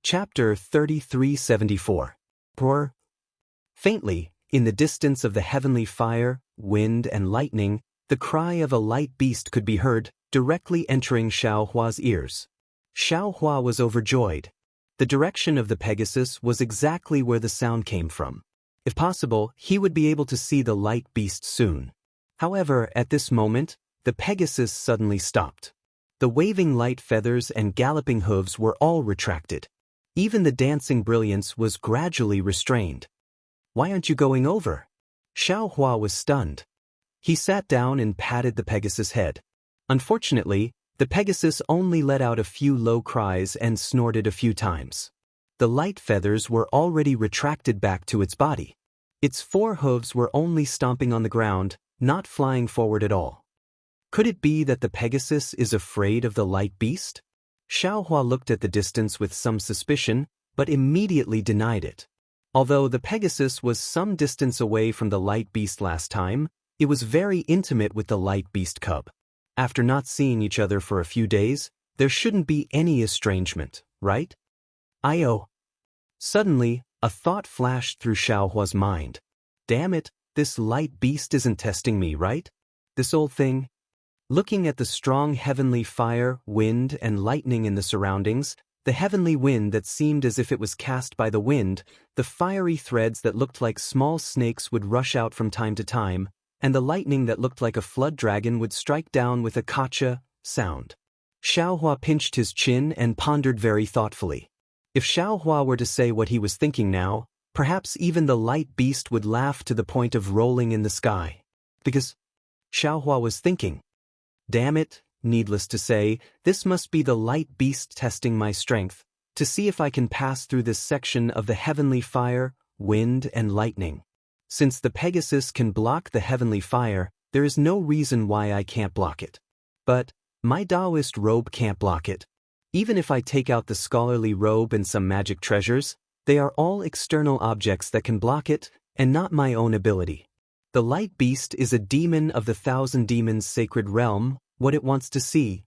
Chapter 3374. Roar. Faintly, in the distance of the heavenly fire, wind, and lightning, the cry of a light beast could be heard, directly entering Xiaohua's ears. Xiaohua was overjoyed. The direction of the Pegasus was exactly where the sound came from. If possible, he would be able to see the light beast soon. However, at this moment, the Pegasus suddenly stopped. The waving light feathers and galloping hooves were all retracted. Even the dancing brilliance was gradually restrained. "Why aren't you going over?" Xiaohua was stunned. He sat down and patted the Pegasus' head. Unfortunately, the Pegasus only let out a few low cries and snorted a few times. The light feathers were already retracted back to its body. Its four hooves were only stomping on the ground, not flying forward at all. Could it be that the Pegasus is afraid of the light beast? Xiaohua looked at the distance with some suspicion, but immediately denied it. Although the Pegasus was some distance away from the light beast last time, it was very intimate with the light beast cub. After not seeing each other for a few days, there shouldn't be any estrangement, right? "Io." Suddenly, a thought flashed through Xiaohua's mind. "Damn it, this light beast isn't testing me, right? This old thing." Looking at the strong heavenly fire, wind, and lightning in the surroundings, the heavenly wind that seemed as if it was cast by the wind, the fiery threads that looked like small snakes would rush out from time to time, and the lightning that looked like a flood dragon would strike down with a kacha sound. Xiaohua pinched his chin and pondered very thoughtfully. If Xiaohua were to say what he was thinking now, perhaps even the light beast would laugh to the point of rolling in the sky. Because Xiaohua was thinking, "Damn it, needless to say, this must be the light beast testing my strength, to see if I can pass through this section of the heavenly fire, wind, and lightning. Since the Pegasus can block the heavenly fire, there is no reason why I can't block it. But my Daoist robe can't block it. Even if I take out the scholarly robe and some magic treasures, they are all external objects that can block it, and not my own ability. The light beast is a demon of the thousand demons' sacred realm. What it wants to see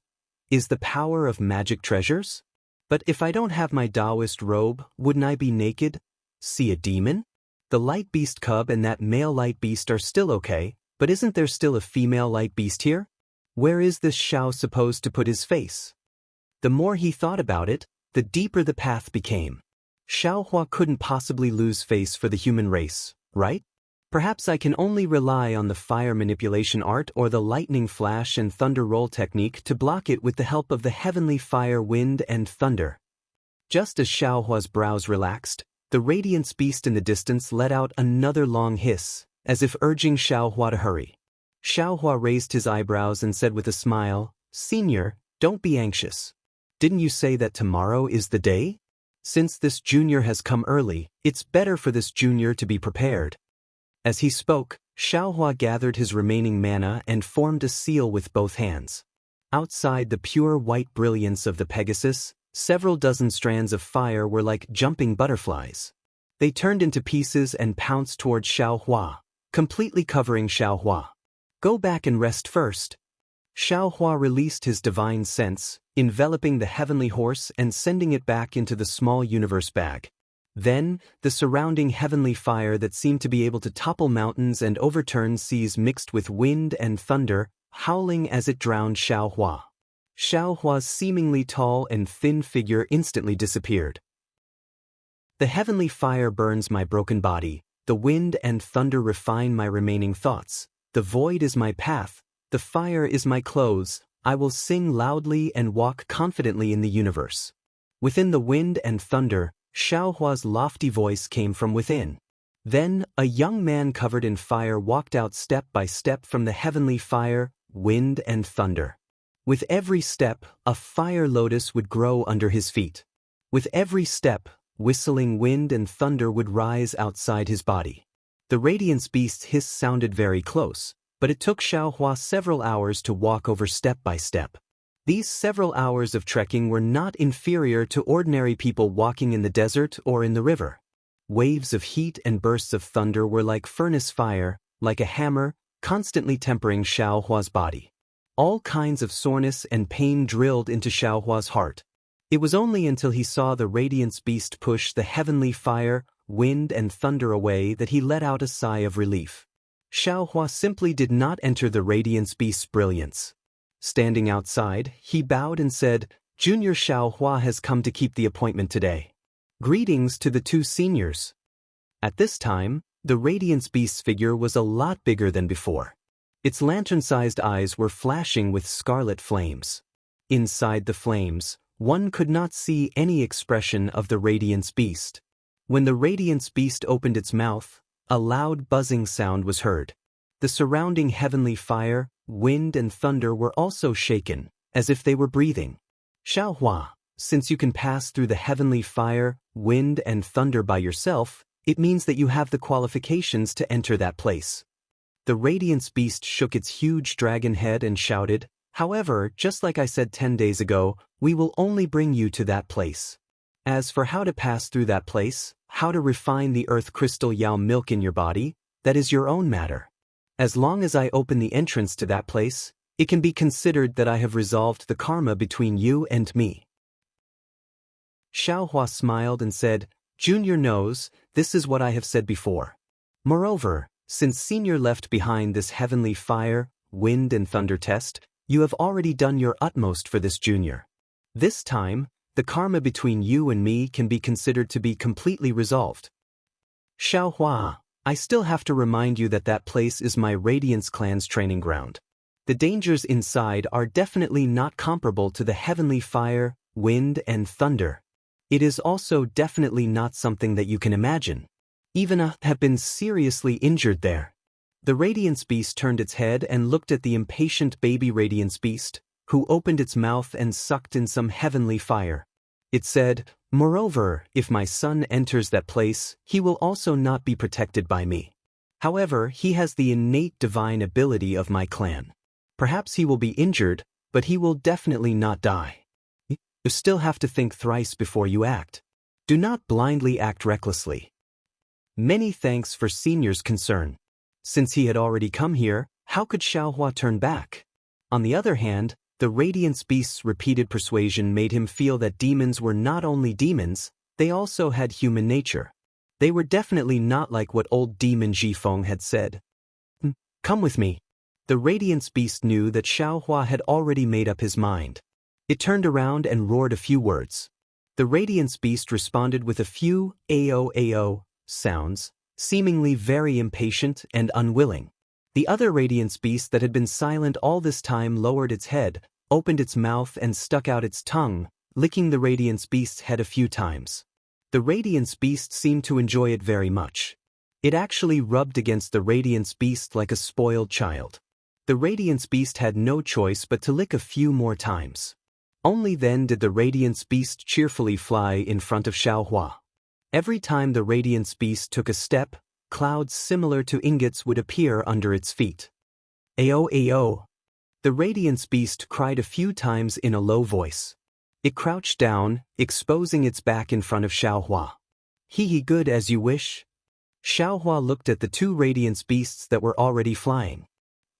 is the power of magic treasures? But if I don't have my Daoist robe, wouldn't I be naked? See a demon? The light beast cub and that male light beast are still okay, but isn't there still a female light beast here? Where is this Xiao supposed to put his face?" The more he thought about it, the deeper the path became. Xiaohua couldn't possibly lose face for the human race, right? Perhaps I can only rely on the fire manipulation art or the lightning flash and thunder roll technique to block it with the help of the heavenly fire, wind, and thunder. Just as Xiaohua's brows relaxed, the radiance beast in the distance let out another long hiss, as if urging Xiaohua to hurry. Xiaohua raised his eyebrows and said with a smile, "Senior, don't be anxious. Didn't you say that tomorrow is the day? Since this junior has come early, it's better for this junior to be prepared." As he spoke, Xiaohua gathered his remaining mana and formed a seal with both hands. Outside the pure white brilliance of the Pegasus, several dozen strands of fire were like jumping butterflies. They turned into pieces and pounced toward Xiaohua, completely covering Xiaohua. "Go back and rest first." Xiaohua released his divine sense, enveloping the heavenly horse and sending it back into the small universe bag. Then, the surrounding heavenly fire that seemed to be able to topple mountains and overturn seas mixed with wind and thunder, howling as it drowned Xiaohua. Xiaohua's seemingly tall and thin figure instantly disappeared. "The heavenly fire burns my broken body, the wind and thunder refine my remaining thoughts, the void is my path, the fire is my clothes, I will sing loudly and walk confidently in the universe." Within the wind and thunder, Xiaohua's lofty voice came from within. Then, a young man covered in fire walked out step by step from the heavenly fire, wind, and thunder. With every step, a fire lotus would grow under his feet. With every step, whistling wind and thunder would rise outside his body. The radiance beast's hiss sounded very close, but it took Xiaohua several hours to walk over step by step. These several hours of trekking were not inferior to ordinary people walking in the desert or in the river. Waves of heat and bursts of thunder were like furnace fire, like a hammer, constantly tempering Xiaohua's body. All kinds of soreness and pain drilled into Xiaohua's heart. It was only until he saw the Radiance Beast push the heavenly fire, wind and thunder away that he let out a sigh of relief. Xiaohua simply did not enter the Radiance Beast's brilliance. Standing outside, he bowed and said, "Junior Xiaohua has come to keep the appointment today. Greetings to the two seniors." At this time, the Radiance Beast's figure was a lot bigger than before. Its lantern-sized eyes were flashing with scarlet flames. Inside the flames, one could not see any expression of the Radiance Beast. When the Radiance Beast opened its mouth, a loud buzzing sound was heard. The surrounding heavenly fire, wind and thunder were also shaken, as if they were breathing. "Xiaohua, since you can pass through the heavenly fire, wind and thunder by yourself, it means that you have the qualifications to enter that place." The Radiance Beast shook its huge dragon head and shouted, "However, just like I said 10 days ago, we will only bring you to that place. As for how to pass through that place, how to refine the earth crystal Yao milk in your body, that is your own matter. As long as I open the entrance to that place, it can be considered that I have resolved the karma between you and me." Xiaohua smiled and said, "Junior knows, this is what I have said before. Moreover, since Senior left behind this heavenly fire, wind and thunder test, you have already done your utmost for this Junior. This time, the karma between you and me can be considered to be completely resolved. Xiaohua, I still have to remind you that that place is my Radiance clan's training ground. The dangers inside are definitely not comparable to the heavenly fire, wind and thunder. It is also definitely not something that you can imagine. Even I have been seriously injured there." The Radiance Beast turned its head and looked at the impatient baby Radiance Beast, who opened its mouth and sucked in some heavenly fire. It said, "Moreover, if my son enters that place, he will also not be protected by me. However, he has the innate divine ability of my clan. Perhaps he will be injured, but he will definitely not die. You still have to think thrice before you act. Do not blindly act recklessly." Many thanks for Senior's concern. Since he had already come here, how could Xiaohua turn back? On the other hand, the Radiance Beast's repeated persuasion made him feel that demons were not only demons, they also had human nature. They were definitely not like what old demon Jifeng had said. "Come with me." The Radiance Beast knew that Xiaohua had already made up his mind. It turned around and roared a few words. The Radiance Beast responded with a few "ao-ao" sounds, seemingly very impatient and unwilling. The other Radiance Beast that had been silent all this time lowered its head, opened its mouth and stuck out its tongue, licking the Radiance Beast's head a few times. The Radiance Beast seemed to enjoy it very much. It actually rubbed against the Radiance Beast like a spoiled child. The Radiance Beast had no choice but to lick a few more times. Only then did the Radiance Beast cheerfully fly in front of Xiaohua. Every time the Radiance Beast took a step, clouds similar to ingots would appear under its feet. "Ao, ao." The Radiance Beast cried a few times in a low voice. It crouched down, exposing its back in front of Xiaohua. "Hee good as you wish." Xiaohua looked at the two Radiance Beasts that were already flying.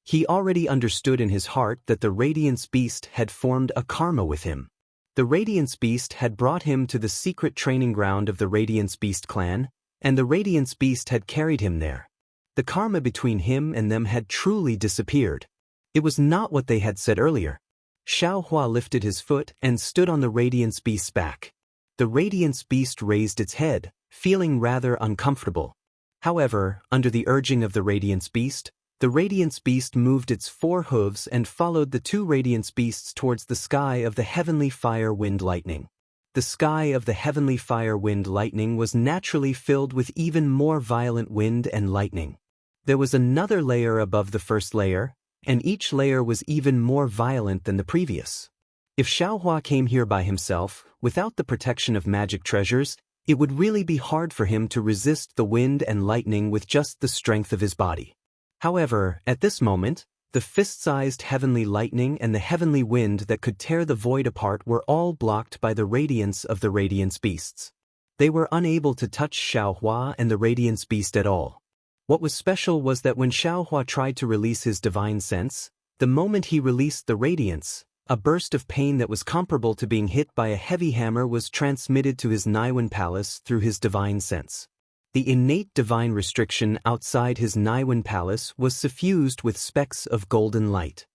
He already understood in his heart that the Radiance Beast had formed a karma with him. The Radiance Beast had brought him to the secret training ground of the Radiance Beast clan, and the Radiance Beast had carried him there. The karma between him and them had truly disappeared. It was not what they had said earlier. Xiaohua lifted his foot and stood on the Radiance Beast's back. The Radiance Beast raised its head, feeling rather uncomfortable. However, under the urging of the Radiance Beast, the Radiance Beast moved its 4 hooves and followed the 2 Radiance Beasts towards the sky of the heavenly fire wind lightning. The sky of the heavenly fire wind lightning was naturally filled with even more violent wind and lightning. There was another layer above the first layer, and each layer was even more violent than the previous. If Xiaohua came here by himself, without the protection of magic treasures, it would really be hard for him to resist the wind and lightning with just the strength of his body. However, at this moment, the fist-sized heavenly lightning and the heavenly wind that could tear the void apart were all blocked by the radiance of the Radiance Beasts. They were unable to touch Xiaohua and the Radiance Beast at all. What was special was that when Xiaohua tried to release his divine sense, the moment he released the radiance, A burst of pain that was comparable to being hit by a heavy hammer was transmitted to his Naiwan palace through his divine sense. The innate divine restriction outside his Naiwan palace was suffused with specks of golden light.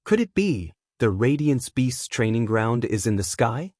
Could it be the Radiance Beast's training ground is in the sky?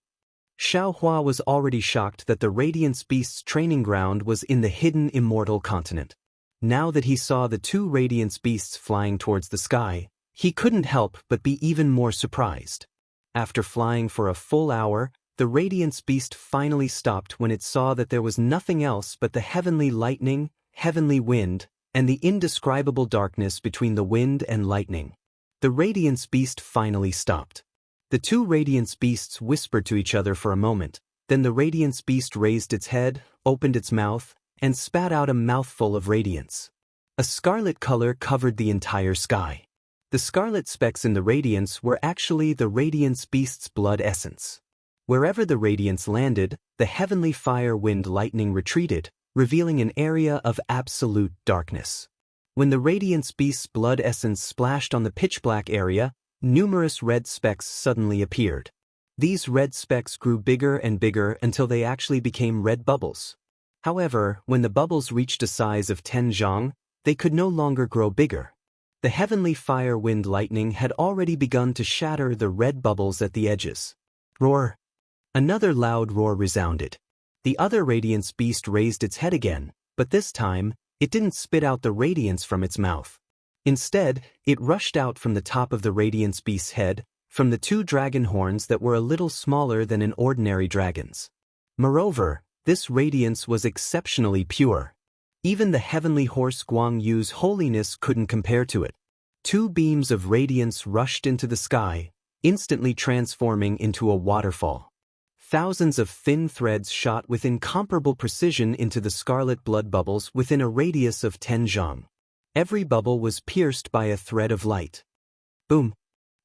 Xiaohua was already shocked that the Radiance Beast's training ground was in the hidden Immortal continent. Now that he saw the two Radiance Beasts flying towards the sky, he couldn't help but be even more surprised. After flying for a full hour, the Radiance Beast finally stopped when it saw that there was nothing else but the heavenly lightning, heavenly wind, and the indescribable darkness between the wind and lightning. The Radiance Beast finally stopped. The two Radiance Beasts whispered to each other for a moment, then the Radiance Beast raised its head, opened its mouth, and spat out a mouthful of radiance. A scarlet color covered the entire sky. The scarlet specks in the radiance were actually the Radiance Beast's blood essence. Wherever the radiance landed, the heavenly fire wind lightning retreated, revealing an area of absolute darkness. When the Radiance Beast's blood essence splashed on the pitch-black area, numerous red specks suddenly appeared. These red specks grew bigger and bigger until they actually became red bubbles. However, when the bubbles reached a size of 10 zhang, they could no longer grow bigger. The heavenly fire wind lightning had already begun to shatter the red bubbles at the edges. Roar! Another loud roar resounded. The other Radiance Beast raised its head again, but this time, it didn't spit out the radiance from its mouth. Instead, it rushed out from the top of the Radiance Beast's head, from the two dragon horns that were a little smaller than an ordinary dragon's. Moreover, this radiance was exceptionally pure. Even the heavenly horse Guang Yu's holiness couldn't compare to it. Two beams of radiance rushed into the sky, instantly transforming into a waterfall. Thousands of thin threads shot with incomparable precision into the scarlet blood bubbles within a radius of 10 zhang. Every bubble was pierced by a thread of light. Boom!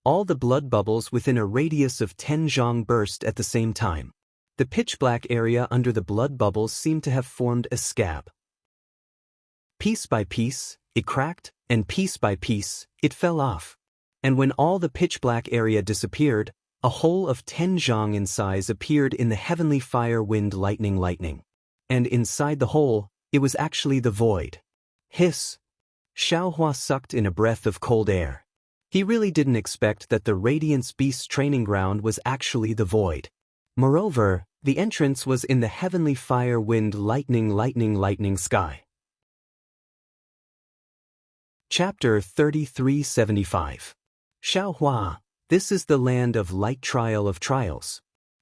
All the blood bubbles within a radius of 10 zhang burst at the same time. The pitch-black area under the blood bubbles seemed to have formed a scab. Piece by piece, it cracked, and piece by piece, it fell off. And when all the pitch-black area disappeared, a hole of 10 zhang in size appeared in the heavenly fire wind lightning. And inside the hole, it was actually the void. Hiss! Xiaohua sucked in a breath of cold air. He really didn't expect that the Radiance Beast's training ground was actually the void. Moreover, the entrance was in the heavenly fire wind lightning sky. Chapter 3375. Xiaohua, this is the land of light trial of trials.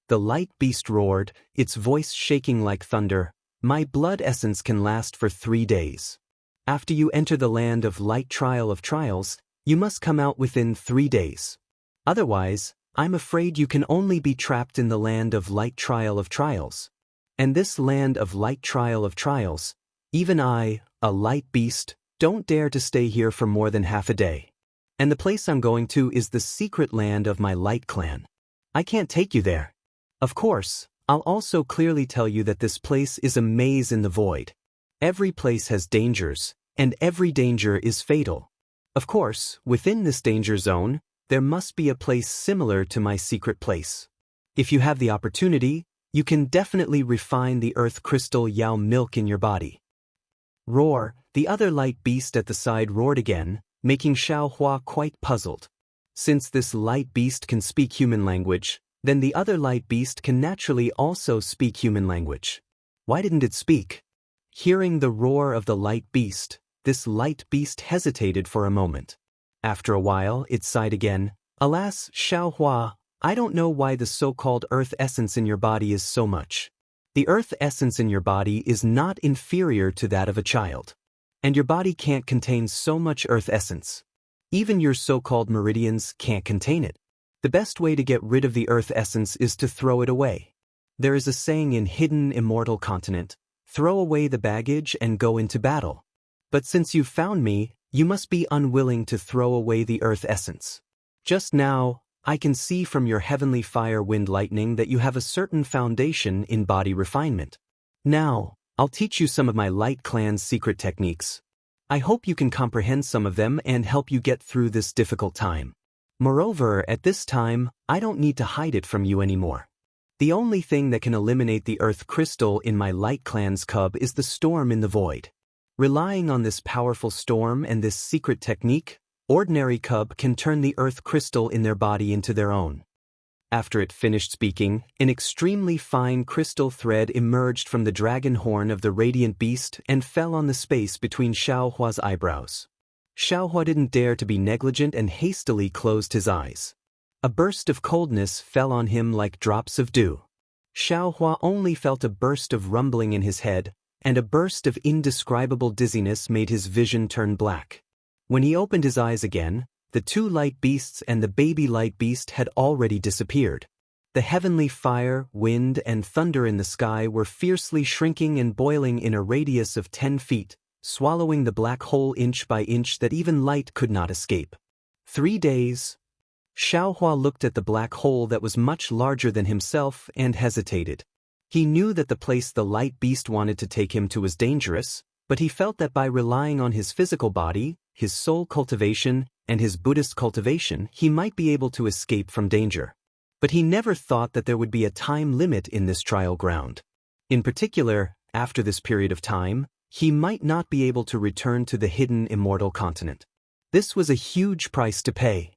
The light beast roared, its voice shaking like thunder. My blood essence can last for 3 days. After you enter the land of light trial of trials, you must come out within 3 days. Otherwise, I'm afraid you can only be trapped in the land of light trial of trials. And this land of light trial of trials, even I, a light beast, don't dare to stay here for more than half a day. And the place I'm going to is the secret land of my light clan. I can't take you there. Of course, I'll also clearly tell you that this place is a maze in the void. Every place has dangers, and every danger is fatal. Of course, within this danger zone, there must be a place similar to my secret place. If you have the opportunity, you can definitely refine the earth crystal Yao milk in your body. Roar! The other light beast at the side roared again, making Xiaohua quite puzzled. Since this light beast can speak human language, then the other light beast can naturally also speak human language. Why didn't it speak? Hearing the roar of the light beast, this light beast hesitated for a moment. After a while, it sighed again. Alas, Xiaohua, I don't know why the so-called earth essence in your body is so much. The earth essence in your body is not inferior to that of a child. And your body can't contain so much earth essence. Even your so-called meridians can't contain it. The best way to get rid of the earth essence is to throw it away. There is a saying in hidden Immortal continent, throw away the baggage and go into battle. But since you've found me, you must be unwilling to throw away the earth essence. Just now, I can see from your heavenly fire wind lightning that you have a certain foundation in body refinement. Now, I'll teach you some of my light clan's secret techniques. I hope you can comprehend some of them and help you get through this difficult time. Moreover, at this time, I don't need to hide it from you anymore. The only thing that can eliminate the earth crystal in my light clan's cub is the storm in the void. Relying on this powerful storm and this secret technique, ordinary cub can turn the earth crystal in their body into their own. After it finished speaking, an extremely fine crystal thread emerged from the dragon horn of the radiant beast and fell on the space between Xiaohua's eyebrows. Xiaohua didn't dare to be negligent and hastily closed his eyes. A burst of coldness fell on him like drops of dew. Xiaohua only felt a burst of rumbling in his head, and a burst of indescribable dizziness made his vision turn black. When he opened his eyes again, the two light beasts and the baby light beast had already disappeared. The heavenly fire, wind, and thunder in the sky were fiercely shrinking and boiling in a radius of 10 feet, swallowing the black hole inch by inch that even light could not escape. 3 days. Xiaohua looked at the black hole that was much larger than himself and hesitated. He knew that the place the light beast wanted to take him to was dangerous, but he felt that by relying on his physical body, his soul cultivation, and his Buddhist cultivation, he might be able to escape from danger. But he never thought that there would be a time limit in this trial ground. In particular, after this period of time, he might not be able to return to the hidden immortal continent. This was a huge price to pay.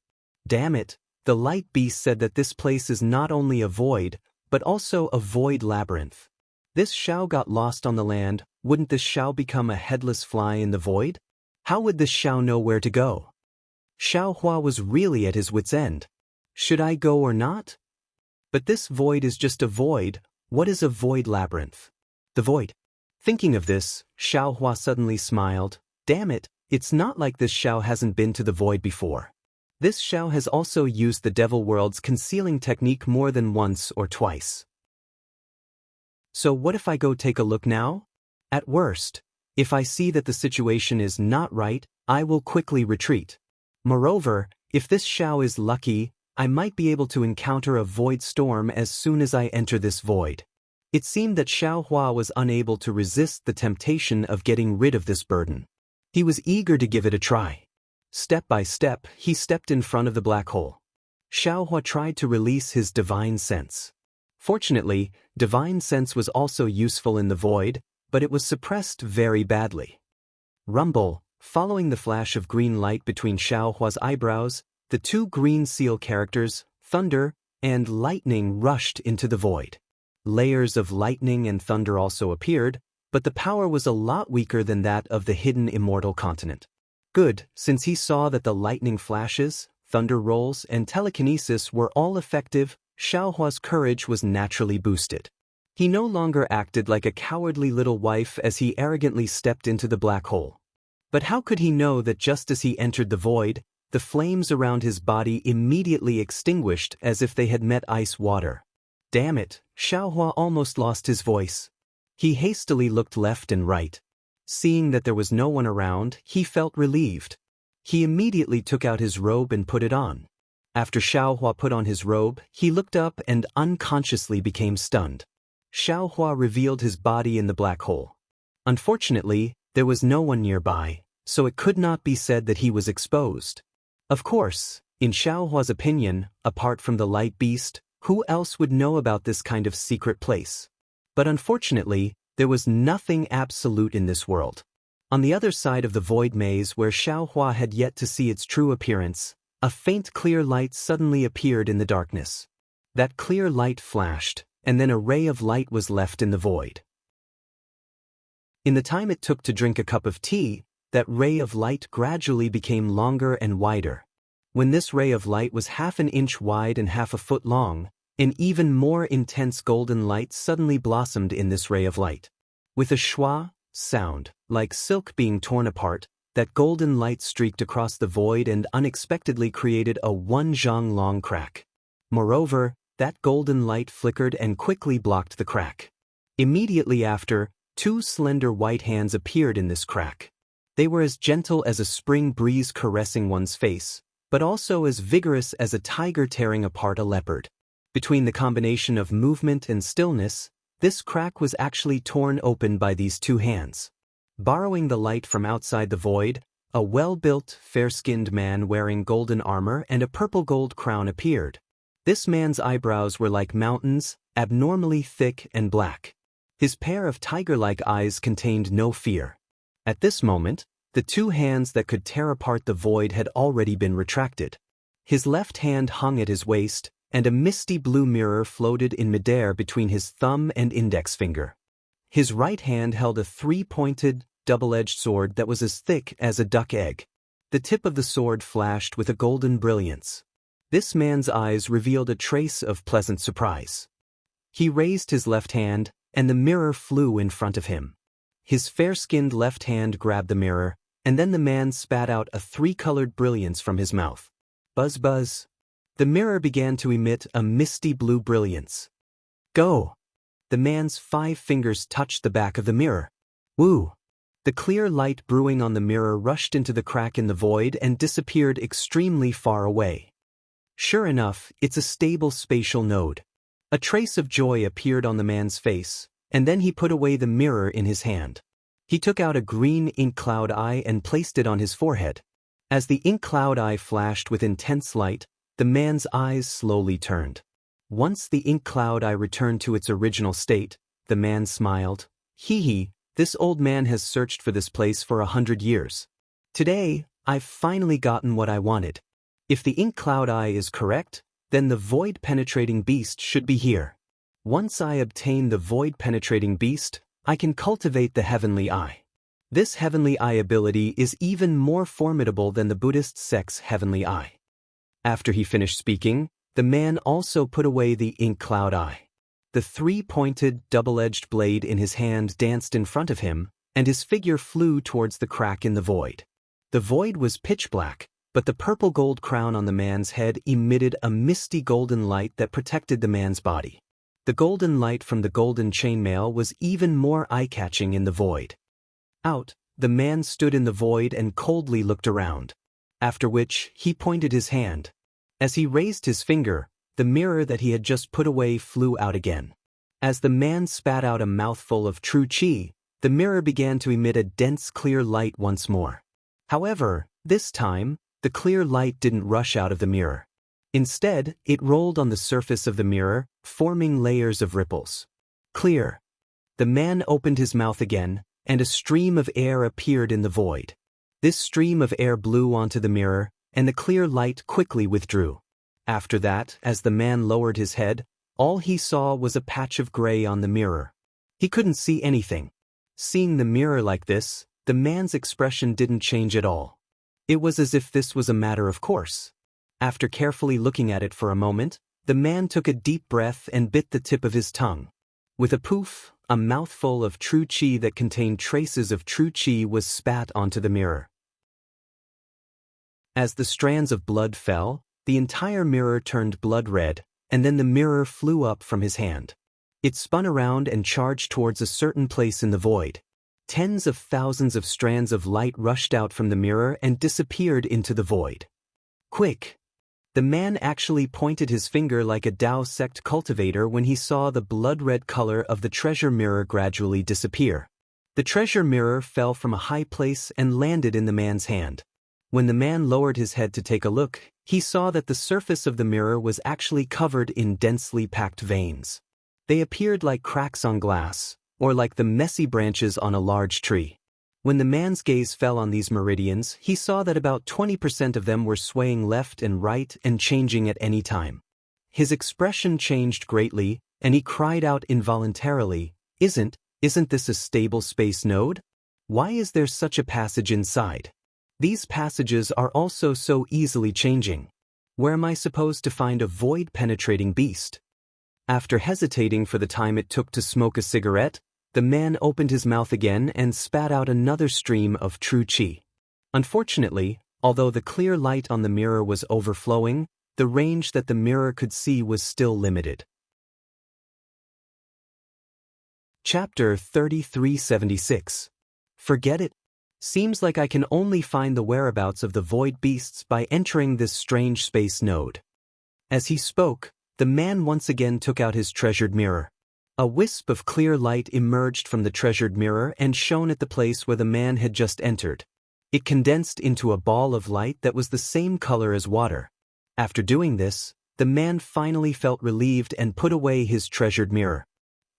Damn it, the light beast said that this place is not only a void, but also a void labyrinth. This Xiao got lost on the land, wouldn't this Xiao become a headless fly in the void? How would this Xiao know where to go? Xiaohua was really at his wit's end. Should I go or not? But this void is just a void. What is a void labyrinth? The void. Thinking of this, Xiaohua suddenly smiled. Damn it, it's not like this Xiao hasn't been to the void before. This Xiao has also used the devil world's concealing technique more than once or twice. So what if I go take a look now? At worst, if I see that the situation is not right, I will quickly retreat. Moreover, if this Xiao is lucky, I might be able to encounter a void storm as soon as I enter this void. It seemed that Xiaohua was unable to resist the temptation of getting rid of this burden. He was eager to give it a try. Step by step, he stepped in front of the black hole. Xiaohua tried to release his divine sense. Fortunately, divine sense was also useful in the void, but it was suppressed very badly. Rumble. Following the flash of green light between Xiaohua's eyebrows, the two green seal characters, thunder and lightning, rushed into the void. Layers of lightning and thunder also appeared, but the power was a lot weaker than that of the hidden immortal continent. Good, since he saw that the lightning flashes, thunder rolls, and telekinesis were all effective, Xiaohua's courage was naturally boosted. He no longer acted like a cowardly little wife as he arrogantly stepped into the black hole. But how could he know that just as he entered the void, the flames around his body immediately extinguished as if they had met ice water? Damn it, Xiaohua almost lost his voice. He hastily looked left and right. Seeing that there was no one around, he felt relieved. He immediately took out his robe and put it on. After Xiaohua put on his robe, he looked up and unconsciously became stunned. Xiaohua revealed his body in the black hole. Unfortunately, there was no one nearby, so it could not be said that he was exposed. Of course, in Xiaohua's opinion, apart from the light beast, who else would know about this kind of secret place? But unfortunately, there was nothing absolute in this world. On the other side of the void maze where Xiaohua had yet to see its true appearance, a faint clear light suddenly appeared in the darkness. That clear light flashed, and then a ray of light was left in the void. In the time it took to drink a cup of tea, that ray of light gradually became longer and wider. When this ray of light was half an inch wide and half a foot long, an even more intense golden light suddenly blossomed in this ray of light. With a schwa sound, like silk being torn apart, that golden light streaked across the void and unexpectedly created a 1 zhang long crack. Moreover, that golden light flickered and quickly blocked the crack. Immediately after, 2 slender white hands appeared in this crack. They were as gentle as a spring breeze caressing one's face, but also as vigorous as a tiger tearing apart a leopard. Between the combination of movement and stillness, this crack was actually torn open by these 2 hands. Borrowing the light from outside the void, a well-built, fair-skinned man wearing golden armor and a purple-gold crown appeared. This man's eyebrows were like mountains, abnormally thick and black. His pair of tiger-like eyes contained no fear. At this moment, the two hands that could tear apart the void had already been retracted. His left hand hung at his waist, and a misty blue mirror floated in midair between his thumb and index finger. His right hand held a three-pointed, double-edged sword that was as thick as a duck egg. The tip of the sword flashed with a golden brilliance. This man's eyes revealed a trace of pleasant surprise. He raised his left hand, and the mirror flew in front of him. His fair-skinned left hand grabbed the mirror, and then the man spat out a three-colored brilliance from his mouth. Buzz buzz. The mirror began to emit a misty blue brilliance. Go! The man's 5 fingers touched the back of the mirror. Woo! The clear light brewing on the mirror rushed into the crack in the void and disappeared extremely far away. Sure enough, it's a stable spatial node. A trace of joy appeared on the man's face, and then he put away the mirror in his hand. He took out a green ink cloud eye and placed it on his forehead. As the ink cloud eye flashed with intense light, the man's eyes slowly turned. Once the ink cloud eye returned to its original state, the man smiled. Hee hee, this old man has searched for this place for 100 years. Today, I've finally gotten what I wanted. If the ink cloud eye is correct, then the void-penetrating beast should be here. Once I obtain the void-penetrating beast, I can cultivate the heavenly eye. This heavenly eye ability is even more formidable than the Buddhist sect's heavenly eye. After he finished speaking, the man also put away the ink cloud eye. The three-pointed, double-edged blade in his hand danced in front of him, and his figure flew towards the crack in the void. The void was pitch black, but the purple-gold crown on the man's head emitted a misty golden light that protected the man's body. The golden light from the golden chainmail was even more eye-catching in the void. Out, the man stood in the void and coldly looked around. After which, he pointed his hand. As he raised his finger, the mirror that he had just put away flew out again. As the man spat out a mouthful of true qi, the mirror began to emit a dense clear light once more. However, this time, the clear light didn't rush out of the mirror. Instead, it rolled on the surface of the mirror, forming layers of ripples. Clear. The man opened his mouth again, and a stream of air appeared in the void. This stream of air blew onto the mirror, and the clear light quickly withdrew. After that, as the man lowered his head, all he saw was a patch of gray on the mirror. He couldn't see anything. Seeing the mirror like this, the man's expression didn't change at all. It was as if this was a matter of course. After carefully looking at it for a moment, the man took a deep breath and bit the tip of his tongue. With a poof, a mouthful of true qi that contained traces of true qi was spat onto the mirror. As the strands of blood fell, the entire mirror turned blood red, and then the mirror flew up from his hand. It spun around and charged towards a certain place in the void. Tens of thousands of strands of light rushed out from the mirror and disappeared into the void. Quick! The man actually pointed his finger like a Dao sect cultivator when he saw the blood-red color of the treasure mirror gradually disappear. The treasure mirror fell from a high place and landed in the man's hand. When the man lowered his head to take a look, he saw that the surface of the mirror was actually covered in densely packed veins. They appeared like cracks on glass, or like the messy branches on a large tree. When the man's gaze fell on these meridians, he saw that about 20% of them were swaying left and right and changing at any time. His expression changed greatly, and he cried out involuntarily, Isn't this a stable space node? Why is there such a passage inside? These passages are also so easily changing. Where am I supposed to find a void-penetrating beast? After hesitating for the time it took to smoke a cigarette, the man opened his mouth again and spat out another stream of true qi. Unfortunately, although the clear light on the mirror was overflowing, the range that the mirror could see was still limited. Chapter 3376. Forget it. Seems like I can only find the whereabouts of the void beasts by entering this strange space node. As he spoke, the man once again took out his treasured mirror. A wisp of clear light emerged from the treasured mirror and shone at the place where the man had just entered. It condensed into a ball of light that was the same color as water. After doing this, the man finally felt relieved and put away his treasured mirror.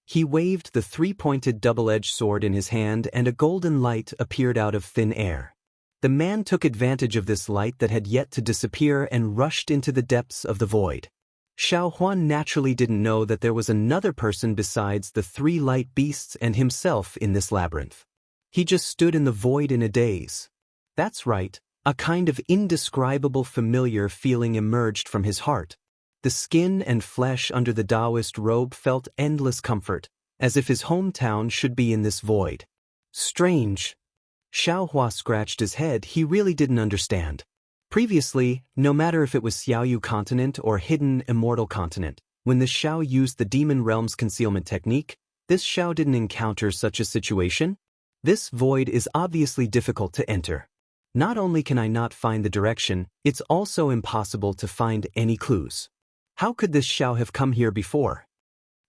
He waved the three-pointed double-edged sword in his hand and a golden light appeared out of thin air. The man took advantage of this light that had yet to disappear and rushed into the depths of the void. Xiao Huan naturally didn't know that there was another person besides the three light beasts and himself in this labyrinth. He just stood in the void in a daze. That's right, a kind of indescribable familiar feeling emerged from his heart. The skin and flesh under the Daoist robe felt endless comfort, as if his hometown should be in this void. Strange. Xiao Hua scratched his head. He really didn't understand. Previously, no matter if it was Xiaoyu continent or hidden Immortal continent, when the Xiao used the Demon Realm's concealment technique, this Xiao didn't encounter such a situation. This void is obviously difficult to enter. Not only can I not find the direction, it's also impossible to find any clues. How could this Xiao have come here before?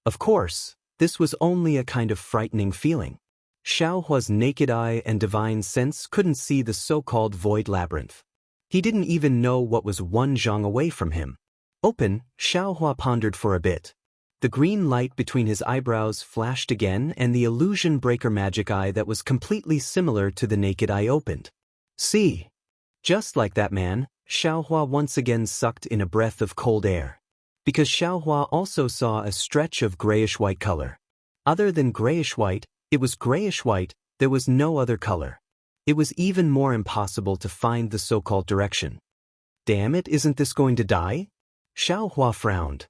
Of course, this was only a kind of frightening feeling. Xiao Hua's naked eye and divine sense couldn't see the so-called void labyrinth. He didn't even know what was one zhang away from him. Open, Xiao Hua pondered for a bit. The green light between his eyebrows flashed again and the illusion breaker magic eye that was completely similar to the naked eye opened. See? Just like that man, Xiao Hua once again sucked in a breath of cold air. Because Xiao Hua also saw a stretch of grayish-white color. Other than grayish-white, it was grayish-white, there was no other color. It was even more impossible to find the so-called direction. Damn it, isn't this going to die? Xiao Hua frowned.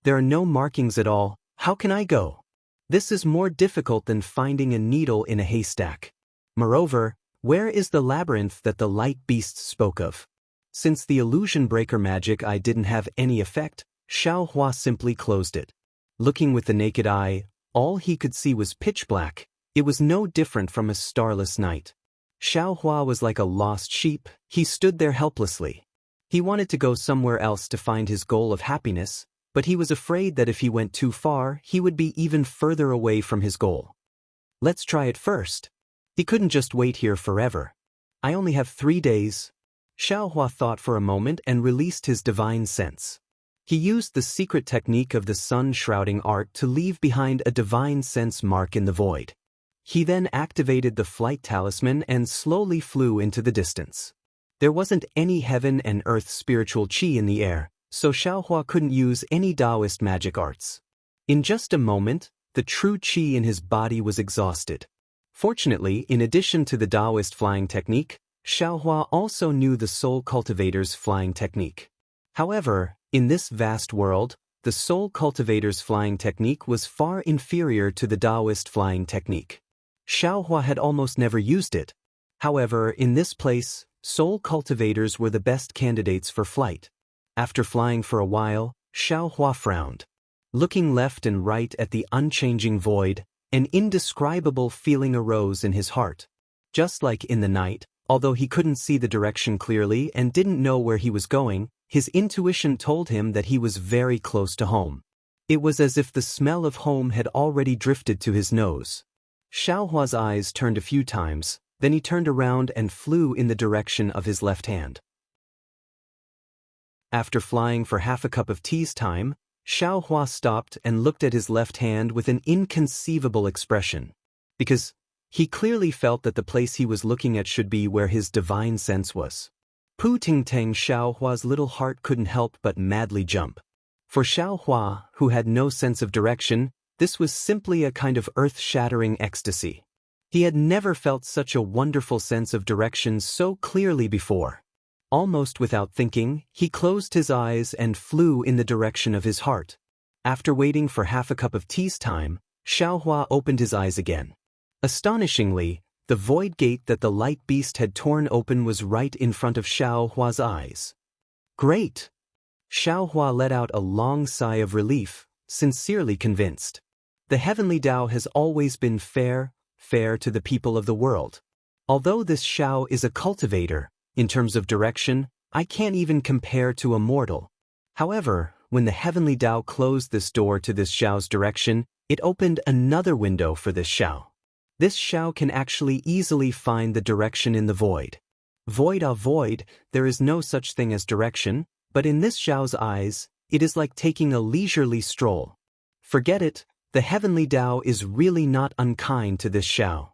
There are no markings at all, how can I go? This is more difficult than finding a needle in a haystack. Moreover, where is the labyrinth that the light beasts spoke of? Since the illusion breaker magic eye didn't have any effect, Xiao Hua simply closed it. Looking with the naked eye, all he could see was pitch black. It was no different from a starless night. Xiao Hua was like a lost sheep. He stood there helplessly. He wanted to go somewhere else to find his goal of happiness, but he was afraid that if he went too far, he would be even further away from his goal. Let's try it first. He couldn't just wait here forever. I only have 3 days. Xiao Hua thought for a moment and released his divine sense. He used the secret technique of the sun-shrouding art to leave behind a divine sense mark in the void. He then activated the flight talisman and slowly flew into the distance. There wasn't any heaven and earth spiritual qi in the air, so Xiao Hua couldn't use any Daoist magic arts. In just a moment, the true qi in his body was exhausted. Fortunately, in addition to the Daoist flying technique, Xiao Hua also knew the soul cultivator's flying technique. However, in this vast world, the soul cultivator's flying technique was far inferior to the Daoist flying technique. Xiao Hua had almost never used it. However, in this place, soul cultivators were the best candidates for flight. After flying for a while, Xiao Hua frowned. Looking left and right at the unchanging void, an indescribable feeling arose in his heart. Just like in the night, although he couldn't see the direction clearly and didn't know where he was going, his intuition told him that he was very close to home. It was as if the smell of home had already drifted to his nose. Xiao Hua's eyes turned a few times, then he turned around and flew in the direction of his left hand. After flying for half a cup of tea's time, Xiao Hua stopped and looked at his left hand with an inconceivable expression. Because he clearly felt that the place he was looking at should be where his divine sense was. Pu Ting Tang, Xiao Hua's little heart couldn't help but madly jump. For Xiao Hua, who had no sense of direction, this was simply a kind of earth-shattering ecstasy. He had never felt such a wonderful sense of direction so clearly before. Almost without thinking, he closed his eyes and flew in the direction of his heart. After waiting for half a cup of tea's time, Xiao Hua opened his eyes again. Astonishingly, the void gate that the light beast had torn open was right in front of Xiao Hua's eyes. Great! Xiao Hua let out a long sigh of relief, sincerely convinced. The heavenly Tao has always been fair to the people of the world. Although this Xiao is a cultivator, in terms of direction, I can't even compare to Immortal. However, when the heavenly Tao closed this door to this Xiao's direction, it opened another window for this Xiao. This Xiao can actually easily find the direction in the void. Void ah void, there is no such thing as direction, but in this Xiao's eyes, it is like taking a leisurely stroll. Forget it, the heavenly Tao is really not unkind to this Xiao.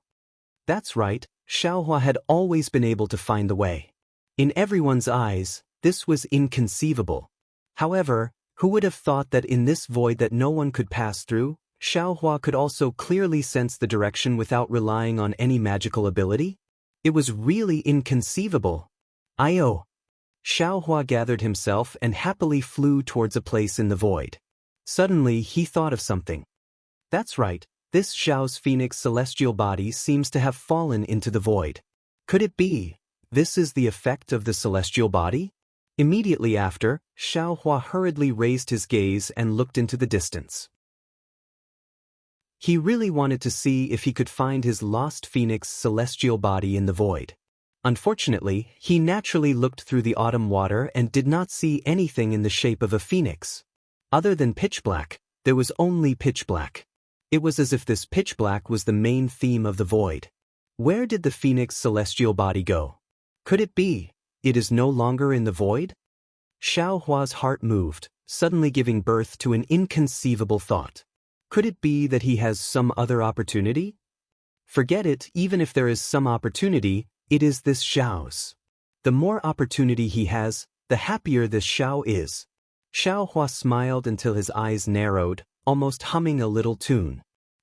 That's right, Xiaohua had always been able to find the way. In everyone's eyes, this was inconceivable. However, who would have thought that in this void that no one could pass through, Xiaohua could also clearly sense the direction without relying on any magical ability? It was really inconceivable. Io. Xiaohua gathered himself and happily flew towards a place in the void. Suddenly he thought of something. That's right, this Xiao's phoenix celestial body seems to have fallen into the void. Could it be, this is the effect of the celestial body? Immediately after, Xiaohua hurriedly raised his gaze and looked into the distance. He really wanted to see if he could find his lost phoenix celestial body in the void. Unfortunately, he naturally looked through the autumn water and did not see anything in the shape of a phoenix. Other than pitch black, there was only pitch black. It was as if this pitch black was the main theme of the void. Where did the phoenix celestial body go? Could it be, it is no longer in the void? Xiaohua's heart moved, suddenly giving birth to an inconceivable thought. Could it be that he has some other opportunity? Forget it, even if there is some opportunity, it is this Xiao's. The more opportunity he has, the happier this Xiao is. Xiaohua smiled until his eyes narrowed, almost humming a little tune.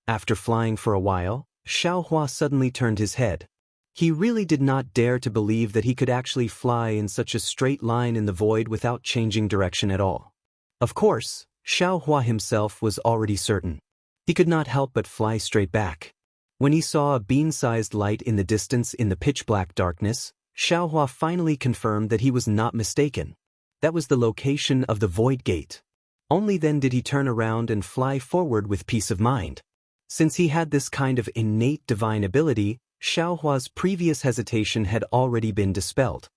After flying for a while, Xiaohua suddenly turned his head. He really did not dare to believe that he could actually fly in such a straight line in the void without changing direction at all. Of course, Xiaohua himself was already certain. He could not help but fly straight back. When he saw a bean-sized light in the distance in the pitch-black darkness, Xiaohua finally confirmed that he was not mistaken. That was the location of the void gate. Only then did he turn around and fly forward with peace of mind. Since he had this kind of innate divine ability, Xiaohua's previous hesitation had already been dispelled.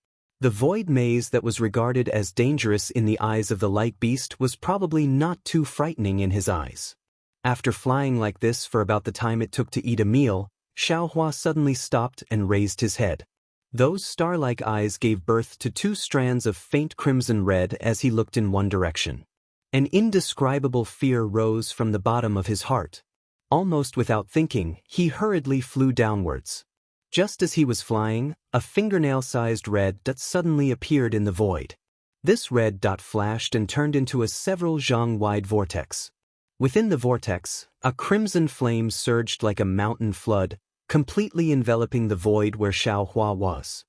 The void maze that was regarded as dangerous in the eyes of the light beast was probably not too frightening in his eyes. After flying like this for about the time it took to eat a meal, Xiaohua suddenly stopped and raised his head. Those star-like eyes gave birth to two strands of faint crimson red as he looked in one direction. An indescribable fear rose from the bottom of his heart. Almost without thinking, he hurriedly flew downwards. Just as he was flying, a fingernail-sized red dot suddenly appeared in the void. This red dot flashed and turned into a several zhang-wide vortex. Within the vortex, a crimson flame surged like a mountain flood, completely enveloping the void where Xiaohua was.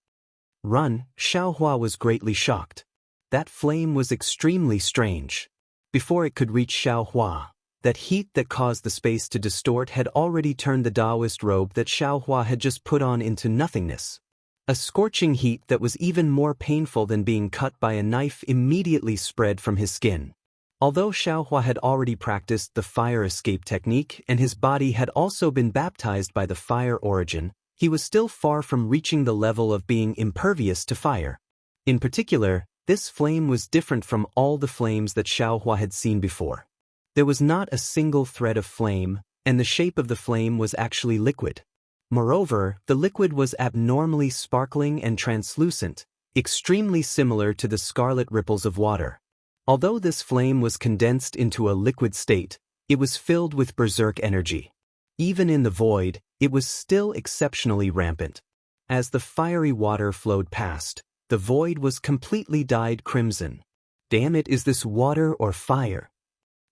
Run, Xiaohua was greatly shocked. That flame was extremely strange. Before it could reach Xiaohua, that heat that caused the space to distort had already turned the Daoist robe that Xiaohua had just put on into nothingness. A scorching heat that was even more painful than being cut by a knife immediately spread from his skin. Although Xiaohua had already practiced the fire escape technique and his body had also been baptized by the fire origin, he was still far from reaching the level of being impervious to fire. In particular, this flame was different from all the flames that Xiaohua had seen before. There was not a single thread of flame, and the shape of the flame was actually liquid. Moreover, the liquid was abnormally sparkling and translucent, extremely similar to the scarlet ripples of water. Although this flame was condensed into a liquid state, it was filled with berserk energy. Even in the void, it was still exceptionally rampant. As the fiery water flowed past, the void was completely dyed crimson. Damn it, is this water or fire?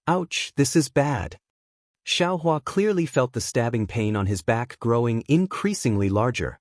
Ouch, this is bad. Xiaohua clearly felt the stabbing pain on his back growing increasingly larger.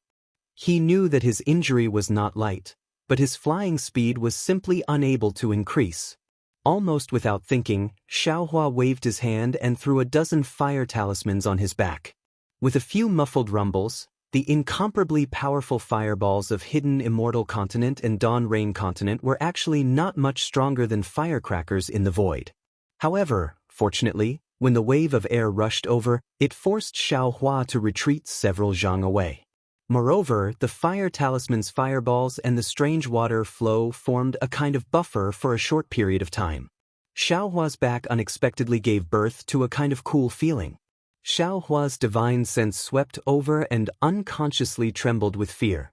He knew that his injury was not light, but his flying speed was simply unable to increase. Almost without thinking, Xiaohua waved his hand and threw a dozen fire talismans on his back. With a few muffled rumbles, the incomparably powerful fireballs of Hidden Immortal Continent and Dawn Rain Continent were actually not much stronger than firecrackers in the void. However, fortunately, when the wave of air rushed over, it forced Xiaohua to retreat several zhang away. Moreover, the fire talisman's fireballs and the strange water flow formed a kind of buffer for a short period of time. Xiaohua's back unexpectedly gave birth to a kind of cool feeling. Xiaohua's divine sense swept over and unconsciously trembled with fear.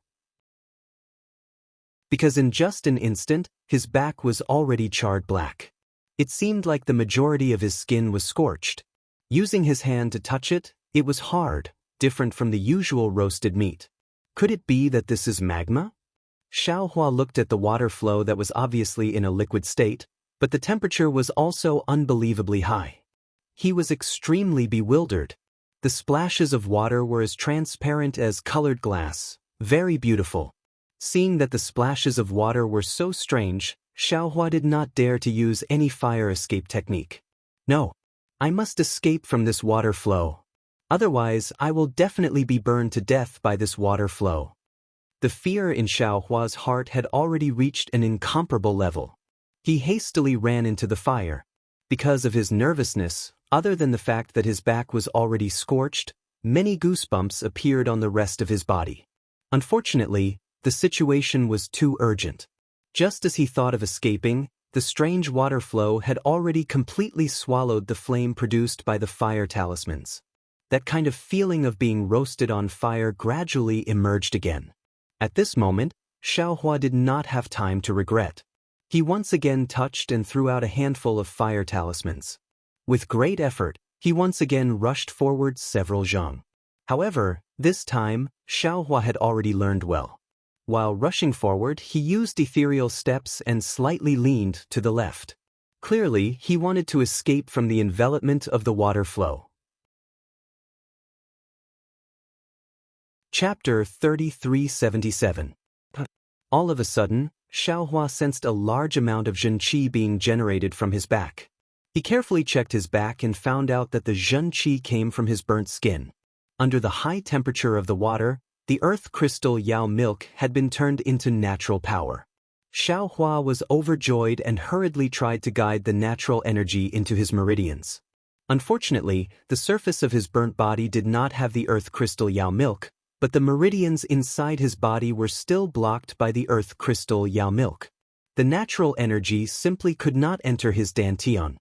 because in just an instant, his back was already charred black. It seemed like the majority of his skin was scorched. Using his hand to touch it, it was hard, different from the usual roasted meat. Could it be that this is magma? Xiaohua looked at the water flow that was obviously in a liquid state, but the temperature was also unbelievably high. He was extremely bewildered. The splashes of water were as transparent as colored glass, very beautiful. Seeing that the splashes of water were so strange, Xiaohua did not dare to use any fire escape technique. No, I must escape from this water flow. Otherwise, I will definitely be burned to death by this water flow. The fear in Xiaohua's heart had already reached an incomparable level. He hastily ran into the fire. Because of his nervousness, other than the fact that his back was already scorched, many goosebumps appeared on the rest of his body. Unfortunately, the situation was too urgent. Just as he thought of escaping, the strange water flow had already completely swallowed the flame produced by the fire talismans. That kind of feeling of being roasted on fire gradually emerged again. At this moment, Xiaohua did not have time to regret. He once again touched and threw out a handful of fire talismans. With great effort, he once again rushed forward several zhang. However, this time, Xiaohua had already learned well. While rushing forward, he used ethereal steps and slightly leaned to the left. Clearly, he wanted to escape from the envelopment of the water flow. Chapter 3377. All of a sudden, Xiaohua sensed a large amount of zhen qi being generated from his back. He carefully checked his back and found out that the zhen qi came from his burnt skin. Under the high temperature of the water, the earth crystal Yao milk had been turned into natural power. Xiaohua was overjoyed and hurriedly tried to guide the natural energy into his meridians. Unfortunately, the surface of his burnt body did not have the earth crystal Yao milk, but the meridians inside his body were still blocked by the earth crystal Yao milk. The natural energy simply could not enter his dantian.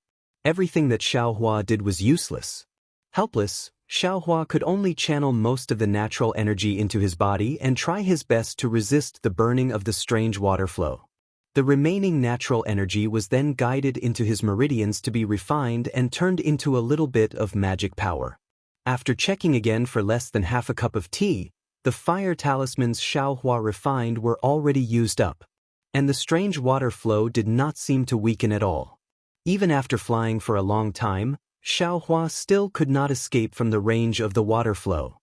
Everything that Xiaohua did was useless. Helpless, Xiaohua could only channel most of the natural energy into his body and try his best to resist the burning of the strange water flow. The remaining natural energy was then guided into his meridians to be refined and turned into a little bit of magic power. After checking again for less than half a cup of tea, the fire talismans Xiaohua refined were already used up, and the strange water flow did not seem to weaken at all. Even after flying for a long time, Xiaohua still could not escape from the range of the water flow.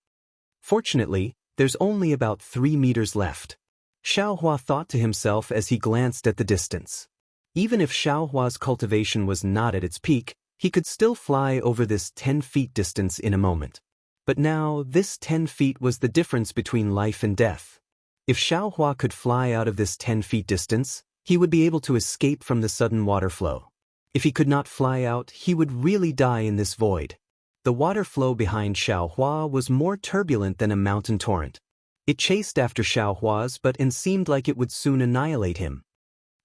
Fortunately, there's only about 3 meters left. Xiaohua thought to himself as he glanced at the distance. Even if Xiaohua's cultivation was not at its peak, he could still fly over this 10 feet distance in a moment. But now, this 10 feet was the difference between life and death. If Xiaohua could fly out of this 10 feet distance, he would be able to escape from the sudden water flow. If he could not fly out, he would really die in this void. The water flow behind Xiaohua was more turbulent than a mountain torrent. It chased after Xiaohua's and seemed like it would soon annihilate him.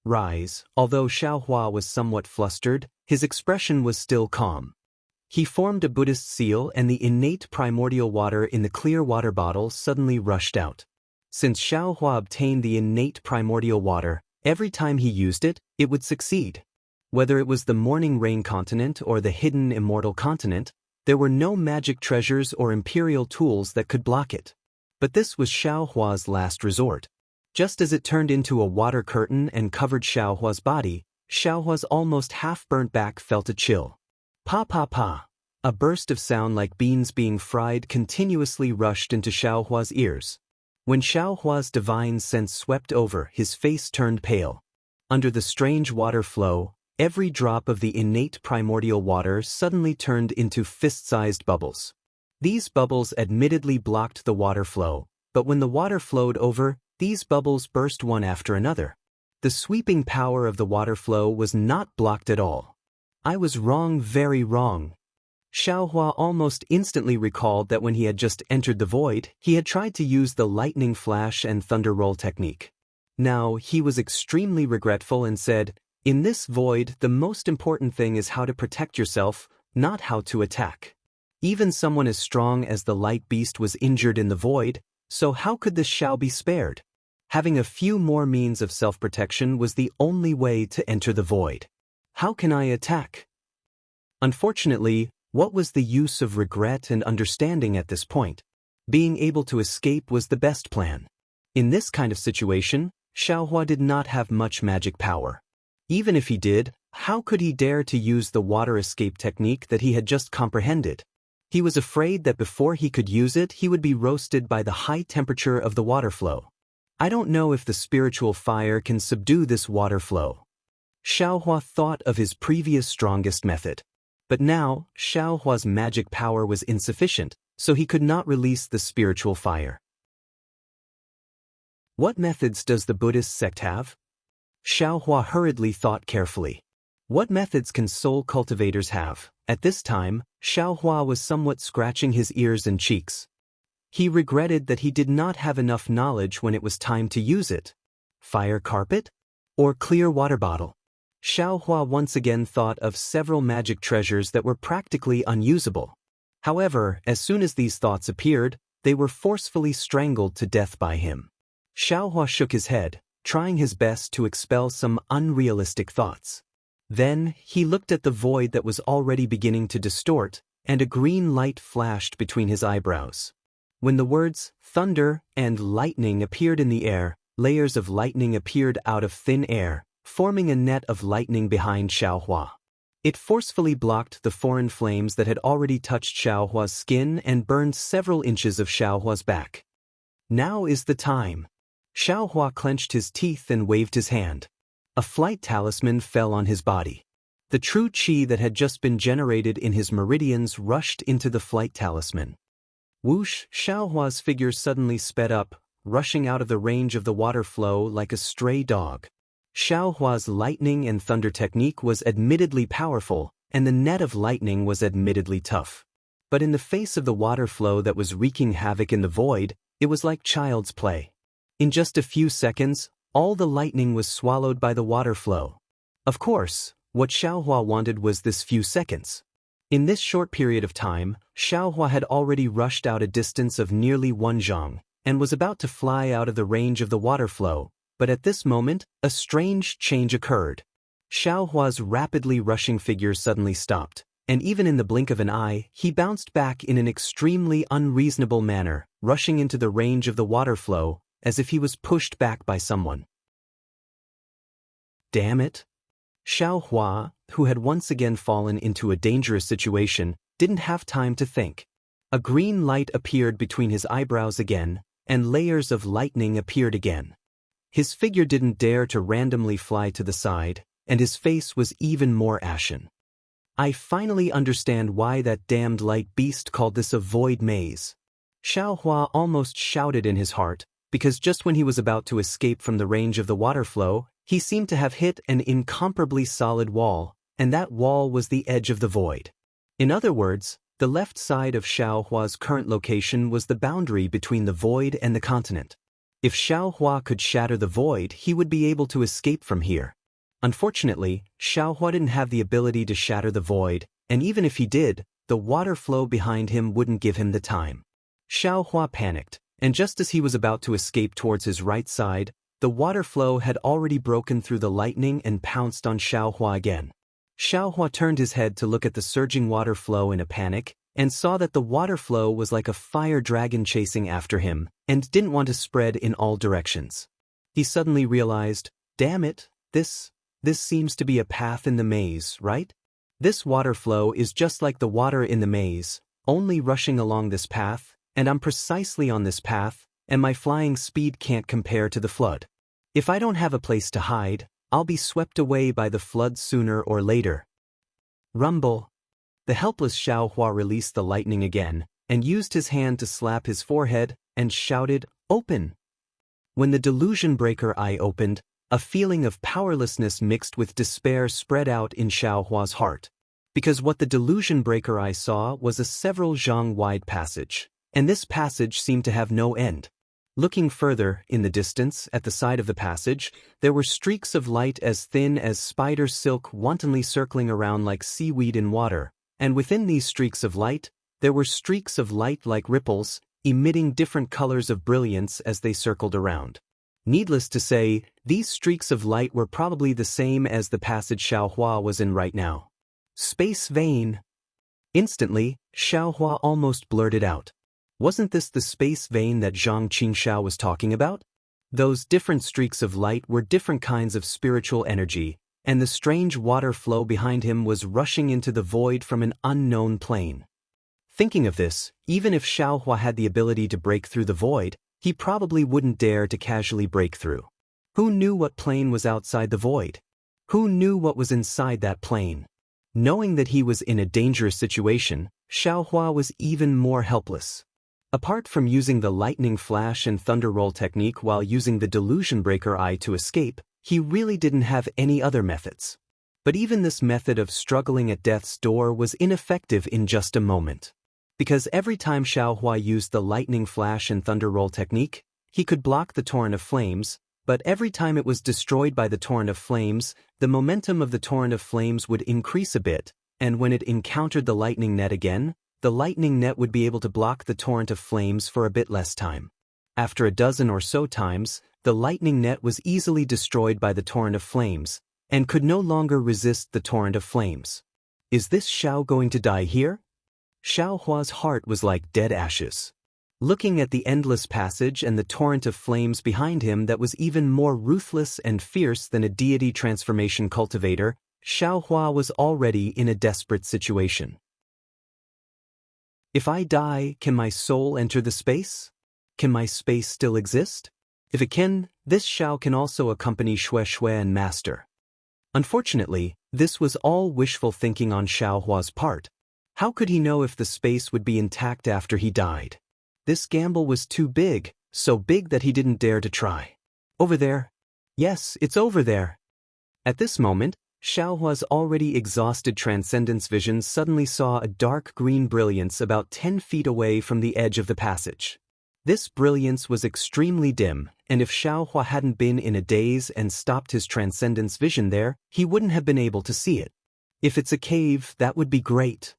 Rise, although Xiaohua was somewhat flustered, his expression was still calm. He formed a Buddhist seal and the innate primordial water in the clear water bottle suddenly rushed out. Since Xiaohua obtained the innate primordial water, every time he used it, it would succeed. Whether it was the morning rain continent or the hidden immortal continent, there were no magic treasures or imperial tools that could block it. But this was Xiaohua's last resort. Just as it turned into a water curtain and covered Xiaohua's body, Xiaohua's almost half-burnt back felt a chill. Pa pa pa. A burst of sound like beans being fried continuously rushed into Xiaohua's ears. When Xiaohua's divine sense swept over, his face turned pale. Under the strange water flow, every drop of the innate primordial water suddenly turned into fist-sized bubbles. These bubbles admittedly blocked the water flow, but when the water flowed over, these bubbles burst one after another. The sweeping power of the water flow was not blocked at all. I was wrong, very wrong. Xiaohua almost instantly recalled that when he had just entered the void, he had tried to use the lightning flash and thunder roll technique. Now, he was extremely regretful and said, "In this void, the most important thing is how to protect yourself, not how to attack." Even someone as strong as the light beast was injured in the void, so how could this Xiao be spared? Having a few more means of self-protection was the only way to enter the void. How can I attack? Unfortunately, what was the use of regret and understanding at this point? Being able to escape was the best plan. In this kind of situation, Xiaohua did not have much magic power. Even if he did, how could he dare to use the water escape technique that he had just comprehended? He was afraid that before he could use it, he would be roasted by the high temperature of the water flow. I don't know if the spiritual fire can subdue this water flow. Xiaohua thought of his previous strongest method. But now, Xiaohua's magic power was insufficient, so he could not release the spiritual fire. What methods does the Buddhist sect have? Xiaohua hurriedly thought carefully. What methods can soul cultivators have? At this time, Xiaohua was somewhat scratching his ears and cheeks. He regretted that he did not have enough knowledge when it was time to use it. Fire carpet? Or clear water bottle? Xiaohua once again thought of several magic treasures that were practically unusable. However, as soon as these thoughts appeared, they were forcefully strangled to death by him. Xiaohua shook his head, trying his best to expel some unrealistic thoughts. Then, he looked at the void that was already beginning to distort, and a green light flashed between his eyebrows. When the words thunder and lightning appeared in the air, layers of lightning appeared out of thin air, forming a net of lightning behind Xiaohua. It forcefully blocked the foreign flames that had already touched Xiaohua's skin and burned several inches of Xiaohua's back. Now is the time. Xiaohua clenched his teeth and waved his hand. A flight talisman fell on his body. The true qi that had just been generated in his meridians rushed into the flight talisman. Whoosh! Xiaohua's figure suddenly sped up, rushing out of the range of the water flow like a stray dog. Xiaohua's lightning and thunder technique was admittedly powerful, and the net of lightning was admittedly tough. But in the face of the water flow that was wreaking havoc in the void, it was like child's play. In just a few seconds, all the lightning was swallowed by the water flow. Of course, what Xiaohua wanted was this few seconds. In this short period of time, Xiaohua had already rushed out a distance of nearly 1 zhang, and was about to fly out of the range of the water flow, but at this moment, a strange change occurred. Xiaohua's rapidly rushing figure suddenly stopped, and even in the blink of an eye, he bounced back in an extremely unreasonable manner, rushing into the range of the water flow, as if he was pushed back by someone. Damn it! Xiaohua, who had once again fallen into a dangerous situation, didn't have time to think. A green light appeared between his eyebrows again, and layers of lightning appeared again. His figure didn't dare to randomly fly to the side, and his face was even more ashen. I finally understand why that damned light beast called this a void maze. Xiaohua almost shouted in his heart, because just when he was about to escape from the range of the water flow, he seemed to have hit an incomparably solid wall, and that wall was the edge of the void. In other words, the left side of Xiaohua's current location was the boundary between the void and the continent. If Xiaohua could shatter the void, he would be able to escape from here. Unfortunately, Xiaohua didn't have the ability to shatter the void, and even if he did, the water flow behind him wouldn't give him the time. Xiaohua panicked, and just as he was about to escape towards his right side, the water flow had already broken through the lightning and pounced on Xiaohua again. Xiaohua turned his head to look at the surging water flow in a panic, and saw that the water flow was like a fire dragon chasing after him, and didn't want to spread in all directions. He suddenly realized, damn it, this seems to be a path in the maze, right? This water flow is just like the water in the maze, only rushing along this path, and I'm precisely on this path, and my flying speed can't compare to the flood. If I don't have a place to hide, I'll be swept away by the flood sooner or later. Rumble. The helpless Xiaohua released the lightning again, and used his hand to slap his forehead, and shouted, "Open!" When the delusion breaker eye opened, a feeling of powerlessness mixed with despair spread out in Xiaohua's heart. Because what the delusion breaker eye saw was a several zhang-wide passage, and this passage seemed to have no end. Looking further, in the distance, at the side of the passage, there were streaks of light as thin as spider silk wantonly circling around like seaweed in water, and within these streaks of light, there were streaks of light like ripples, emitting different colors of brilliance as they circled around. Needless to say, these streaks of light were probably the same as the passage Xiaohua was in right now. Space vein. Instantly, Xiaohua almost blurted out. Wasn't this the space vein that Zhang Qingxiao was talking about? Those different streaks of light were different kinds of spiritual energy, and the strange water flow behind him was rushing into the void from an unknown plane. Thinking of this, even if Xiaohua had the ability to break through the void, he probably wouldn't dare to casually break through. Who knew what plane was outside the void? Who knew what was inside that plane? Knowing that he was in a dangerous situation, Xiaohua was even more helpless. Apart from using the lightning flash and thunder roll technique while using the delusion breaker eye to escape, he really didn't have any other methods. But even this method of struggling at death's door was ineffective in just a moment. Because every time Xiaohua used the lightning flash and thunder roll technique, he could block the torrent of flames, but every time it was destroyed by the torrent of flames, the momentum of the torrent of flames would increase a bit, and when it encountered the lightning net again, the lightning net would be able to block the torrent of flames for a bit less time. After a dozen or so times, the lightning net was easily destroyed by the torrent of flames, and could no longer resist the torrent of flames. Is this Xiao going to die here? Xiaohua's heart was like dead ashes. Looking at the endless passage and the torrent of flames behind him that was even more ruthless and fierce than a deity transformation cultivator, Xiaohua was already in a desperate situation. If I die, can my soul enter the space? Can my space still exist? If it can, this Xiao can also accompany Xue and Master. Unfortunately, this was all wishful thinking on Xiaohua's part. How could he know if the space would be intact after he died? This gamble was too big, so big that he didn't dare to try. Over there? Yes, it's over there. At this moment, Xiaohua's already exhausted transcendence vision suddenly saw a dark green brilliance about 10 feet away from the edge of the passage. This brilliance was extremely dim, and if Xiaohua hadn't been in a daze and stopped his transcendence vision there, he wouldn't have been able to see it. If it's a cave, that would be great.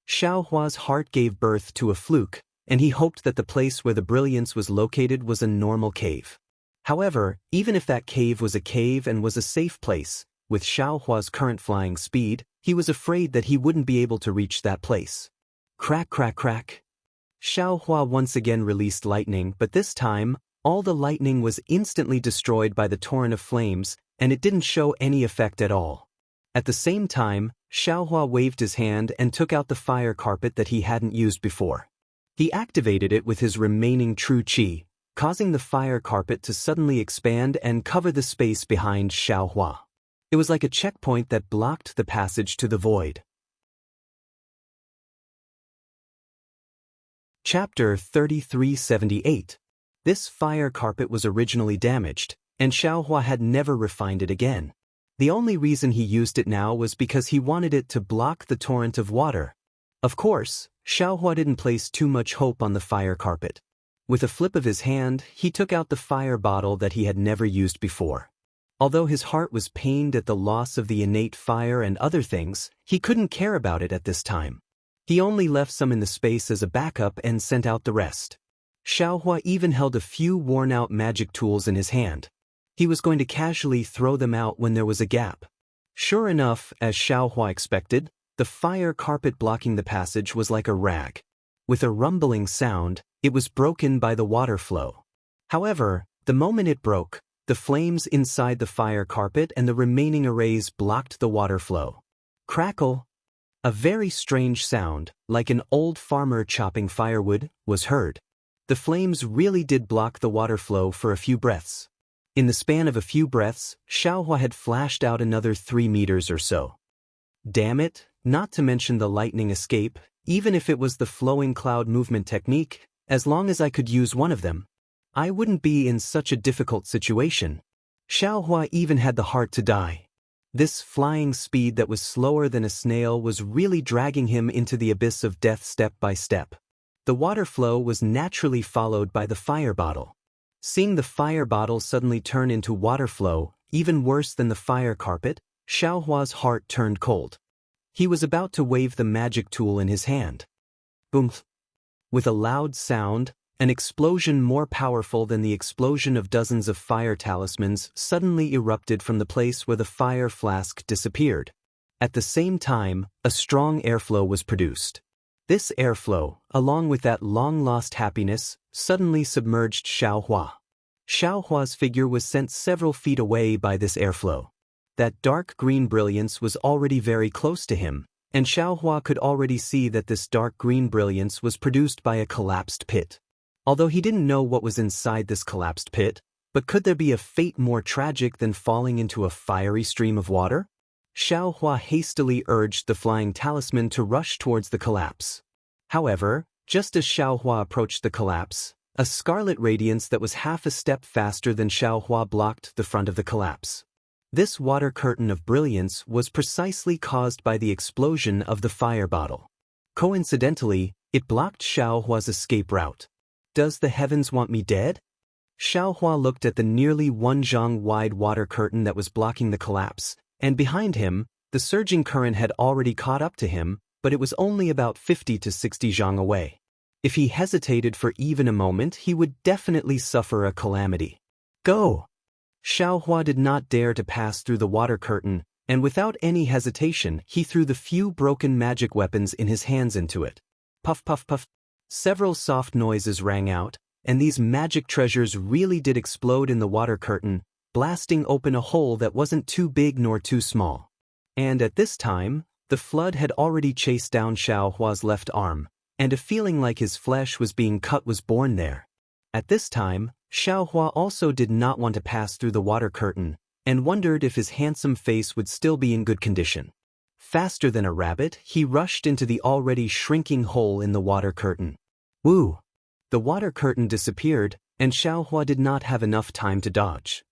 Xiaohua's heart gave birth to a fluke, and he hoped that the place where the brilliance was located was a normal cave. However, even if that cave was a cave and was a safe place, with Xiaohua's current flying speed, he was afraid that he wouldn't be able to reach that place. Crack, crack, crack. Xiaohua once again released lightning, but this time, all the lightning was instantly destroyed by the torrent of flames, and it didn't show any effect at all. At the same time, Xiaohua waved his hand and took out the fire carpet that he hadn't used before. He activated it with his remaining true qi, causing the fire carpet to suddenly expand and cover the space behind Xiaohua. It was like a checkpoint that blocked the passage to the void. Chapter 3378. This fire carpet was originally damaged, and Xiaohua had never refined it again. The only reason he used it now was because he wanted it to block the torrent of water. Of course, Xiaohua didn't place too much hope on the fire carpet. With a flip of his hand, he took out the fire bottle that he had never used before. Although his heart was pained at the loss of the innate fire and other things, he couldn't care about it at this time. He only left some in the space as a backup and sent out the rest. Xiaohua even held a few worn-out magic tools in his hand. He was going to casually throw them out when there was a gap. Sure enough, as Xiaohua expected, the fire carpet blocking the passage was like a rag. With a rumbling sound, it was broken by the water flow. However, the moment it broke, the flames inside the fire carpet and the remaining arrays blocked the water flow. Crackle! A very strange sound, like an old farmer chopping firewood, was heard. The flames really did block the water flow for a few breaths. In the span of a few breaths, Xiaohua had flashed out another 3 meters or so. Damn it, not to mention the lightning escape, even if it was the flowing cloud movement technique, as long as I could use one of them, I wouldn't be in such a difficult situation. Xiaohua even had the heart to die. This flying speed that was slower than a snail was really dragging him into the abyss of death step by step. The water flow was naturally followed by the fire bottle. Seeing the fire bottle suddenly turn into water flow, even worse than the fire carpet, Xiaohua's heart turned cold. He was about to wave the magic tool in his hand. Boom! With a loud sound, an explosion more powerful than the explosion of dozens of fire talismans suddenly erupted from the place where the fire flask disappeared. At the same time, a strong airflow was produced. This airflow, along with that long-lost happiness, suddenly submerged Xiaohua. Xiaohua's figure was sent several feet away by this airflow. That dark green brilliance was already very close to him, and Xiaohua could already see that this dark green brilliance was produced by a collapsed pit. Although he didn't know what was inside this collapsed pit, but could there be a fate more tragic than falling into a fiery stream of water? Xiaohua hastily urged the flying talisman to rush towards the collapse. However, just as Xiaohua approached the collapse, a scarlet radiance that was half a step faster than Xiaohua blocked the front of the collapse. This water curtain of brilliance was precisely caused by the explosion of the fire bottle. Coincidentally, it blocked Xiaohua's escape route. Does the heavens want me dead? Xiaohua looked at the nearly 1 zhang wide water curtain that was blocking the collapse, and behind him, the surging current had already caught up to him, but it was only about 50 to 60 zhang away. If he hesitated for even a moment, he would definitely suffer a calamity. Go! Xiaohua did not dare to pass through the water curtain, and without any hesitation, he threw the few broken magic weapons in his hands into it. Puff puff puff. Several soft noises rang out, and these magic treasures really did explode in the water curtain, blasting open a hole that wasn't too big nor too small. And at this time, the flood had already chased down Xiaohua's left arm, and a feeling like his flesh was being cut was born there. At this time, Xiaohua also did not want to pass through the water curtain, and wondered if his handsome face would still be in good condition. Faster than a rabbit, he rushed into the already shrinking hole in the water curtain. Woo! The water curtain disappeared, and Xiaohua did not have enough time to dodge.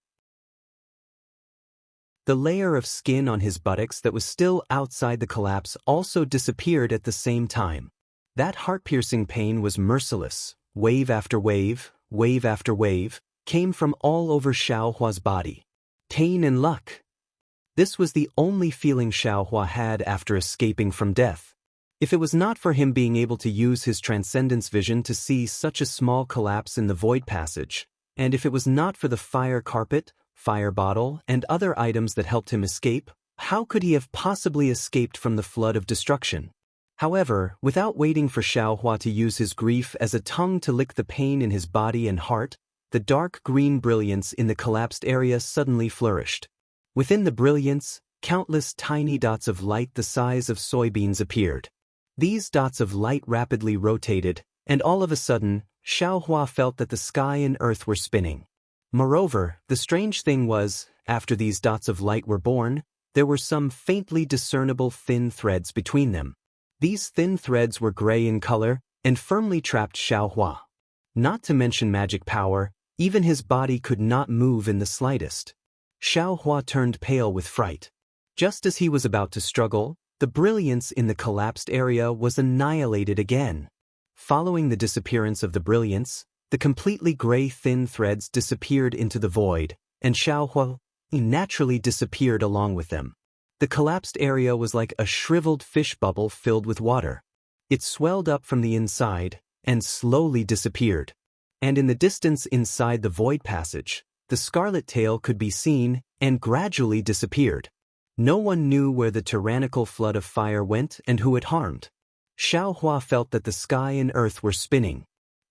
The layer of skin on his buttocks that was still outside the collapse also disappeared at the same time. That heart-piercing pain was merciless. Wave after wave after wave, came from all over Xiaohua's body. Pain and luck. This was the only feeling Xiaohua had after escaping from death. If it was not for him being able to use his transcendence vision to see such a small collapse in the void passage, and if it was not for the fire carpet, fire bottle, and other items that helped him escape, how could he have possibly escaped from the flood of destruction? However, without waiting for Xiaohua to use his grief as a tongue to lick the pain in his body and heart, the dark green brilliance in the collapsed area suddenly flourished. Within the brilliance, countless tiny dots of light the size of soybeans appeared. These dots of light rapidly rotated, and all of a sudden, Xiaohua felt that the sky and earth were spinning. Moreover, the strange thing was, after these dots of light were born, there were some faintly discernible thin threads between them. These thin threads were gray in color, and firmly trapped Xiaohua. Not to mention magic power, even his body could not move in the slightest. Xiaohua turned pale with fright. Just as he was about to struggle, the brilliance in the collapsed area was annihilated again. Following the disappearance of the brilliance, the completely gray thin threads disappeared into the void, and Xiaohua naturally disappeared along with them. The collapsed area was like a shriveled fish bubble filled with water. It swelled up from the inside, and slowly disappeared. And in the distance inside the void passage, the scarlet tail could be seen, and gradually disappeared. No one knew where the tyrannical flood of fire went and who it harmed. Xiaohua felt that the sky and earth were spinning.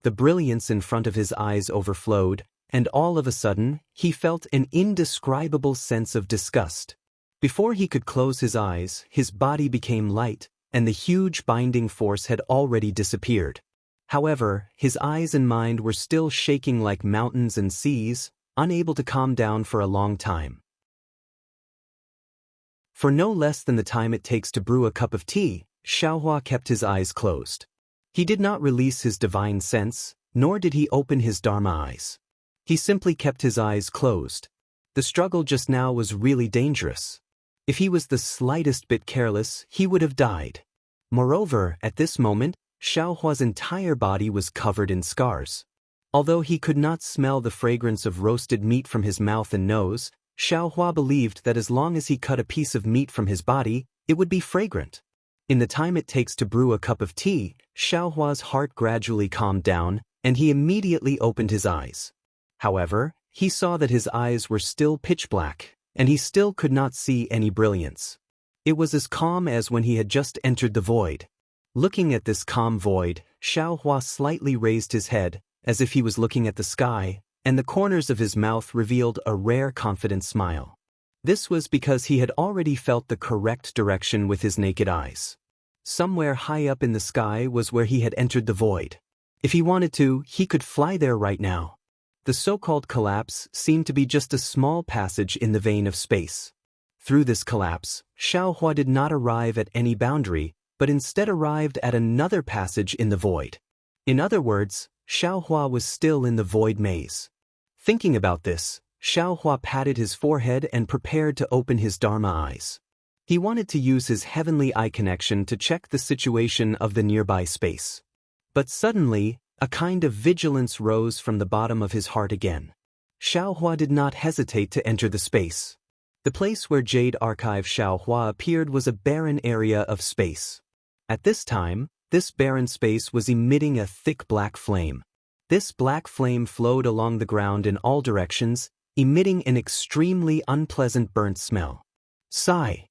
The brilliance in front of his eyes overflowed, and all of a sudden, he felt an indescribable sense of disgust. Before he could close his eyes, his body became light, and the huge binding force had already disappeared. However, his eyes and mind were still shaking like mountains and seas, unable to calm down for a long time. For no less than the time it takes to brew a cup of tea, Xiaohua kept his eyes closed. He did not release his divine sense, nor did he open his Dharma eyes. He simply kept his eyes closed. The struggle just now was really dangerous. If he was the slightest bit careless, he would have died. Moreover, at this moment, Xiaohua's entire body was covered in scars. Although he could not smell the fragrance of roasted meat from his mouth and nose, Xiaohua believed that as long as he cut a piece of meat from his body, it would be fragrant. In the time it takes to brew a cup of tea, Xiaohua's heart gradually calmed down, and he immediately opened his eyes. However, he saw that his eyes were still pitch black, and he still could not see any brilliance. It was as calm as when he had just entered the void. Looking at this calm void, Xiaohua slightly raised his head, as if he was looking at the sky, and the corners of his mouth revealed a rare confident smile. This was because he had already felt the correct direction with his naked eyes. Somewhere high up in the sky was where he had entered the void. If he wanted to, he could fly there right now. The so-called collapse seemed to be just a small passage in the vein of space. Through this collapse, Xiaohua did not arrive at any boundary, but instead arrived at another passage in the void. In other words, Xiaohua was still in the void maze. Thinking about this, Xiaohua patted his forehead and prepared to open his Dharma eyes. He wanted to use his heavenly eye connection to check the situation of the nearby space. But suddenly, a kind of vigilance rose from the bottom of his heart again. Xiaohua did not hesitate to enter the space. The place where Jade Archive Xiaohua appeared was a barren area of space. At this time, this barren space was emitting a thick black flame. This black flame flowed along the ground in all directions, emitting an extremely unpleasant burnt smell. Sigh.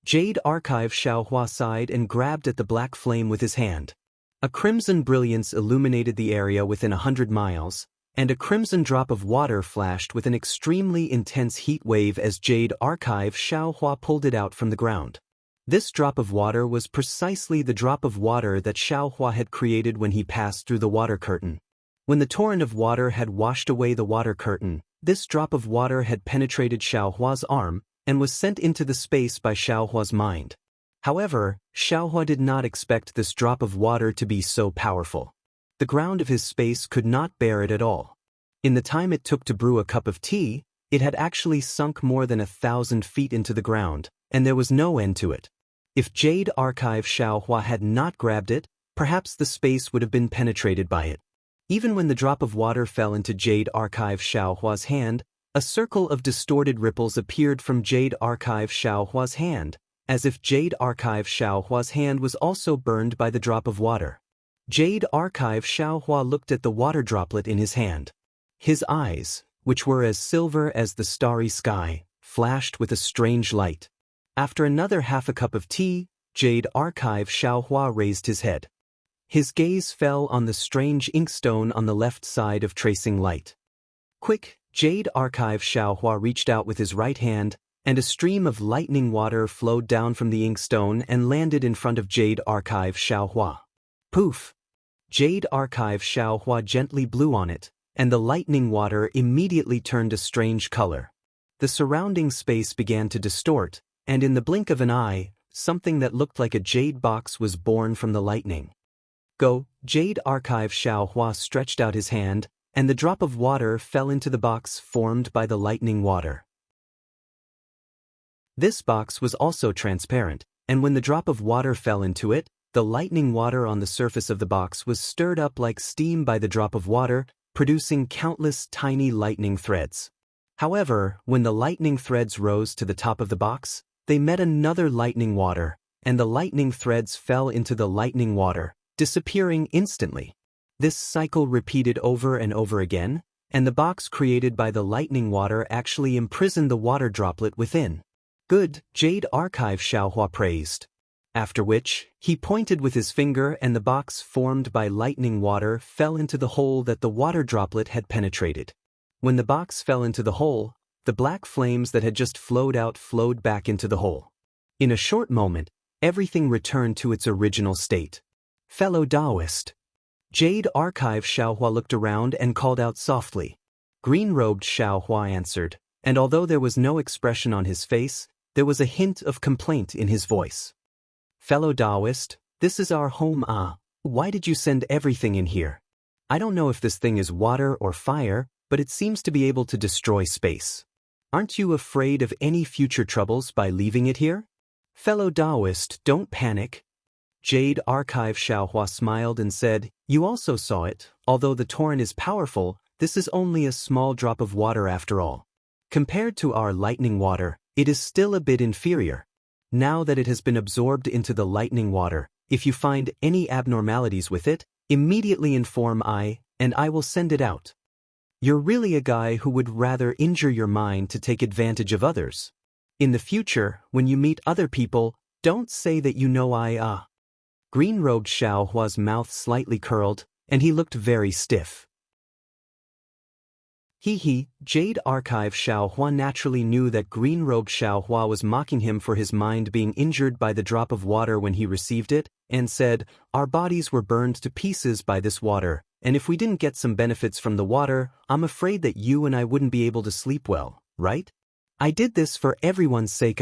Jade Archive Xiaohua sighed and grabbed at the black flame with his hand. A crimson brilliance illuminated the area within 100 miles, and a crimson drop of water flashed with an extremely intense heat wave as Jade Archive Xiaohua pulled it out from the ground. This drop of water was precisely the drop of water that Xiaohua had created when he passed through the water curtain. When the torrent of water had washed away the water curtain, this drop of water had penetrated Xiaohua's arm and was sent into the space by Xiaohua's mind. However, Xiaohua did not expect this drop of water to be so powerful. The ground of his space could not bear it at all. In the time it took to brew a cup of tea, it had actually sunk more than 1,000 feet into the ground, and there was no end to it. If Jade Archive Xiaohua had not grabbed it, perhaps the space would have been penetrated by it. Even when the drop of water fell into Jade Archive Xiaohua's hand, a circle of distorted ripples appeared from Jade Archive Xiaohua's hand, as if Jade Archive Xiaohua's hand was also burned by the drop of water. Jade Archive Xiaohua looked at the water droplet in his hand. His eyes, which were as silver as the starry sky, flashed with a strange light. After another half a cup of tea, Jade Archive Xiaohua raised his head. His gaze fell on the strange inkstone on the left side of tracing light. Quick, Jade Archive Xiaohua reached out with his right hand, and a stream of lightning water flowed down from the inkstone and landed in front of Jade Archive Xiaohua. Poof! Jade Archive Xiaohua gently blew on it, and the lightning water immediately turned a strange color. The surrounding space began to distort, and in the blink of an eye, something that looked like a jade box was born from the lightning. Go, Jade Archive Xiaohua stretched out his hand, and the drop of water fell into the box formed by the lightning water. This box was also transparent, and when the drop of water fell into it, the lightning water on the surface of the box was stirred up like steam by the drop of water, producing countless tiny lightning threads. However, when the lightning threads rose to the top of the box, they met another lightning water, and the lightning threads fell into the lightning water, disappearing instantly. This cycle repeated over and over again, and the box created by the lightning water actually imprisoned the water droplet within. Good, Jade Archive Xiaohua praised. After which, he pointed with his finger and the box formed by lightning water fell into the hole that the water droplet had penetrated. When the box fell into the hole, the black flames that had just flowed out flowed back into the hole. In a short moment, everything returned to its original state. Fellow Daoist. Jade Archive Xiaohua looked around and called out softly. Green-robed Xiaohua answered, and although there was no expression on his face, there was a hint of complaint in his voice. Fellow Daoist, this is our home. Why did you send everything in here? I don't know if this thing is water or fire, but it seems to be able to destroy space. Aren't you afraid of any future troubles by leaving it here? Fellow Daoist, don't panic. Jade Archive Xiaohua smiled and said, You also saw it, although the torrent is powerful, this is only a small drop of water after all. Compared to our lightning water, it is still a bit inferior. Now that it has been absorbed into the lightning water, if you find any abnormalities with it, immediately inform I, and I will send it out. You're really a guy who would rather injure your mind to take advantage of others. In the future, when you meet other people, don't say that you know Green-robed Xiaohua's mouth slightly curled, and he looked very stiff. Jade Archive Xiaohua naturally knew that green-robed Xiaohua was mocking him for his mind being injured by the drop of water when he received it, and said, "Our bodies were burned to pieces by this water, and if we didn't get some benefits from the water, I'm afraid that you and I wouldn't be able to sleep well, right? I did this for everyone's sake.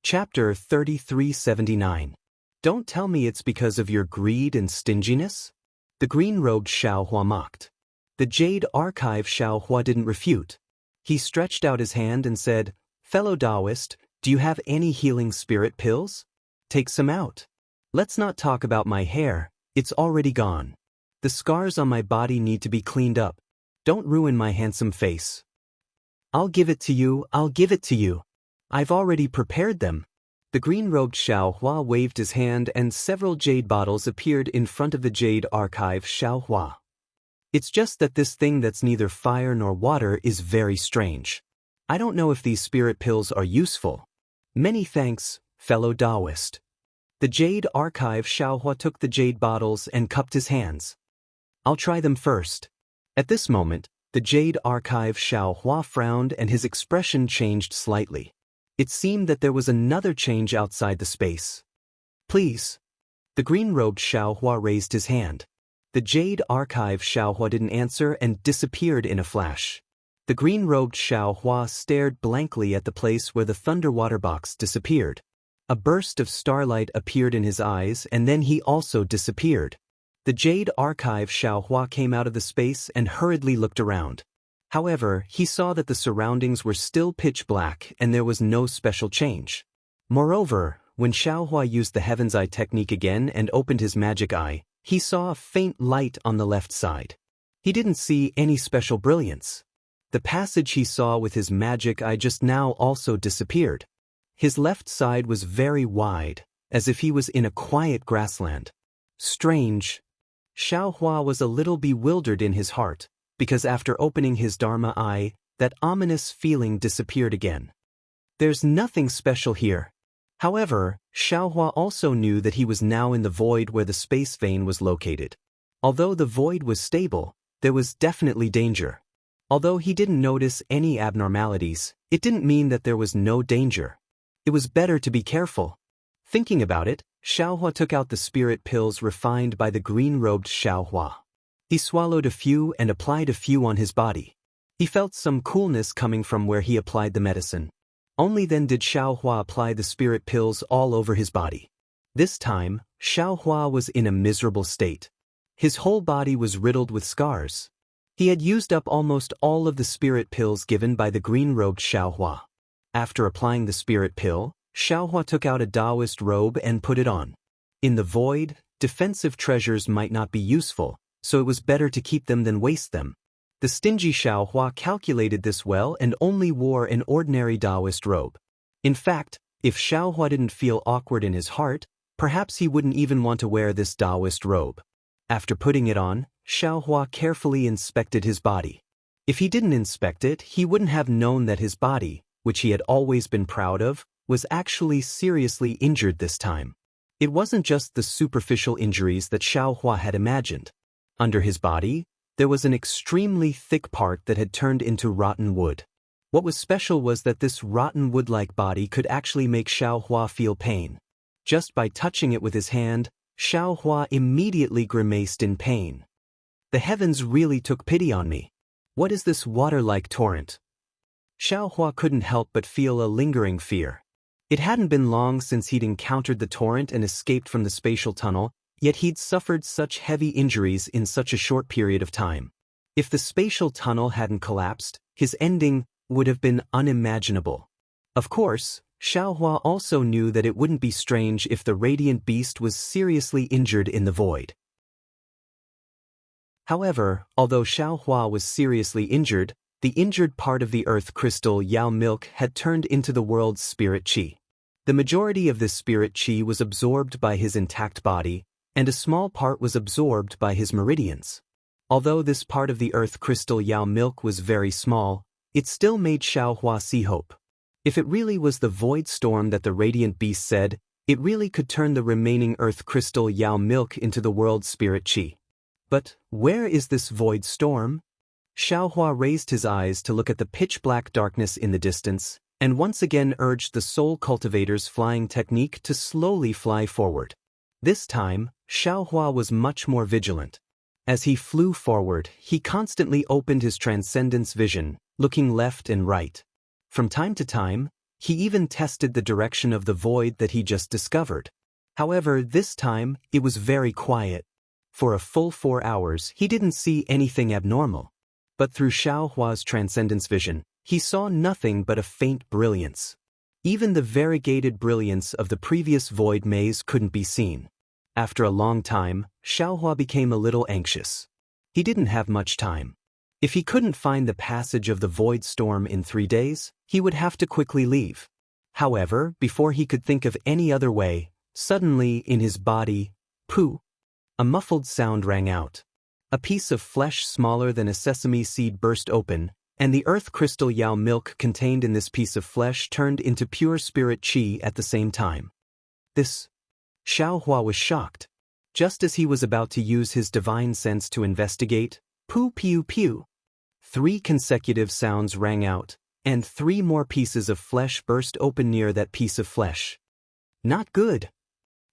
Chapter 3379. Don't tell me it's because of your greed and stinginess? The green-robed Xiaohua mocked. The Jade Archive Xiaohua didn't refute. He stretched out his hand and said, "Fellow Daoist, do you have any healing spirit pills? Take some out. Let's not talk about my hair, it's already gone. The scars on my body need to be cleaned up. Don't ruin my handsome face. I'll give it to you. I've already prepared them." The green-robed Xiaohua waved his hand and several jade bottles appeared in front of the Jade Archive Xiaohua. "It's just that this thing that's neither fire nor water is very strange. I don't know if these spirit pills are useful. Many thanks, fellow Daoist." The Jade Archive Xiaohua took the jade bottles and cupped his hands. "I'll try them first." At this moment, the Jade Archive Xiaohua frowned and his expression changed slightly. It seemed that there was another change outside the space. "Please." The green-robed Xiaohua raised his hand. The Jade Archive Xiaohua didn't answer and disappeared in a flash. The green-robed Xiaohua stared blankly at the place where the thunder water box disappeared. A burst of starlight appeared in his eyes and then he also disappeared. The Jade Archive Xiaohua came out of the space and hurriedly looked around. However, he saw that the surroundings were still pitch black and there was no special change. Moreover, when Xiaohua used the Heaven's Eye technique again and opened his magic eye, he saw a faint light on the left side. He didn't see any special brilliance. The passage he saw with his magic eye just now also disappeared. His left side was very wide, as if he was in a quiet grassland. Strange. Xiaohua was a little bewildered in his heart, because after opening his Dharma eye, that ominous feeling disappeared again. There's nothing special here. However, Xiaohua also knew that he was now in the void where the space vein was located. Although the void was stable, there was definitely danger. Although he didn't notice any abnormalities, it didn't mean that there was no danger. It was better to be careful. Thinking about it, Xiaohua took out the spirit pills refined by the green-robed Xiaohua. He swallowed a few and applied a few on his body. He felt some coolness coming from where he applied the medicine. Only then did Xiaohua apply the spirit pills all over his body. This time, Xiaohua was in a miserable state. His whole body was riddled with scars. He had used up almost all of the spirit pills given by the green-robed Xiaohua. After applying the spirit pill, Xiaohua took out a Daoist robe and put it on. In the void, defensive treasures might not be useful, so it was better to keep them than waste them. The stingy Xiaohua calculated this well and only wore an ordinary Daoist robe. In fact, if Xiaohua didn't feel awkward in his heart, perhaps he wouldn't even want to wear this Daoist robe. After putting it on, Xiaohua carefully inspected his body. If he didn't inspect it, he wouldn't have known that his body, which he had always been proud of, was actually seriously injured this time. It wasn't just the superficial injuries that Xiaohua had imagined. Under his body, there was an extremely thick part that had turned into rotten wood. What was special was that this rotten wood-like body could actually make Xiaohua feel pain. Just by touching it with his hand, Xiaohua immediately grimaced in pain. The heavens really took pity on me. What is this water-like torrent? Xiaohua couldn't help but feel a lingering fear. It hadn't been long since he'd encountered the torrent and escaped from the spatial tunnel, yet he'd suffered such heavy injuries in such a short period of time. If the spatial tunnel hadn't collapsed, his ending would have been unimaginable. Of course, Xiaohua also knew that it wouldn't be strange if the radiant beast was seriously injured in the void. However, although Xiaohua was seriously injured, the injured part of the earth crystal Yao milk had turned into the world's spirit qi. The majority of this spirit qi was absorbed by his intact body, and a small part was absorbed by his meridians. Although this part of the earth crystal Yao milk was very small, it still made Xiaohua see hope. If it really was the void storm that the radiant beast said, it really could turn the remaining earth crystal Yao milk into the world's spirit qi. But where is this void storm? Xiaohua raised his eyes to look at the pitch-black darkness in the distance, and once again urged the soul cultivator's flying technique to slowly fly forward. This time, Xiaohua was much more vigilant. As he flew forward, he constantly opened his transcendence vision, looking left and right. From time to time, he even tested the direction of the void that he just discovered. However, this time, it was very quiet. For a full 4 hours, he didn't see anything abnormal. But through Xiaohua's transcendence vision, he saw nothing but a faint brilliance. Even the variegated brilliance of the previous void maze couldn't be seen. After a long time, Xiaohua became a little anxious. He didn't have much time. If he couldn't find the passage of the void storm in 3 days, he would have to quickly leave. However, before he could think of any other way, suddenly in his body, pooh, a muffled sound rang out. A piece of flesh smaller than a sesame seed burst open, and the earth crystal Yao milk contained in this piece of flesh turned into pure spirit qi at the same time. Xiaohua was shocked. Just as he was about to use his divine sense to investigate, poo pew pew. 3 consecutive sounds rang out, and 3 more pieces of flesh burst open near that piece of flesh. Not good.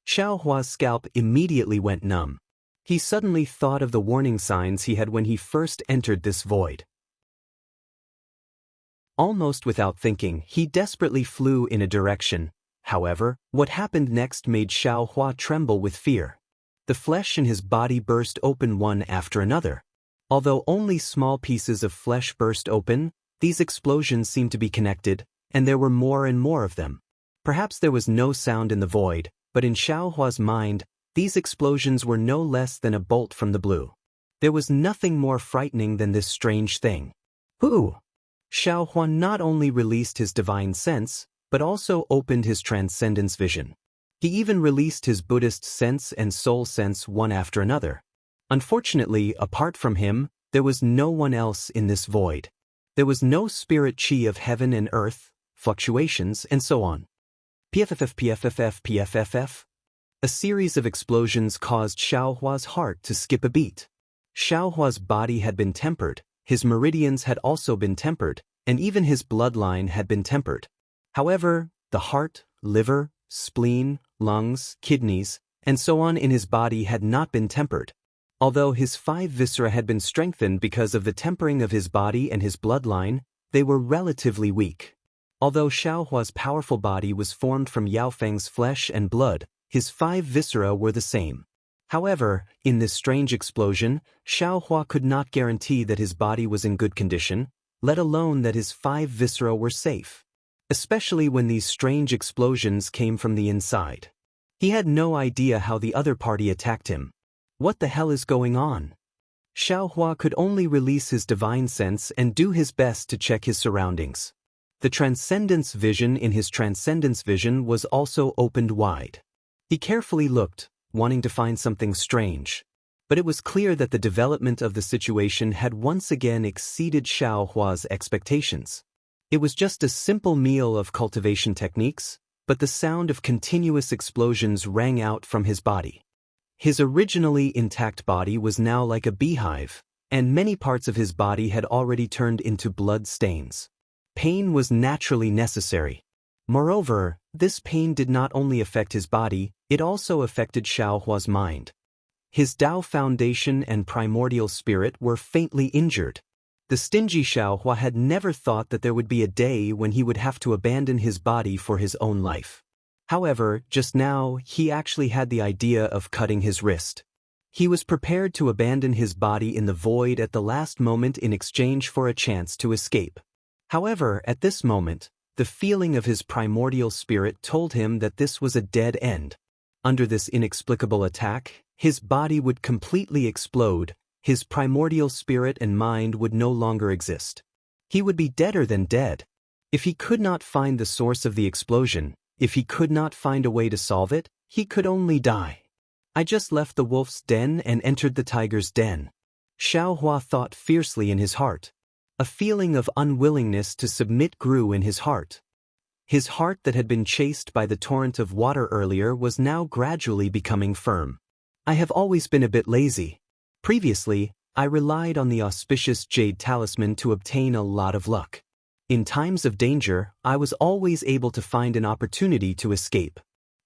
Xiaohua's scalp immediately went numb. He suddenly thought of the warning signs he had when he first entered this void. Almost without thinking, he desperately flew in a direction. However, what happened next made Xiaohua tremble with fear. The flesh in his body burst open one after another. Although only small pieces of flesh burst open, these explosions seemed to be connected, and there were more and more of them. Perhaps there was no sound in the void, but in Xiaohua's mind, these explosions were no less than a bolt from the blue. There was nothing more frightening than this strange thing. Ooh! Xiaohua not only released his divine sense, but also opened his transcendence vision. He even released his Buddhist sense and soul sense one after another. Unfortunately, apart from him, there was no one else in this void. There was no spirit qi of heaven and earth, fluctuations, and so on. PFFF. A series of explosions caused Xiaohua's heart to skip a beat. Xiaohua's body had been tempered, his meridians had also been tempered, and even his bloodline had been tempered. However, the heart, liver, spleen, lungs, kidneys, and so on in his body had not been tempered. Although his 5 viscera had been strengthened because of the tempering of his body and his bloodline, they were relatively weak. Although Xiaohua's powerful body was formed from Yaofeng's flesh and blood, his 5 viscera were the same. However, in this strange explosion, Xiaohua could not guarantee that his body was in good condition, let alone that his 5 viscera were safe. Especially when these strange explosions came from the inside. He had no idea how the other party attacked him. What the hell is going on? Xiaohua could only release his divine sense and do his best to check his surroundings. The transcendence vision in his transcendence vision was also opened wide. He carefully looked, wanting to find something strange. But it was clear that the development of the situation had once again exceeded Xiaohua's expectations. It was just a simple meal of cultivation techniques, but the sound of continuous explosions rang out from his body. His originally intact body was now like a beehive, and many parts of his body had already turned into blood stains. Pain was naturally necessary. Moreover, this pain did not only affect his body, it also affected Xiaohua's mind. His Tao foundation and primordial spirit were faintly injured. The stingy Xiaohua had never thought that there would be a day when he would have to abandon his body for his own life. However, just now, he actually had the idea of cutting his wrist. He was prepared to abandon his body in the void at the last moment in exchange for a chance to escape. However, at this moment, the feeling of his primordial spirit told him that this was a dead end. Under this inexplicable attack, his body would completely explode, his primordial spirit and mind would no longer exist. He would be deader than dead. If he could not find the source of the explosion, If he could not find a way to solve it, he could only die. I just left the wolf's den and entered the tiger's den. Xiaohua thought fiercely in his heart. A feeling of unwillingness to submit grew in his heart. His heart that had been chased by the torrent of water earlier was now gradually becoming firm. I have always been a bit lazy. Previously, I relied on the auspicious jade talisman to obtain a lot of luck. In times of danger, I was always able to find an opportunity to escape.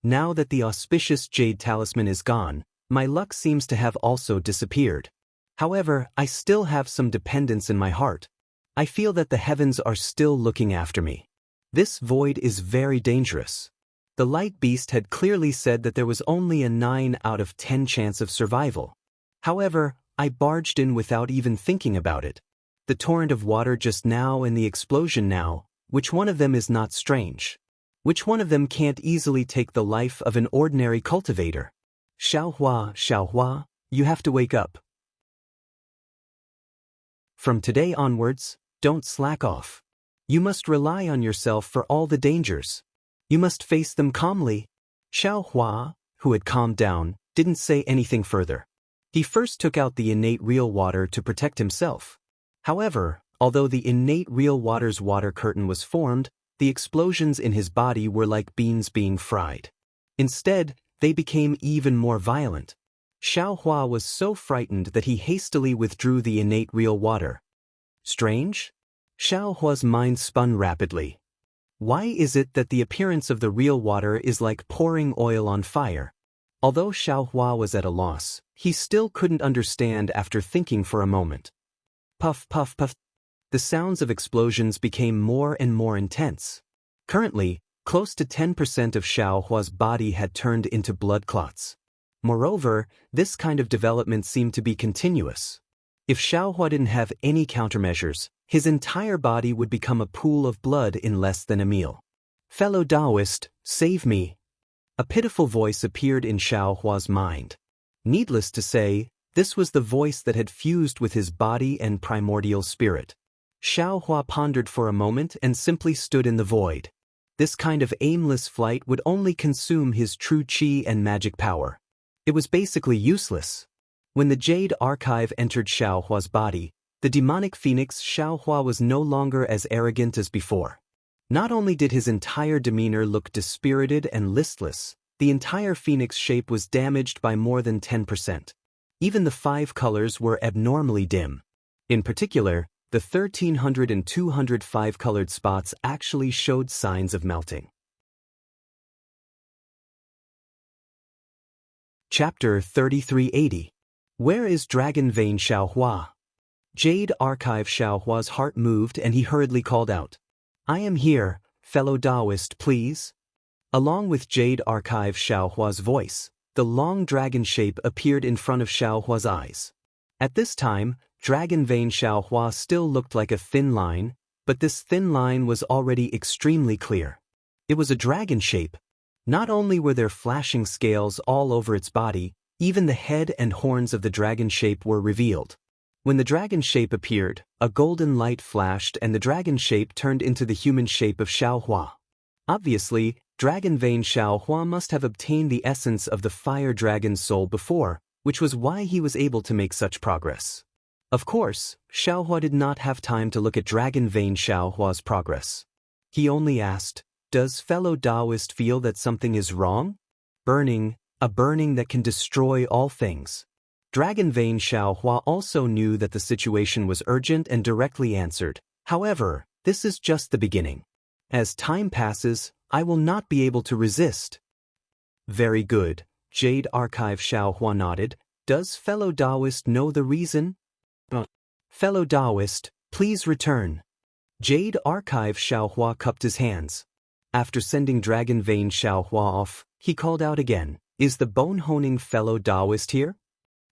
Now that the auspicious jade talisman is gone, my luck seems to have also disappeared. However, I still have some dependence in my heart. I feel that the heavens are still looking after me. This void is very dangerous. The light beast had clearly said that there was only a 9 out of 10 chance of survival. However, I barged in without even thinking about it. The torrent of water just now and the explosion now, which one of them is not strange? Which one of them can't easily take the life of an ordinary cultivator? Xiaohua, you have to wake up. From today onwards, don't slack off. You must rely on yourself for all the dangers. You must face them calmly. Xiaohua, who had calmed down, didn't say anything further. He first took out the innate real water to protect himself. However, although the innate real water's water curtain was formed, the explosions in his body were like beans being fried. Instead, they became even more violent. Xiaohua was so frightened that he hastily withdrew the innate real water. Strange? Xiaohua's mind spun rapidly. Why is it that the appearance of the real water is like pouring oil on fire? Although Xiaohua was at a loss, he still couldn't understand after thinking for a moment. Puff, puff, puff. The sounds of explosions became more and more intense. Currently, close to 10% of Xiaohua's body had turned into blood clots. Moreover, this kind of development seemed to be continuous. If Xiaohua didn't have any countermeasures, his entire body would become a pool of blood in less than a meal. Fellow Daoist, save me. A pitiful voice appeared in Xiaohua's mind. Needless to say, this was the voice that had fused with his body and primordial spirit. Xiaohua pondered for a moment and simply stood in the void. This kind of aimless flight would only consume his true qi and magic power. It was basically useless. When the jade archive entered Xiaohua's body, the demonic phoenix Xiaohua was no longer as arrogant as before. Not only did his entire demeanor look dispirited and listless, the entire phoenix shape was damaged by more than 10%. Even the 5 colors were abnormally dim. In particular, the 1300 and 205 colored spots actually showed signs of melting. Chapter 3380. Where is Dragon Vein Xiaohua? Jade Archive Xiaohua's heart moved and he hurriedly called out. I am here, fellow Daoist, please. Along with Jade Archive Xiaohua's voice, the long dragon shape appeared in front of Xiaohua's eyes. At this time, Dragon Vein Xiaohua still looked like a thin line, but this thin line was already extremely clear. It was a dragon shape. Not only were there flashing scales all over its body, even the head and horns of the dragon shape were revealed. When the dragon shape appeared, a golden light flashed and the dragon shape turned into the human shape of Xiaohua. Obviously, Dragon Vein Xiaohua must have obtained the essence of the fire dragon's soul before, which was why he was able to make such progress. Of course, Xiaohua did not have time to look at Dragon Vein Xiaohua's progress. He only asked, does fellow Daoist feel that something is wrong? Burning, a burning that can destroy all things. Dragon Vein Xiaohua also knew that the situation was urgent and directly answered, however, this is just the beginning. As time passes, I will not be able to resist. Very good, Jade Archive Xiaohua nodded. Does fellow Daoist know the reason? Fellow Daoist, please return. Jade Archive Xiaohua cupped his hands. After sending Dragon Vein Xiaohua off, he called out again, is the bone-honing fellow Daoist here?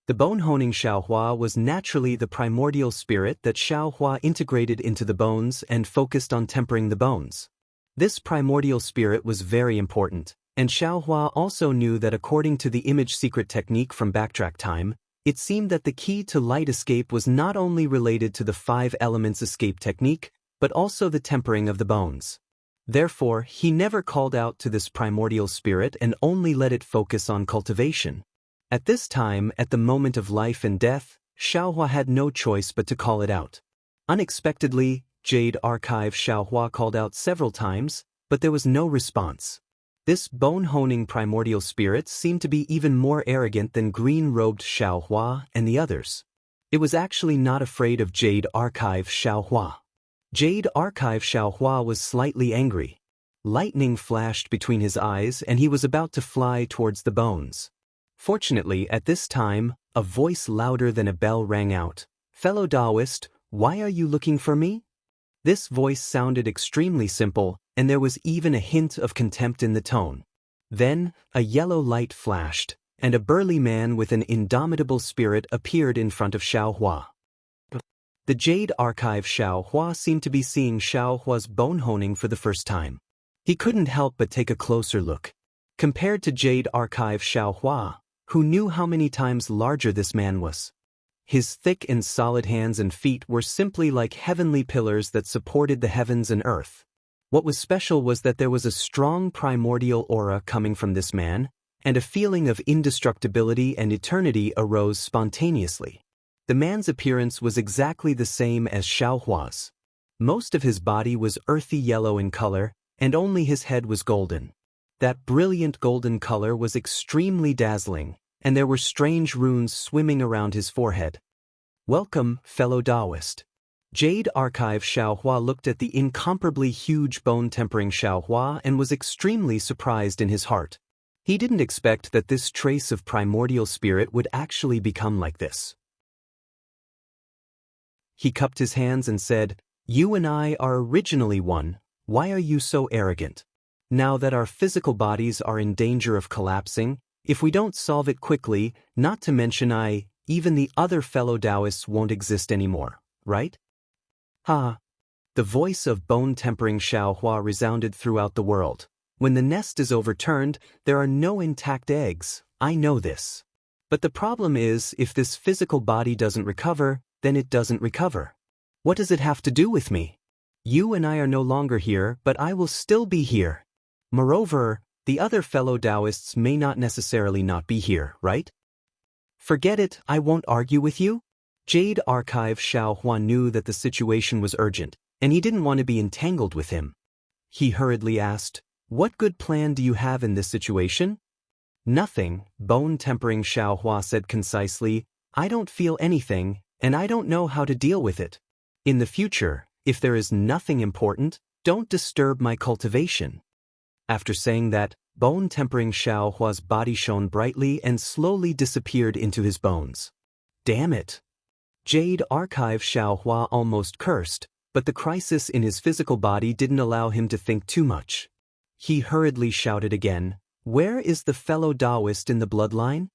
The bone-honing Xiaohua was naturally the primordial spirit that Xiaohua integrated into the bones and focused on tempering the bones. This primordial spirit was very important, and Xiaohua also knew that according to the image secret technique from backtrack time, it seemed that the key to light escape was not only related to the 5 elements escape technique, but also the tempering of the bones. Therefore, he never called out to this primordial spirit and only let it focus on cultivation. At this time, at the moment of life and death, Xiaohua had no choice but to call it out. Unexpectedly, Jade Archive Xiaohua called out several times, but there was no response. This bone-honing primordial spirit seemed to be even more arrogant than green-robed Xiaohua and the others. It was actually not afraid of Jade Archive Xiaohua. Jade Archive Xiaohua was slightly angry. Lightning flashed between his eyes and he was about to fly towards the bones. Fortunately, at this time, a voice louder than a bell rang out. "Fellow Daoist, why are you looking for me?" This voice sounded extremely simple, and there was even a hint of contempt in the tone. Then, a yellow light flashed, and a burly man with an indomitable spirit appeared in front of Xiaohua. The Jade Archive Xiaohua seemed to be seeing Xiaohua's bone honing for the first time. He couldn't help but take a closer look. Compared to Jade Archive Xiaohua, who knew how many times larger this man was. His thick and solid hands and feet were simply like heavenly pillars that supported the heavens and earth. What was special was that there was a strong primordial aura coming from this man, and a feeling of indestructibility and eternity arose spontaneously. The man's appearance was exactly the same as Xiaohua's. Most of his body was earthy yellow in color, and only his head was golden. That brilliant golden color was extremely dazzling, and there were strange runes swimming around his forehead. "Welcome, fellow Daoist." Jade Archive Xiaohua looked at the incomparably huge bone-tempering Xiaohua and was extremely surprised in his heart. He didn't expect that this trace of primordial spirit would actually become like this. He cupped his hands and said, "You and I are originally one. Why are you so arrogant? Now that our physical bodies are in danger of collapsing, if we don't solve it quickly, not to mention even the other fellow Daoists won't exist anymore, right?" "Ha!" The voice of bone-tempering Xiaohua resounded throughout the world. "When the nest is overturned, there are no intact eggs. I know this. But the problem is, if this physical body doesn't recover, then it doesn't recover. What does it have to do with me? You and I are no longer here, but I will still be here. Moreover, the other fellow Daoists may not necessarily not be here, right? Forget it, I won't argue with you." Jade Archive Xiaohua knew that the situation was urgent, and he didn't want to be entangled with him. He hurriedly asked, "What good plan do you have in this situation?" "Nothing," bone-tempering Xiaohua said concisely. "I don't feel anything, and I don't know how to deal with it. In the future, if there is nothing important, don't disturb my cultivation." After saying that, bone-tempering Xiaohua's body shone brightly and slowly disappeared into his bones. "Damn it!" Jade Archive Xiaohua almost cursed, but the crisis in his physical body didn't allow him to think too much. He hurriedly shouted again, "Where is the fellow Daoist in the bloodline?"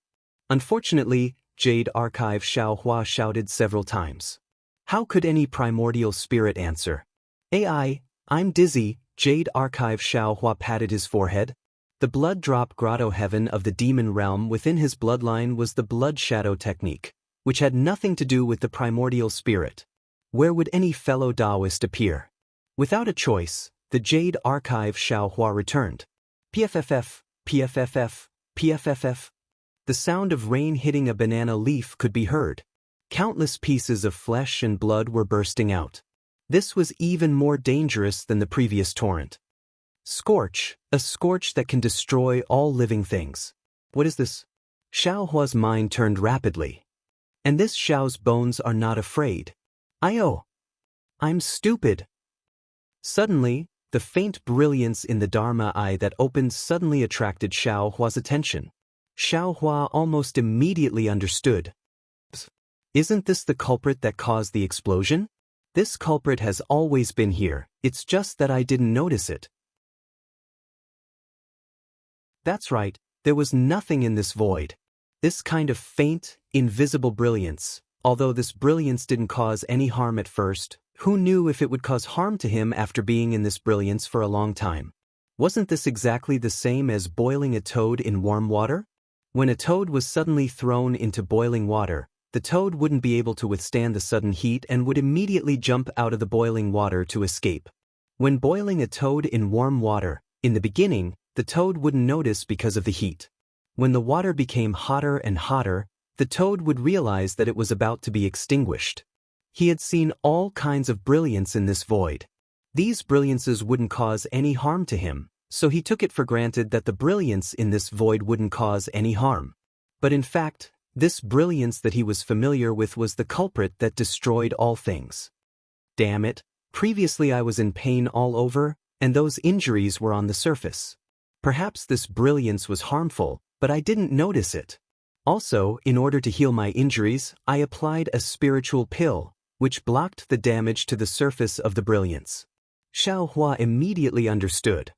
Unfortunately, Jade Archive Xiaohua shouted several times. How could any primordial spirit answer? I'm dizzy." Jade Archive Xiaohua patted his forehead. The blood drop grotto heaven of the demon realm within his bloodline was the blood shadow technique, which had nothing to do with the primordial spirit. Where would any fellow Daoist appear? Without a choice, the Jade Archive Xiaohua returned. PFFF, PFFF, PFFF. The sound of rain hitting a banana leaf could be heard. Countless pieces of flesh and blood were bursting out. This was even more dangerous than the previous torrent. Scorch, a scorch that can destroy all living things. What is this? Xiaohua's mind turned rapidly. And this Xiao's bones are not afraid. I'm stupid. Suddenly, the faint brilliance in the Dharma eye that opened suddenly attracted Xiaohua's attention. Xiaohua almost immediately understood. Isn't this the culprit that caused the explosion? This culprit has always been here, it's just that I didn't notice it. That's right, there was nothing in this void. This kind of faint, invisible brilliance, although this brilliance didn't cause any harm at first, who knew if it would cause harm to him after being in this brilliance for a long time? Wasn't this exactly the same as boiling a toad in warm water? When a toad was suddenly thrown into boiling water, the toad wouldn't be able to withstand the sudden heat and would immediately jump out of the boiling water to escape. When boiling a toad in warm water, in the beginning, the toad wouldn't notice because of the heat. When the water became hotter and hotter, the toad would realize that it was about to be extinguished. He had seen all kinds of brilliance in this void. These brilliances wouldn't cause any harm to him, so he took it for granted that the brilliance in this void wouldn't cause any harm. But in fact, this brilliance that he was familiar with was the culprit that destroyed all things. Damn it, previously I was in pain all over, and those injuries were on the surface. Perhaps this brilliance was harmful, but I didn't notice it. Also, in order to heal my injuries, I applied a spiritual pill, which blocked the damage to the surface of the brilliance. Xiao Hua immediately understood.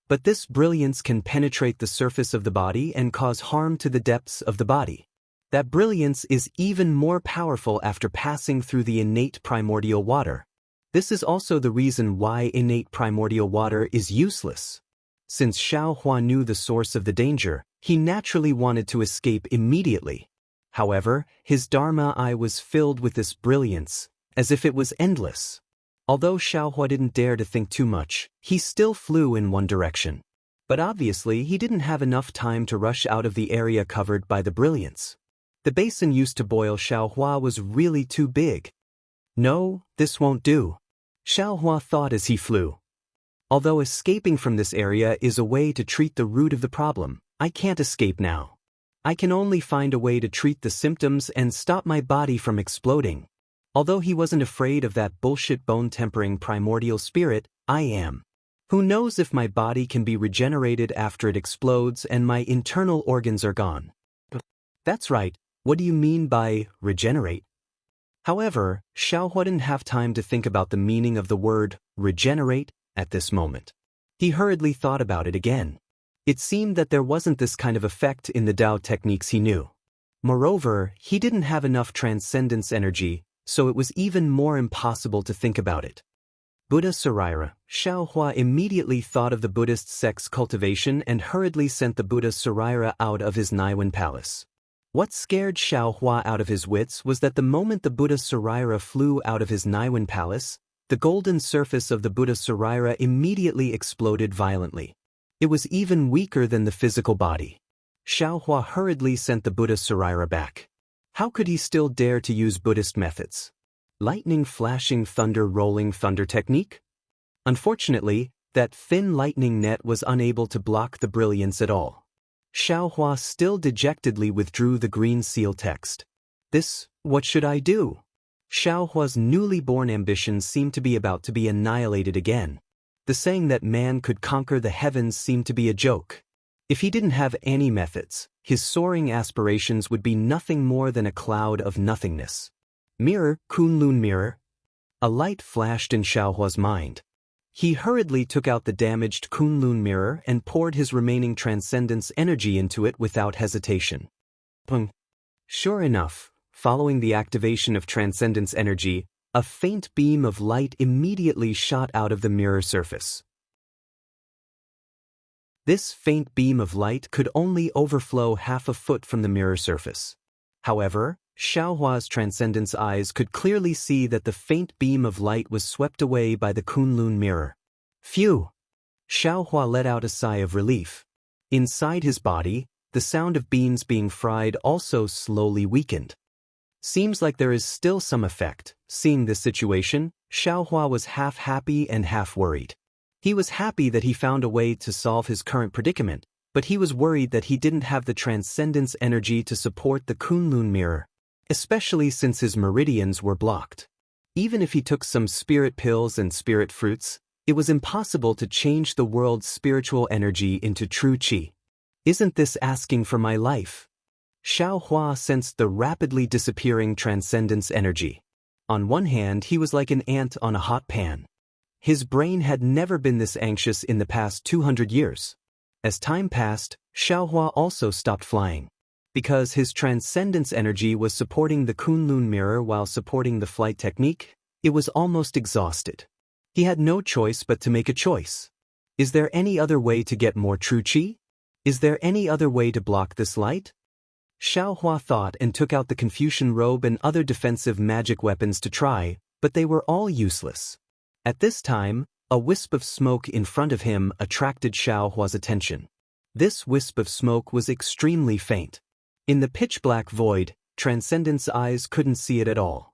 But this brilliance can penetrate the surface of the body and cause harm to the depths of the body. That brilliance is even more powerful after passing through the innate primordial water. This is also the reason why innate primordial water is useless. Since Xiao Hua knew the source of the danger, he naturally wanted to escape immediately. However, his Dharma eye was filled with this brilliance, as if it was endless. Although Xiao Hua didn't dare to think too much, he still flew in one direction. But obviously he didn't have enough time to rush out of the area covered by the brilliance. The basin used to boil Xiao Hua was really too big. No, this won't do, Xiao Hua thought as he flew. Although escaping from this area is a way to treat the root of the problem, I can't escape now. I can only find a way to treat the symptoms and stop my body from exploding. Although he wasn't afraid of that bullshit bone-tempering primordial spirit, I am. Who knows if my body can be regenerated after it explodes and my internal organs are gone? That's right, what do you mean by regenerate? However, Xiao Hua didn't have time to think about the meaning of the word regenerate at this moment. He hurriedly thought about it again. It seemed that there wasn't this kind of effect in the Dao techniques he knew. Moreover, he didn't have enough transcendence energy, so it was even more impossible to think about it. Buddha Sarira. Xiao Hua immediately thought of the Buddhist sect's cultivation and hurriedly sent the Buddha Sarira out of his Naiwan palace. What scared Xiao Hua out of his wits was that the moment the Buddha Sarira flew out of his Naiwan palace, the golden surface of the Buddha Sarira immediately exploded violently. It was even weaker than the physical body. Xiao Hua hurriedly sent the Buddha Sarira back. How could he still dare to use Buddhist methods? Lightning flashing thunder rolling thunder technique? Unfortunately, that thin lightning net was unable to block the brilliance at all. Xiao Hua still dejectedly withdrew the green seal text. What should I do? Xiao Hua's newly born ambitions seemed to be about to be annihilated again. The saying that man could conquer the heavens seemed to be a joke. If he didn't have any methods, his soaring aspirations would be nothing more than a cloud of nothingness. Mirror, Kunlun mirror. A light flashed in Xiao Hua's mind. He hurriedly took out the damaged Kunlun mirror and poured his remaining transcendence energy into it without hesitation. Pung. Sure enough, following the activation of transcendence energy, a faint beam of light immediately shot out of the mirror surface. This faint beam of light could only overflow half a foot from the mirror surface. However, Xiao Hua's transcendence eyes could clearly see that the faint beam of light was swept away by the Kunlun mirror. Phew! Xiao Hua let out a sigh of relief. Inside his body, the sound of beans being fried also slowly weakened. Seems like there is still some effect. Seeing this situation, Xiao Hua was half happy and half worried. He was happy that he found a way to solve his current predicament, but he was worried that he didn't have the transcendence energy to support the Kunlun mirror, especially since his meridians were blocked. Even if he took some spirit pills and spirit fruits, it was impossible to change the world's spiritual energy into true qi. Isn't this asking for my life? Xiao Hua sensed the rapidly disappearing transcendence energy. On one hand, he was like an ant on a hot pan. His brain had never been this anxious in the past 200 years. As time passed, Xiao Hua also stopped flying. Because his transcendence energy was supporting the Kunlun mirror while supporting the flight technique, it was almost exhausted. He had no choice but to make a choice. Is there any other way to get more true qi? Is there any other way to block this light? Xiao Hua thought and took out the Confucian robe and other defensive magic weapons to try, but they were all useless. At this time, A wisp of smoke in front of him attracted Xiaohua's attention. This wisp of smoke was extremely faint. In the pitch-black void, Transcendent's eyes couldn't see it at all.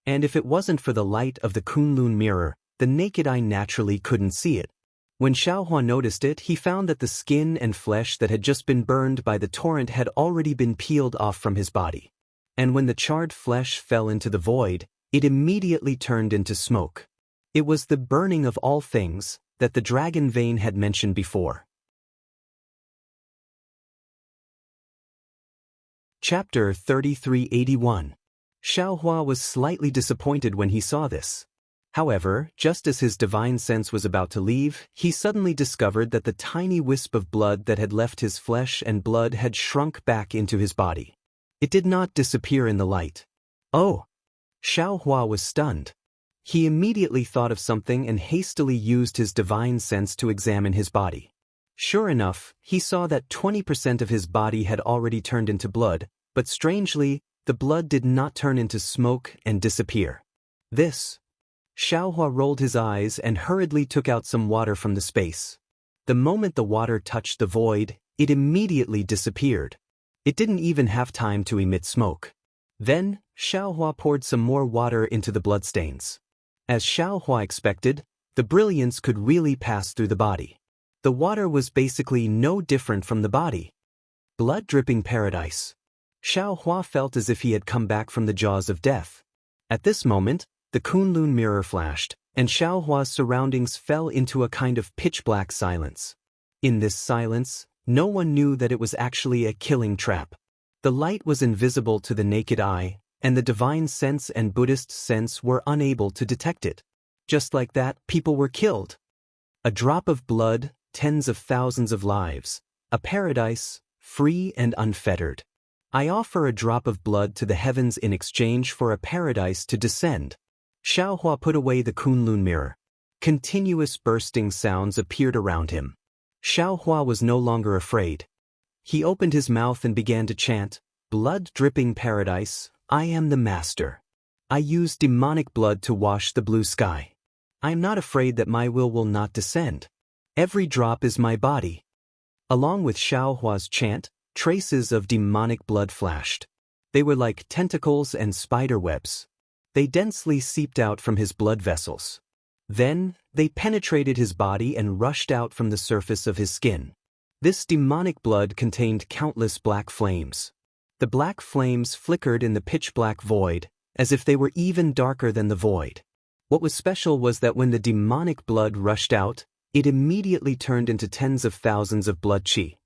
And if it wasn't for the light of the Kunlun mirror, the naked eye naturally couldn't see it. When Xiaohua noticed it, he found that the skin and flesh that had just been burned by the torrent had already been peeled off from his body. And when the charred flesh fell into the void, it immediately turned into smoke. It was the burning of all things that the dragon vein had mentioned before. Chapter 3381. Xiaohua was slightly disappointed when he saw this. However, just as his divine sense was about to leave, he suddenly discovered that the tiny wisp of blood that had left his flesh and blood had shrunk back into his body. It did not disappear in the light. Oh! Xiaohua was stunned. He immediately thought of something and hastily used his divine sense to examine his body. Sure enough, he saw that 20% of his body had already turned into blood, but strangely, the blood did not turn into smoke and disappear. This. Xiaohua rolled his eyes and hurriedly took out some water from the space. The moment the water touched the void, it immediately disappeared. It didn't even have time to emit smoke. Then, Xiaohua poured some more water into the bloodstains. As Xiaohua expected, the brilliance could really pass through the body. The water was basically no different from the body. Blood-dripping paradise. Xiaohua felt as if he had come back from the jaws of death. At this moment, the Kunlun mirror flashed, and Xiaohua's surroundings fell into a kind of pitch-black silence. In this silence, no one knew that it was actually a killing trap. The light was invisible to the naked eye, and the divine sense and Buddhist sense were unable to detect it. Just like that, people were killed. A drop of blood, tens of thousands of lives. A paradise, free and unfettered. I offer a drop of blood to the heavens in exchange for a paradise to descend. Xiaohua put away the Kunlun mirror. Continuous bursting sounds appeared around him. Xiaohua was no longer afraid. He opened his mouth and began to chant, "Blood-dripping paradise, I am the master. I use demonic blood to wash the blue sky. I am not afraid that my will not descend. Every drop is my body." Along with Xiaohua's chant, traces of demonic blood flashed. They were like tentacles and spider webs. They densely seeped out from his blood vessels. Then, they penetrated his body and rushed out from the surface of his skin. This demonic blood contained countless black flames. The black flames flickered in the pitch-black void, as if they were even darker than the void. What was special was that when the demonic blood rushed out, it immediately turned into tens of thousands of blood qi.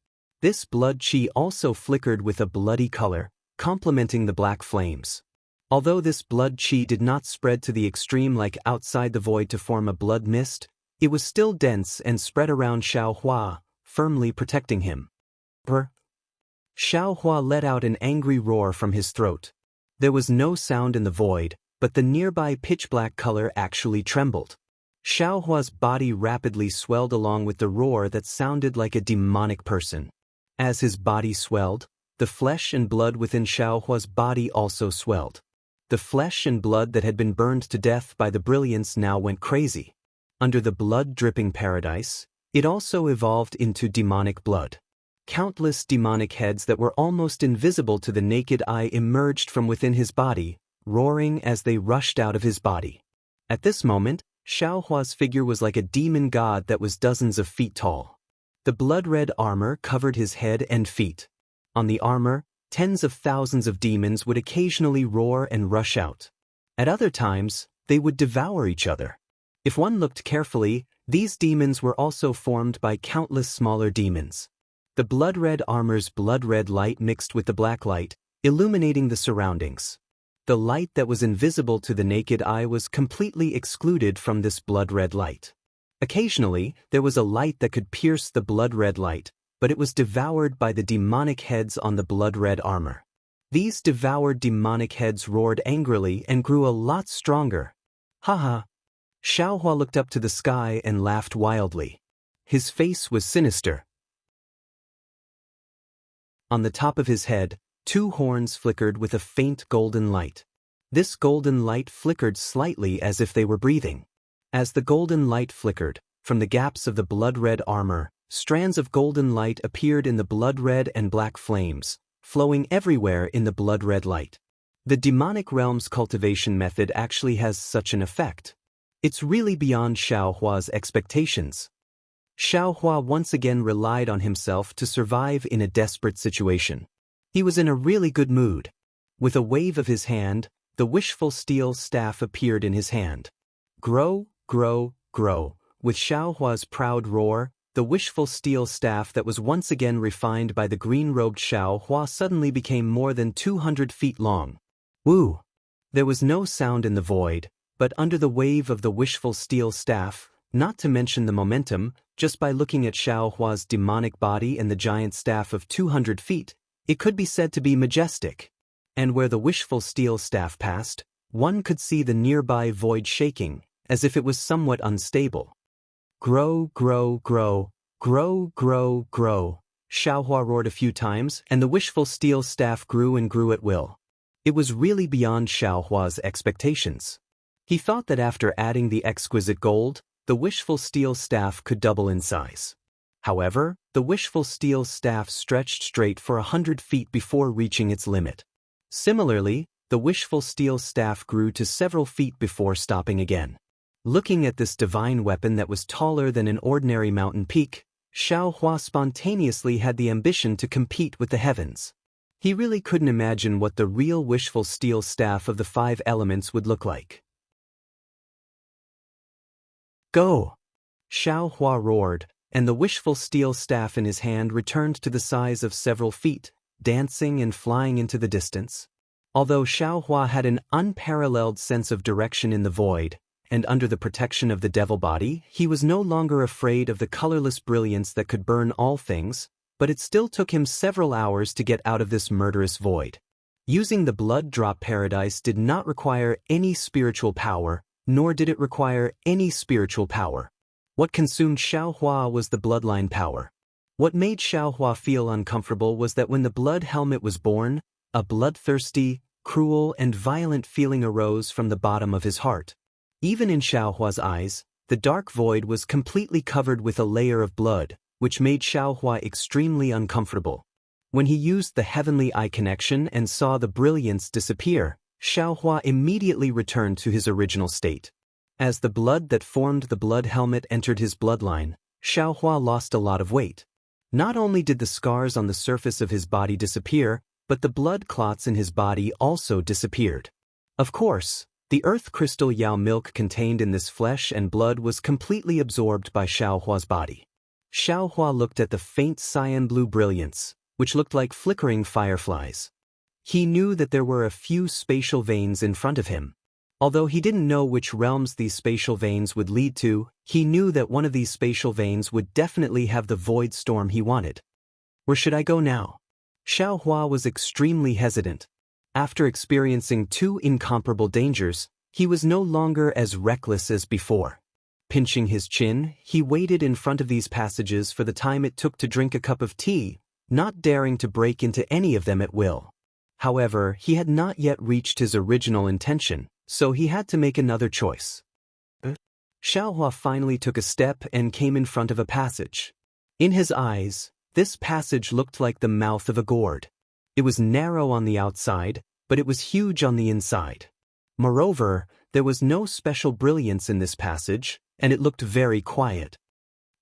This blood qi also flickered with a bloody color, complementing the black flames. Although this blood qi did not spread to the extreme like outside the void to form a blood mist, it was still dense and spread around Xiaohua, firmly protecting him. Brr. Xiaohua let out an angry roar from his throat. There was no sound in the void, but the nearby pitch-black color actually trembled. Xiaohua's body rapidly swelled along with the roar that sounded like a demonic person. As his body swelled, the flesh and blood within Xiaohua's body also swelled. The flesh and blood that had been burned to death by the brilliance now went crazy. Under the blood-dripping paradise, it also evolved into demonic blood. Countless demonic heads that were almost invisible to the naked eye emerged from within his body, roaring as they rushed out of his body. At this moment, Xiaohua's figure was like a demon god that was dozens of feet tall. The blood-red armor covered his head and feet. On the armor, tens of thousands of demons would occasionally roar and rush out. At other times, they would devour each other. If one looked carefully, these demons were also formed by countless smaller demons. The blood-red armor's blood-red light mixed with the black light, illuminating the surroundings. The light that was invisible to the naked eye was completely excluded from this blood-red light. Occasionally, there was a light that could pierce the blood-red light, but it was devoured by the demonic heads on the blood-red armor. These devoured demonic heads roared angrily and grew a lot stronger. Haha! Xiaohua looked up to the sky and laughed wildly. His face was sinister. On the top of his head, two horns flickered with a faint golden light. This golden light flickered slightly as if they were breathing. As the golden light flickered, from the gaps of the blood-red armor, strands of golden light appeared in the blood-red and black flames, flowing everywhere in the blood-red light. The demonic realm's cultivation method actually has such an effect. It's really beyond Xiaohua's expectations. Xiaohua once again relied on himself to survive in a desperate situation. He was in a really good mood. With a wave of his hand, the wishful steel staff appeared in his hand. Grow, grow, grow. With Xiaohua's proud roar, the wishful steel staff that was once again refined by the green-robed Xiaohua suddenly became more than 200 feet long. Woo! There was no sound in the void, but under the wave of the wishful steel staff, not to mention the momentum, just by looking at Xiaohua's demonic body and the giant staff of 200 feet, it could be said to be majestic. And where the wishful steel staff passed, one could see the nearby void shaking, as if it was somewhat unstable. Grow, grow, grow, grow, grow, grow. Xiaohua roared a few times, and the wishful steel staff grew and grew at will. It was really beyond Xiaohua's expectations. He thought that after adding the exquisite gold, the wishful steel staff could double in size. However, the wishful steel staff stretched straight for 100 feet before reaching its limit. Similarly, the wishful steel staff grew to several feet before stopping again. Looking at this divine weapon that was taller than an ordinary mountain peak, Xiaohua spontaneously had the ambition to compete with the heavens. He really couldn't imagine what the real wishful steel staff of the 5 elements would look like. Go! Xiaohua roared, and the wishful steel staff in his hand returned to the size of several feet, dancing and flying into the distance. Although Xiaohua had an unparalleled sense of direction in the void, and under the protection of the devil body, he was no longer afraid of the colorless brilliance that could burn all things, but it still took him several hours to get out of this murderous void. Using the blood drop paradise did not require any spiritual power, nor did it require any spiritual power. What consumed Xiaohua was the bloodline power. What made Xiaohua feel uncomfortable was that when the blood helmet was born, a bloodthirsty, cruel, and violent feeling arose from the bottom of his heart. Even in Xiaohua's eyes, the dark void was completely covered with a layer of blood, which made Xiaohua extremely uncomfortable. When he used the heavenly eye connection and saw the brilliance disappear, Xiaohua immediately returned to his original state. As the blood that formed the blood helmet entered his bloodline, Xiaohua lost a lot of weight. Not only did the scars on the surface of his body disappear, but the blood clots in his body also disappeared. Of course, the earth crystal Yao milk contained in this flesh and blood was completely absorbed by Xiaohua's body. Xiaohua looked at the faint cyan blue brilliance, which looked like flickering fireflies. He knew that there were a few spatial veins in front of him. Although he didn't know which realms these spatial veins would lead to, he knew that one of these spatial veins would definitely have the void storm he wanted. Where should I go now? Xiaohua was extremely hesitant. After experiencing 2 incomparable dangers, he was no longer as reckless as before. Pinching his chin, he waited in front of these passages for the time it took to drink a cup of tea, not daring to break into any of them at will. However, he had not yet reached his original intention, so he had to make another choice. Xiaohua finally took a step and came in front of a passage. In his eyes, this passage looked like the mouth of a gourd. It was narrow on the outside, but it was huge on the inside. Moreover, there was no special brilliance in this passage, and it looked very quiet.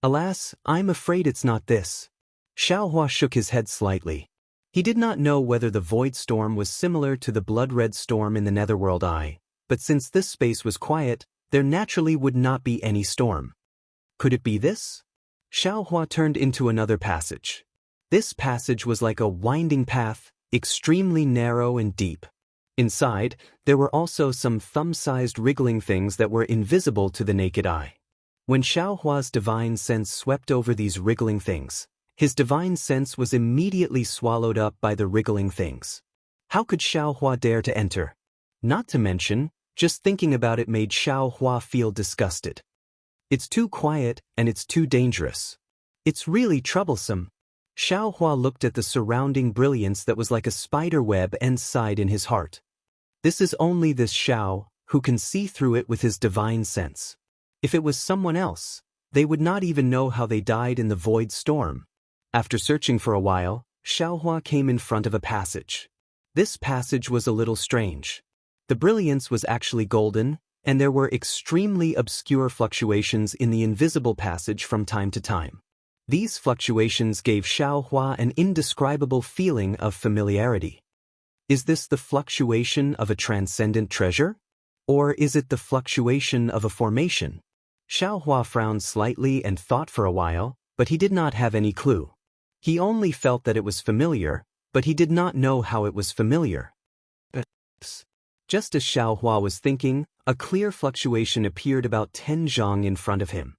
Alas, I'm afraid it's not this. Xiaohua shook his head slightly. He did not know whether the void storm was similar to the blood-red storm in the Netherworld Eye, but since this space was quiet, there naturally would not be any storm. Could it be this? Xiaohua turned into another passage. This passage was like a winding path, extremely narrow and deep. Inside, there were also some thumb-sized wriggling things that were invisible to the naked eye. When Xiaohua's divine sense swept over these wriggling things, his divine sense was immediately swallowed up by the wriggling things. How could Xiaohua dare to enter? Not to mention, just thinking about it made Xiaohua feel disgusted. It's too quiet and it's too dangerous. It's really troublesome. Xiaohua looked at the surrounding brilliance that was like a spider web and sighed in his heart. This is only this Xiao, who can see through it with his divine sense. If it was someone else, they would not even know how they died in the void storm. After searching for a while, Xiaohua came in front of a passage. This passage was a little strange. The brilliance was actually golden, and there were extremely obscure fluctuations in the invisible passage from time to time. These fluctuations gave Xiaohua an indescribable feeling of familiarity. Is this the fluctuation of a transcendent treasure? Or is it the fluctuation of a formation? Xiaohua frowned slightly and thought for a while, but he did not have any clue. He only felt that it was familiar, but he did not know how it was familiar. Just as Xiaohua was thinking, a clear fluctuation appeared about 10 zhang in front of him.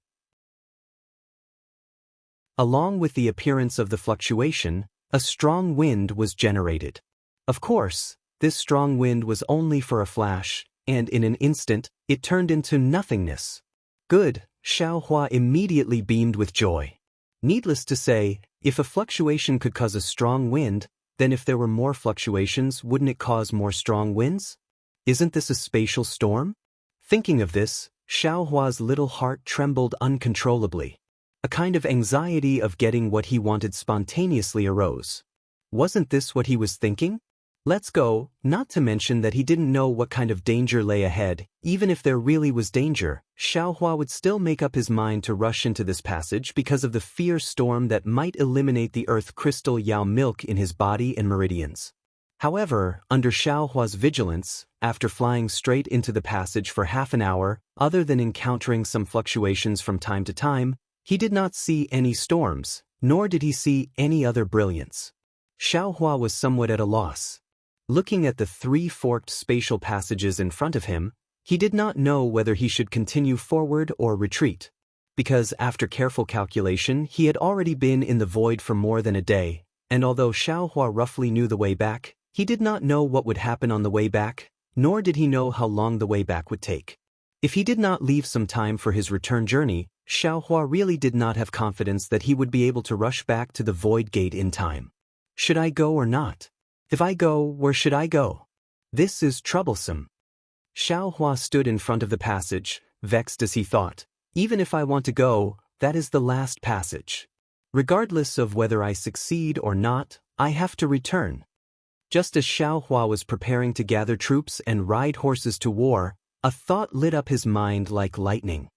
Along with the appearance of the fluctuation, a strong wind was generated. Of course, this strong wind was only for a flash, and in an instant, it turned into nothingness. Good, Xiaohua immediately beamed with joy. Needless to say, if a fluctuation could cause a strong wind, then if there were more fluctuations, wouldn't it cause more strong winds? Isn't this a spatial storm? Thinking of this, Xiaohua's little heart trembled uncontrollably. A kind of anxiety of getting what he wanted spontaneously arose. Wasn't this what he was thinking? Let's go, not to mention that he didn't know what kind of danger lay ahead. Even if there really was danger, Xiaohua would still make up his mind to rush into this passage because of the fierce storm that might eliminate the earth crystal Yao milk in his body and meridians. However, under Xiaohua's vigilance, after flying straight into the passage for half an hour, other than encountering some fluctuations from time to time, he did not see any storms, nor did he see any other brilliance. Xiaohua was somewhat at a loss. Looking at the 3 forked spatial passages in front of him, he did not know whether he should continue forward or retreat. Because after careful calculation he had already been in the void for more than a day, and although Xiaohua roughly knew the way back, he did not know what would happen on the way back, nor did he know how long the way back would take. If he did not leave some time for his return journey, Xiaohua really did not have confidence that he would be able to rush back to the void gate in time. Should I go or not? If I go, where should I go? This is troublesome. Xiaohua stood in front of the passage, vexed as he thought. Even if I want to go, that is the last passage. Regardless of whether I succeed or not, I have to return. Just as Xiaohua was preparing to gather troops and ride horses to war, a thought lit up his mind like lightning.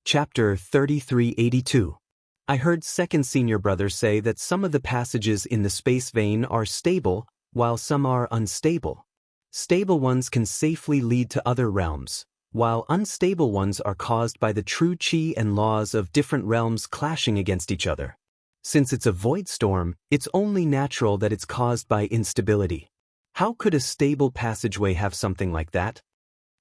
Chapter 3382. I heard second senior brother say that some of the passages in the space vein are stable, while some are unstable. Stable ones can safely lead to other realms, while unstable ones are caused by the true qi and laws of different realms clashing against each other. Since it's a void storm, it's only natural that it's caused by instability. How could a stable passageway have something like that?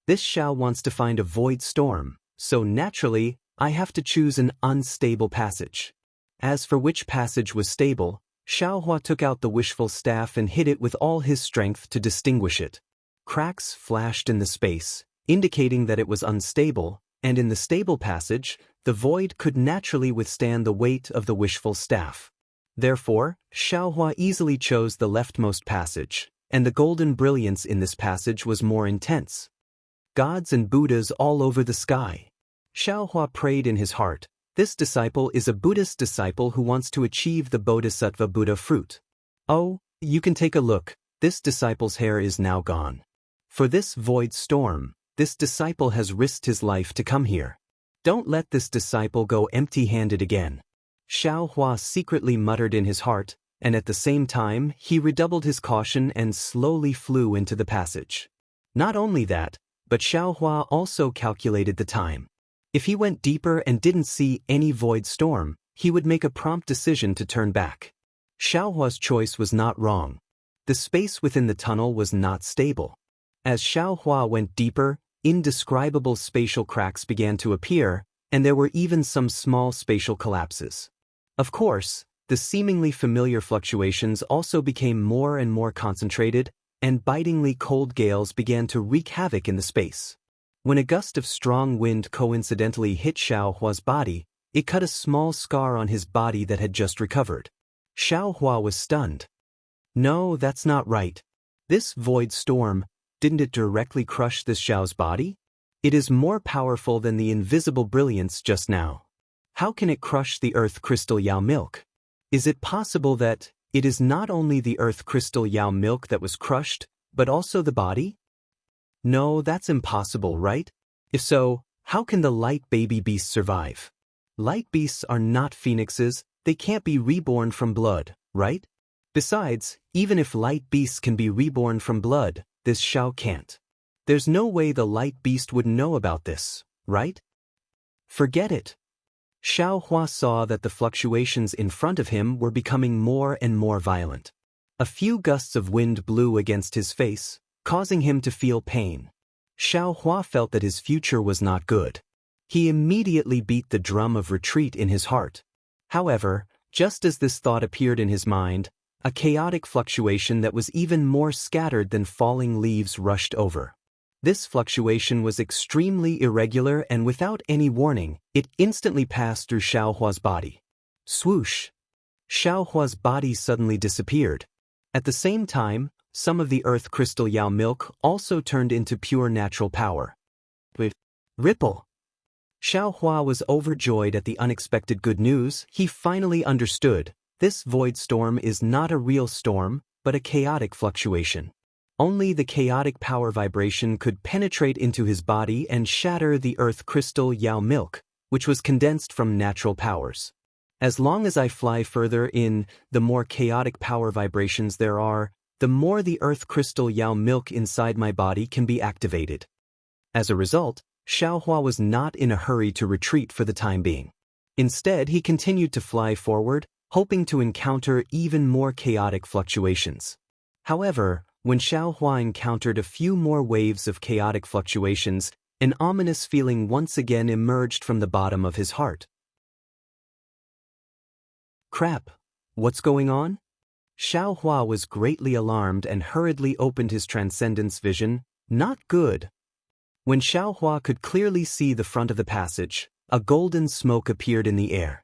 This Xiao wants to find a void storm, so naturally, I have to choose an unstable passage. As for which passage was stable, Xiaohua took out the wishful staff and hit it with all his strength to distinguish it. Cracks flashed in the space, indicating that it was unstable, and in the stable passage, the void could naturally withstand the weight of the wishful staff. Therefore, Xiaohua easily chose the leftmost passage, and the golden brilliance in this passage was more intense. Gods and Buddhas all over the sky. Xiaohua prayed in his heart, this disciple is a Buddhist disciple who wants to achieve the Bodhisattva Buddha fruit. Oh, you can take a look, this disciple's hair is now gone. For this void storm, this disciple has risked his life to come here. Don't let this disciple go empty-handed again. Xiaohua secretly muttered in his heart, and at the same time he redoubled his caution and slowly flew into the passage. Not only that, but Xiaohua also calculated the time. If he went deeper and didn't see any void storm, he would make a prompt decision to turn back. Xiaohua's choice was not wrong. The space within the tunnel was not stable. As Xiaohua went deeper, indescribable spatial cracks began to appear, and there were even some small spatial collapses. Of course, the seemingly familiar fluctuations also became more and more concentrated, and bitingly cold gales began to wreak havoc in the space. When a gust of strong wind coincidentally hit Xiaohua's body, it cut a small scar on his body that had just recovered. Xiaohua was stunned. No, that's not right. This void storm, didn't it directly crush this Xiao's body? It is more powerful than the invisible brilliance just now. How can it crush the earth crystal Yao milk? Is it possible that it is not only the earth crystal Yao milk that was crushed, but also the body? No, that's impossible, right? If so, how can the light baby beast survive? Light beasts are not phoenixes, they can't be reborn from blood, right? Besides, even if light beasts can be reborn from blood, this Xiao can't. There's no way the light beast would know about this, right? Forget it. Xiao Hua saw that the fluctuations in front of him were becoming more and more violent. A few gusts of wind blew against his face, causing him to feel pain. Xiao Hua felt that his future was not good. He immediately beat the drum of retreat in his heart. However, just as this thought appeared in his mind, a chaotic fluctuation that was even more scattered than falling leaves rushed over. This fluctuation was extremely irregular and without any warning, it instantly passed through Xiao Hua's body. Swoosh! Xiao Hua's body suddenly disappeared. At the same time, some of the earth crystal Yao milk also turned into pure natural power. With ripple! Xiao Hua was overjoyed at the unexpected good news. He finally understood. This void storm is not a real storm, but a chaotic fluctuation. Only the chaotic power vibration could penetrate into his body and shatter the earth crystal Yao milk, which was condensed from natural powers. As long as I fly further in, the more chaotic power vibrations there are, the more the earth crystal Yao milk inside my body can be activated. As a result, Xiao Hua was not in a hurry to retreat for the time being. Instead, he continued to fly forward, hoping to encounter even more chaotic fluctuations. However, when Xiao Hua encountered a few more waves of chaotic fluctuations, an ominous feeling once again emerged from the bottom of his heart. Crap! What's going on? Xiao Hua was greatly alarmed and hurriedly opened his transcendence vision. Not good. When Xiao Hua could clearly see the front of the passage, a golden smoke appeared in the air.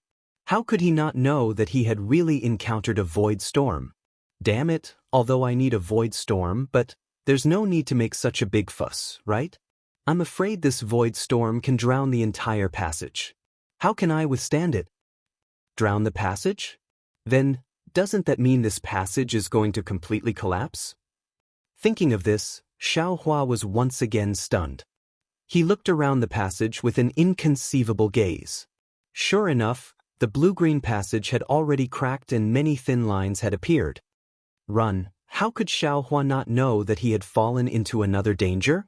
How could he not know that he had really encountered a void storm? Damn it, although I need a void storm, but there's no need to make such a big fuss, right? I'm afraid this void storm can drown the entire passage. How can I withstand it? Drown the passage? Then, doesn't that mean this passage is going to completely collapse? Thinking of this, Xiao Hua was once again stunned. He looked around the passage with an inconceivable gaze. Sure enough, the blue-green passage had already cracked and many thin lines had appeared. Run! How could Xiao Hua not know that he had fallen into another danger?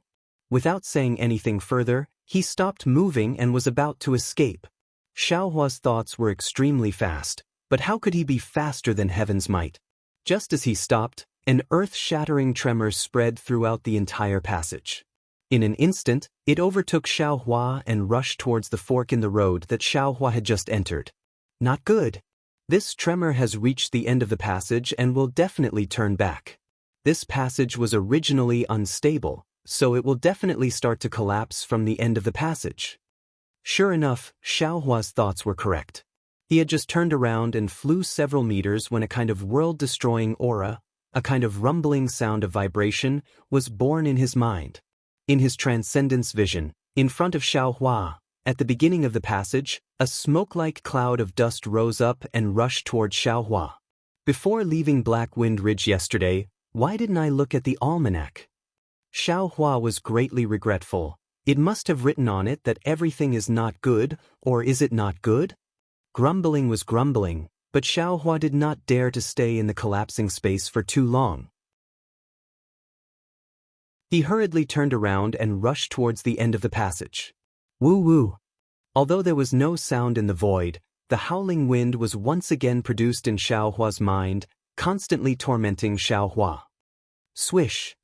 Without saying anything further, he stopped moving and was about to escape. Xiao Hua's thoughts were extremely fast, but how could he be faster than heaven's might? Just as he stopped, an earth-shattering tremor spread throughout the entire passage. In an instant, it overtook Xiao Hua and rushed towards the fork in the road that Xiao Hua had just entered. Not good. This tremor has reached the end of the passage and will definitely turn back. This passage was originally unstable, so it will definitely start to collapse from the end of the passage. Sure enough, Xiao Hua's thoughts were correct. He had just turned around and flew several meters when a kind of world-destroying aura, a kind of rumbling sound of vibration, was born in his mind. In his transcendence vision, in front of Xiao Hua, at the beginning of the passage, a smoke-like cloud of dust rose up and rushed toward Xiao Hua. Before leaving Black Wind Ridge yesterday, why didn't I look at the almanac? Xiao Hua was greatly regretful. It must have written on it that everything is not good, or is it not good? Grumbling was grumbling, but Xiao Hua did not dare to stay in the collapsing space for too long. He hurriedly turned around and rushed towards the end of the passage. Woo-woo! Although there was no sound in the void, the howling wind was once again produced in Xiao Hua's mind, constantly tormenting Xiao Hua. Swish!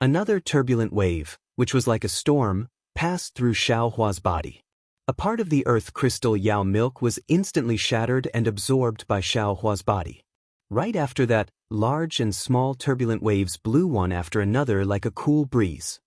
Another turbulent wave, which was like a storm, passed through Xiao Hua's body. A part of the earth crystal Yao milk was instantly shattered and absorbed by Xiao Hua's body. Right after that, large and small turbulent waves blew one after another like a cool breeze.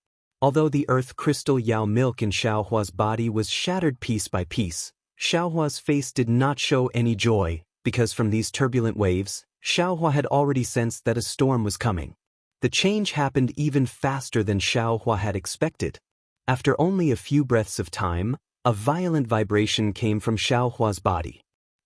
Although the earth crystal Yao milk in Xiao Hua's body was shattered piece by piece, Xiao Hua's face did not show any joy, because from these turbulent waves, Xiao Hua had already sensed that a storm was coming. The change happened even faster than Xiaohua had expected. After only a few breaths of time, a violent vibration came from Xiaohua's body.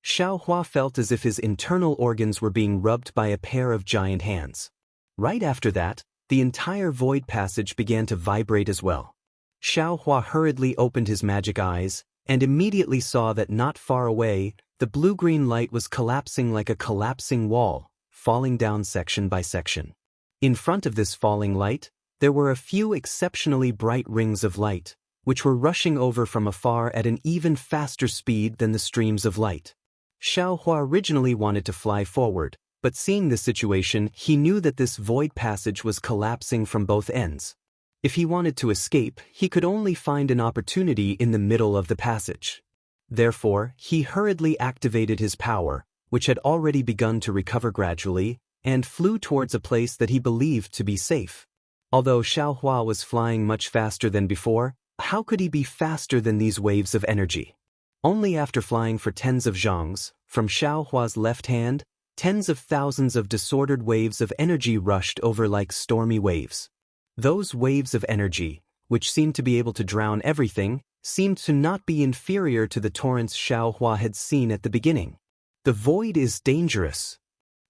Xiaohua felt as if his internal organs were being rubbed by a pair of giant hands. Right after that, the entire void passage began to vibrate as well. Xiaohua hurriedly opened his magic eyes, and immediately saw that not far away, the blue-green light was collapsing like a collapsing wall, falling down section by section. In front of this falling light, there were a few exceptionally bright rings of light, which were rushing over from afar at an even faster speed than the streams of light. Xiaohua originally wanted to fly forward, but seeing the situation, he knew that this void passage was collapsing from both ends. If he wanted to escape, he could only find an opportunity in the middle of the passage. Therefore, he hurriedly activated his power, which had already begun to recover gradually, and flew towards a place that he believed to be safe. Although Xiaohua was flying much faster than before, how could he be faster than these waves of energy? Only after flying for tens of zhongs, from Xiaohua's left hand, tens of thousands of disordered waves of energy rushed over like stormy waves. Those waves of energy, which seemed to be able to drown everything, seemed to not be inferior to the torrents Xiaohua had seen at the beginning. The void is dangerous.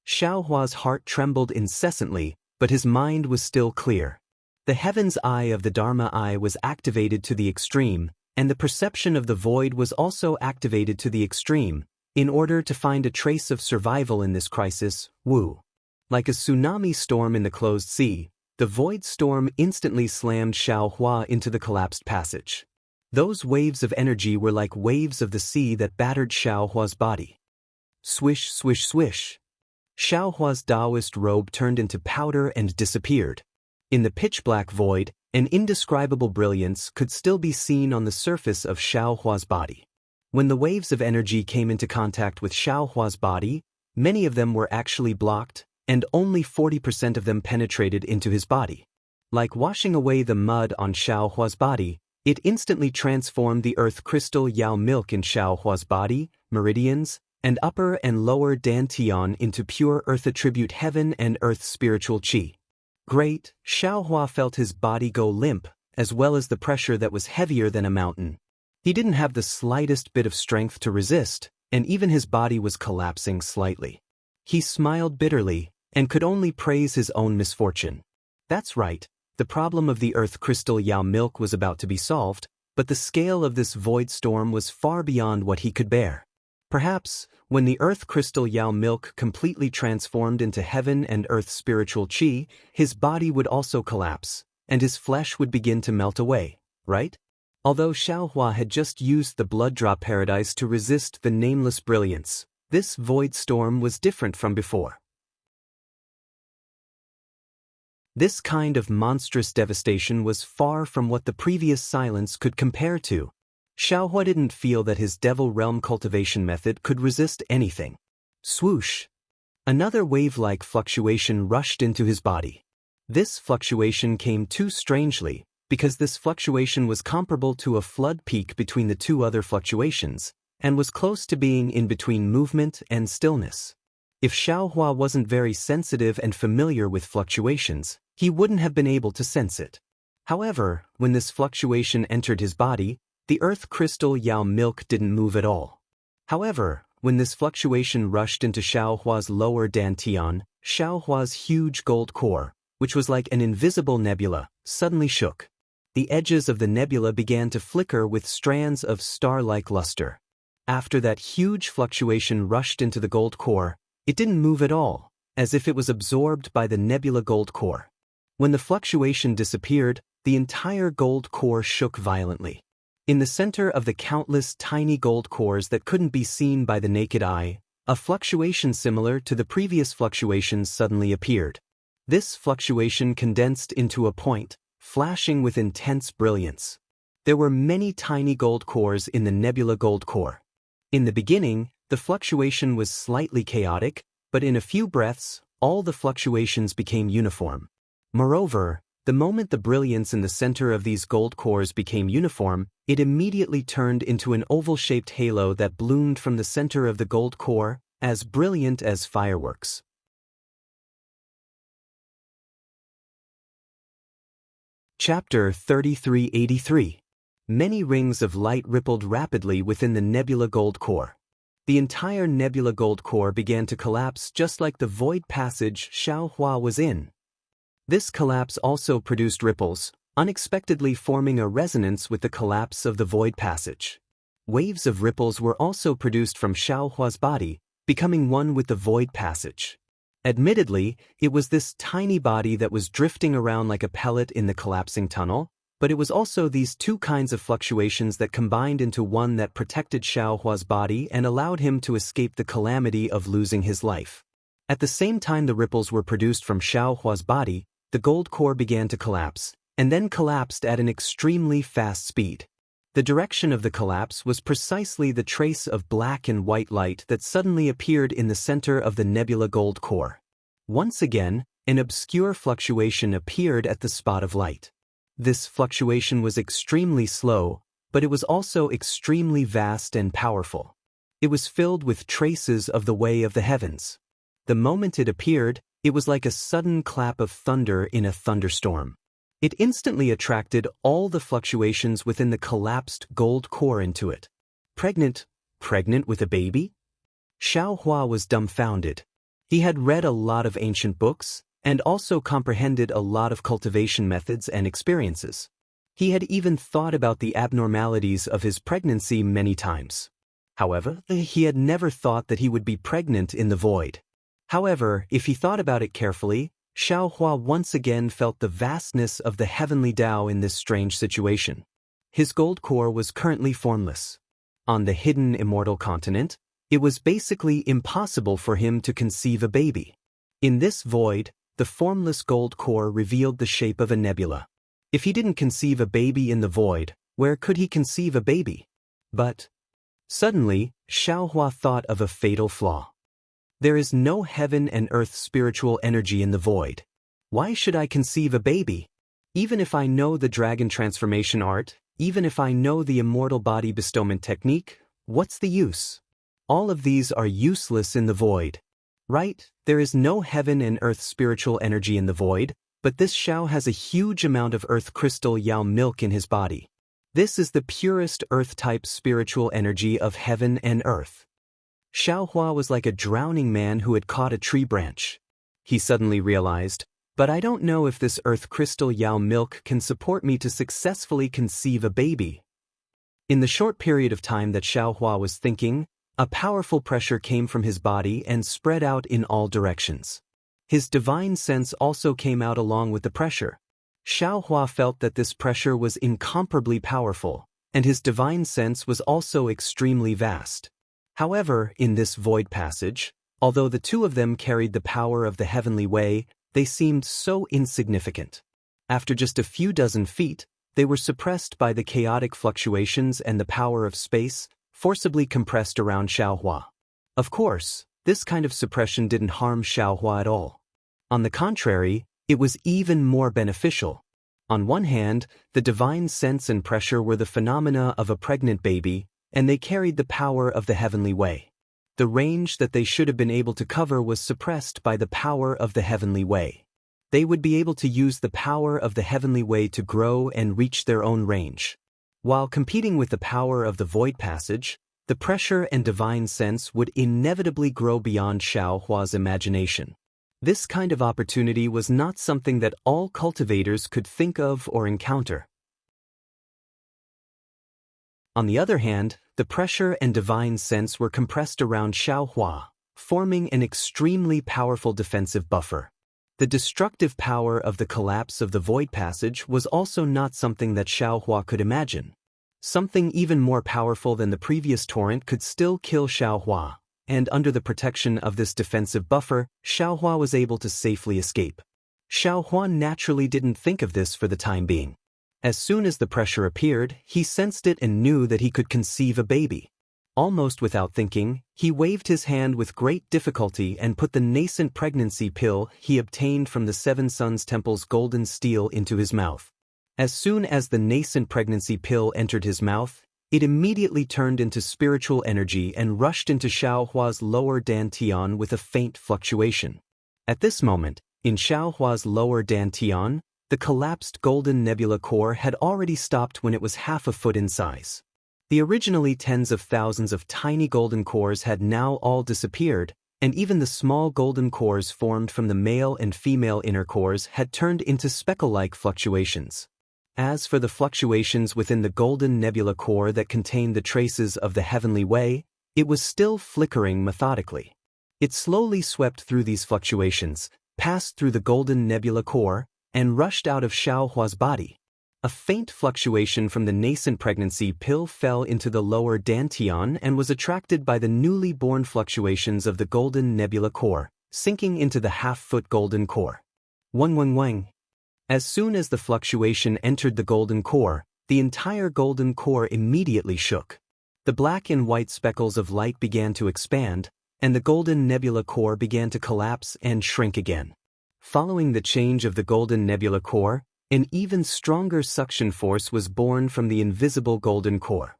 Xiaohua's heart trembled incessantly, but his mind was still clear. The heaven's eye of the Dharma eye was activated to the extreme, and the perception of the void was also activated to the extreme, in order to find a trace of survival in this crisis. Wu. Like a tsunami storm in the closed sea, the void storm instantly slammed Xiaohua into the collapsed passage. Those waves of energy were like waves of the sea that battered Xiaohua's body. Swish, swish, swish. Xiaohua's Daoist robe turned into powder and disappeared. In the pitch-black void, an indescribable brilliance could still be seen on the surface of Xiaohua's body. When the waves of energy came into contact with Xiaohua's body, many of them were actually blocked, and only 40% of them penetrated into his body. Like washing away the mud on Xiaohua's body, it instantly transformed the earth crystal Yao milk in Xiaohua's body, meridians, and upper and lower dantian into pure earth attribute heaven and earth spiritual qi. Great, Xiaohua felt his body go limp, as well as the pressure that was heavier than a mountain. He didn't have the slightest bit of strength to resist, and even his body was collapsing slightly. He smiled bitterly, and could only praise his own misfortune. That's right, the problem of the earth crystal Yao milk was about to be solved, but the scale of this void storm was far beyond what he could bear. Perhaps, when the earth crystal Yao milk completely transformed into heaven and earth spiritual qi, his body would also collapse, and his flesh would begin to melt away, right? Although Xiaohua had just used the blood drop paradise to resist the nameless brilliance, this void storm was different from before. This kind of monstrous devastation was far from what the previous silence could compare to. Xiaohua didn't feel that his devil realm cultivation method could resist anything. Swoosh! Another wave-like fluctuation rushed into his body. This fluctuation came too strangely, because this fluctuation was comparable to a flood peak between the two other fluctuations, and was close to being in between movement and stillness. If Xiaohua wasn't very sensitive and familiar with fluctuations, he wouldn't have been able to sense it. However, when this fluctuation entered his body, the earth crystal Yao milk didn't move at all. However, when this fluctuation rushed into Xiaohua's lower dantian, Xiaohua's huge gold core, which was like an invisible nebula, suddenly shook. The edges of the nebula began to flicker with strands of star-like luster. After that huge fluctuation rushed into the gold core, it didn't move at all, as if it was absorbed by the nebula gold core. When the fluctuation disappeared, the entire gold core shook violently. In the center of the countless tiny gold cores that couldn't be seen by the naked eye, a fluctuation similar to the previous fluctuations suddenly appeared. This fluctuation condensed into a point, flashing with intense brilliance. There were many tiny gold cores in the nebula gold core. In the beginning, the fluctuation was slightly chaotic, but in a few breaths, all the fluctuations became uniform. Moreover, the moment the brilliance in the center of these gold cores became uniform, it immediately turned into an oval-shaped halo that bloomed from the center of the gold core, as brilliant as fireworks. Chapter 3383. Many rings of light rippled rapidly within the nebula gold core. The entire nebula gold core began to collapse just like the void passage Xiaohua was in. This collapse also produced ripples, unexpectedly forming a resonance with the collapse of the void passage. Waves of ripples were also produced from Xiaohua's body, becoming one with the void passage. Admittedly, it was this tiny body that was drifting around like a pellet in the collapsing tunnel, but it was also these two kinds of fluctuations that combined into one that protected Xiaohua's body and allowed him to escape the calamity of losing his life. At the same time the ripples were produced from Xiaohua's body, the gold core began to collapse, and then collapsed at an extremely fast speed. The direction of the collapse was precisely the trace of black and white light that suddenly appeared in the center of the nebula gold core. Once again, an obscure fluctuation appeared at the spot of light. This fluctuation was extremely slow, but it was also extremely vast and powerful. It was filled with traces of the way of the heavens. The moment it appeared, it was like a sudden clap of thunder in a thunderstorm. It instantly attracted all the fluctuations within the collapsed gold core into it. Pregnant with a baby? Xiaohua was dumbfounded. He had read a lot of ancient books, and also comprehended a lot of cultivation methods and experiences. He had even thought about the abnormalities of his pregnancy many times. However, he had never thought that he would be pregnant in the void. However, if he thought about it carefully, Xiaohua once again felt the vastness of the heavenly Tao in this strange situation. His gold core was currently formless. On the hidden immortal continent, it was basically impossible for him to conceive a baby. In this void, the formless gold core revealed the shape of a nebula. If he didn't conceive a baby in the void, where could he conceive a baby? But suddenly, Xiaohua thought of a fatal flaw. There is no heaven and earth spiritual energy in the void. Why should I conceive a baby? Even if I know the dragon transformation art, even if I know the immortal body bestowment technique, what's the use? All of these are useless in the void. Right? There is no heaven and earth spiritual energy in the void, but this Xiao has a huge amount of earth crystal Yao milk in his body. This is the purest earth-type spiritual energy of heaven and earth. Xiaohua was like a drowning man who had caught a tree branch. He suddenly realized, but I don't know if this earth crystal Yao milk can support me to successfully conceive a baby. In the short period of time that Xiaohua was thinking, a powerful pressure came from his body and spread out in all directions. His divine sense also came out along with the pressure. Xiaohua felt that this pressure was incomparably powerful, and his divine sense was also extremely vast. However, in this void passage, although the two of them carried the power of the heavenly way, they seemed so insignificant. After just a few dozen feet, they were suppressed by the chaotic fluctuations and the power of space, forcibly compressed around Xiaohua. Of course, this kind of suppression didn't harm Xiaohua at all. On the contrary, it was even more beneficial. On one hand, the divine sense and pressure were the phenomena of a pregnant baby, and they carried the power of the heavenly way. The range that they should have been able to cover was suppressed by the power of the heavenly way. They would be able to use the power of the heavenly way to grow and reach their own range. While competing with the power of the void passage, the pressure and divine sense would inevitably grow beyond Xiaohua's imagination. This kind of opportunity was not something that all cultivators could think of or encounter. On the other hand, the pressure and divine sense were compressed around Xiaohua, forming an extremely powerful defensive buffer. The destructive power of the collapse of the void passage was also not something that Xiaohua could imagine. Something even more powerful than the previous torrent could still kill Xiaohua, and under the protection of this defensive buffer, Xiaohua was able to safely escape. Xiaohua naturally didn't think of this for the time being. As soon as the pressure appeared, he sensed it and knew that he could conceive a baby. Almost without thinking, he waved his hand with great difficulty and put the nascent pregnancy pill he obtained from the Seven Suns Temple's golden steel into his mouth. As soon as the nascent pregnancy pill entered his mouth, it immediately turned into spiritual energy and rushed into Xiaohua's lower dantian with a faint fluctuation. At this moment, in Xiaohua's lower dantian, the collapsed golden nebula core had already stopped when it was half a foot in size. The originally tens of thousands of tiny golden cores had now all disappeared, and even the small golden cores formed from the male and female inner cores had turned into speckle-like fluctuations. As for the fluctuations within the golden nebula core that contained the traces of the heavenly way, it was still flickering methodically. It slowly swept through these fluctuations, passed through the golden nebula core, and rushed out of Xiaohua's body. A faint fluctuation from the nascent pregnancy pill fell into the lower dantian and was attracted by the newly born fluctuations of the golden nebula core, sinking into the half-foot golden core. Wang. As soon as the fluctuation entered the golden core, the entire golden core immediately shook. The black and white speckles of light began to expand, and the golden nebula core began to collapse and shrink again. Following the change of the golden nebula core, an even stronger suction force was born from the invisible golden core.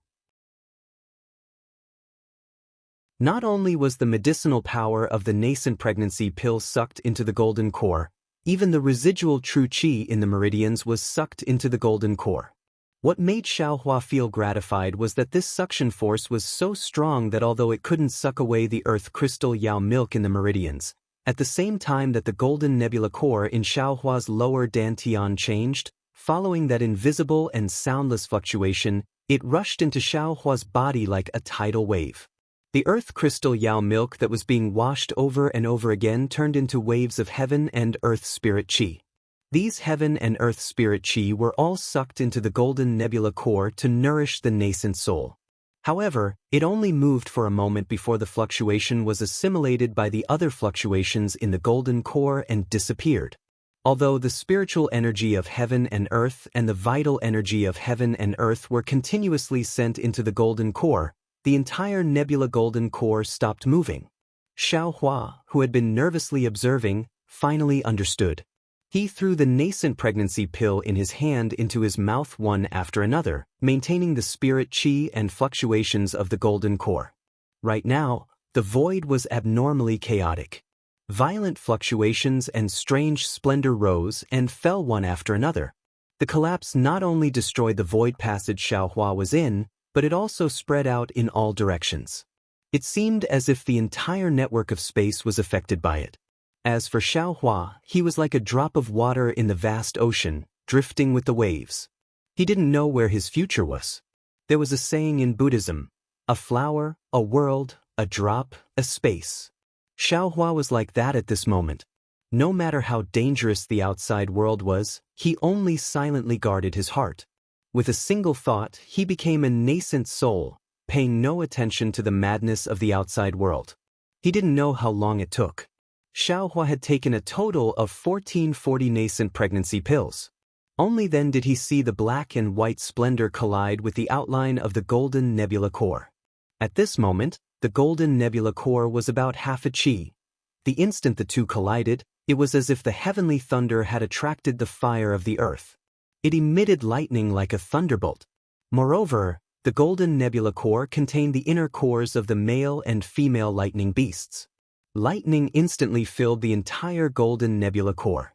Not only was the medicinal power of the nascent pregnancy pill sucked into the golden core, even the residual true qi in the meridians was sucked into the golden core. What made Xiaohua feel gratified was that this suction force was so strong that although it couldn't suck away the earth crystal Yao milk in the meridians, at the same time that the golden nebula core in Xiaohua's lower dantian changed, following that invisible and soundless fluctuation, it rushed into Xiaohua's body like a tidal wave. The earth crystal Yao milk that was being washed over and over again turned into waves of heaven and earth spirit qi. These heaven and earth spirit qi were all sucked into the golden nebula core to nourish the nascent soul. However, it only moved for a moment before the fluctuation was assimilated by the other fluctuations in the golden core and disappeared. Although the spiritual energy of heaven and earth and the vital energy of heaven and earth were continuously sent into the golden core, the entire nebula golden core stopped moving. Xiaohua, who had been nervously observing, finally understood. He threw the nascent pregnancy pill in his hand into his mouth one after another, maintaining the spirit qi and fluctuations of the golden core. Right now, the void was abnormally chaotic. Violent fluctuations and strange splendor rose and fell one after another. The collapse not only destroyed the void passage Xiaohua was in, but it also spread out in all directions. It seemed as if the entire network of space was affected by it. As for Xiaohua, he was like a drop of water in the vast ocean, drifting with the waves. He didn't know where his future was. There was a saying in Buddhism, a flower, a world, a drop, a space. Xiaohua was like that at this moment. No matter how dangerous the outside world was, he only silently guarded his heart. With a single thought, he became a nascent soul, paying no attention to the madness of the outside world. He didn't know how long it took. Xiaohua had taken a total of 1440 nascent pregnancy pills. Only then did he see the black and white splendor collide with the outline of the golden nebula core. At this moment, the golden nebula core was about half a qi. The instant the two collided, it was as if the heavenly thunder had attracted the fire of the earth. It emitted lightning like a thunderbolt. Moreover, the golden nebula core contained the inner cores of the male and female lightning beasts. Lightning instantly filled the entire golden nebula core.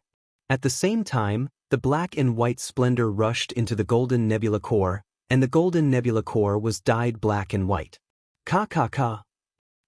At the same time, the black and white splendor rushed into the golden nebula core, and the golden nebula core was dyed black and white. Ka.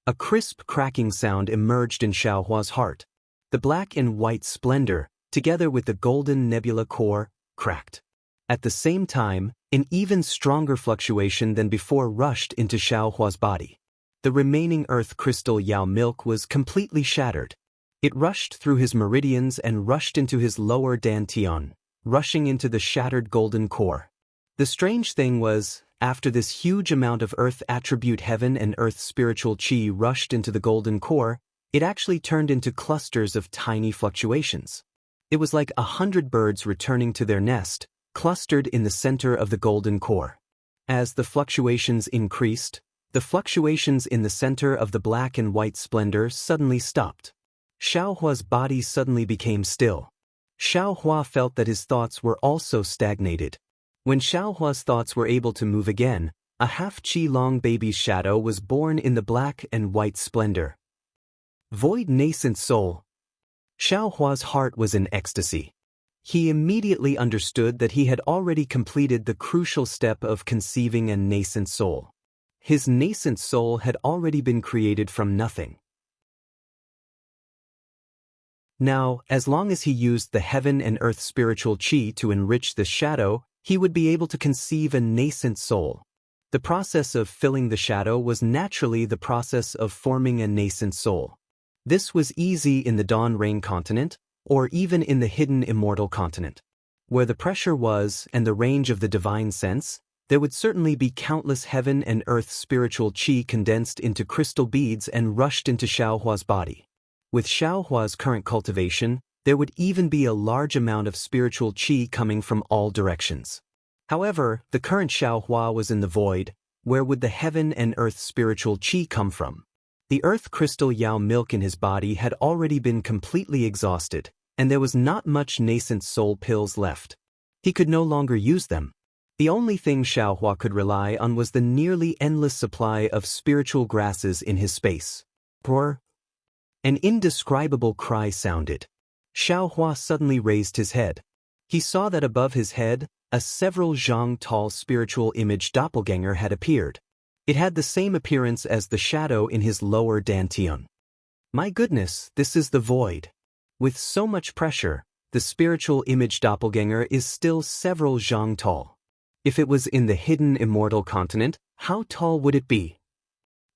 A crisp cracking sound emerged in Xiaohua's heart. The black and white splendor, together with the golden nebula core, cracked. At the same time, an even stronger fluctuation than before rushed into Xiaohua's body. The remaining earth crystal Yao milk was completely shattered. It rushed through his meridians and rushed into his lower dantian, rushing into the shattered golden core. The strange thing was, after this huge amount of earth attribute heaven and earth spiritual qi rushed into the golden core, it actually turned into clusters of tiny fluctuations. It was like 100 birds returning to their nest, clustered in the center of the golden core. As the fluctuations increased, the fluctuations in the center of the black and white splendor suddenly stopped. Xiaohua's body suddenly became still. Xiaohua felt that his thoughts were also stagnated. When Xiaohua's thoughts were able to move again, a half-qi-long baby's shadow was born in the black and white splendor. Void nascent soul. Xiaohua's heart was in ecstasy. He immediately understood that he had already completed the crucial step of conceiving a nascent soul. His nascent soul had already been created from nothing. Now, as long as he used the heaven and earth spiritual chi to enrich the shadow, he would be able to conceive a nascent soul. The process of filling the shadow was naturally the process of forming a nascent soul. This was easy in the Dawn Rain continent, or even in the hidden Immortal continent. Where the pressure was and the range of the divine sense, there would certainly be countless heaven and earth spiritual chi condensed into crystal beads and rushed into Xiaohua's body. With Xiaohua's current cultivation, there would even be a large amount of spiritual chi coming from all directions. However, the current Xiaohua was in the void. Where would the heaven and earth spiritual chi come from? The earth crystal Yao milk in his body had already been completely exhausted, and there was not much nascent soul pills left. He could no longer use them. The only thing Xiaohua could rely on was the nearly endless supply of spiritual grasses in his space. Roar! An indescribable cry sounded. Xiaohua suddenly raised his head. He saw that above his head, a several zhang tall spiritual image doppelganger had appeared. It had the same appearance as the shadow in his lower dantian. My goodness, this is the void. With so much pressure, the spiritual image doppelganger is still several zhang tall. If it was in the hidden Immortal continent, how tall would it be?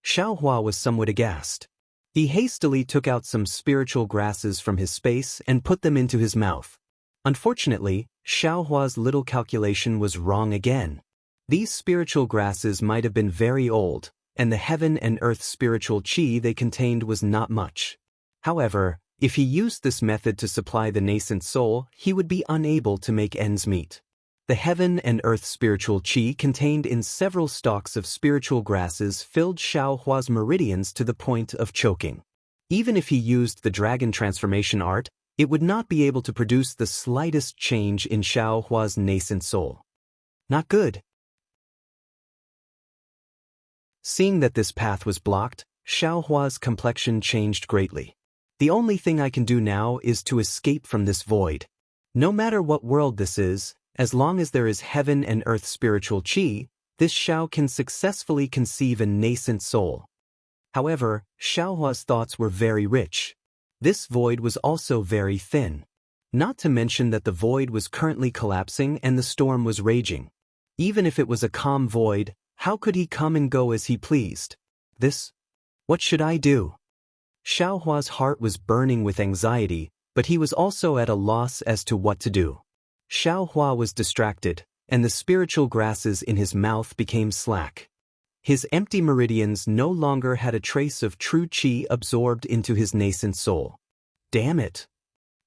Xiaohua was somewhat aghast. He hastily took out some spiritual grasses from his space and put them into his mouth. Unfortunately, Xiaohua's little calculation was wrong again. These spiritual grasses might have been very old, and the heaven and earth spiritual chi they contained was not much. However, if he used this method to supply the nascent soul, he would be unable to make ends meet. The heaven and earth spiritual chi contained in several stalks of spiritual grasses filled Xiaohua's meridians to the point of choking. Even if he used the dragon transformation art, it would not be able to produce the slightest change in Xiaohua's nascent soul. Not good. Seeing that this path was blocked, Xiaohua's complexion changed greatly. The only thing I can do now is to escape from this void. No matter what world this is, as long as there is heaven and earth spiritual chi, this Xiao can successfully conceive a nascent soul. However, Xiaohua's thoughts were very rich. This void was also very thin. Not to mention that the void was currently collapsing and the storm was raging. Even if it was a calm void, how could he come and go as he pleased? What should I do? Xiaohua's heart was burning with anxiety, but he was also at a loss as to what to do. Xiaohua was distracted, and the spiritual grasses in his mouth became slack. His empty meridians no longer had a trace of true qi absorbed into his nascent soul. Damn it!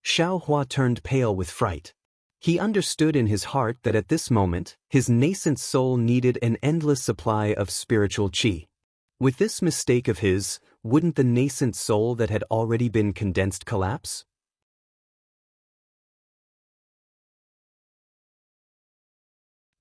Xiaohua turned pale with fright. He understood in his heart that at this moment, his nascent soul needed an endless supply of spiritual qi. With this mistake of his, wouldn't the nascent soul that had already been condensed collapse?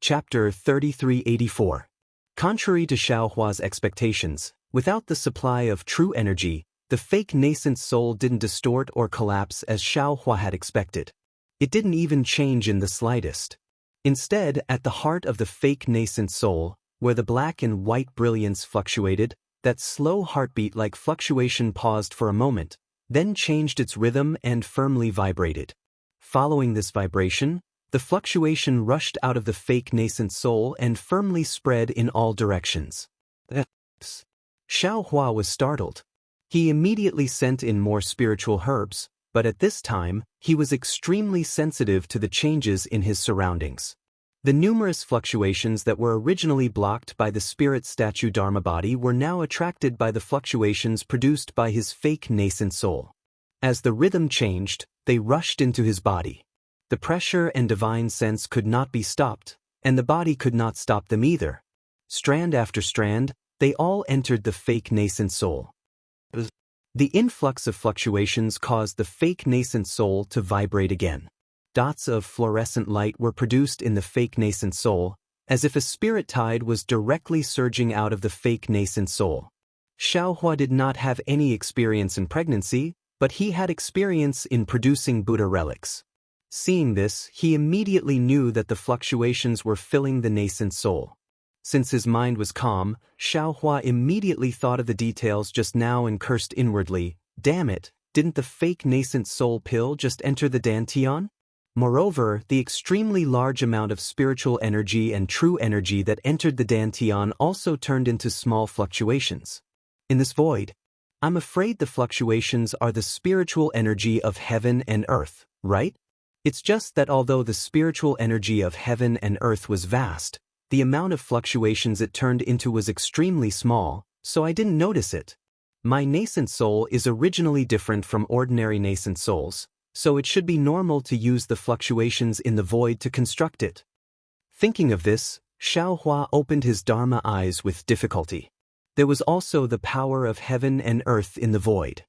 Chapter 3384. Contrary to Xiaohua's expectations, without the supply of true energy, the fake nascent soul didn't distort or collapse as Xiaohua had expected. It didn't even change in the slightest. Instead, at the heart of the fake nascent soul, where the black and white brilliance fluctuated, that slow heartbeat-like fluctuation paused for a moment, then changed its rhythm and firmly vibrated. Following this vibration, the fluctuation rushed out of the fake nascent soul and firmly spread in all directions. Xiaohua was startled. He immediately sent in more spiritual herbs, but at this time, he was extremely sensitive to the changes in his surroundings. The numerous fluctuations that were originally blocked by the spirit statue Dharma body were now attracted by the fluctuations produced by his fake nascent soul. As the rhythm changed, they rushed into his body. The pressure and divine sense could not be stopped, and the body could not stop them either. Strand after strand, they all entered the fake nascent soul. The influx of fluctuations caused the fake nascent soul to vibrate again. Dots of fluorescent light were produced in the fake nascent soul, as if a spirit tide was directly surging out of the fake nascent soul. Xiaohua did not have any experience in pregnancy, but he had experience in producing Buddha relics. Seeing this, he immediately knew that the fluctuations were filling the nascent soul. Since his mind was calm, Xiaohua immediately thought of the details just now and cursed inwardly, "Damn it, didn't the fake nascent soul pill just enter the dantian?" Moreover, the extremely large amount of spiritual energy and true energy that entered the dantian also turned into small fluctuations. In this void, I'm afraid the fluctuations are the spiritual energy of heaven and earth, right? It's just that although the spiritual energy of heaven and earth was vast, the amount of fluctuations it turned into was extremely small, so I didn't notice it. My nascent soul is originally different from ordinary nascent souls, so it should be normal to use the fluctuations in the void to construct it. Thinking of this, Xiaohua opened his Dharma eyes with difficulty. There was also the power of heaven and earth in the void.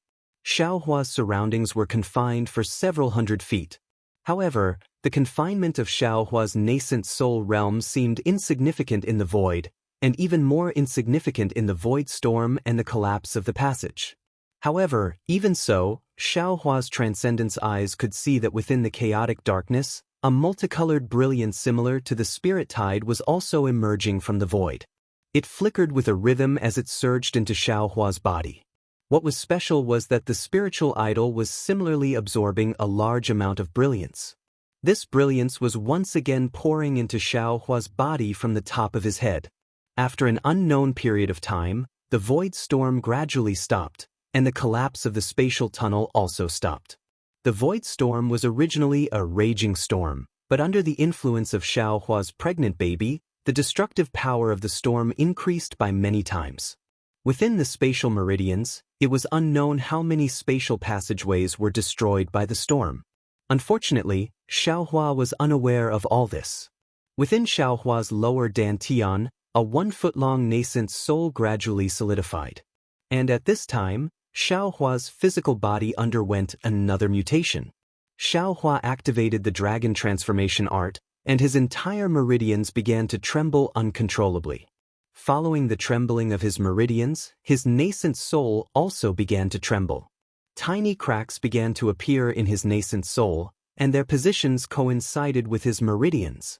Xiaohua's surroundings were confined for several hundred feet. However, the confinement of Xiaohua's nascent soul realm seemed insignificant in the void, and even more insignificant in the void storm and the collapse of the passage. However, even so, Xiaohua's transcendence eyes could see that within the chaotic darkness, a multicolored brilliance similar to the spirit tide was also emerging from the void. It flickered with a rhythm as it surged into Xiaohua's body. What was special was that the spiritual idol was similarly absorbing a large amount of brilliance. This brilliance was once again pouring into Xiaohua's body from the top of his head. After an unknown period of time, the void storm gradually stopped, and the collapse of the spatial tunnel also stopped. The void storm was originally a raging storm, but under the influence of Xiaohua's pregnant baby, the destructive power of the storm increased by many times. Within the spatial meridians, it was unknown how many spatial passageways were destroyed by the storm. Unfortunately, Xiaohua was unaware of all this. Within Xiaohua's lower dantian, a 1-foot-long nascent soul gradually solidified. And at this time, Xiaohua's physical body underwent another mutation. Xiaohua activated the dragon transformation art, and his entire meridians began to tremble uncontrollably. Following the trembling of his meridians, his nascent soul also began to tremble. Tiny cracks began to appear in his nascent soul, and their positions coincided with his meridians.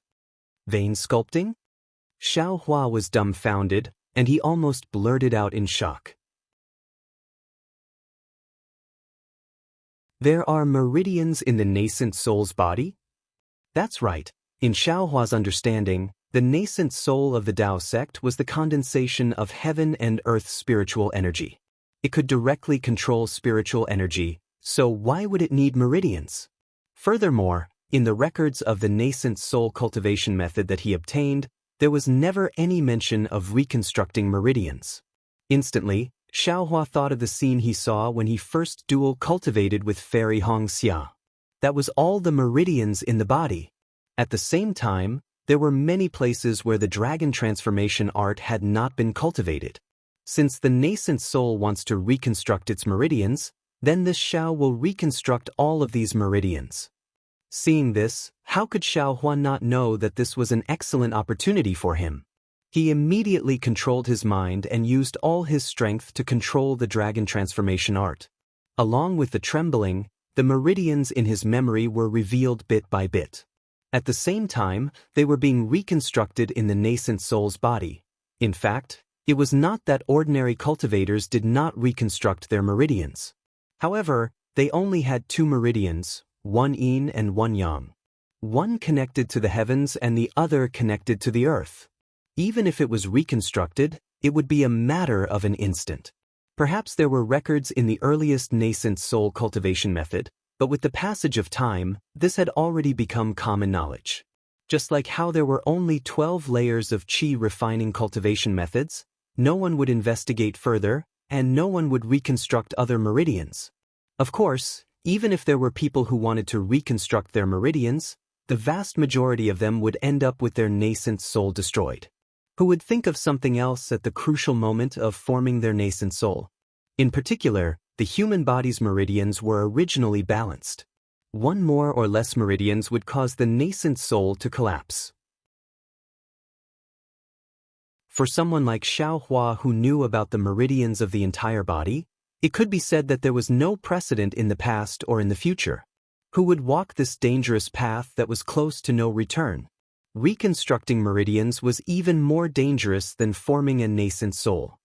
Vein sculpting? Xiaohua was dumbfounded, and he almost blurted out in shock. There are meridians in the nascent soul's body? That's right. In Xiaohua's understanding, the nascent soul of the Dao sect was the condensation of heaven and earth's spiritual energy. It could directly control spiritual energy, so why would it need meridians? Furthermore, in the records of the nascent soul cultivation method that he obtained, there was never any mention of reconstructing meridians. Instantly, Xiaohua thought of the scene he saw when he first dual cultivated with fairy Xianxia. That was all the meridians in the body. At the same time, there were many places where the dragon transformation art had not been cultivated. Since the nascent soul wants to reconstruct its meridians, then this Xiao will reconstruct all of these meridians. Seeing this, how could Xiaohua not know that this was an excellent opportunity for him? He immediately controlled his mind and used all his strength to control the dragon transformation art. Along with the trembling, the meridians in his memory were revealed bit by bit. At the same time, they were being reconstructed in the nascent soul's body. In fact, it was not that ordinary cultivators did not reconstruct their meridians. However, they only had 2 meridians, one yin and one yang. One connected to the heavens and the other connected to the earth. Even if it was reconstructed, it would be a matter of an instant. Perhaps there were records in the earliest nascent soul cultivation method, but with the passage of time, this had already become common knowledge. Just like how there were only 12 layers of qi refining cultivation methods, no one would investigate further, and no one would reconstruct other meridians. Of course, even if there were people who wanted to reconstruct their meridians, the vast majority of them would end up with their nascent soul destroyed. Who would think of something else at the crucial moment of forming their nascent soul? In particular, the human body's meridians were originally balanced. One more or less meridians would cause the nascent soul to collapse. For someone like Xiaohua who knew about the meridians of the entire body, it could be said that there was no precedent in the past or in the future. Who would walk this dangerous path that was close to no return? Reconstructing meridians was even more dangerous than forming a nascent soul.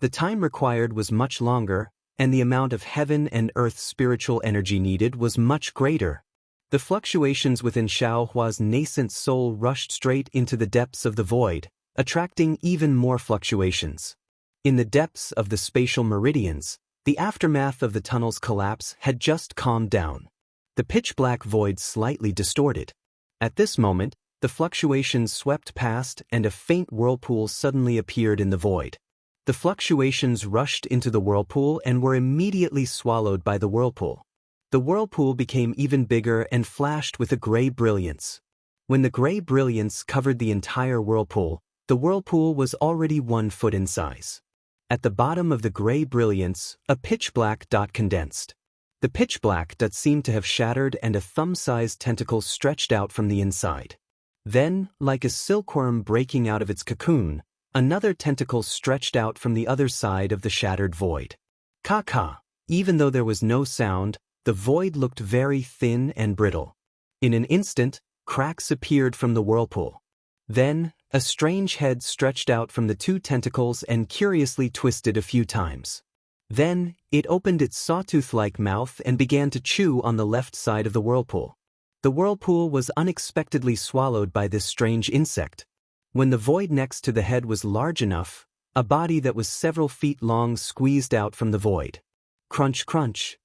The time required was much longer, and the amount of heaven and earth spiritual energy needed was much greater. The fluctuations within Xiaohua's nascent soul rushed straight into the depths of the void, attracting even more fluctuations. In the depths of the spatial meridians, the aftermath of the tunnel's collapse had just calmed down. The pitch-black void slightly distorted. At this moment, the fluctuations swept past and a faint whirlpool suddenly appeared in the void. The fluctuations rushed into the whirlpool and were immediately swallowed by the whirlpool. The whirlpool became even bigger and flashed with a gray brilliance. When the gray brilliance covered the entire whirlpool, the whirlpool was already 1 foot in size. At the bottom of the gray brilliance, a pitch-black dot condensed. The pitch-black dot seemed to have shattered and a thumb-sized tentacle stretched out from the inside. Then, like a silkworm breaking out of its cocoon, another tentacle stretched out from the other side of the shattered void. Ka-ka! Even though there was no sound, the void looked very thin and brittle. In an instant, cracks appeared from the whirlpool. Then, a strange head stretched out from the 2 tentacles and curiously twisted a few times. Then, it opened its sawtooth-like mouth and began to chew on the left side of the whirlpool. The whirlpool was unexpectedly swallowed by this strange insect. When the void next to the head was large enough, a body that was several feet long squeezed out from the void. Crunch, crunch.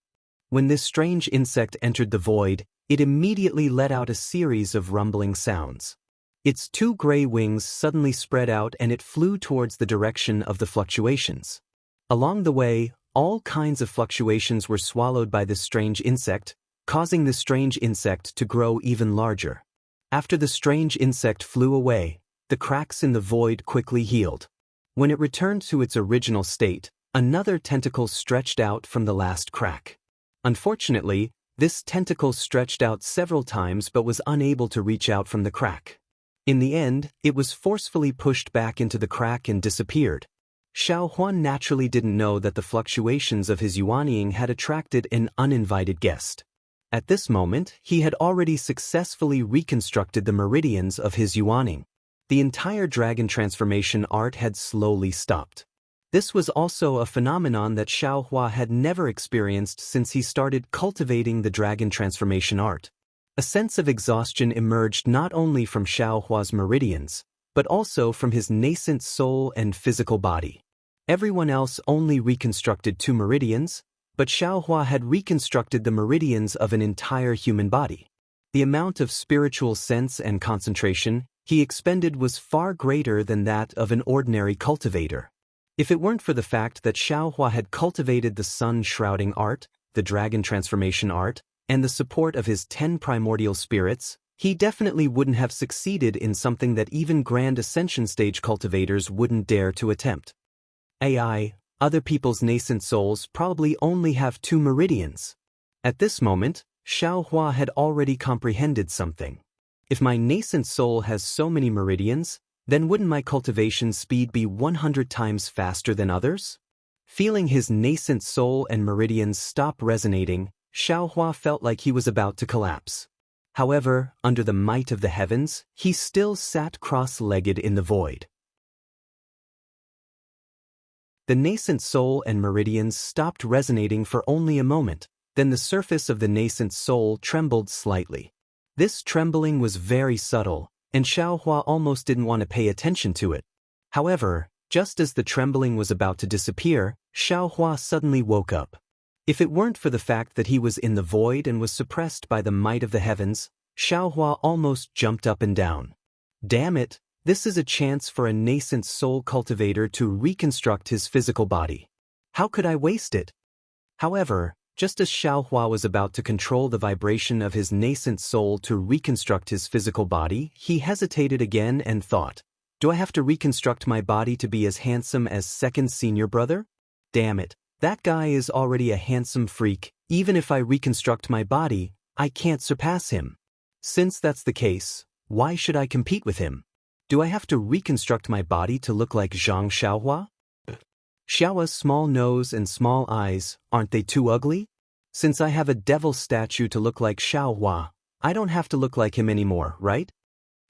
When this strange insect entered the void, it immediately let out a series of rumbling sounds. Its 2 gray wings suddenly spread out and it flew towards the direction of the fluctuations. Along the way, all kinds of fluctuations were swallowed by this strange insect, causing the strange insect to grow even larger. After the strange insect flew away, the cracks in the void quickly healed. When it returned to its original state, another tentacle stretched out from the last crack. Unfortunately, this tentacle stretched out several times but was unable to reach out from the crack. In the end, it was forcefully pushed back into the crack and disappeared. Xiao Huan naturally didn't know that the fluctuations of his yuanying had attracted an uninvited guest. At this moment, he had already successfully reconstructed the meridians of his yuanying. The entire dragon transformation art had slowly stopped. This was also a phenomenon that Xiaohua had never experienced since he started cultivating the dragon transformation art. A sense of exhaustion emerged not only from Xiaohua's meridians, but also from his nascent soul and physical body. Everyone else only reconstructed 2 meridians, but Xiaohua had reconstructed the meridians of an entire human body. The amount of spiritual sense and concentration he expended was far greater than that of an ordinary cultivator. If it weren't for the fact that Xiaohua had cultivated the sun-shrouding art, the dragon transformation art, and the support of his 10 primordial spirits, he definitely wouldn't have succeeded in something that even Grand Ascension stage cultivators wouldn't dare to attempt. AI, other people's nascent souls probably only have 2 meridians. At this moment, Xiaohua had already comprehended something. If my nascent soul has so many meridians, then wouldn't my cultivation speed be 100 times faster than others? Feeling his nascent soul and meridians stop resonating, Xiaohua felt like he was about to collapse. However, under the might of the heavens, he still sat cross-legged in the void. The nascent soul and meridians stopped resonating for only a moment, then the surface of the nascent soul trembled slightly. This trembling was very subtle, and Xiaohua almost didn't want to pay attention to it. However, just as the trembling was about to disappear, Xiaohua suddenly woke up. If it weren't for the fact that he was in the void and was suppressed by the might of the heavens, Xiaohua almost jumped up and down. Damn it, this is a chance for a nascent soul cultivator to reconstruct his physical body. How could I waste it? However, just as Xiaohua was about to control the vibration of his nascent soul to reconstruct his physical body, he hesitated again and thought, do I have to reconstruct my body to be as handsome as second senior brother? Damn it, that guy is already a handsome freak. Even if I reconstruct my body, I can't surpass him. Since that's the case, why should I compete with him? Do I have to reconstruct my body to look like Zhang Xiaohua? Xiaohua's small nose and small eyes, aren't they too ugly? Since I have a devil statue to look like Xiaohua, I don't have to look like him anymore, right?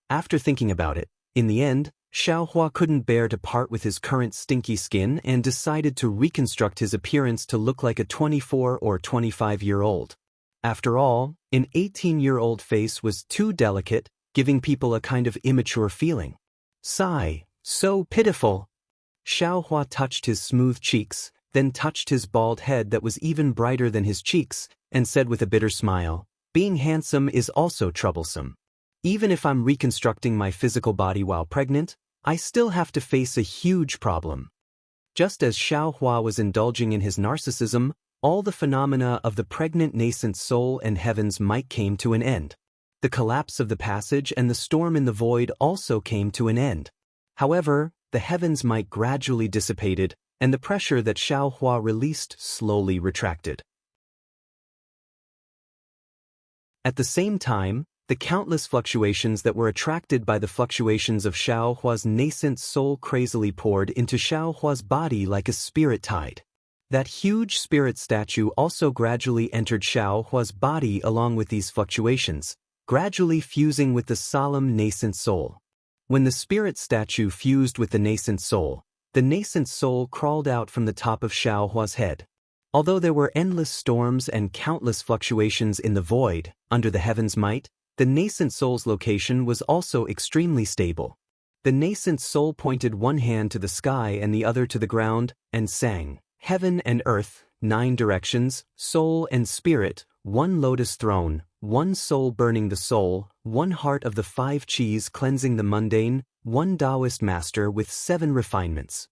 After thinking about it, in the end, Xiaohua couldn't bear to part with his current stinky skin and decided to reconstruct his appearance to look like a 24 or 25-year-old. After all, an 18-year-old face was too delicate, giving people a kind of immature feeling. Sigh, so pitiful. Xiaohua touched his smooth cheeks, then touched his bald head that was even brighter than his cheeks, and said with a bitter smile, "Being handsome is also troublesome. Even if I'm reconstructing my physical body while pregnant, I still have to face a huge problem." Just as Xiaohua was indulging in his narcissism, all the phenomena of the pregnant nascent soul and heaven's might came to an end. The collapse of the passage and the storm in the void also came to an end. However, the heaven's might gradually dissipated, and the pressure that Xiaohua released slowly retracted. At the same time, the countless fluctuations that were attracted by the fluctuations of Xiaohua's nascent soul crazily poured into Xiaohua's body like a spirit tide. That huge spirit statue also gradually entered Xiaohua's body along with these fluctuations, gradually fusing with the solemn nascent soul. When the spirit statue fused with the nascent soul crawled out from the top of Xiaohua's head. Although there were endless storms and countless fluctuations in the void, under the heaven's might, the nascent soul's location was also extremely stable. The nascent soul pointed one hand to the sky and the other to the ground, and sang, "Heaven and earth, 9 directions, soul and spirit, 1 lotus throne, 1 soul burning the soul, 1 heart of the 5 qis cleansing the mundane, 1 Daoist master with 7 refinements."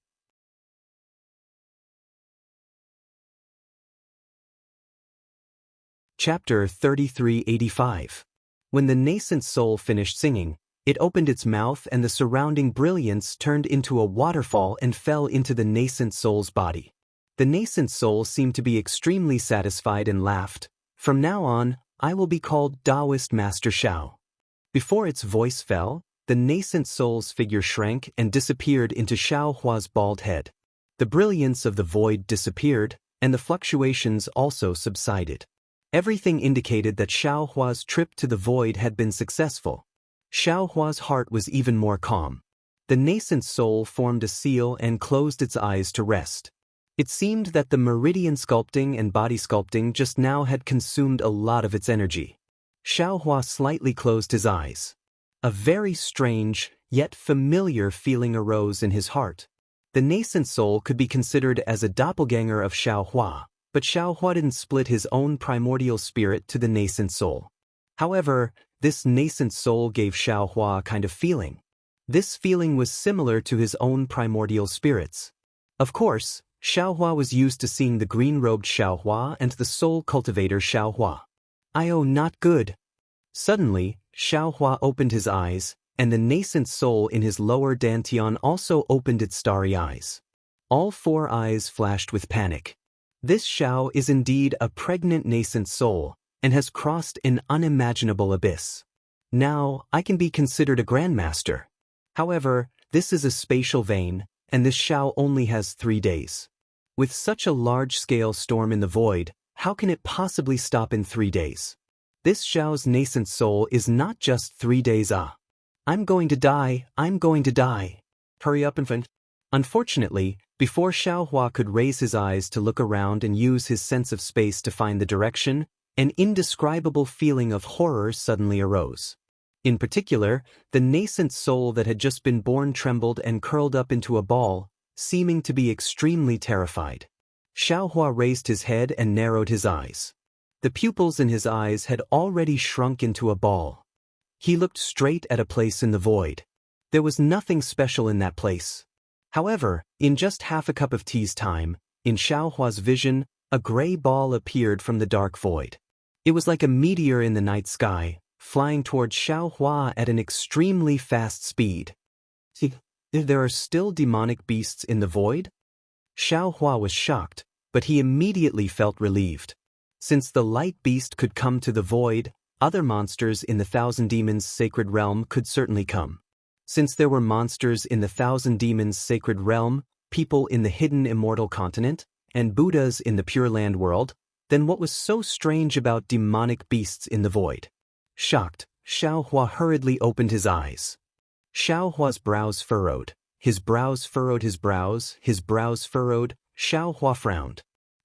Chapter 3385. When the nascent soul finished singing, it opened its mouth and the surrounding brilliance turned into a waterfall and fell into the nascent soul's body. The nascent soul seemed to be extremely satisfied and laughed, "From now on, I will be called Daoist Master Xiao." Before its voice fell, the nascent soul's figure shrank and disappeared into Xiaohua's bald head. The brilliance of the void disappeared, and the fluctuations also subsided. Everything indicated that Xiaohua's trip to the void had been successful. Xiaohua's heart was even more calm. The nascent soul formed a seal and closed its eyes to rest. It seemed that the meridian sculpting and body sculpting just now had consumed a lot of its energy. Xiaohua slightly closed his eyes. A very strange, yet familiar feeling arose in his heart. The nascent soul could be considered as a doppelganger of Xiaohua, but Xiaohua didn't split his own primordial spirit to the nascent soul. However, this nascent soul gave Xiaohua a kind of feeling. This feeling was similar to his own primordial spirits. Of course, Xiaohua was used to seeing the green-robed Xiaohua and the soul cultivator Xiaohua. "Oh, not good." Suddenly, Xiaohua opened his eyes, and the nascent soul in his lower dantian also opened its starry eyes. All 4 eyes flashed with panic. This Xiao is indeed a pregnant nascent soul, and has crossed an unimaginable abyss. Now, I can be considered a grandmaster. However, this is a spatial vein, and this Xiao only has 3 days. With such a large-scale storm in the void, how can it possibly stop in 3 days? This Xiao's nascent soul is not just 3 days. I'm going to die, I'm going to die. Hurry up, infant. Unfortunately, before Xiaohua could raise his eyes to look around and use his sense of space to find the direction, an indescribable feeling of horror suddenly arose. In particular, the nascent soul that had just been born trembled and curled up into a ball, seeming to be extremely terrified. Xiaohua raised his head and narrowed his eyes. The pupils in his eyes had already shrunk into a ball. He looked straight at a place in the void. There was nothing special in that place. However, in just half a cup of tea's time, in Xiaohua's vision, a gray ball appeared from the dark void. It was like a meteor in the night sky, flying towards Xiaohua at an extremely fast speed. There are still demonic beasts in the void? Xiaohua was shocked, but he immediately felt relieved. Since the light beast could come to the void, other monsters in the Thousand Demons' sacred realm could certainly come. Since there were monsters in the Thousand Demons' sacred realm, people in the hidden immortal continent, and Buddhas in the Pure Land world, Then what was so strange about demonic beasts in the void? Shocked, Xiaohua hurriedly opened his eyes. Xiaohua's brows furrowed. His brows furrowed his brows furrowed. Xiaohua frowned.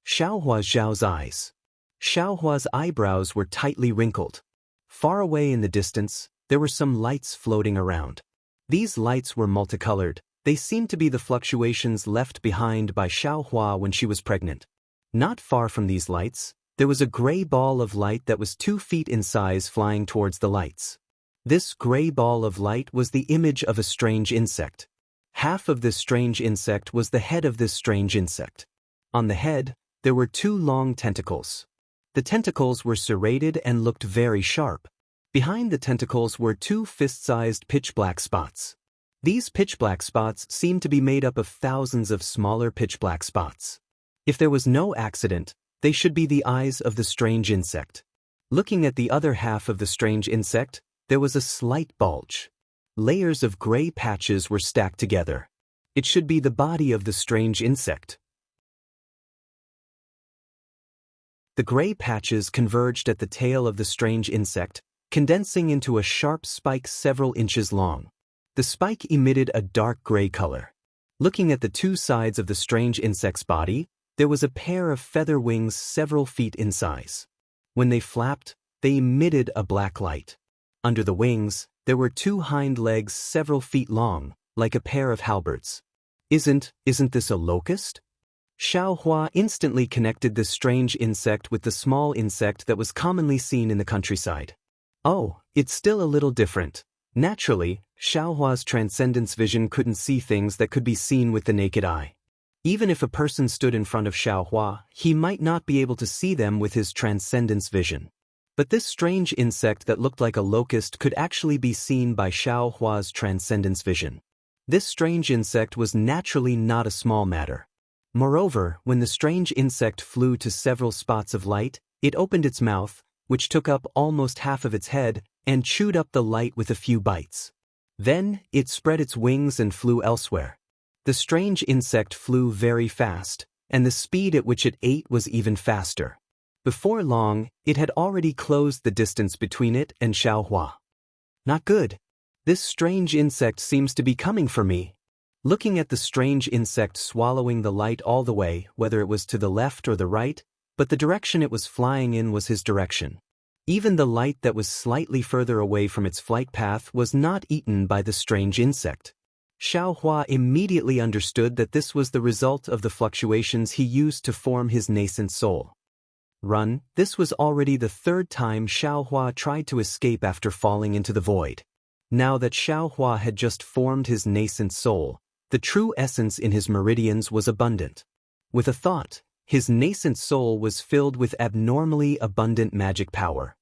Xiaohua Zhao's eyes. Xiaohua's eyebrows were tightly wrinkled. Far away in the distance, there were some lights floating around. These lights were multicolored. They seemed to be the fluctuations left behind by Xiaohua when she was pregnant. Not far from these lights, there was a gray ball of light that was 2 feet in size flying towards the lights. This gray ball of light was the image of a strange insect. Half of this strange insect was the head of this strange insect. On the head, there were 2 long tentacles. The tentacles were serrated and looked very sharp. Behind the tentacles were 2 fist-sized pitch-black spots. These pitch-black spots seemed to be made up of thousands of smaller pitch-black spots. If there was no accident, they should be the eyes of the strange insect. Looking at the other half of the strange insect, there was a slight bulge. Layers of gray patches were stacked together. It should be the body of the strange insect. The gray patches converged at the tail of the strange insect, condensing into a sharp spike several inches long. The spike emitted a dark gray color. Looking at the 2 sides of the strange insect's body, there was a pair of feather wings several feet in size. When they flapped, they emitted a black light. Under the wings, there were 2 hind legs several feet long, like a pair of halberds. Isn't this a locust? Xiaohua instantly connected this strange insect with the small insect that was commonly seen in the countryside. Oh, it's still a little different. Naturally, Xiaohua's transcendence vision couldn't see things that could be seen with the naked eye. Even if a person stood in front of Xiaohua, he might not be able to see them with his transcendence vision. But this strange insect that looked like a locust could actually be seen by Xiaohua's transcendence vision. This strange insect was naturally not a small matter. Moreover, when the strange insect flew to several spots of light, it opened its mouth, which took up almost half of its head, and chewed up the light with a few bites. Then, it spread its wings and flew elsewhere. The strange insect flew very fast, and the speed at which it ate was even faster. Before long, it had already closed the distance between it and Xiaohua. Not good. This strange insect seems to be coming for me. Looking at the strange insect swallowing the light all the way, whether it was to the left or the right, but the direction it was flying in was his direction. Even the light that was slightly further away from its flight path was not eaten by the strange insect. Xiaohua immediately understood that this was the result of the fluctuations he used to form his nascent soul. Run. This was already the 3rd time Xiaohua tried to escape after falling into the void. Now that Xiaohua had just formed his nascent soul, the true essence in his meridians was abundant. With a thought, his nascent soul was filled with abnormally abundant magic power.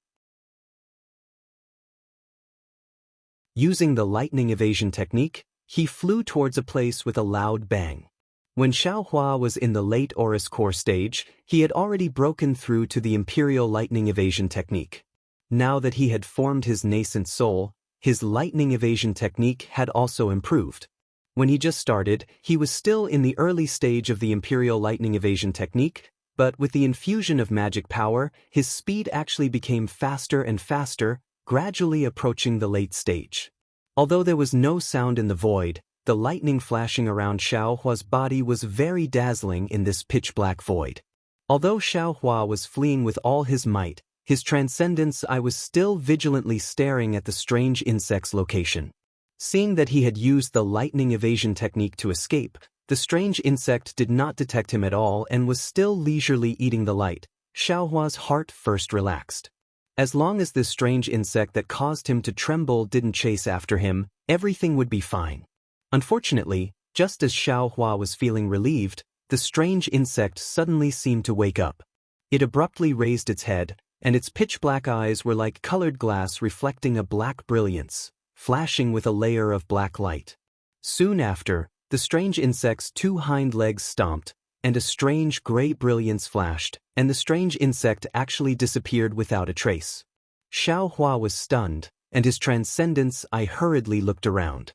Using the lightning evasion technique, he flew towards a place with a loud bang. When Xiaohua was in the late Aurus core stage, he had already broken through to the Imperial lightning evasion technique. Now that he had formed his nascent soul, his lightning evasion technique had also improved. When he just started, he was still in the early stage of the Imperial lightning evasion technique, but with the infusion of magic power, his speed actually became faster and faster, gradually approaching the late stage. Although there was no sound in the void, the lightning flashing around Xiaohua's body was very dazzling in this pitch-black void. Although Xiaohua was fleeing with all his might, his transcendence eye was still vigilantly staring at the strange insect's location. Seeing that he had used the lightning evasion technique to escape, the strange insect did not detect him at all and was still leisurely eating the light. Xiaohua's heart first relaxed. As long as this strange insect that caused him to tremble didn't chase after him, everything would be fine. Unfortunately, just as Xiaohua was feeling relieved, the strange insect suddenly seemed to wake up. It abruptly raised its head, and its pitch-black eyes were like colored glass reflecting a black brilliance, flashing with a layer of black light. Soon after, the strange insect's 2 hind legs stomped, and a strange gray brilliance flashed, and the strange insect actually disappeared without a trace. Xiaohua was stunned, and his transcendence eye hurriedly looked around.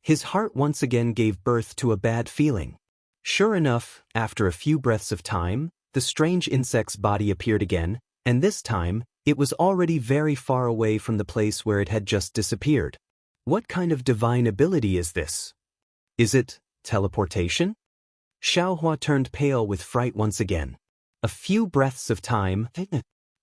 His heart once again gave birth to a bad feeling. Sure enough, after a few breaths of time, the strange insect's body appeared again, and this time, it was already very far away from the place where it had just disappeared. What kind of divine ability is this? Is it teleportation? Xiaohua turned pale with fright once again. A few breaths of time,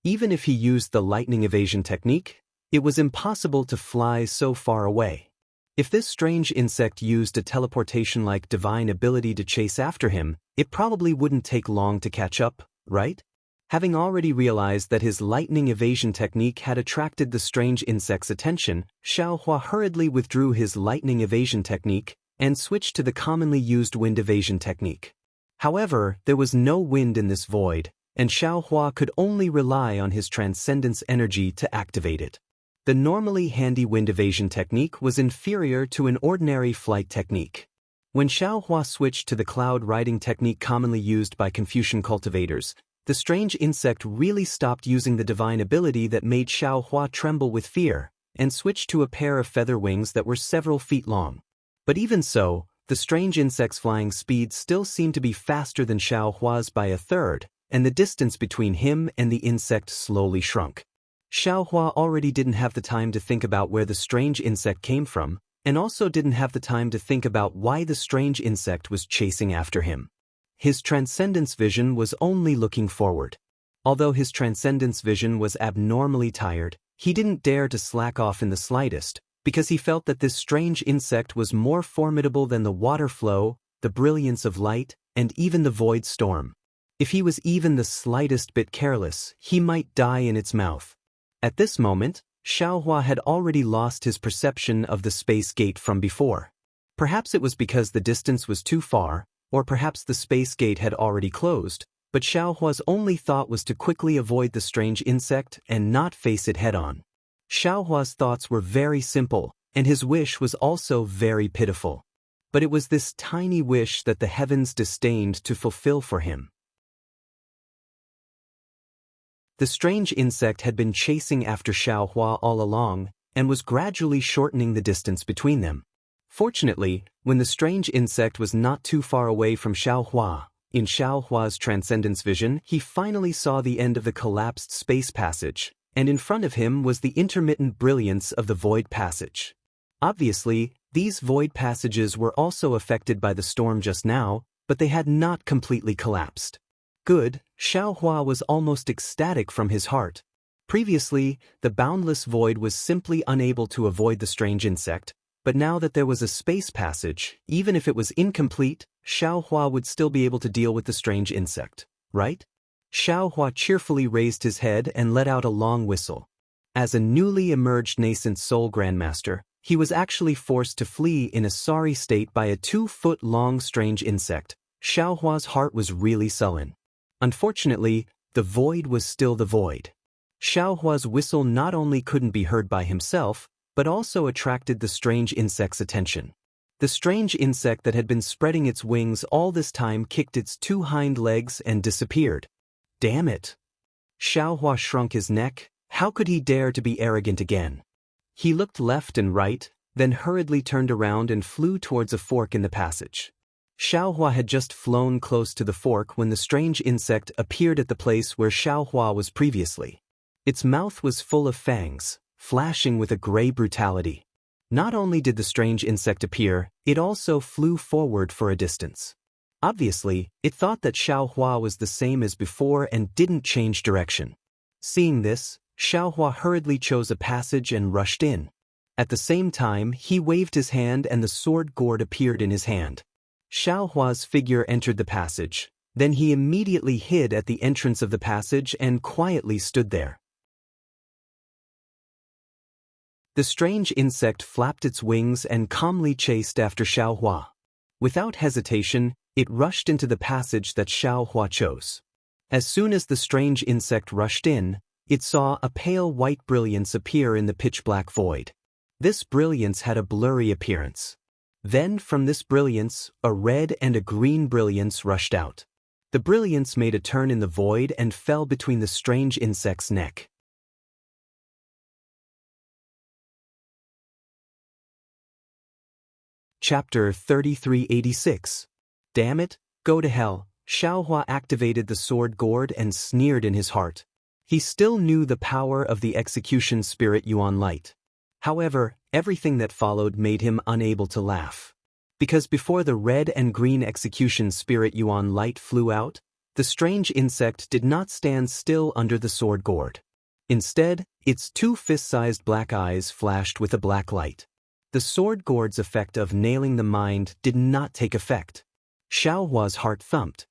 even if he used the lightning evasion technique, it was impossible to fly so far away. If this strange insect used a teleportation-like divine ability to chase after him, it probably wouldn't take long to catch up, right? Having already realized that his lightning evasion technique had attracted the strange insect's attention, Xiaohua hurriedly withdrew his lightning evasion technique and switched to the commonly used wind evasion technique. However, there was no wind in this void, and Xiaohua could only rely on his transcendence energy to activate it. The normally handy wind evasion technique was inferior to an ordinary flight technique. When Xiaohua switched to the cloud riding technique commonly used by Confucian cultivators, the strange insect really stopped using the divine ability that made Xiaohua tremble with fear, and switched to a pair of feather wings that were several feet long. But even so, the strange insect's flying speed still seemed to be faster than Xiaohua's by a third, and the distance between him and the insect slowly shrunk. Xiaohua already didn't have the time to think about where the strange insect came from, and also didn't have the time to think about why the strange insect was chasing after him. His transcendence vision was only looking forward. Although his transcendence vision was abnormally tired, he didn't dare to slack off in the slightest, because he felt that this strange insect was more formidable than the water flow, the brilliance of light, and even the void storm. If he was even the slightest bit careless, he might die in its mouth. At this moment, Xiaohua had already lost his perception of the space gate from before. Perhaps it was because the distance was too far, or perhaps the space gate had already closed, but Xiaohua's only thought was to quickly avoid the strange insect and not face it head-on. Xiaohua's thoughts were very simple, and his wish was also very pitiful. But it was this tiny wish that the heavens disdained to fulfill for him. The strange insect had been chasing after Xiaohua all along, and was gradually shortening the distance between them. Fortunately, when the strange insect was not too far away from Xiaohua, in Xiaohua's transcendence vision, he finally saw the end of the collapsed space passage, and in front of him was the intermittent brilliance of the void passage. Obviously, these void passages were also affected by the storm just now, but they had not completely collapsed. Good, Xiaohua was almost ecstatic from his heart. Previously, the boundless void was simply unable to avoid the strange insect, but now that there was a space passage, even if it was incomplete, Xiaohua would still be able to deal with the strange insect, right? Xiaohua cheerfully raised his head and let out a long whistle. As a newly emerged nascent soul grandmaster, he was actually forced to flee in a sorry state by a 2-foot-long strange insect. Xiaohua's heart was really sullen. Unfortunately, the void was still the void. Xiaohua's whistle not only couldn't be heard by himself, but also attracted the strange insect's attention. The strange insect that had been spreading its wings all this time kicked its 2 hind legs and disappeared. Damn it! Xiaohua shrunk his neck. How could he dare to be arrogant again? He looked left and right, then hurriedly turned around and flew towards a fork in the passage. Xiaohua had just flown close to the fork when the strange insect appeared at the place where Xiaohua was previously. Its mouth was full of fangs, flashing with a gray brutality. Not only did the strange insect appear, it also flew forward for a distance. Obviously, it thought that Xiaohua was the same as before and didn't change direction. Seeing this, Xiaohua hurriedly chose a passage and rushed in. At the same time, he waved his hand and the sword gourd appeared in his hand. Xiaohua's figure entered the passage. Then he immediately hid at the entrance of the passage and quietly stood there. The strange insect flapped its wings and calmly chased after Xiaohua. Without hesitation, it rushed into the passage that Xiaohua chose. As soon as the strange insect rushed in, it saw a pale white brilliance appear in the pitch-black void. This brilliance had a blurry appearance. Then, from this brilliance, a red and a green brilliance rushed out. The brilliance made a turn in the void and fell between the strange insect's neck. Chapter 3386. Damn it, go to hell. Xiaohua activated the sword gourd and sneered in his heart. He still knew the power of the execution spirit Yuan light. However, everything that followed made him unable to laugh. Because before the red and green execution spirit Yuan light flew out, the strange insect did not stand still under the sword gourd. Instead, its two fist-sized black eyes flashed with a black light. The sword gourd's effect of nailing the mind did not take effect. Xiaohua's heart thumped.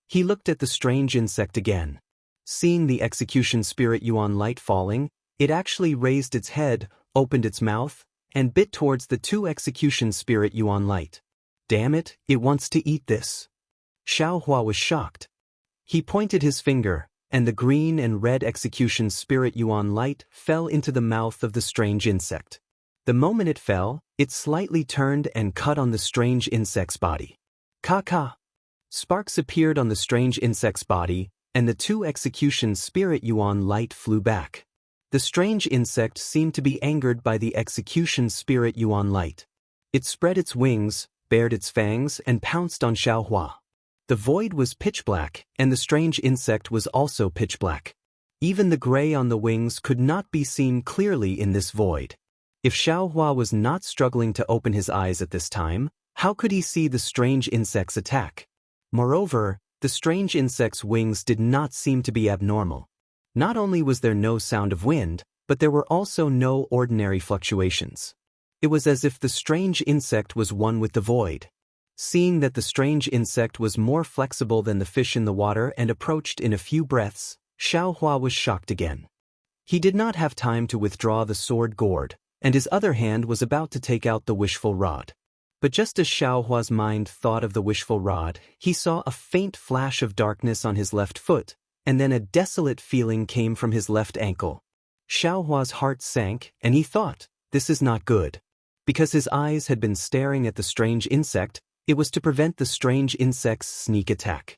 He looked at the strange insect again. Seeing the execution spirit Yuan light falling, it actually raised its head, opened its mouth, and bit towards the two execution spirit Yuan light. Damn it, it wants to eat this. Xiaohua was shocked. He pointed his finger, and the green and red execution spirit Yuan light fell into the mouth of the strange insect. The moment it fell, it slightly turned and cut on the strange insect's body. Ka-ka! Sparks appeared on the strange insect's body, and the two execution spirit Yuan light flew back. The strange insect seemed to be angered by the execution spirit Yuan light. It spread its wings, bared its fangs, and pounced on Xiaohua. The void was pitch black, and the strange insect was also pitch black. Even the gray on the wings could not be seen clearly in this void. If Xiaohua was not struggling to open his eyes at this time, how could he see the strange insect's attack? Moreover, the strange insect's wings did not seem to be abnormal. Not only was there no sound of wind, but there were also no ordinary fluctuations. It was as if the strange insect was one with the void. Seeing that the strange insect was more flexible than the fish in the water and approached in a few breaths, Xiaohua was shocked again. He did not have time to withdraw the sword gourd, and his other hand was about to take out the wishful rod. But just as Xiaohua's mind thought of the wishful rod, he saw a faint flash of darkness on his left foot, and then a desolate feeling came from his left ankle. Xiaohua's heart sank, and he thought, this is not good. Because his eyes had been staring at the strange insect, it was to prevent the strange insect's sneak attack.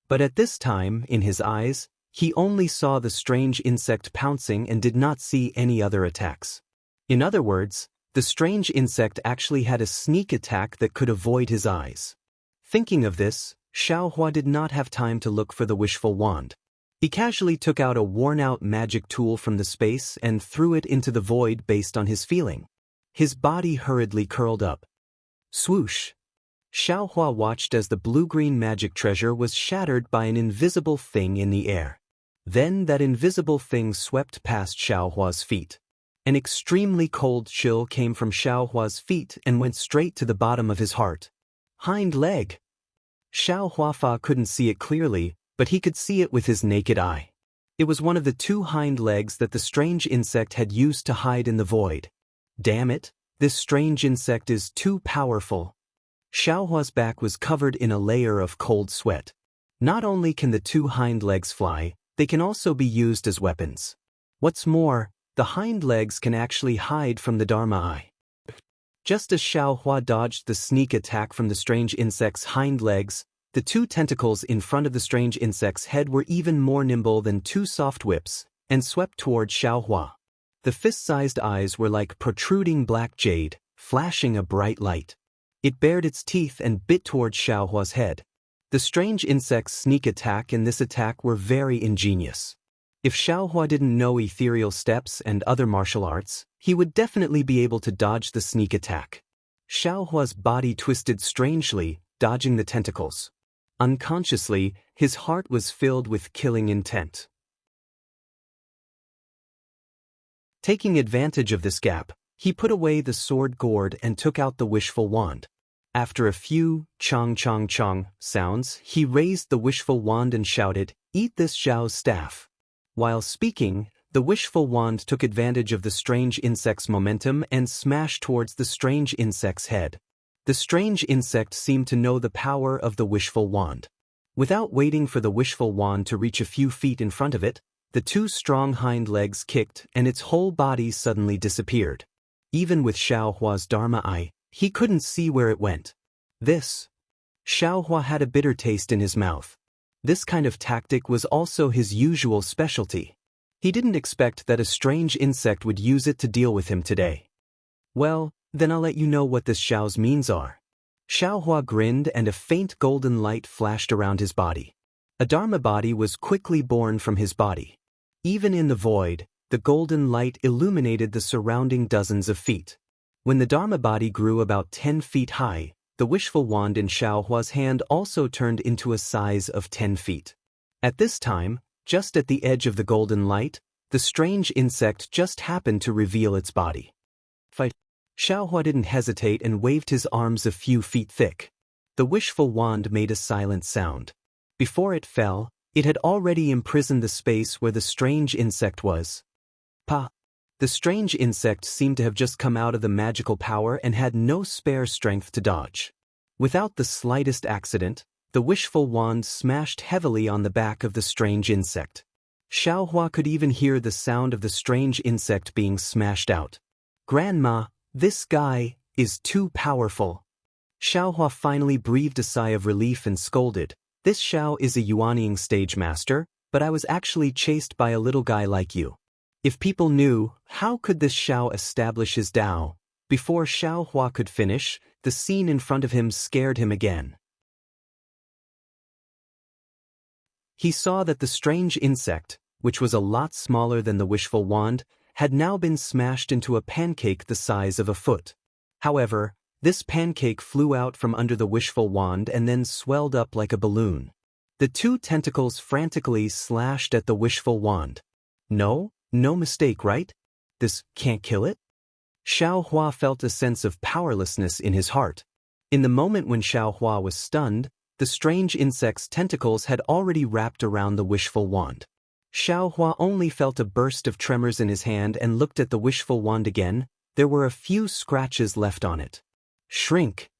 But at this time, in his eyes, he only saw the strange insect pouncing and did not see any other attacks. In other words, the strange insect actually had a sneak attack that could avoid his eyes. Thinking of this, Xiaohua did not have time to look for the wishful wand. He casually took out a worn-out magic tool from the space and threw it into the void based on his feeling. His body hurriedly curled up. Swoosh! Xiaohua watched as the blue-green magic treasure was shattered by an invisible thing in the air. Then that invisible thing swept past Xiaohua's feet. An extremely cold chill came from Xiaohua's feet and went straight to the bottom of his heart. Hind leg! Xiaohua couldn't see it clearly, but he could see it with his naked eye. It was one of the two hind legs that the strange insect had used to hide in the void. Damn it, this strange insect is too powerful. Xiaohua's back was covered in a layer of cold sweat. Not only can the two hind legs fly, they can also be used as weapons. What's more, the hind legs can actually hide from the Dharma eye. Just as Xiaohua dodged the sneak attack from the strange insect's hind legs, the two tentacles in front of the strange insect's head were even more nimble than two soft whips, and swept toward Xiaohua. The fist-sized eyes were like protruding black jade, flashing a bright light. It bared its teeth and bit toward Xiaohua's head. The strange insect's sneak attack and this attack were very ingenious. If Xiaohua didn't know ethereal steps and other martial arts, he would definitely be able to dodge the sneak attack. Xiaohua's body twisted strangely, dodging the tentacles. Unconsciously, his heart was filled with killing intent. Taking advantage of this gap, he put away the sword gourd and took out the wishful wand. After a few chong chong chong sounds, he raised the wishful wand and shouted, "Eat this Xiao's staff." While speaking, the wishful wand took advantage of the strange insect's momentum and smashed towards the strange insect's head. The strange insect seemed to know the power of the wishful wand. Without waiting for the wishful wand to reach a few feet in front of it, the two strong hind legs kicked and its whole body suddenly disappeared. Even with Xiaohua's Dharma eye, he couldn't see where it went. Xiaohua had a bitter taste in his mouth. This kind of tactic was also his usual specialty. He didn't expect that a strange insect would use it to deal with him today. Well, then I'll let you know what this Xiao's means are. Xiaohua grinned and a faint golden light flashed around his body. A Dharma body was quickly born from his body. Even in the void, the golden light illuminated the surrounding dozens of feet. When the Dharma body grew about 10 feet high, the wishful wand in Xiaohua's hand also turned into a size of 10 feet. At this time, just at the edge of the golden light, the strange insect just happened to reveal its body. Xiaohua didn't hesitate and waved his arms a few feet thick. The wishful wand made a silent sound. Before it fell, it had already imprisoned the space where the strange insect was. Pa! The strange insect seemed to have just come out of the magical power and had no spare strength to dodge. Without the slightest accident, the wishful wand smashed heavily on the back of the strange insect. Xiaohua could even hear the sound of the strange insect being smashed out. "Grandma, this guy is too powerful." Xiaohua finally breathed a sigh of relief and scolded, "This Xiao is a Yuanying stage master, but I was actually chased by a little guy like you. If people knew, how could this Xiao establish his Dao?" Before Xiaohua could finish, the scene in front of him scared him again. He saw that the strange insect, which was a lot smaller than the wishful wand, had now been smashed into a pancake the size of a foot. However, this pancake flew out from under the wishful wand and then swelled up like a balloon. The two tentacles frantically slashed at the wishful wand. No mistake, right? This can't kill it? Xiaohua felt a sense of powerlessness in his heart. In the moment when Xiaohua was stunned, the strange insect's tentacles had already wrapped around the wishful wand. Xiaohua only felt a burst of tremors in his hand and looked at the wishful wand again. There were a few scratches left on it. "Shrink!"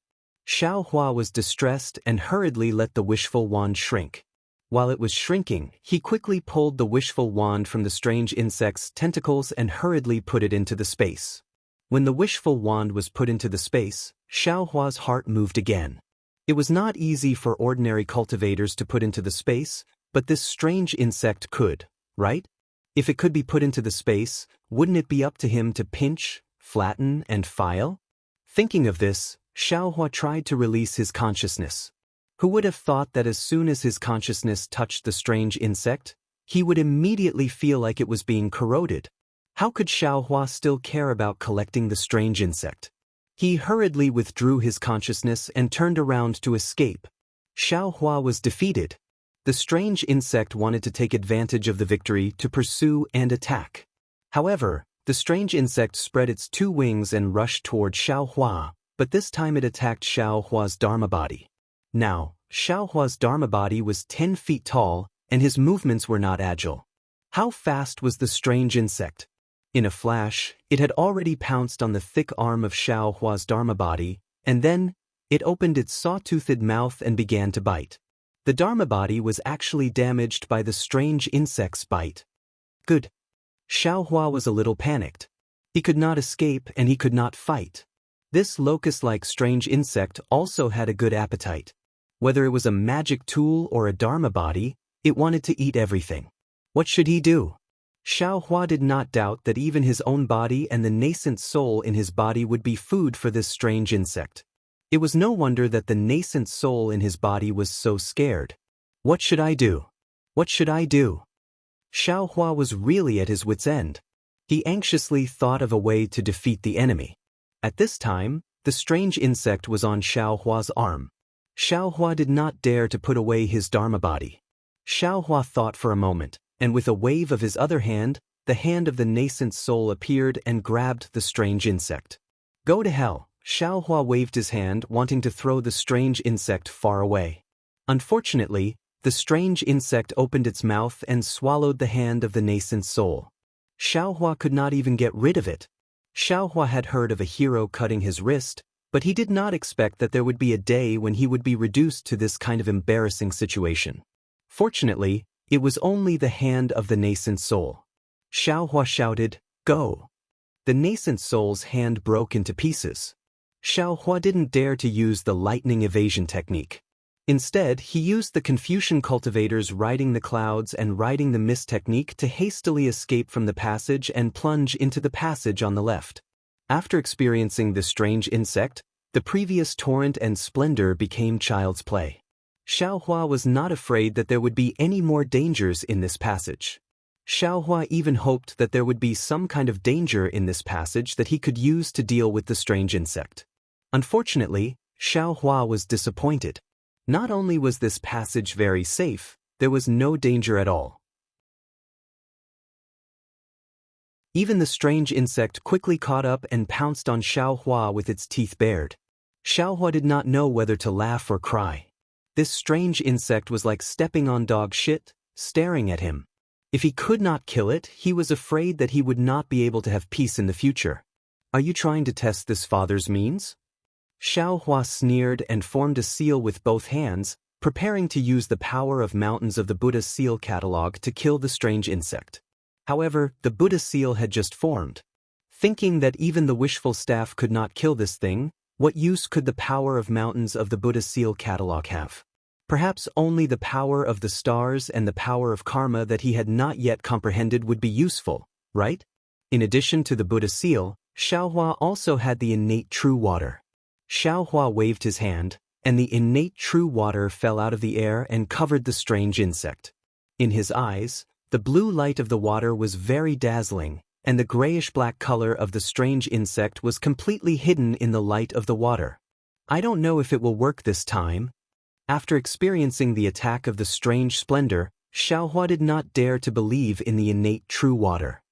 Xiaohua was distressed and hurriedly let the wishful wand shrink. While it was shrinking, he quickly pulled the wishful wand from the strange insect's tentacles and hurriedly put it into the space. When the wishful wand was put into the space, Xiaohua's heart moved again. It was not easy for ordinary cultivators to put into the space, but this strange insect could, right? If it could be put into the space, wouldn't it be up to him to pinch, flatten, and file? Thinking of this, Xiaohua tried to release his consciousness. Who would have thought that as soon as his consciousness touched the strange insect, he would immediately feel like it was being corroded? How could Xiaohua still care about collecting the strange insect? He hurriedly withdrew his consciousness and turned around to escape. Xiaohua was defeated. The strange insect wanted to take advantage of the victory to pursue and attack. However, the strange insect spread its two wings and rushed toward Xiaohua, but this time it attacked Xiaohua's Dharma body. Now, Xiaohua's Dharma body was 10 feet tall, and his movements were not agile. How fast was the strange insect? In a flash, it had already pounced on the thick arm of Xiaohua's Dharma body, and then, it opened its saw-toothed mouth and began to bite. The Dharma body was actually damaged by the strange insect's bite. Good. Xiaohua was a little panicked. He could not escape and he could not fight. This locust-like strange insect also had a good appetite. Whether it was a magic tool or a Dharma body, it wanted to eat everything. What should he do? Xiaohua did not doubt that even his own body and the nascent soul in his body would be food for this strange insect. It was no wonder that the nascent soul in his body was so scared. What should I do? What should I do? Xiaohua was really at his wit's end. He anxiously thought of a way to defeat the enemy. At this time, the strange insect was on Xiaohua's arm. Xiaohua did not dare to put away his Dharma body. Xiaohua thought for a moment, and with a wave of his other hand, the hand of the nascent soul appeared and grabbed the strange insect. Go to hell! Xiaohua waved his hand, wanting to throw the strange insect far away. Unfortunately, the strange insect opened its mouth and swallowed the hand of the nascent soul. Xiaohua could not even get rid of it. Xiaohua had heard of a hero cutting his wrist, but he did not expect that there would be a day when he would be reduced to this kind of embarrassing situation. Fortunately, it was only the hand of the nascent soul. Xiaohua shouted, "Go!" The nascent soul's hand broke into pieces. Xiaohua didn't dare to use the lightning evasion technique. Instead, he used the Confucian cultivators riding the clouds and riding the mist technique to hastily escape from the passage and plunge into the passage on the left. After experiencing this strange insect, The previous torrent and splendor became child's play. Xiaohua was not afraid that there would be any more dangers in this passage. Xiaohua even hoped that there would be some kind of danger in this passage that he could use to deal with the strange insect. Unfortunately, Xiaohua was disappointed. Not only was this passage very safe, there was no danger at all. Even the strange insect quickly caught up and pounced on Xiaohua with its teeth bared. Xiaohua did not know whether to laugh or cry. This strange insect was like stepping on dog shit, staring at him. If he could not kill it, he was afraid that he would not be able to have peace in the future. Are you trying to test this father's means? Xiaohua sneered and formed a seal with both hands, preparing to use the power of mountains of the Buddha seal catalog to kill the strange insect. However, the Buddha seal had just formed. Thinking that even the wishful staff could not kill this thing, what use could the power of mountains of the Buddha seal catalog have? Perhaps only the power of the stars and the power of karma that he had not yet comprehended would be useful, right? In addition to the Buddha seal, Xiaohua also had the innate true water. Xiaohua waved his hand, and the innate true water fell out of the air and covered the strange insect. In his eyes, the blue light of the water was very dazzling, and the grayish-black color of the strange insect was completely hidden in the light of the water. I don't know if it will work this time. After experiencing the attack of the strange splendor, Xiaohua did not dare to believe in the innate true water.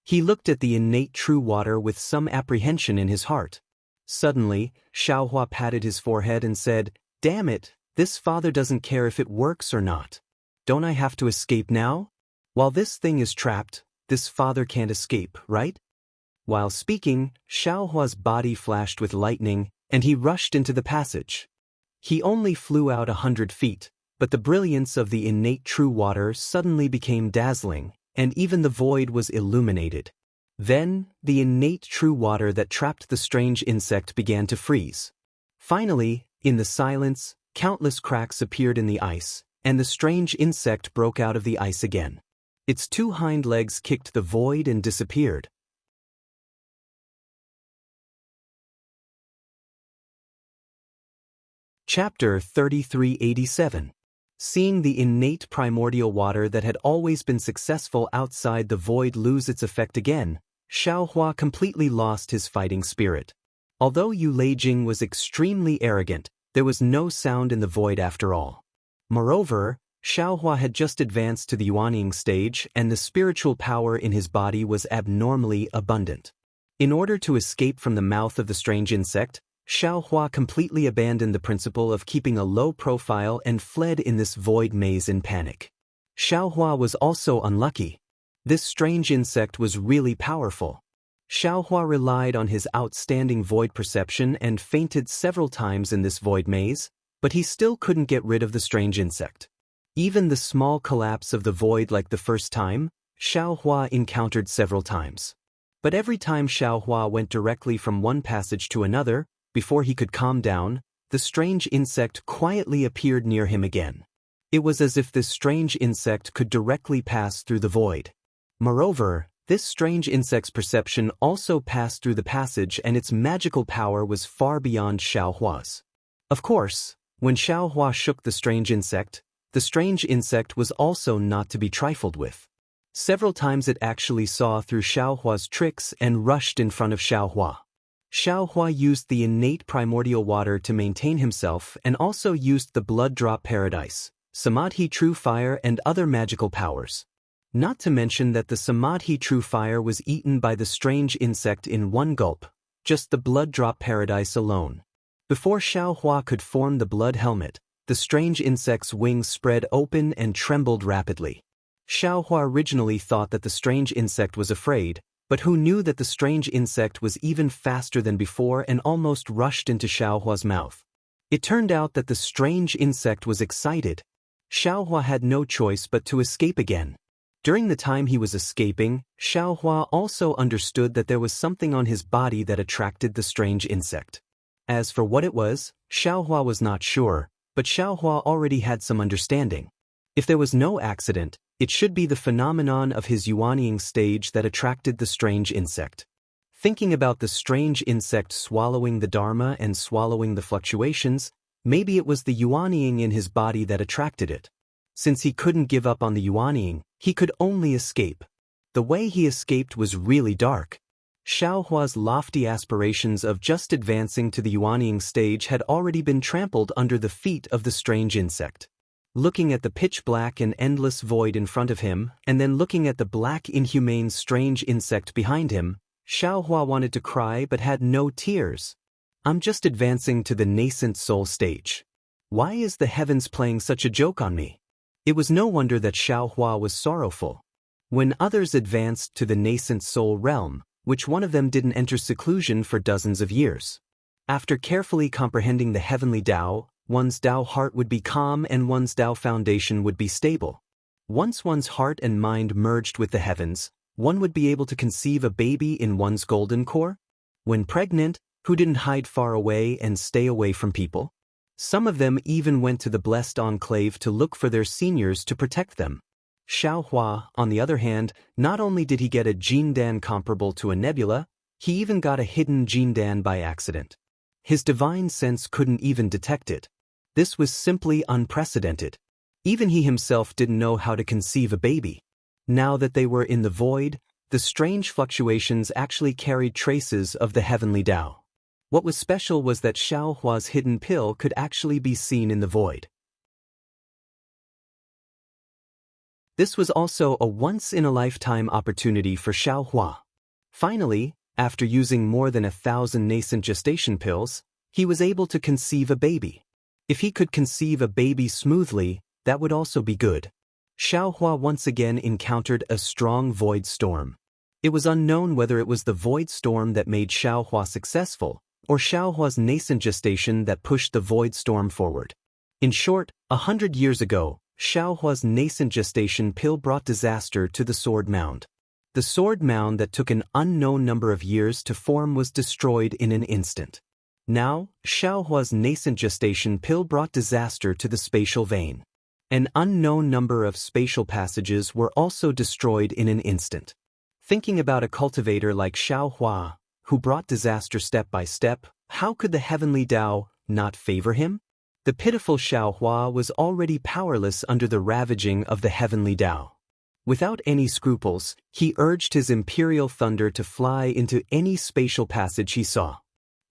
He looked at the innate true water with some apprehension in his heart. Suddenly, Xiaohua patted his forehead and said, "Damn it, this father doesn't care if it works or not. Don't I have to escape now? While this thing is trapped, this father can't escape, right?" While speaking, Xiaohua's body flashed with lightning, and he rushed into the passage. He only flew out 100 feet, but the brilliance of the innate true water suddenly became dazzling, and even the void was illuminated. Then, the innate true water that trapped the strange insect began to freeze. Finally, in the silence, countless cracks appeared in the ice, and the strange insect broke out of the ice again. Its two hind legs kicked the void and disappeared. Chapter 3387. Seeing the innate primordial water that had always been successful outside the void lose its effect again, Xiaohua completely lost his fighting spirit. Although Yu Leijing was extremely arrogant, there was no sound in the void after all. Moreover, Xiaohua had just advanced to the Yuanying stage, and the spiritual power in his body was abnormally abundant. In order to escape from the mouth of the strange insect, Xiaohua completely abandoned the principle of keeping a low profile and fled in this void maze in panic. Xiaohua was also unlucky. This strange insect was really powerful. Xiaohua relied on his outstanding void perception and fainted several times in this void maze, but he still couldn't get rid of the strange insect. Even the small collapse of the void like the first time, Xiaohua encountered several times. But every time Xiaohua went directly from one passage to another, before he could calm down, the strange insect quietly appeared near him again. It was as if this strange insect could directly pass through the void. Moreover, this strange insect's perception also passed through the passage, and its magical power was far beyond Xiaohua's. Of course, when Xiaohua shook the strange insect was also not to be trifled with. Several times it actually saw through Xiaohua's tricks and rushed in front of Xiaohua. Xiaohua used the innate primordial water to maintain himself and also used the blood drop paradise, Samadhi true fire and other magical powers. Not to mention that the Samadhi true fire was eaten by the strange insect in one gulp, just the blood drop paradise alone. Before Xiaohua could form the blood helmet, the strange insect's wings spread open and trembled rapidly. Xiaohua originally thought that the strange insect was afraid, but who knew that the strange insect was even faster than before and almost rushed into Xiaohua's mouth. It turned out that the strange insect was excited. Xiaohua had no choice but to escape again. During the time he was escaping, Xiaohua also understood that there was something on his body that attracted the strange insect. As for what it was, Xiaohua was not sure, but Xiaohua already had some understanding. If there was no accident, it should be the phenomenon of his Yuanying stage that attracted the strange insect. Thinking about the strange insect swallowing the Dharma and swallowing the fluctuations, maybe it was the yuanying in his body that attracted it. Since he couldn't give up on the yuanying, he could only escape. The way he escaped was really dark. Xiaohua's lofty aspirations of just advancing to the yuanying stage had already been trampled under the feet of the strange insect. Looking at the pitch-black and endless void in front of him, and then looking at the black inhumane strange insect behind him, Xiaohua wanted to cry but had no tears. I'm just advancing to the nascent soul stage. Why is the heavens playing such a joke on me? It was no wonder that Xiaohua was sorrowful. When others advanced to the nascent soul realm, which one of them didn't enter seclusion for dozens of years? After carefully comprehending the heavenly Tao, one's Tao heart would be calm and one's Tao foundation would be stable. Once one's heart and mind merged with the heavens, one would be able to conceive a baby in one's golden core. When pregnant, who didn't hide far away and stay away from people? Some of them even went to the blessed enclave to look for their seniors to protect them. Xiaohua, on the other hand, not only did he get a Jindan comparable to a nebula, he even got a hidden Jindan by accident. His divine sense couldn't even detect it. This was simply unprecedented. Even he himself didn't know how to conceive a baby. Now that they were in the void, the strange fluctuations actually carried traces of the heavenly Tao. What was special was that Xiaohua's hidden pill could actually be seen in the void. This was also a once-in-a-lifetime opportunity for Xiaohua. Finally, after using more than 1,000 nascent gestation pills, he was able to conceive a baby. If he could conceive a baby smoothly, that would also be good. Xiaohua once again encountered a strong void storm. It was unknown whether it was the void storm that made Xiaohua successful, or Xiaohua's nascent gestation that pushed the void storm forward. In short, 100 years ago, Xiaohua's nascent gestation pill brought disaster to the sword mound. The sword mound that took an unknown number of years to form was destroyed in an instant. Now, Xiaohua's nascent gestation pill brought disaster to the spatial vein. An unknown number of spatial passages were also destroyed in an instant. Thinking about a cultivator like Xiaohua, who brought disaster step by step, how could the heavenly Tao not favor him? The pitiful Xiaohua was already powerless under the ravaging of the heavenly Tao. Without any scruples, he urged his imperial thunder to fly into any spatial passage he saw.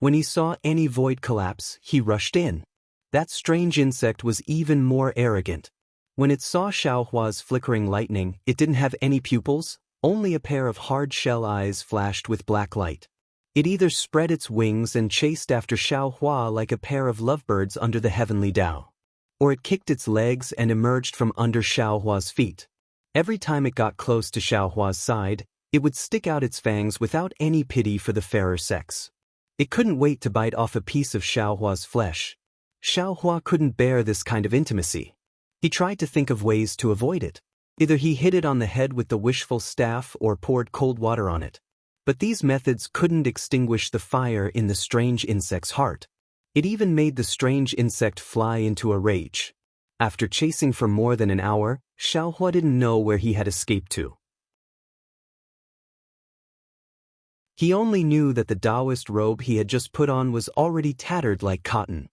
When he saw any void collapse, he rushed in. That strange insect was even more arrogant. When it saw Xiaohua's flickering lightning, it didn't have any pupils, only a pair of hard shell eyes flashed with black light. It either spread its wings and chased after Xiaohua like a pair of lovebirds under the heavenly Tao, or it kicked its legs and emerged from under Xiaohua's feet. Every time it got close to Xiaohua's side, it would stick out its fangs without any pity for the fairer sex. It couldn't wait to bite off a piece of Xiaohua's flesh. Xiaohua couldn't bear this kind of intimacy. He tried to think of ways to avoid it. Either he hit it on the head with the wishful staff or poured cold water on it. But these methods couldn't extinguish the fire in the strange insect's heart. It even made the strange insect fly into a rage. After chasing for more than an hour, Xiaohua didn't know where he had escaped to. He only knew that the Daoist robe he had just put on was already tattered like cotton.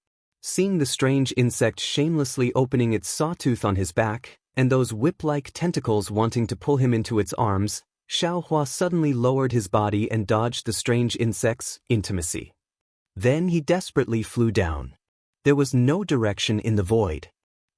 Seeing the strange insect shamelessly opening its sawtooth on his back, and those whip-like tentacles wanting to pull him into its arms, Xiaohua suddenly lowered his body and dodged the strange insect's intimacy. Then he desperately flew down. There was no direction in the void.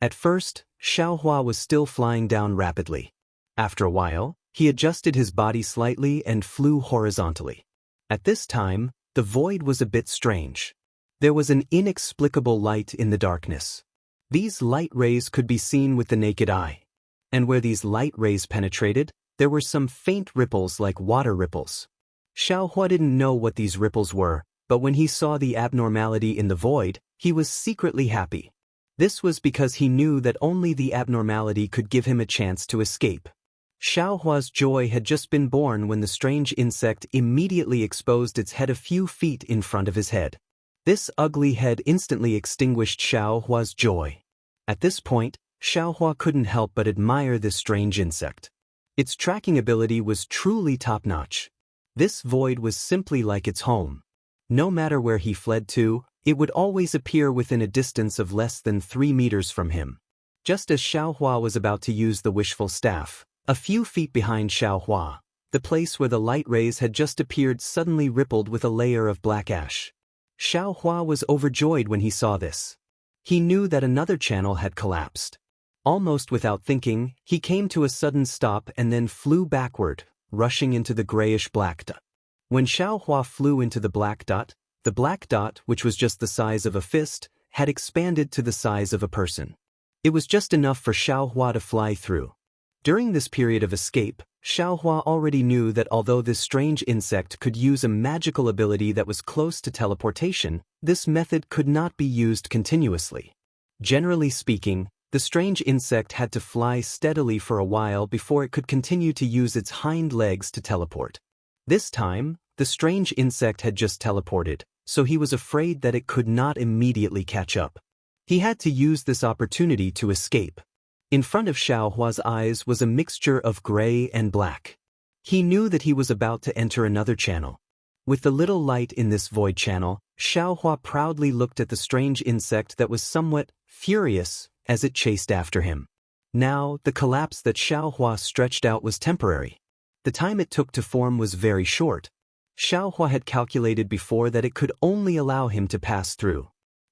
At first, Xiaohua was still flying down rapidly. After a while, he adjusted his body slightly and flew horizontally. At this time, the void was a bit strange. There was an inexplicable light in the darkness. These light rays could be seen with the naked eye. And where these light rays penetrated, there were some faint ripples like water ripples. Xiaohua didn't know what these ripples were, but when he saw the abnormality in the void, he was secretly happy. This was because he knew that only the abnormality could give him a chance to escape. Xiaohua's joy had just been born when the strange insect immediately exposed its head a few feet in front of his head. This ugly head instantly extinguished Xiaohua's joy. At this point, Xiaohua couldn't help but admire this strange insect. Its tracking ability was truly top-notch. This void was simply like its home. No matter where he fled to, it would always appear within a distance of less than 3 meters from him. Just as Xiaohua was about to use the wishful staff, a few feet behind Xiaohua, the place where the light rays had just appeared suddenly rippled with a layer of black ash. Xiaohua was overjoyed when he saw this. He knew that another channel had collapsed. Almost without thinking, he came to a sudden stop and then flew backward, rushing into the grayish-black dot. When Xiaohua flew into the black dot, which was just the size of a fist, had expanded to the size of a person. It was just enough for Xiaohua to fly through. During this period of escape, Xiaohua already knew that although this strange insect could use a magical ability that was close to teleportation, this method could not be used continuously. Generally speaking, the strange insect had to fly steadily for a while before it could continue to use its hind legs to teleport. This time, the strange insect had just teleported, so he was afraid that it could not immediately catch up. He had to use this opportunity to escape. In front of Xiaohua's eyes was a mixture of gray and black. He knew that he was about to enter another channel. With the little light in this void channel, Xiaohua proudly looked at the strange insect that was somewhat furious as it chased after him. Now, the collapse that Xiaohua stretched out was temporary. The time it took to form was very short. Xiaohua had calculated before that it could only allow him to pass through.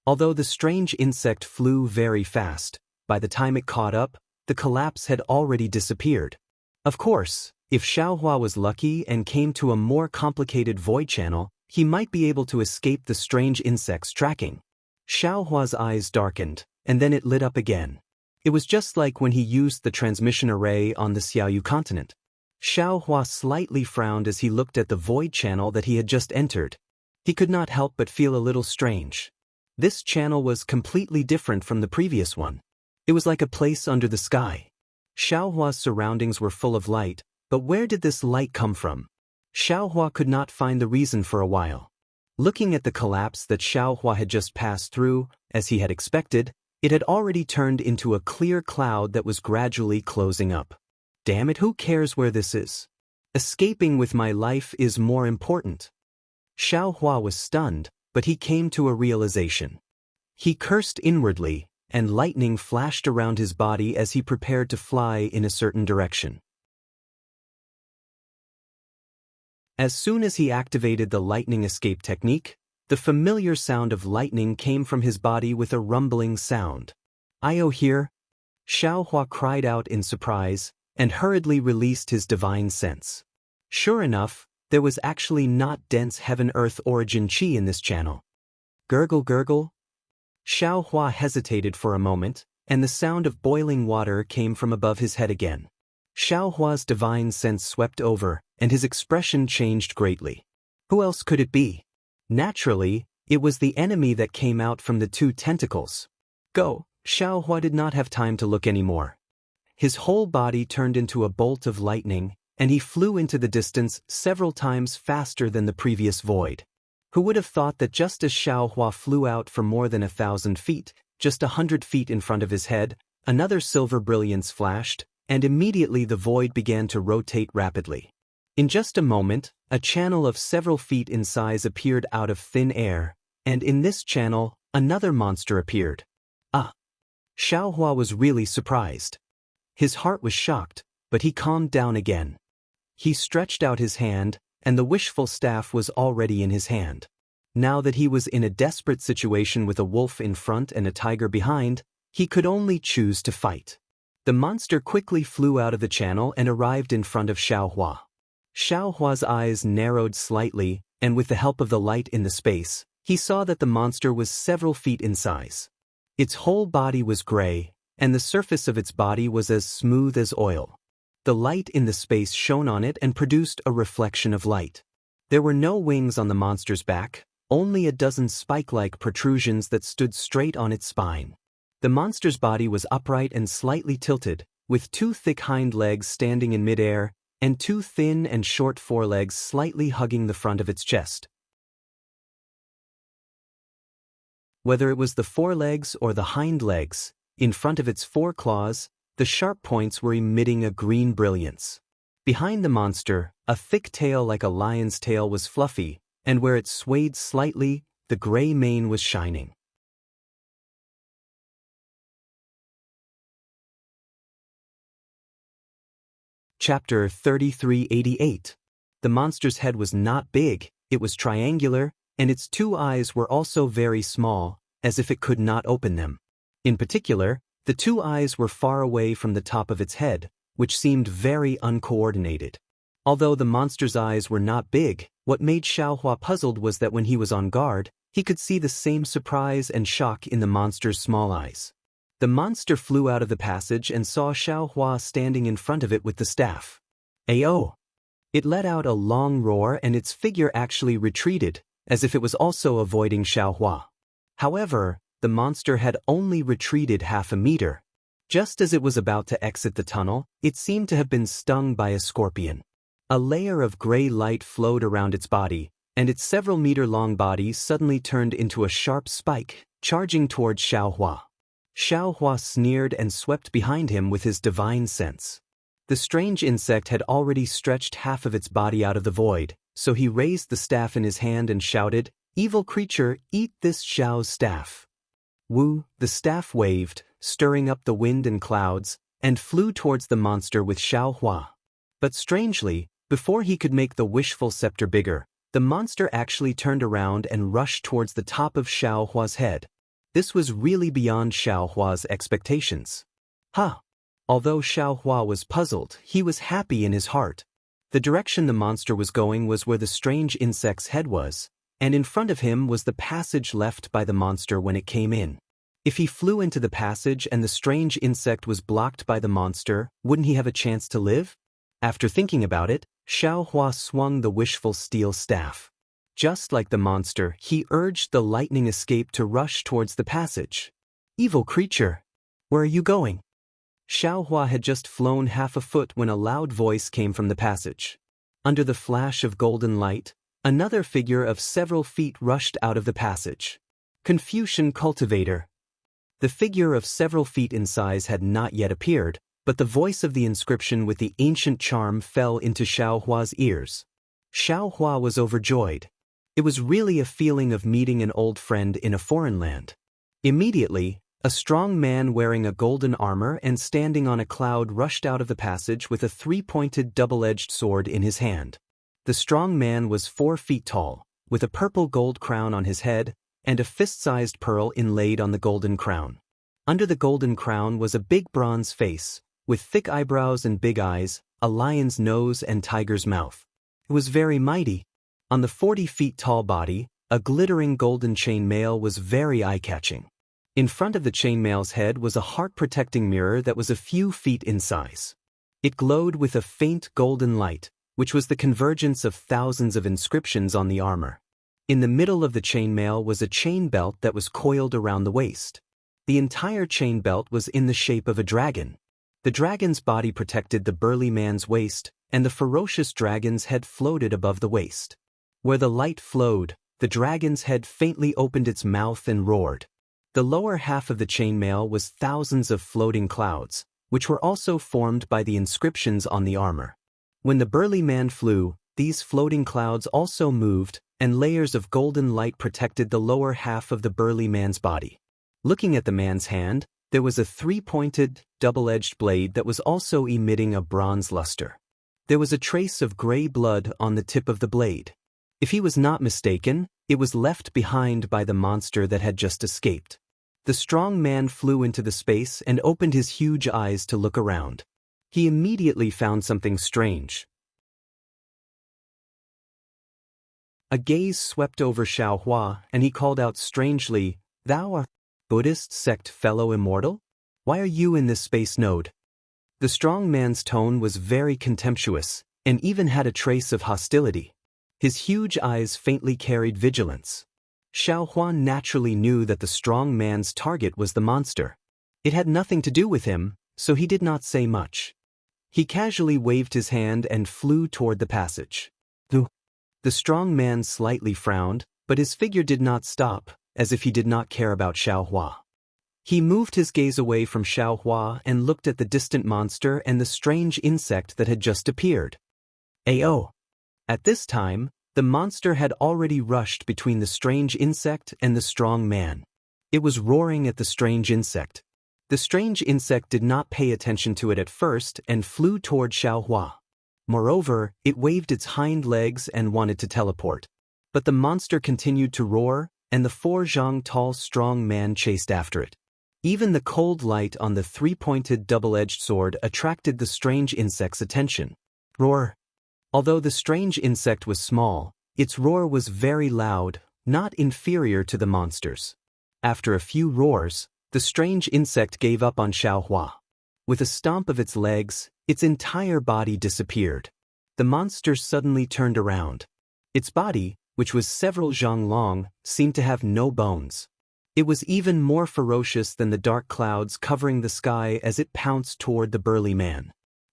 Although the strange insect flew very fast, by the time it caught up, the collapse had already disappeared. Of course, if Xiaohua was lucky and came to a more complicated void channel, he might be able to escape the strange insect's tracking. Xiaohua's eyes darkened, and then it lit up again. It was just like when he used the transmission array on the Xiaoyu continent. Xiaohua slightly frowned as he looked at the void channel that he had just entered. He could not help but feel a little strange. This channel was completely different from the previous one. It was like a place under the sky. Xiaohua's surroundings were full of light, but where did this light come from? Xiaohua could not find the reason for a while. Looking at the collapse that Xiaohua had just passed through, as he had expected, it had already turned into a clear cloud that was gradually closing up. Damn it, who cares where this is? Escaping with my life is more important. Xiaohua was stunned, but he came to a realization. He cursed inwardly, and lightning flashed around his body as he prepared to fly in a certain direction. As soon as he activated the lightning escape technique, the familiar sound of lightning came from his body with a rumbling sound. "Io here?" Xiaohua cried out in surprise, and hurriedly released his divine sense. Sure enough, there was actually not dense heaven-earth origin chi in this channel. Gurgle gurgle? Xiaohua hesitated for a moment, and the sound of boiling water came from above his head again. Xiaohua's divine sense swept over, and his expression changed greatly. Who else could it be? Naturally, it was the enemy that came out from the two tentacles. Go! Xiaohua did not have time to look anymore. His whole body turned into a bolt of lightning, and he flew into the distance several times faster than the previous void. Who would have thought that just as Xiaohua flew out for more than 1,000 feet, just 100 feet in front of his head, another silver brilliance flashed, and immediately the void began to rotate rapidly. In just a moment, a channel of several feet in size appeared out of thin air, and in this channel, another monster appeared. Ah! Xiaohua was really surprised. His heart was shocked, but he calmed down again. He stretched out his hand, and the wishful staff was already in his hand. Now that he was in a desperate situation with a wolf in front and a tiger behind, he could only choose to fight. The monster quickly flew out of the channel and arrived in front of Xiaohua. Xiaohua's eyes narrowed slightly, and with the help of the light in the space, he saw that the monster was several feet in size. Its whole body was gray, and the surface of its body was as smooth as oil. The light in the space shone on it and produced a reflection of light. There were no wings on the monster's back, only a dozen spike-like protrusions that stood straight on its spine. The monster's body was upright and slightly tilted, with two thick hind legs standing in midair, and two thin and short forelegs slightly hugging the front of its chest. Whether it was the forelegs or the hind legs, in front of its 4 claws, the sharp points were emitting a green brilliance. Behind the monster, a thick tail like a lion's tail was fluffy, and where it swayed slightly, the gray mane was shining. Chapter 3388. The monster's head was not big, it was triangular, and its two eyes were also very small, as if it could not open them. In particular, the two eyes were far away from the top of its head, which seemed very uncoordinated. Although the monster's eyes were not big, what made Xiaohua puzzled was that when he was on guard, he could see the same surprise and shock in the monster's small eyes. The monster flew out of the passage and saw Xiaohua standing in front of it with the staff. Ayo! It let out a long roar and its figure actually retreated, as if it was also avoiding Xiaohua. However, the monster had only retreated half a meter. Just as it was about to exit the tunnel, it seemed to have been stung by a scorpion. A layer of gray light flowed around its body, and its several-meter-long body suddenly turned into a sharp spike, charging towards Xiaohua. Xiaohua sneered and swept behind him with his divine sense. The strange insect had already stretched half of its body out of the void, so he raised the staff in his hand and shouted, "Evil creature, eat this Xiao's staff." Wu, the staff waved, stirring up the wind and clouds, and flew towards the monster with Xiaohua. But strangely, before he could make the wishful scepter bigger, the monster actually turned around and rushed towards the top of Xiaohua's head. This was really beyond Xiaohua's expectations. Ha! Although Xiaohua was puzzled, he was happy in his heart. The direction the monster was going was where the strange insect's head was, and in front of him was the passage left by the monster when it came in. If he flew into the passage and the strange insect was blocked by the monster, wouldn't he have a chance to live? After thinking about it, Xiaohua swung the wishful steel staff. Just like the monster, he urged the lightning escape to rush towards the passage. "Evil creature! Where are you going?" Xiaohua had just flown half a foot when a loud voice came from the passage. Under the flash of golden light, another figure of several feet rushed out of the passage. Confucian cultivator. The figure of several feet in size had not yet appeared, but the voice of the inscription with the ancient charm fell into Xiaohua's ears. Xiaohua was overjoyed. It was really a feeling of meeting an old friend in a foreign land. Immediately, a strong man wearing a golden armor and standing on a cloud rushed out of the passage with a three-pointed double-edged sword in his hand. The strong man was 4 feet tall, with a purple gold crown on his head, and a fist-sized pearl inlaid on the golden crown. Under the golden crown was a big bronze face, with thick eyebrows and big eyes, a lion's nose and tiger's mouth. It was very mighty. On the 40 feet tall body, a glittering golden chainmail was very eye-catching. In front of the chainmail's head was a heart-protecting mirror that was a few feet in size. It glowed with a faint golden light, which was the convergence of thousands of inscriptions on the armor. In the middle of the chainmail was a chain belt that was coiled around the waist. The entire chain belt was in the shape of a dragon. The dragon's body protected the burly man's waist, and the ferocious dragon's head floated above the waist. Where the light flowed, the dragon's head faintly opened its mouth and roared. The lower half of the chainmail was thousands of floating clouds, which were also formed by the inscriptions on the armor. When the burly man flew, these floating clouds also moved, and layers of golden light protected the lower half of the burly man's body. Looking at the man's hand, there was a three-pointed, double-edged blade that was also emitting a bronze luster. There was a trace of gray blood on the tip of the blade. If he was not mistaken, it was left behind by the monster that had just escaped. The strong man flew into the space and opened his huge eyes to look around. He immediately found something strange. A gaze swept over Xiaohua, and he called out strangely, "Thou art Buddhist sect fellow immortal? Why are you in this space node?" The strong man's tone was very contemptuous, and even had a trace of hostility. His huge eyes faintly carried vigilance. Xiaohua naturally knew that the strong man's target was the monster. It had nothing to do with him, so he did not say much. He casually waved his hand and flew toward the passage. The strong man slightly frowned, but his figure did not stop, as if he did not care about Xiaohua. He moved his gaze away from Xiaohua and looked at the distant monster and the strange insect that had just appeared. Ao. At this time, the monster had already rushed between the strange insect and the strong man. It was roaring at the strange insect. The strange insect did not pay attention to it at first and flew toward Xiaohua. Moreover, it waved its hind legs and wanted to teleport. But the monster continued to roar, and the 4 zhang tall strong man chased after it. Even the cold light on the 3-pointed double-edged sword attracted the strange insect's attention. Roar. Although the strange insect was small, its roar was very loud, not inferior to the monster's. After a few roars, the strange insect gave up on Xiaohua. With a stomp of its legs, its entire body disappeared. The monster suddenly turned around. Its body, which was several zhang long, seemed to have no bones. It was even more ferocious than the dark clouds covering the sky as it pounced toward the burly man.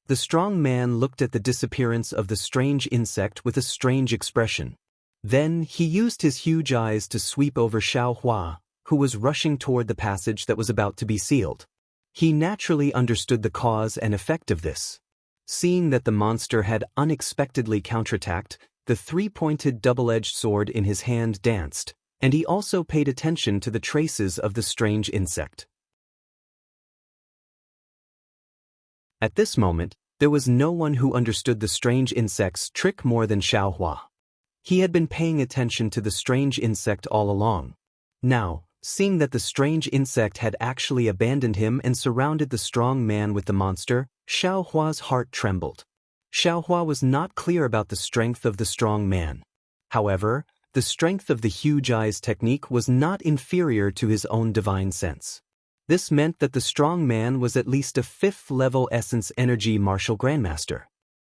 The strong man looked at the disappearance of the strange insect with a strange expression. Then he used his huge eyes to sweep over Xiaohua, who was rushing toward the passage that was about to be sealed. He naturally understood the cause and effect of this. Seeing that the monster had unexpectedly counterattacked, the 3-pointed double-edged sword in his hand danced, and he also paid attention to the traces of the strange insect. At this moment, there was no one who understood the strange insect's trick more than Xiaohua. He had been paying attention to the strange insect all along. Now, seeing that the strange insect had actually abandoned him and surrounded the strong man with the monster, Xiaohua's heart trembled. Xiaohua was not clear about the strength of the strong man. However, the strength of the huge eyes technique was not inferior to his own divine sense. This meant that the strong man was at least a 5th-level essence energy martial grandmaster.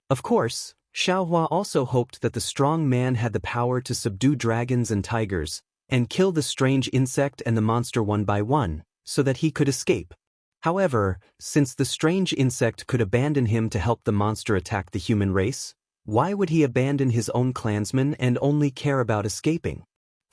Of course, Xiaohua also hoped that the strong man had the power to subdue dragons and tigers, and kill the strange insect and the monster one by one, so that he could escape. However, since the strange insect could abandon him to help the monster attack the human race, why would he abandon his own clansmen and only care about escaping?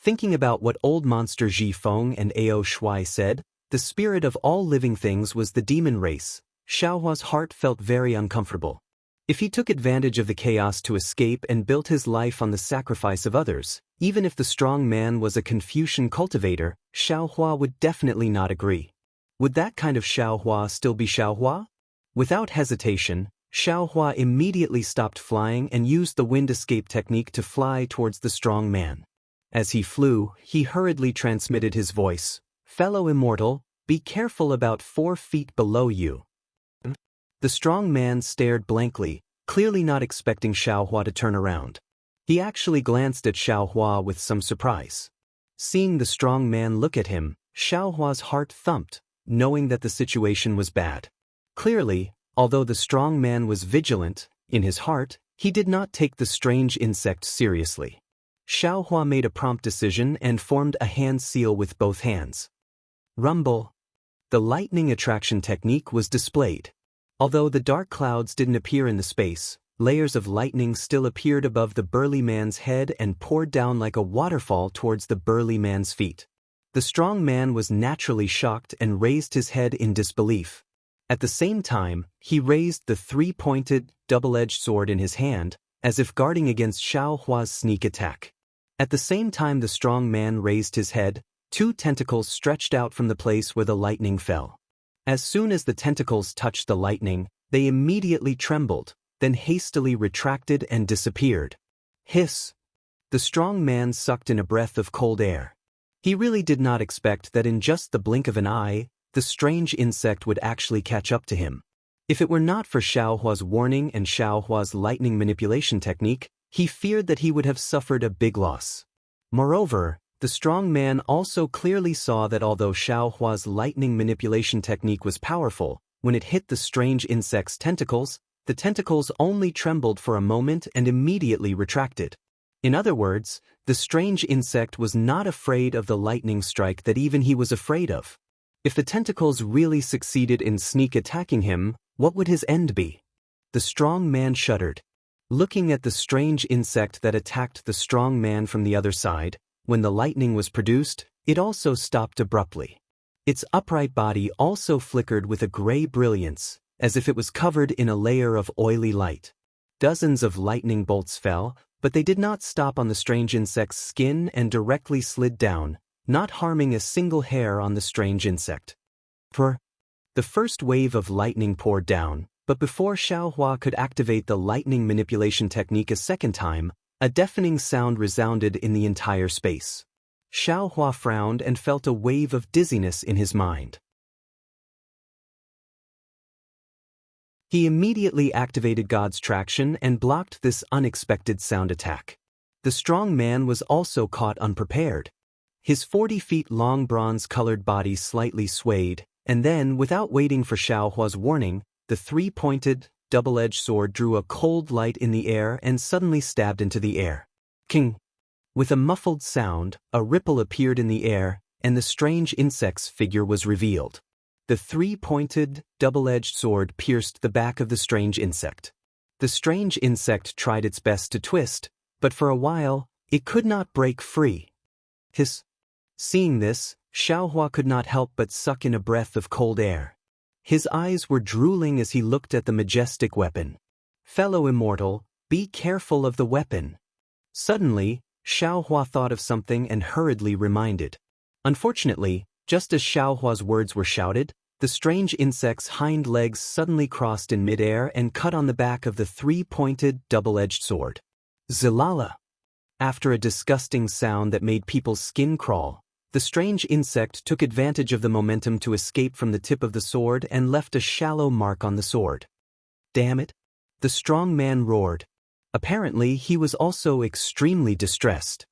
Thinking about what old monster Ji Feng and Ao Shui said, the spirit of all living things was the demon race, Xiaohua's heart felt very uncomfortable. If he took advantage of the chaos to escape and built his life on the sacrifice of others, even if the strong man was a Confucian cultivator, Xiaohua would definitely not agree. Would that kind of Xiaohua still be Xiaohua? Without hesitation, Xiaohua immediately stopped flying and used the wind escape technique to fly towards the strong man. As he flew, he hurriedly transmitted his voice. "Fellow Immortal, be careful about 4 feet below you." The strong man stared blankly, clearly not expecting Xiaohua to turn around. He actually glanced at Xiaohua with some surprise. Seeing the strong man look at him, Xiaohua's heart thumped, knowing that the situation was bad. Clearly, although the strong man was vigilant, in his heart, he did not take the strange insect seriously. Xiaohua made a prompt decision and formed a hand seal with both hands. Rumble. The lightning attraction technique was displayed. Although the dark clouds didn't appear in the space, layers of lightning still appeared above the burly man's head and poured down like a waterfall towards the burly man's feet. The strong man was naturally shocked and raised his head in disbelief. At the same time, he raised the 3-pointed, double-edged sword in his hand, as if guarding against Xiaohua's sneak attack. At the same time the strong man raised his head, 2 tentacles stretched out from the place where the lightning fell. As soon as the tentacles touched the lightning, they immediately trembled, then hastily retracted and disappeared. Hiss! The strong man sucked in a breath of cold air. He really did not expect that in just the blink of an eye, the strange insect would actually catch up to him. If it were not for Xiaohua's warning and Xiaohua's lightning manipulation technique, he feared that he would have suffered a big loss. Moreover, the strong man also clearly saw that although Xiaohua's lightning manipulation technique was powerful, when it hit the strange insect's tentacles, the tentacles only trembled for a moment and immediately retracted. In other words, the strange insect was not afraid of the lightning strike that even he was afraid of. If the tentacles really succeeded in sneak attacking him, what would his end be? The strong man shuddered. Looking at the strange insect that attacked the strong man from the other side, when the lightning was produced, it also stopped abruptly. Its upright body also flickered with a gray brilliance, as if it was covered in a layer of oily light. Dozens of lightning bolts fell, but they did not stop on the strange insect's skin and directly slid down, not harming a single hair on the strange insect. The first wave of lightning poured down, but before Xiaohua could activate the lightning manipulation technique a second time, a deafening sound resounded in the entire space. Xiaohua frowned and felt a wave of dizziness in his mind. He immediately activated God's traction and blocked this unexpected sound attack. The strong man was also caught unprepared. His 40 feet long bronze-colored body slightly swayed, and then, without waiting for Xiaohua's warning, the three-pointed, double-edged sword drew a cold light in the air and suddenly stabbed into the air. King! With a muffled sound, a ripple appeared in the air, and the strange insect's figure was revealed. The three-pointed, double-edged sword pierced the back of the strange insect. The strange insect tried its best to twist, but for a while, it could not break free. Seeing this, Xiaohua could not help but suck in a breath of cold air. His eyes were drooling as he looked at the majestic weapon. Fellow Immortal, be careful of the weapon. Suddenly, Xiaohua thought of something and hurriedly reminded. Unfortunately, just as Xiaohua's words were shouted, the strange insect's hind legs suddenly crossed in midair and cut on the back of the three-pointed, double-edged sword. Zilala! After a disgusting sound that made people's skin crawl, the strange insect took advantage of the momentum to escape from the tip of the sword and left a shallow mark on the sword. Damn it! The strong man roared. Apparently, he was also extremely distressed.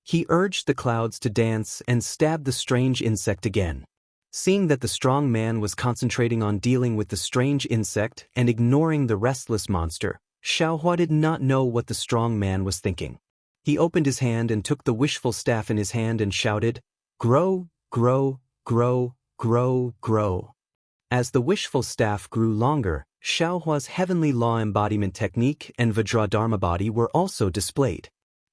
He urged the clouds to dance and stabbed the strange insect again. Seeing that the strong man was concentrating on dealing with the strange insect and ignoring the restless monster, Xiaohua did not know what the strong man was thinking. He opened his hand and took the wishful staff in his hand and shouted, "Grow, grow, grow, grow, grow." As the wishful staff grew longer, Xiaohua's heavenly law embodiment technique and Vajradharma body were also displayed.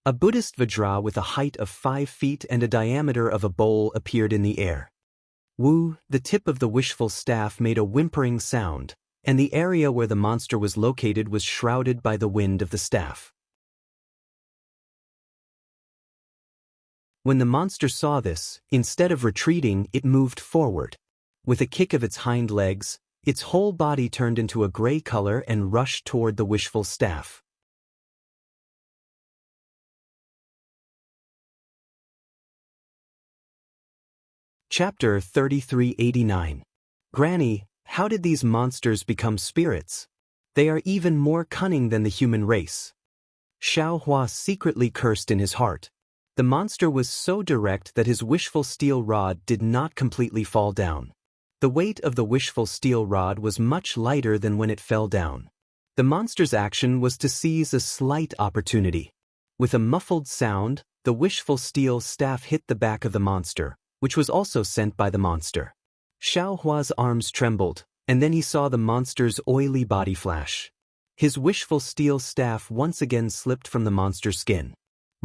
A Buddhist Vajra with a height of 5 feet and a diameter of a bowl appeared in the air. Woo! The tip of the wishful staff made a whimpering sound, and the area where the monster was located was shrouded by the wind of the staff. When the monster saw this, instead of retreating, it moved forward. With a kick of its hind legs, its whole body turned into a gray color and rushed toward the wishful staff. Chapter 3389. Granny, how did these monsters become spirits? They are even more cunning than the human race. Xiaohua secretly cursed in his heart. The monster was so direct that his wishful steel rod did not completely fall down. The weight of the wishful steel rod was much lighter than when it fell down. The monster's action was to seize a slight opportunity. With a muffled sound, the wishful steel staff hit the back of the monster, which was also sent by the monster. Xiaohua's arms trembled, and then he saw the monster's oily body flash. His wishful steel staff once again slipped from the monster's skin.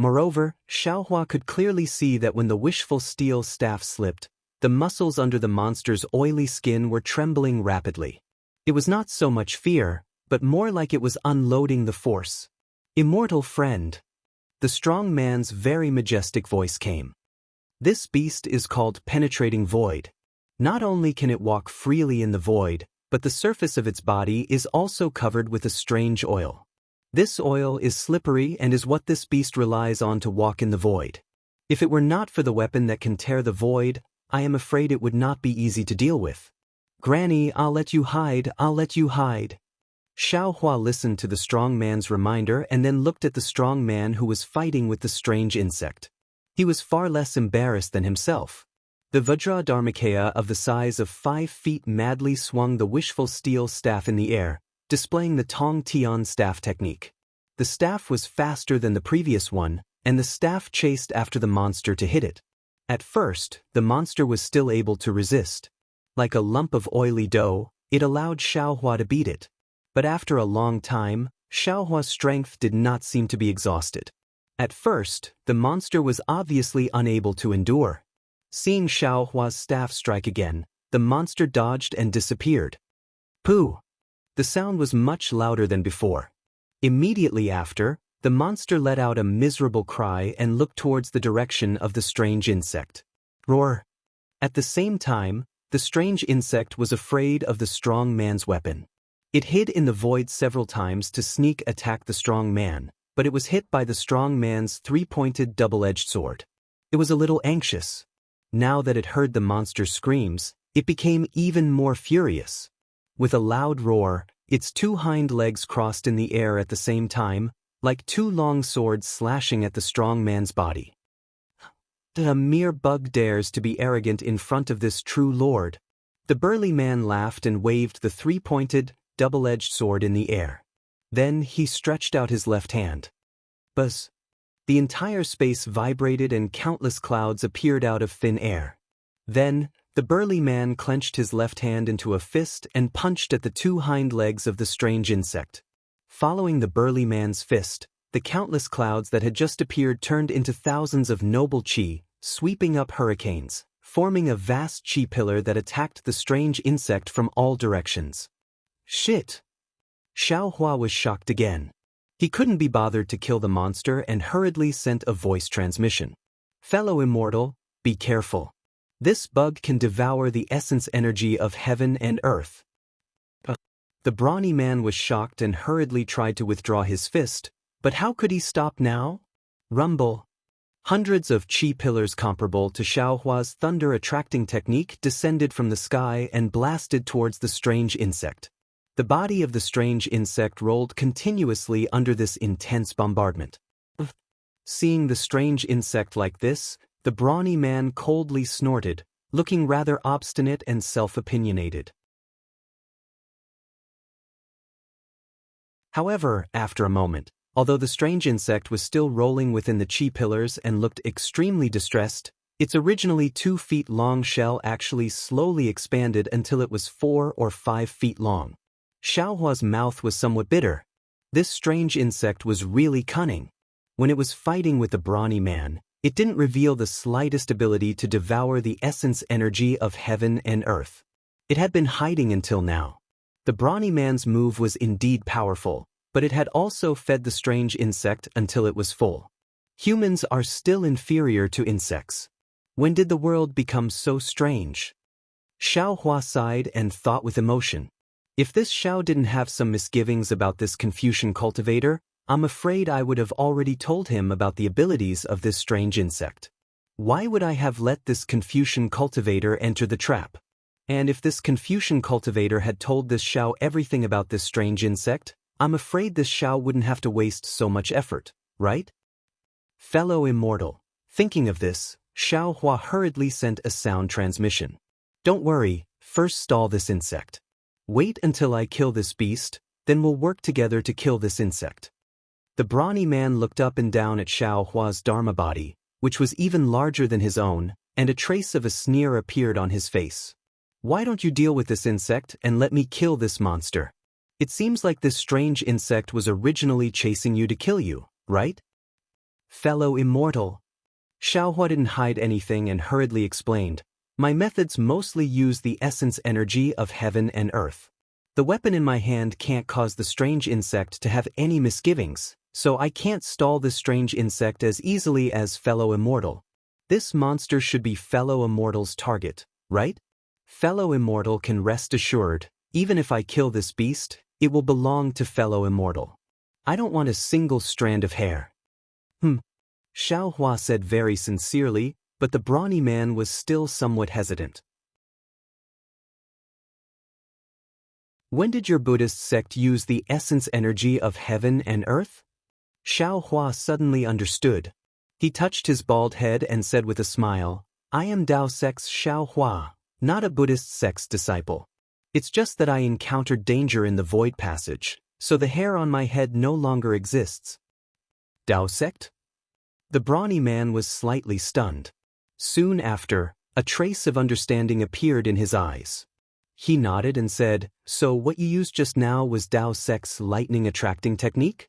Moreover, Xiaohua could clearly see that when the wishful steel staff slipped, the muscles under the monster's oily skin were trembling rapidly. It was not so much fear, but more like it was unloading the force. "Immortal friend." The strong man's very majestic voice came. This beast is called Penetrating Void. Not only can it walk freely in the void, but the surface of its body is also covered with a strange oil. This oil is slippery and is what this beast relies on to walk in the void. If it were not for the weapon that can tear the void, I am afraid it would not be easy to deal with. Granny, I'll let you hide, I'll let you hide. Xiaohua listened to the strong man's reminder and then looked at the strong man who was fighting with the strange insect. He was far less embarrassed than himself. The Vajradharmakaya of the size of 5 feet madly swung the wishful steel staff in the air, displaying the Tong Tian staff technique. The staff was faster than the previous one, and the staff chased after the monster to hit it. At first, the monster was still able to resist. Like a lump of oily dough, it allowed Xiaohua to beat it. But after a long time, Xiaohua's strength did not seem to be exhausted. At first, the monster was obviously unable to endure. Seeing Xiao Hua's staff strike again, the monster dodged and disappeared. Pooh! The sound was much louder than before. Immediately after, the monster let out a miserable cry and looked towards the direction of the strange insect. Roar! At the same time, the strange insect was afraid of the strong man's weapon. It hid in the void several times to sneak attack the strong man, but it was hit by the strong man's three-pointed double-edged sword. It was a little anxious. Now that it heard the monster's screams, it became even more furious. With a loud roar, its two hind legs crossed in the air at the same time, like two long swords slashing at the strong man's body. A mere bug dares to be arrogant in front of this true lord. The burly man laughed and waved the three-pointed, double-edged sword in the air. Then he stretched out his left hand. Buzz! The entire space vibrated and countless clouds appeared out of thin air. Then, the burly man clenched his left hand into a fist and punched at the two hind legs of the strange insect. Following the burly man's fist, the countless clouds that had just appeared turned into thousands of noble chi, sweeping up hurricanes, forming a vast chi pillar that attacked the strange insect from all directions. Shit! Xiao Hua was shocked again. He couldn't be bothered to kill the monster and hurriedly sent a voice transmission. Fellow Immortal, be careful. This bug can devour the essence energy of heaven and earth. The brawny man was shocked and hurriedly tried to withdraw his fist, but how could he stop now? Rumble. Hundreds of chi pillars comparable to Xiao Hua's thunder-attracting technique descended from the sky and blasted towards the strange insect. The body of the strange insect rolled continuously under this intense bombardment. Seeing the strange insect like this, the brawny man coldly snorted, looking rather obstinate and self-opinionated. However, after a moment, although the strange insect was still rolling within the chi pillars and looked extremely distressed, its originally 2 feet long shell actually slowly expanded until it was 4 or 5 feet long. Xiao Hua's mouth was somewhat bitter. This strange insect was really cunning. When it was fighting with the brawny man, it didn't reveal the slightest ability to devour the essence energy of heaven and earth. It had been hiding until now. The brawny man's move was indeed powerful, but it had also fed the strange insect until it was full. Humans are still inferior to insects. When did the world become so strange? Xiao Hua sighed and thought with emotion. If this Xiao didn't have some misgivings about this Confucian cultivator, I'm afraid I would have already told him about the abilities of this strange insect. Why would I have let this Confucian cultivator enter the trap? And if this Confucian cultivator had told this Xiao everything about this strange insect, I'm afraid this Xiao wouldn't have to waste so much effort, right? Fellow Immortal. Thinking of this, Xiao Hua hurriedly sent a sound transmission. Don't worry, first stall this insect. Wait until I kill this beast, then we'll work together to kill this insect. The brawny man looked up and down at Xiao Hua's Dharma body, which was even larger than his own, and a trace of a sneer appeared on his face. Why don't you deal with this insect and let me kill this monster? It seems like this strange insect was originally chasing you to kill you, right? Fellow Immortal. Xiao Hua didn't hide anything and hurriedly explained, my methods mostly use the essence energy of heaven and earth. The weapon in my hand can't cause the strange insect to have any misgivings, so I can't stall this strange insect as easily as Fellow Immortal. This monster should be Fellow Immortal's target, right? Fellow Immortal can rest assured, even if I kill this beast, it will belong to Fellow Immortal. I don't want a single strand of hair. Xiao Hua said very sincerely, but the brawny man was still somewhat hesitant. When did your Buddhist sect use the essence energy of heaven and earth? Xiao Hua suddenly understood. He touched his bald head and said with a smile, I am Dao sect's Xiao Hua, not a Buddhist sect's disciple. It's just that I encountered danger in the void passage, so the hair on my head no longer exists. Dao sect? The brawny man was slightly stunned. Soon after, a trace of understanding appeared in his eyes. He nodded and said, so what you used just now was Dao sect's lightning-attracting technique?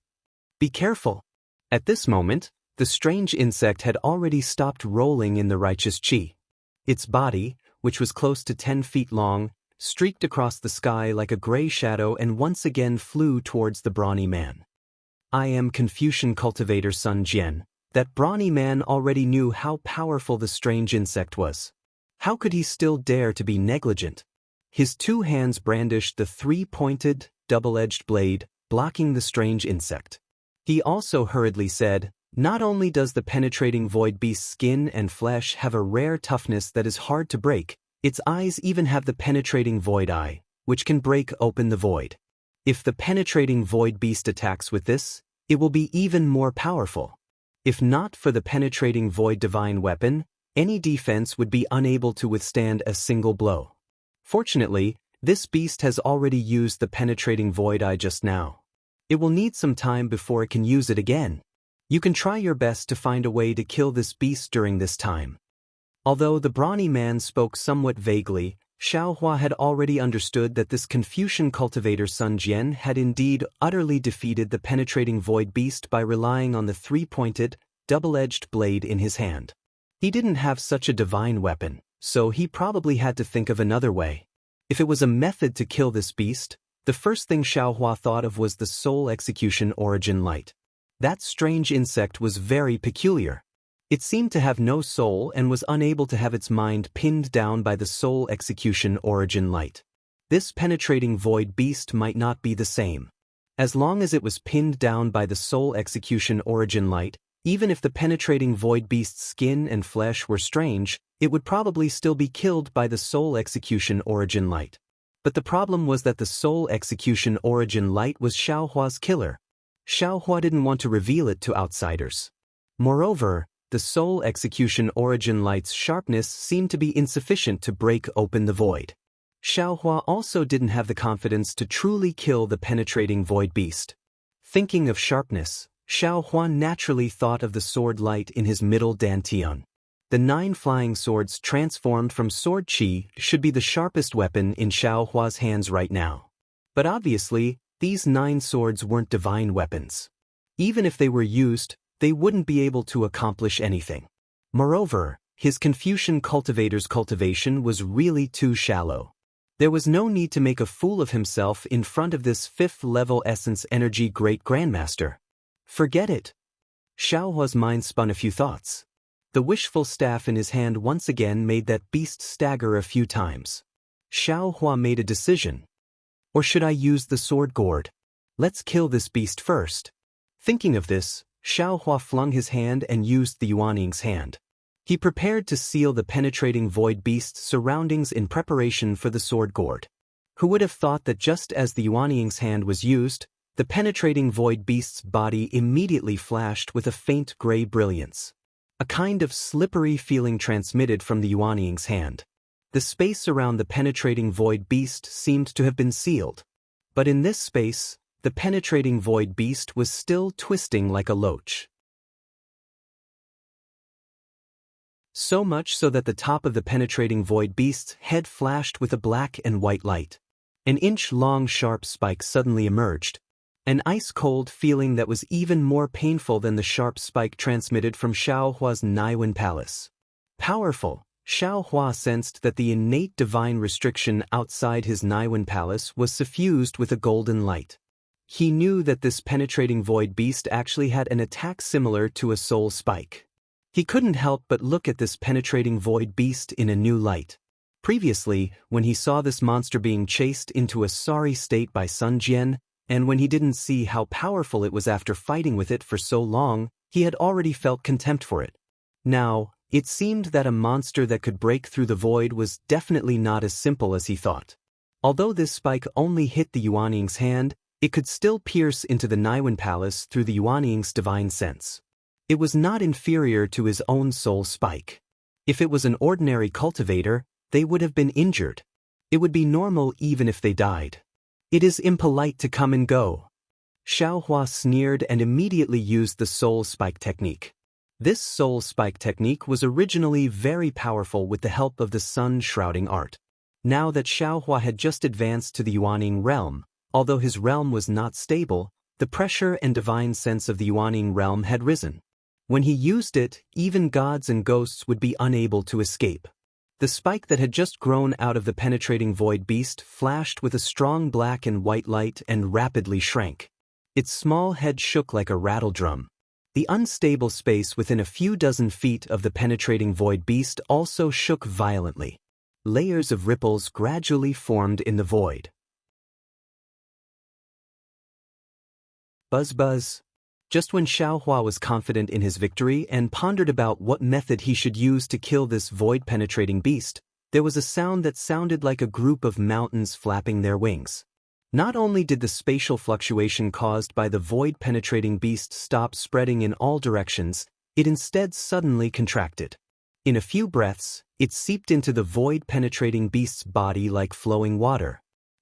Be careful. At this moment, the strange insect had already stopped rolling in the righteous chi. Its body, which was close to 10 feet long, streaked across the sky like a gray shadow and once again flew towards the brawny man. I am Confucian cultivator Sun Jian. That brawny man already knew how powerful the strange insect was. How could he still dare to be negligent? His 2 hands brandished the 3-pointed, double-edged blade, blocking the strange insect. He also hurriedly said, "Not only does the penetrating void beast's skin and flesh have a rare toughness that is hard to break, its eyes even have the penetrating void eye, which can break open the void. If the penetrating void beast attacks with this, it will be even more powerful. If not for the penetrating void divine weapon, any defense would be unable to withstand a single blow. Fortunately, this beast has already used the penetrating void eye just now. It will need some time before it can use it again. You can try your best to find a way to kill this beast during this time." Although the brawny man spoke somewhat vaguely, Xiaohua had already understood that this Confucian cultivator Sun Jian had indeed utterly defeated the penetrating void beast by relying on the 3-pointed, double-edged blade in his hand. He didn't have such a divine weapon, so he probably had to think of another way. If it was a method to kill this beast, the first thing Xiaohua thought of was the soul execution origin light. That strange insect was very peculiar. It seemed to have no soul and was unable to have its mind pinned down by the soul execution origin light. This penetrating void beast might not be the same. As long as it was pinned down by the soul execution origin light, even if the penetrating void beast's skin and flesh were strange, it would probably still be killed by the soul execution origin light. But the problem was that the soul execution origin light was Xiaohua's killer. Xiaohua didn't want to reveal it to outsiders. Moreover, the soul execution origin light's sharpness seemed to be insufficient to break open the void. Xiaohua also didn't have the confidence to truly kill the penetrating void beast. Thinking of sharpness, Xiaohua naturally thought of the sword light in his middle dantian. The 9 flying swords transformed from sword qi should be the sharpest weapon in Xiaohua's hands right now. But obviously, these 9 swords weren't divine weapons. Even if they were used, they wouldn't be able to accomplish anything. Moreover, his Confucian cultivator's cultivation was really too shallow. There was no need to make a fool of himself in front of this 5th-level essence energy great grandmaster. Forget it. Xiaohua's mind spun a few thoughts. The wishful staff in his hand once again made that beast stagger a few times. Xiaohua made a decision. Or should I use the sword gourd? Let's kill this beast first. Thinking of this, Xiaohua flung his hand and used the Yuanning's hand. He prepared to seal the penetrating void beast's surroundings in preparation for the sword gourd. Who would have thought that just as the Yuanning's hand was used, the penetrating void beast's body immediately flashed with a faint gray brilliance. A kind of slippery feeling transmitted from the Yuanning's hand. The space around the penetrating void beast seemed to have been sealed. But in this space, the penetrating void beast was still twisting like a loach. So much so that the top of the penetrating void beast's head flashed with a black and white light. An inch-long sharp spike suddenly emerged. An ice-cold feeling that was even more painful than the sharp spike transmitted from Xiaohua's Naiwen Palace. Powerful, Xiaohua sensed that the innate divine restriction outside his Naiwen Palace was suffused with a golden light. He knew that this penetrating void beast actually had an attack similar to a soul spike. He couldn't help but look at this penetrating void beast in a new light. Previously, when he saw this monster being chased into a sorry state by Sun Jian, and when he didn't see how powerful it was after fighting with it for so long, he had already felt contempt for it. Now, it seemed that a monster that could break through the void was definitely not as simple as he thought. Although this spike only hit the Yuanning's hand, it could still pierce into the Naiwen Palace through the Yuanning's divine sense. It was not inferior to his own soul spike. If it was an ordinary cultivator, they would have been injured. It would be normal even if they died. It is impolite to come and go. Xiaohua sneered and immediately used the soul spike technique. This soul spike technique was originally very powerful with the help of the sun shrouding art. Now that Xiaohua had just advanced to the Yuanning realm, although his realm was not stable, the pressure and divine sense of the Yuanning realm had risen. When he used it, even gods and ghosts would be unable to escape. The spike that had just grown out of the penetrating void beast flashed with a strong black and white light and rapidly shrank. Its small head shook like a rattle drum. The unstable space within a few dozen feet of the penetrating void beast also shook violently. Layers of ripples gradually formed in the void. Buzz buzz. Just when Xiaohua was confident in his victory and pondered about what method he should use to kill this void-penetrating beast, there was a sound that sounded like a group of mountains flapping their wings. Not only did the spatial fluctuation caused by the void-penetrating beast stop spreading in all directions, it instead suddenly contracted. In a few breaths, it seeped into the void-penetrating beast's body like flowing water.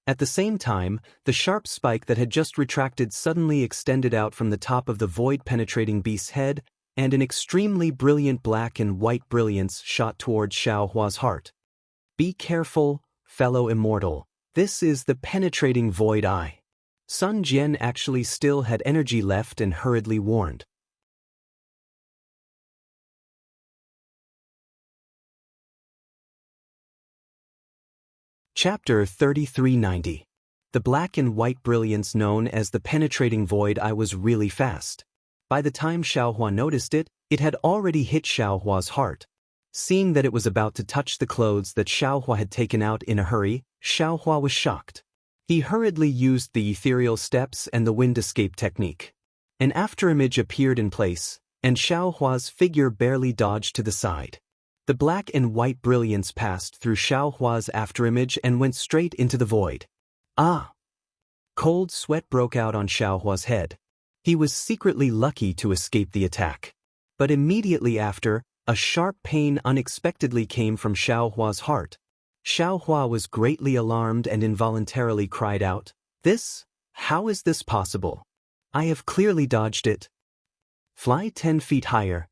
At the same time, the sharp spike that had just retracted suddenly extended out from the top of the void-penetrating beast's head, and an extremely brilliant black and white brilliance shot towards Xiaohua's heart. Be careful, fellow immortal. This is the penetrating void eye. Sun Jian actually still had energy left and hurriedly warned. Chapter 3390. The black and white brilliance known as the penetrating void eye was really fast. By the time Xiaohua noticed it, it had already hit Xiaohua's heart. Seeing that it was about to touch the clothes that Xiaohua had taken out in a hurry, Xiaohua was shocked. He hurriedly used the ethereal steps and the wind escape technique. An afterimage appeared in place, and Xiaohua's figure barely dodged to the side. The black and white brilliance passed through Xiaohua's afterimage and went straight into the void. Ah! Cold sweat broke out on Xiaohua's head. He was secretly lucky to escape the attack. But immediately after, a sharp pain unexpectedly came from Xiaohua's heart. Xiaohua was greatly alarmed and involuntarily cried out, How is this possible? I have clearly dodged it. Fly 10 feet higher.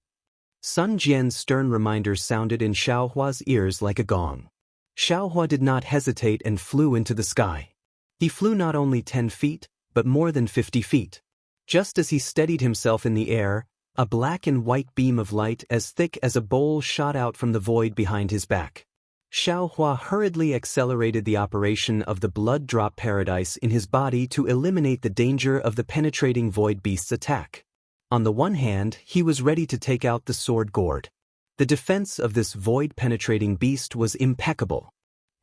Sun Jian's stern reminder sounded in Xiaohua's ears like a gong. Xiaohua did not hesitate and flew into the sky. He flew not only 10 feet, but more than 50 feet. Just as he steadied himself in the air, a black and white beam of light as thick as a bowl shot out from the void behind his back. Xiaohua hurriedly accelerated the operation of the blood drop paradise in his body to eliminate the danger of the penetrating void beast's attack. On the one hand, he was ready to take out the sword gourd. The defense of this void-penetrating beast was impeccable.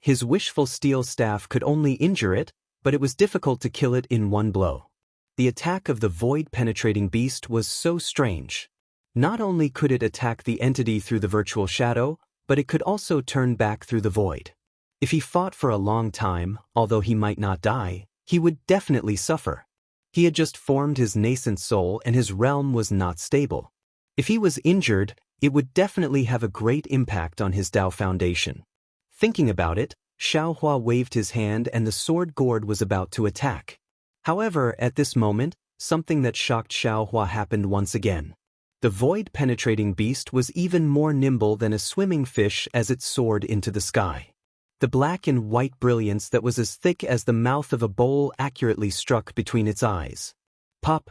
His wishful steel staff could only injure it, but it was difficult to kill it in one blow. The attack of the void-penetrating beast was so strange. Not only could it attack the entity through the virtual shadow, but it could also turn back through the void. If he fought for a long time, although he might not die, he would definitely suffer. He had just formed his nascent soul and his realm was not stable. If he was injured, it would definitely have a great impact on his Dao foundation. Thinking about it, Xiaohua waved his hand and the sword gourd was about to attack. However, at this moment, something that shocked Xiaohua happened once again. The void-penetrating beast was even more nimble than a swimming fish as it soared into the sky. The black and white brilliance that was as thick as the mouth of a bowl accurately struck between its eyes. Pop!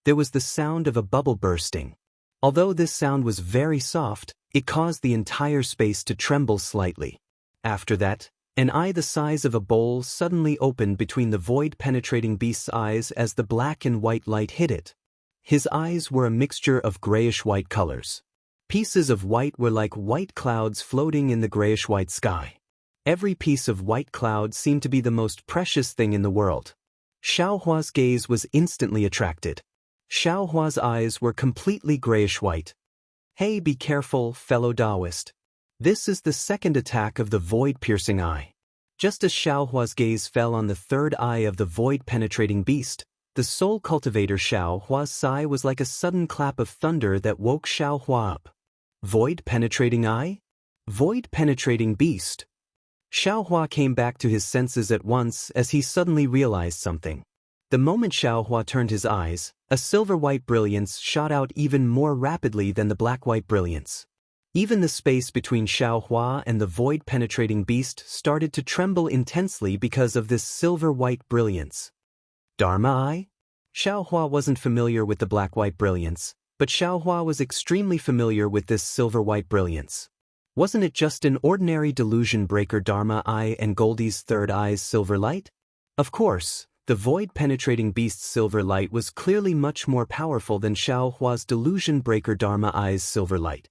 There was the sound of a bubble bursting. Although this sound was very soft, it caused the entire space to tremble slightly. After that, an eye the size of a bowl suddenly opened between the void-penetrating beast's eyes as the black and white light hit it. His eyes were a mixture of grayish-white colors. Pieces of white were like white clouds floating in the grayish-white sky. Every piece of white cloud seemed to be the most precious thing in the world. Xiaohua's gaze was instantly attracted. Xiaohua's eyes were completely grayish-white. Hey, be careful, fellow Daoist. This is the second attack of the void-piercing eye. Just as Xiaohua's gaze fell on the third eye of the void-penetrating beast, the soul cultivator Xiaohua's sigh was like a sudden clap of thunder that woke Xiaohua up. Void-penetrating eye? Void-penetrating beast. Xiaohua came back to his senses at once as he suddenly realized something. The moment Xiaohua turned his eyes, a silver-white brilliance shot out even more rapidly than the black-white brilliance. Even the space between Xiaohua and the void-penetrating beast started to tremble intensely because of this silver-white brilliance. Dharma eye? Xiaohua wasn't familiar with the black-white brilliance, but Xiaohua was extremely familiar with this silver-white brilliance. Wasn't it just an ordinary delusion breaker Dharma eye and Goldie's third eye's silver light? Of course, the void-penetrating beast's silver light was clearly much more powerful than Xiao Hua's delusion breaker Dharma eye's silver light.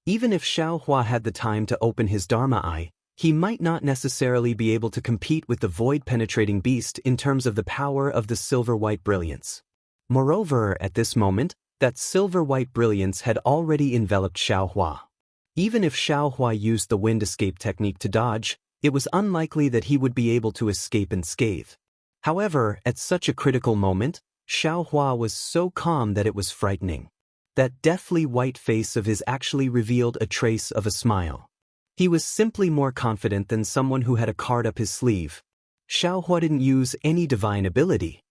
Even if Xiao Hua had the time to open his Dharma eye, he might not necessarily be able to compete with the void-penetrating beast in terms of the power of the silver-white brilliance. Moreover, at this moment, that silver-white brilliance had already enveloped Xiao Hua. Even if Xiao Hua used the wind escape technique to dodge, it was unlikely that he would be able to escape unscathed. However, at such a critical moment, Xiao Hua was so calm that it was frightening. That deathly white face of his actually revealed a trace of a smile. He was simply more confident than someone who had a card up his sleeve. Xiao Hua didn't use any divine ability.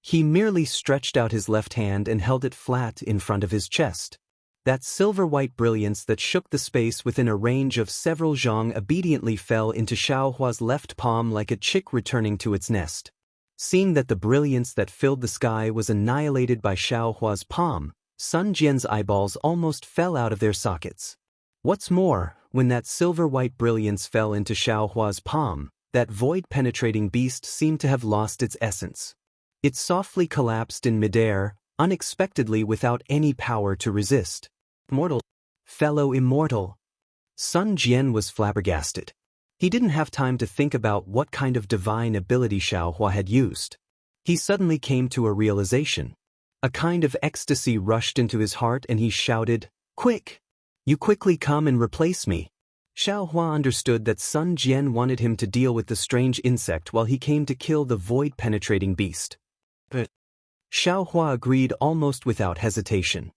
He merely stretched out his left hand and held it flat in front of his chest. That silver-white brilliance that shook the space within a range of several zhang obediently fell into Xiao Hua's left palm like a chick returning to its nest. Seeing that the brilliance that filled the sky was annihilated by Xiao Hua's palm, Sun Jian's eyeballs almost fell out of their sockets. What's more, when that silver-white brilliance fell into Xiao Hua's palm, that void-penetrating beast seemed to have lost its essence. It softly collapsed in midair, unexpectedly without any power to resist. Immortal. Fellow Immortal. Sun Jian was flabbergasted. He didn't have time to think about what kind of divine ability Xiao Hua had used. He suddenly came to a realization. A kind of ecstasy rushed into his heart and he shouted, "Quick! You quickly come and replace me." Xiao Hua understood that Sun Jian wanted him to deal with the strange insect while he came to kill the void-penetrating beast. But Xiao Hua agreed almost without hesitation.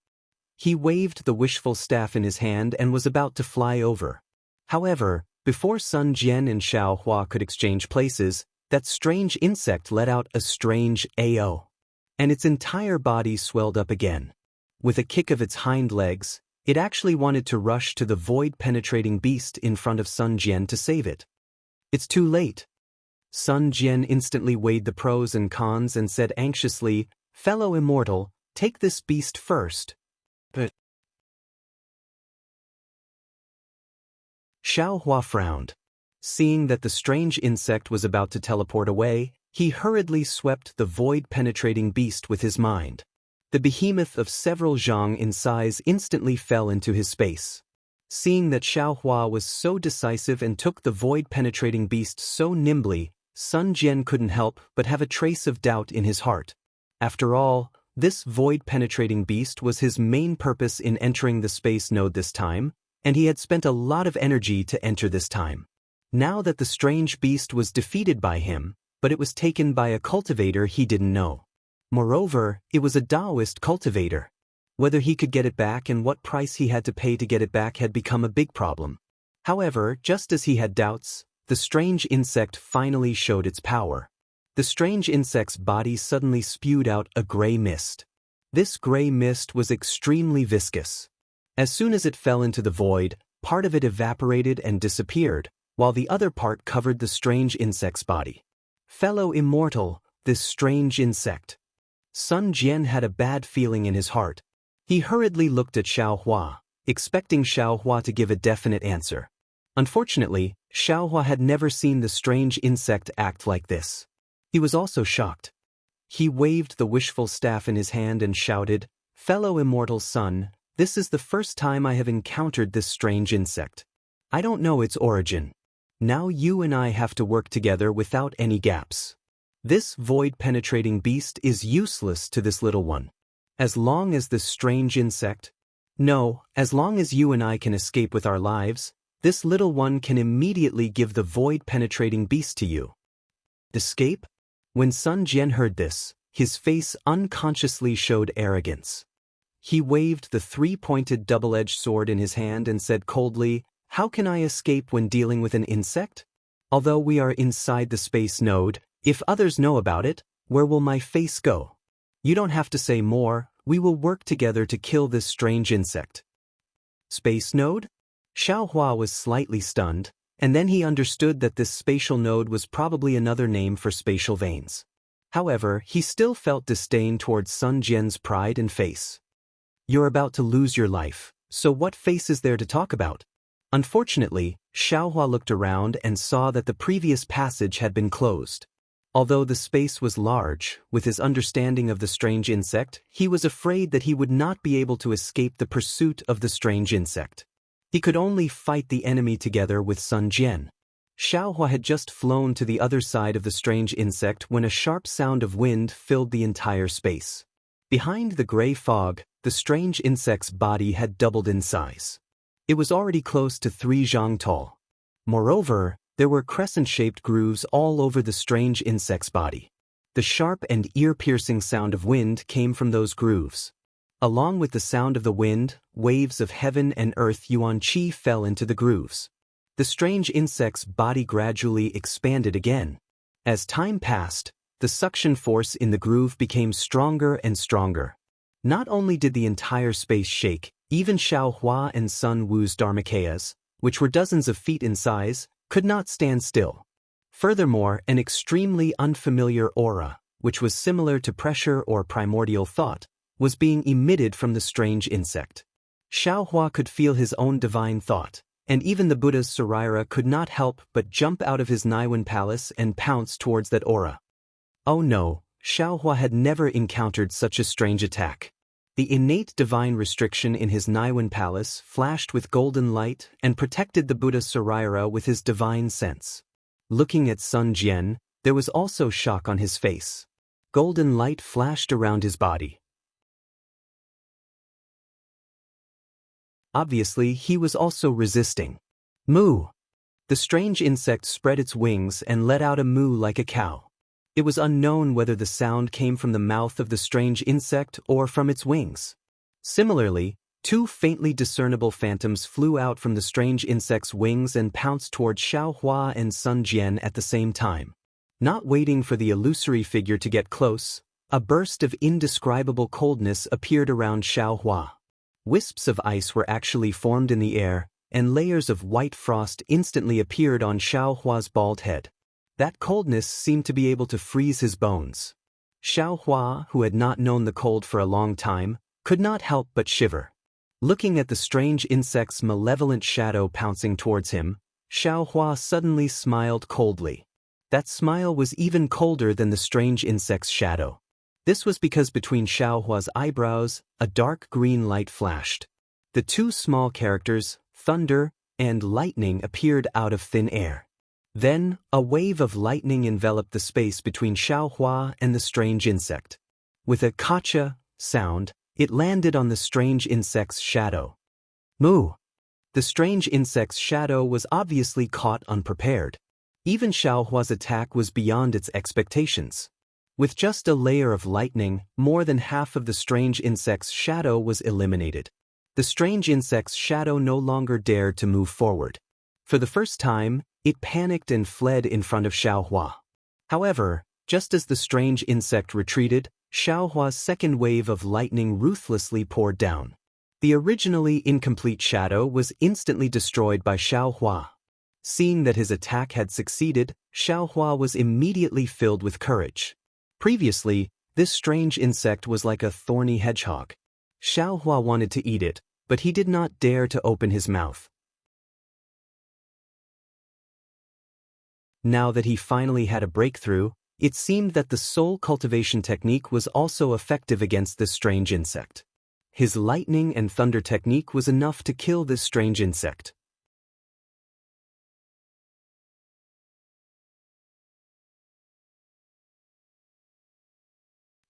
He waved the wishful staff in his hand and was about to fly over. However, before Sun Jian and Xiao Hua could exchange places, that strange insect let out a strange AO. And its entire body swelled up again. With a kick of its hind legs, it actually wanted to rush to the void-penetrating beast in front of Sun Jian to save it. It's too late. Sun Jian instantly weighed the pros and cons and said anxiously, "Fellow Immortal, take this beast first." But Xiao Hua frowned. Seeing that the strange insect was about to teleport away, he hurriedly swept the void-penetrating beast with his mind. The behemoth of several zhang in size instantly fell into his space. Seeing that Xiao Hua was so decisive and took the void-penetrating beast so nimbly, Sun Jian couldn't help but have a trace of doubt in his heart. After all, this void-penetrating beast was his main purpose in entering the space node this time, and he had spent a lot of energy to enter this time. Now that the strange beast was defeated by him, but it was taken by a cultivator he didn't know. Moreover, it was a Daoist cultivator. Whether he could get it back and what price he had to pay to get it back had become a big problem. However, just as he had doubts, the strange insect finally showed its power. The strange insect's body suddenly spewed out a gray mist. This gray mist was extremely viscous. As soon as it fell into the void, part of it evaporated and disappeared, while the other part covered the strange insect's body. Fellow Immortal, this strange insect. Sun Jian had a bad feeling in his heart. He hurriedly looked at Xiao Hua, expecting Xiao Hua to give a definite answer. Unfortunately, Xiao Hua had never seen the strange insect act like this. He was also shocked. He waved the wishful staff in his hand and shouted, "Fellow Immortal son, this is the first time I have encountered this strange insect. I don't know its origin. Now you and I have to work together without any gaps. This void-penetrating beast is useless to this little one. As long as this strange insect... No, as long as you and I can escape with our lives, this little one can immediately give the void-penetrating beast to you." Escape? When Sun Jian heard this, his face unconsciously showed arrogance. He waved the three-pointed double-edged sword in his hand and said coldly, "How can I escape when dealing with an insect? Although we are inside the space node, if others know about it, where will my face go? You don't have to say more, we will work together to kill this strange insect." Space node? Xiao Hua was slightly stunned, and then he understood that this spatial node was probably another name for spatial veins. However, he still felt disdain towards Sun Jian's pride and face. You're about to lose your life, so what face is there to talk about? Unfortunately, Xiaohua looked around and saw that the previous passage had been closed. Although the space was large, with his understanding of the strange insect, he was afraid that he would not be able to escape the pursuit of the strange insect. He could only fight the enemy together with Sun Jian. Xiaohua had just flown to the other side of the strange insect when a sharp sound of wind filled the entire space. Behind the gray fog, the strange insect's body had doubled in size. It was already close to 3 zhang tall. Moreover, there were crescent-shaped grooves all over the strange insect's body. The sharp and ear-piercing sound of wind came from those grooves. Along with the sound of the wind, waves of heaven and earth yuan qi fell into the grooves. The strange insect's body gradually expanded again. As time passed, the suction force in the groove became stronger and stronger. Not only did the entire space shake, even Xiaohua and Sun Wu's dharmakayas, which were dozens of feet in size, could not stand still. Furthermore, an extremely unfamiliar aura, which was similar to pressure or primordial thought, was being emitted from the strange insect. Xiaohua could feel his own divine thought, and even the Buddha's Saraira could not help but jump out of his Naiwan palace and pounce towards that aura. Oh no, Xiaohua had never encountered such a strange attack. The innate divine restriction in his Naiwan palace flashed with golden light and protected the Buddha Saraira with his divine sense. Looking at Sun Jian, there was also shock on his face. Golden light flashed around his body. Obviously, he was also resisting. Moo! The strange insect spread its wings and let out a moo like a cow. It was unknown whether the sound came from the mouth of the strange insect or from its wings. Similarly, 2 faintly discernible phantoms flew out from the strange insect's wings and pounced toward Xiaohua and Sun Jian at the same time. Not waiting for the illusory figure to get close, a burst of indescribable coldness appeared around Xiaohua. Wisps of ice were actually formed in the air, and layers of white frost instantly appeared on Xiaohua's bald head. That coldness seemed to be able to freeze his bones. Xiaohua, who had not known the cold for a long time, could not help but shiver. Looking at the strange insect's malevolent shadow pouncing towards him, Xiaohua suddenly smiled coldly. That smile was even colder than the strange insect's shadow. This was because between Xiaohua's eyebrows, a dark green light flashed. The 2 small characters, thunder and lightning, appeared out of thin air. Then, a wave of lightning enveloped the space between Xiaohua and the strange insect. With a kacha sound, it landed on the strange insect's shadow. Moo! The strange insect's shadow was obviously caught unprepared. Even Xiaohua's attack was beyond its expectations. With just a layer of lightning, more than half of the strange insect's shadow was eliminated. The strange insect's shadow no longer dared to move forward. For the first time, it panicked and fled in front of Xiaohua. However, just as the strange insect retreated, Xiaohua's second wave of lightning ruthlessly poured down. The originally incomplete shadow was instantly destroyed by Xiaohua. Seeing that his attack had succeeded, Xiaohua was immediately filled with courage. Previously, this strange insect was like a thorny hedgehog. Xiaohua wanted to eat it, but he did not dare to open his mouth. Now that he finally had a breakthrough, it seemed that the soul cultivation technique was also effective against this strange insect. His lightning and thunder technique was enough to kill this strange insect.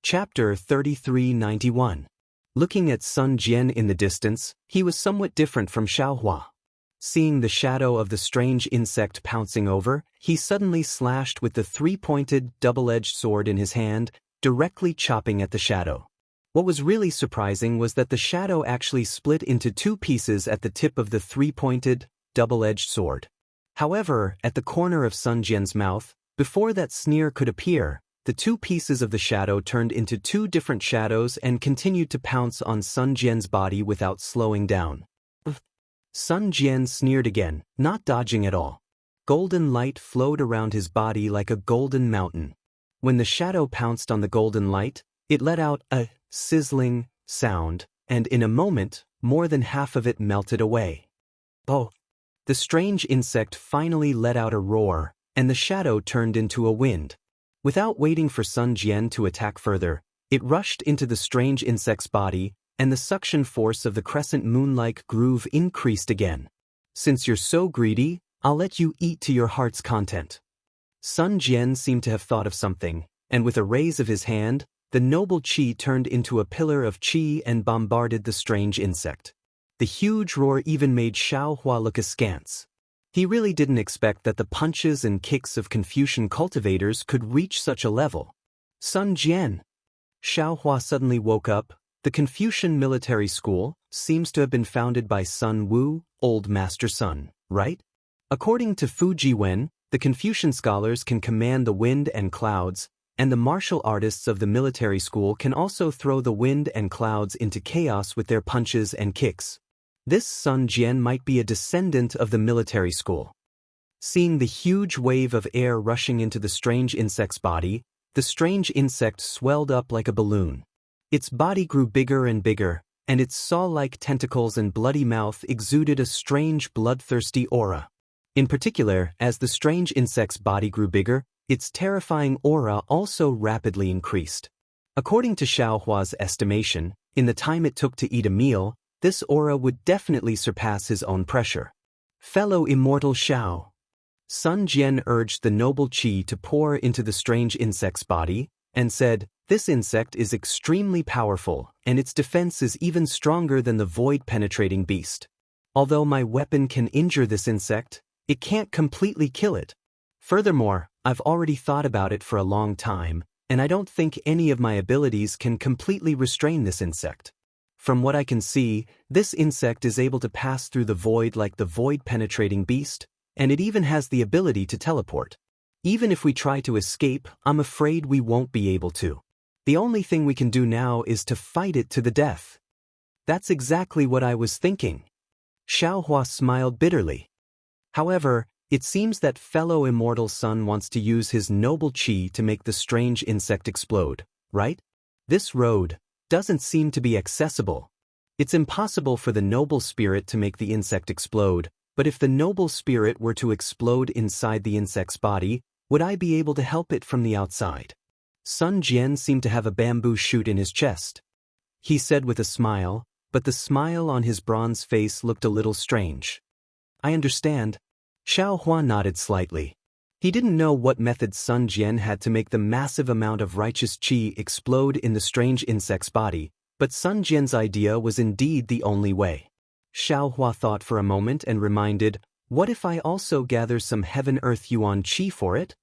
Chapter 3391. Looking at Sun Jian in the distance, he was somewhat different from Xiaohua. Seeing the shadow of the strange insect pouncing over, he suddenly slashed with the 3-pointed, double-edged sword in his hand, directly chopping at the shadow. What was really surprising was that the shadow actually split into 2 pieces at the tip of the 3-pointed, double-edged sword. However, at the corner of Sun Jian's mouth, before that sneer could appear, the 2 pieces of the shadow turned into 2 different shadows and continued to pounce on Sun Jian's body without slowing down. Sun Jian sneered again, not dodging at all. Golden light flowed around his body like a golden mountain. When the shadow pounced on the golden light, it let out a sizzling sound, and in a moment, more than half of it melted away. Oh! The strange insect finally let out a roar, and the shadow turned into a wind. Without waiting for Sun Jian to attack further, it rushed into the strange insect's body, and the suction force of the crescent moon-like groove increased again. Since you're so greedy, I'll let you eat to your heart's content. Sun Jian seemed to have thought of something, and with a raise of his hand, the noble qi turned into a pillar of qi and bombarded the strange insect. The huge roar even made Xiaohua look askance. He really didn't expect that the punches and kicks of Confucian cultivators could reach such a level. Sun Jian! Xiaohua suddenly woke up. The Confucian military school seems to have been founded by Sun Wu, old Master Sun, right? According to Fu Jiwen, the Confucian scholars can command the wind and clouds, and the martial artists of the military school can also throw the wind and clouds into chaos with their punches and kicks. This Sun Jian might be a descendant of the military school. Seeing the huge wave of air rushing into the strange insect's body, the strange insect swelled up like a balloon. Its body grew bigger and bigger, and its saw-like tentacles and bloody mouth exuded a strange bloodthirsty aura. In particular, as the strange insect's body grew bigger, its terrifying aura also rapidly increased. According to Xiaohua's estimation, in the time it took to eat a meal, this aura would definitely surpass his own pressure. Fellow immortal Xiao. Sun Jian urged the noble qi to pour into the strange insect's body, and said, "This insect is extremely powerful, and its defense is even stronger than the void-penetrating beast. Although my weapon can injure this insect, it can't completely kill it. Furthermore, I've already thought about it for a long time, and I don't think any of my abilities can completely restrain this insect. From what I can see, this insect is able to pass through the void like the void-penetrating beast, and it even has the ability to teleport. Even if we try to escape, I'm afraid we won't be able to. The only thing we can do now is to fight it to the death." "That's exactly what I was thinking." Xiaohua smiled bitterly. "However, it seems that fellow immortal Sun wants to use his noble qi to make the strange insect explode, right? This road doesn't seem to be accessible. It's impossible for the noble spirit to make the insect explode, but if the noble spirit were to explode inside the insect's body, would I be able to help it from the outside?" Sun Jian seemed to have a bamboo shoot in his chest. He said with a smile, but the smile on his bronze face looked a little strange. "I understand." Xiaohua nodded slightly. He didn't know what method Sun Jian had to make the massive amount of righteous qi explode in the strange insect's body, but Sun Jian's idea was indeed the only way. Xiaohua thought for a moment and reminded, "What if I also gather some heaven-earth yuan qi for it?"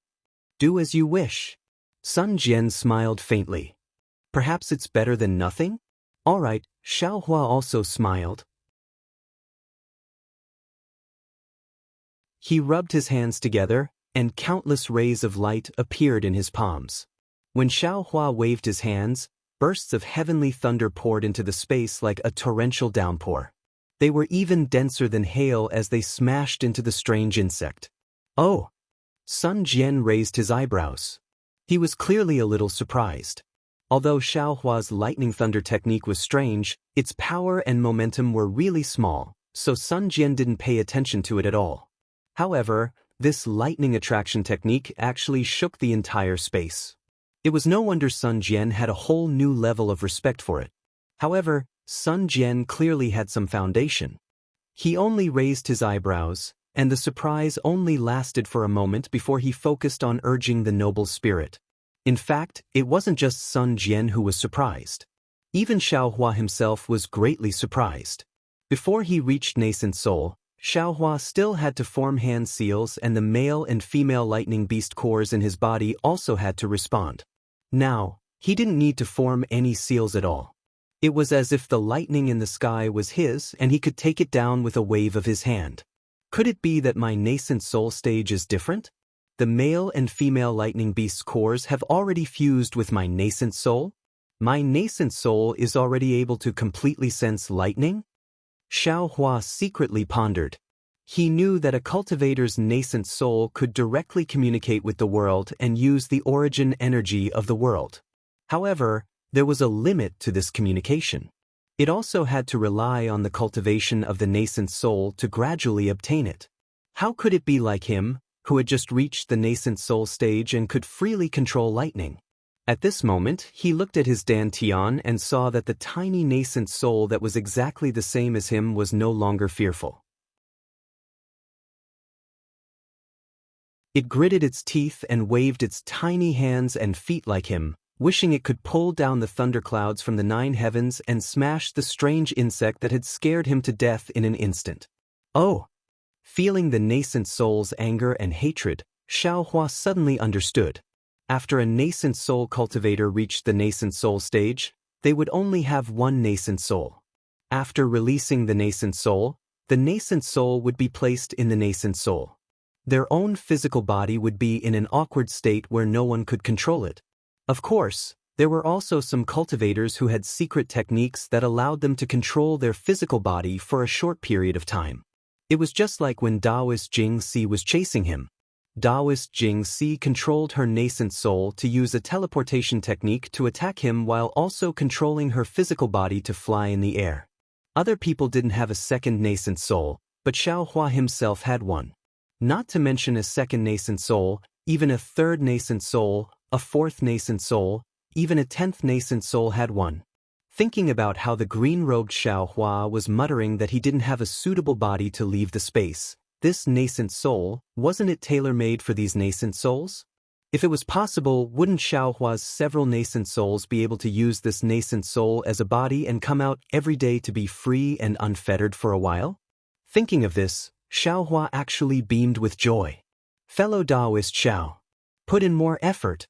"Do as you wish." Sun Jian smiled faintly. "Perhaps it's better than nothing?" "All right." Xiaohua also smiled. He rubbed his hands together, and countless rays of light appeared in his palms. When Xiaohua waved his hands, bursts of heavenly thunder poured into the space like a torrential downpour. They were even denser than hail as they smashed into the strange insect. "Oh!" Sun Jian raised his eyebrows. He was clearly a little surprised. Although Xiaohua's lightning thunder technique was strange, its power and momentum were really small, so Sun Jian didn't pay attention to it at all. However, this lightning attraction technique actually shook the entire space. It was no wonder Sun Jian had a whole new level of respect for it. However, Sun Jian clearly had some foundation. He only raised his eyebrows, and the surprise only lasted for a moment before he focused on urging the noble spirit. In fact, it wasn't just Sun Jian who was surprised. Even Xiaohua himself was greatly surprised. Before he reached nascent soul, Xiaohua still had to form hand seals, and the male and female lightning beast cores in his body also had to respond. Now, he didn't need to form any seals at all. It was as if the lightning in the sky was his and he could take it down with a wave of his hand. Could it be that my nascent soul stage is different? The male and female lightning beast's cores have already fused with my nascent soul? My nascent soul is already able to completely sense lightning? Xiaohua secretly pondered. He knew that a cultivator's nascent soul could directly communicate with the world and use the origin energy of the world. However, there was a limit to this communication. It also had to rely on the cultivation of the nascent soul to gradually obtain it. How could it be like him, who had just reached the nascent soul stage and could freely control lightning? At this moment, he looked at his dantian and saw that the tiny nascent soul that was exactly the same as him was no longer fearful. It gritted its teeth and waved its tiny hands and feet like him, wishing it could pull down the thunderclouds from the 9 heavens and smash the strange insect that had scared him to death in an instant. Oh! Feeling the nascent soul's anger and hatred, Xiaohua suddenly understood. After a nascent soul cultivator reached the nascent soul stage, they would only have one nascent soul. After releasing the nascent soul would be placed in the nascent soul. Their own physical body would be in an awkward state where no one could control it. Of course, there were also some cultivators who had secret techniques that allowed them to control their physical body for a short period of time. It was just like when Daoist Xianxia was chasing him. Daoist Xianxia controlled her nascent soul to use a teleportation technique to attack him while also controlling her physical body to fly in the air. Other people didn't have a second nascent soul, but Xiaohua himself had one. Not to mention a second nascent soul, even a third nascent soul, a fourth nascent soul, even a 10th nascent soul had one. Thinking about how the green-robed Xiaohua was muttering that he didn't have a suitable body to leave the space, this nascent soul, wasn't it tailor-made for these nascent souls? If it was possible, wouldn't Xiaohua's several nascent souls be able to use this nascent soul as a body and come out every day to be free and unfettered for a while? Thinking of this, Xiaohua actually beamed with joy. Fellow Daoist Xiao, put in more effort.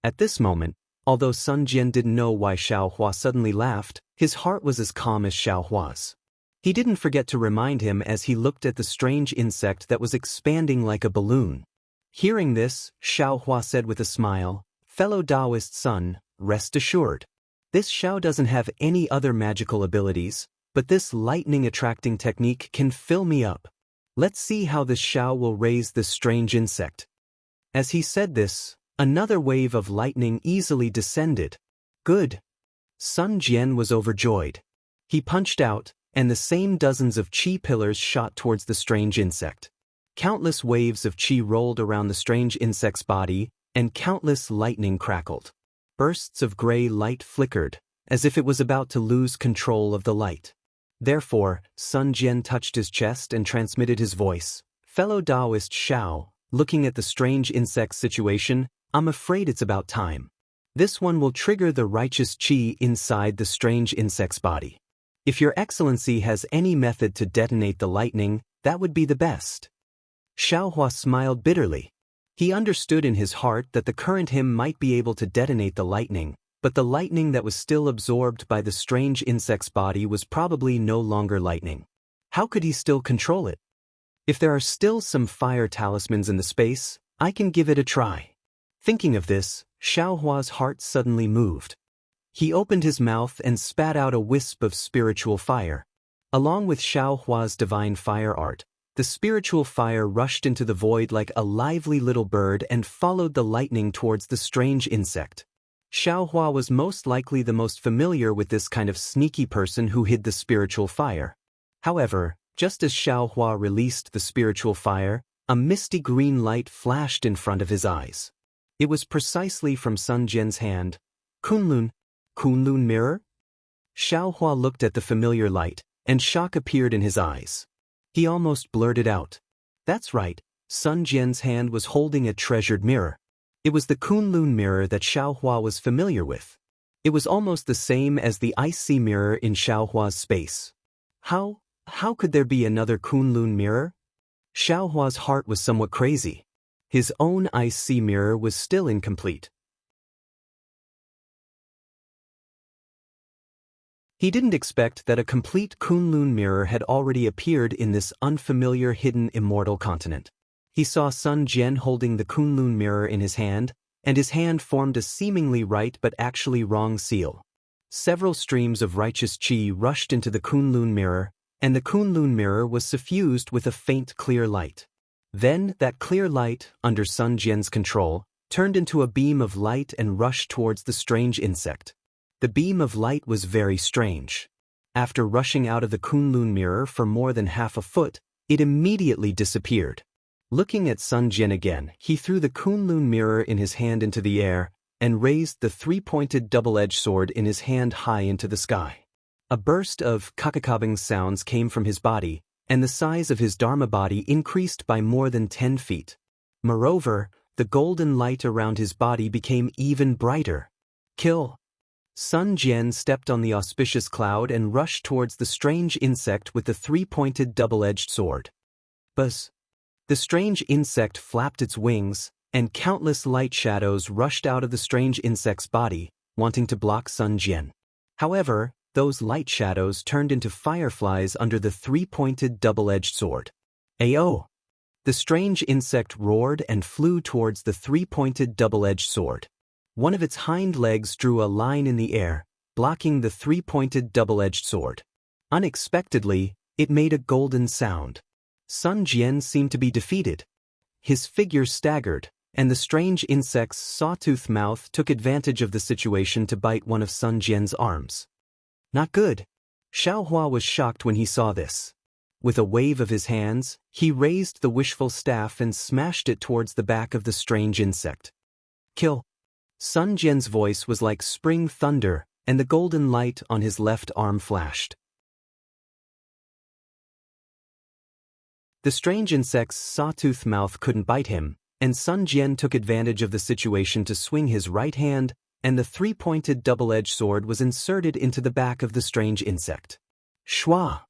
At this moment, although Sun Jian didn't know why Xiaohua suddenly laughed, his heart was as calm as Xiaohua's. He didn't forget to remind him as he looked at the strange insect that was expanding like a balloon. Hearing this, Xiaohua said with a smile, "Fellow Daoist son, rest assured. This Xiao doesn't have any other magical abilities, but this lightning-attracting technique can fill me up. Let's see how this Xiao will raise this strange insect." As he said this, another wave of lightning easily descended. Good. Sun Jian was overjoyed. He punched out, and the same dozens of qi pillars shot towards the strange insect. Countless waves of qi rolled around the strange insect's body, and countless lightning crackled. Bursts of gray light flickered, as if it was about to lose control of the light. Therefore, Sun Jian touched his chest and transmitted his voice. "Fellow Daoist Xiao, looking at the strange insect situation, I'm afraid it's about time. This one will trigger the righteous qi inside the strange insect's body. If your excellency has any method to detonate the lightning, that would be the best." Xiaohua smiled bitterly. He understood in his heart that the current him might be able to detonate the lightning, but the lightning that was still absorbed by the strange insect's body was probably no longer lightning. How could he still control it? If there are still some fire talismans in the space, I can give it a try. Thinking of this, Xiaohua's heart suddenly moved. He opened his mouth and spat out a wisp of spiritual fire. Along with Xiaohua's divine fire art, the spiritual fire rushed into the void like a lively little bird and followed the lightning towards the strange insect. Xiaohua was most likely the most familiar with this kind of sneaky person who hid the spiritual fire. However, just as Xiaohua released the spiritual fire, a misty green light flashed in front of his eyes. It was precisely from Sun Jian's hand. Kunlun mirror? Xiaohua looked at the familiar light, and shock appeared in his eyes. He almost blurted out, "That's right, Sun Jian's hand was holding a treasured mirror." It was the Kunlun mirror that Xiaohua was familiar with. It was almost the same as the icy mirror in Xiaohua's space. How could there be another Kunlun mirror? Xiaohua's heart was somewhat crazy. His own icy mirror was still incomplete. He didn't expect that a complete Kunlun mirror had already appeared in this unfamiliar hidden immortal continent. He saw Sun Jian holding the Kunlun mirror in his hand, and his hand formed a seemingly right but actually wrong seal. Several streams of righteous qi rushed into the Kunlun mirror, and the Kunlun mirror was suffused with a faint clear light. Then, that clear light, under Sun Jian's control, turned into a beam of light and rushed towards the strange insect. The beam of light was very strange. After rushing out of the Kunlun mirror for more than half a foot, it immediately disappeared. Looking at Sun Jian again, he threw the Kunlun mirror in his hand into the air and raised the three-pointed double-edged sword in his hand high into the sky. A burst of kakakabing sounds came from his body, and the size of his Dharma body increased by more than 10 feet. Moreover, the golden light around his body became even brighter. Kill! Sun Jian stepped on the auspicious cloud and rushed towards the strange insect with the three-pointed double-edged sword. Buzz! The strange insect flapped its wings, and countless light shadows rushed out of the strange insect's body, wanting to block Sun Jian. However, those light shadows turned into fireflies under the three-pointed double-edged sword. Ayo! The strange insect roared and flew towards the three-pointed double-edged sword. One of its hind legs drew a line in the air, blocking the three-pointed double-edged sword. Unexpectedly, it made a golden sound. Sun Jian seemed to be defeated. His figure staggered, and the strange insect's sawtooth mouth took advantage of the situation to bite one of Sun Jian's arms. Not good. Xiaohua was shocked when he saw this. With a wave of his hands, he raised the wishful staff and smashed it towards the back of the strange insect. Kill! Sun Jian's voice was like spring thunder, and the golden light on his left arm flashed. The strange insect's sawtooth mouth couldn't bite him, and Sun Jian took advantage of the situation to swing his right hand, and the three-pointed double-edged sword was inserted into the back of the strange insect. Shwa!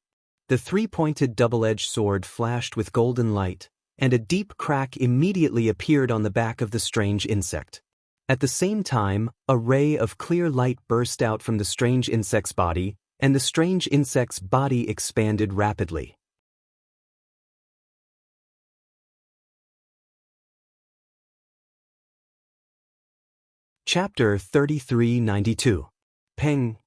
The three-pointed double-edged sword flashed with golden light, and a deep crack immediately appeared on the back of the strange insect. At the same time, a ray of clear light burst out from the strange insect's body, and the strange insect's body expanded rapidly. Chapter 3392. Peng.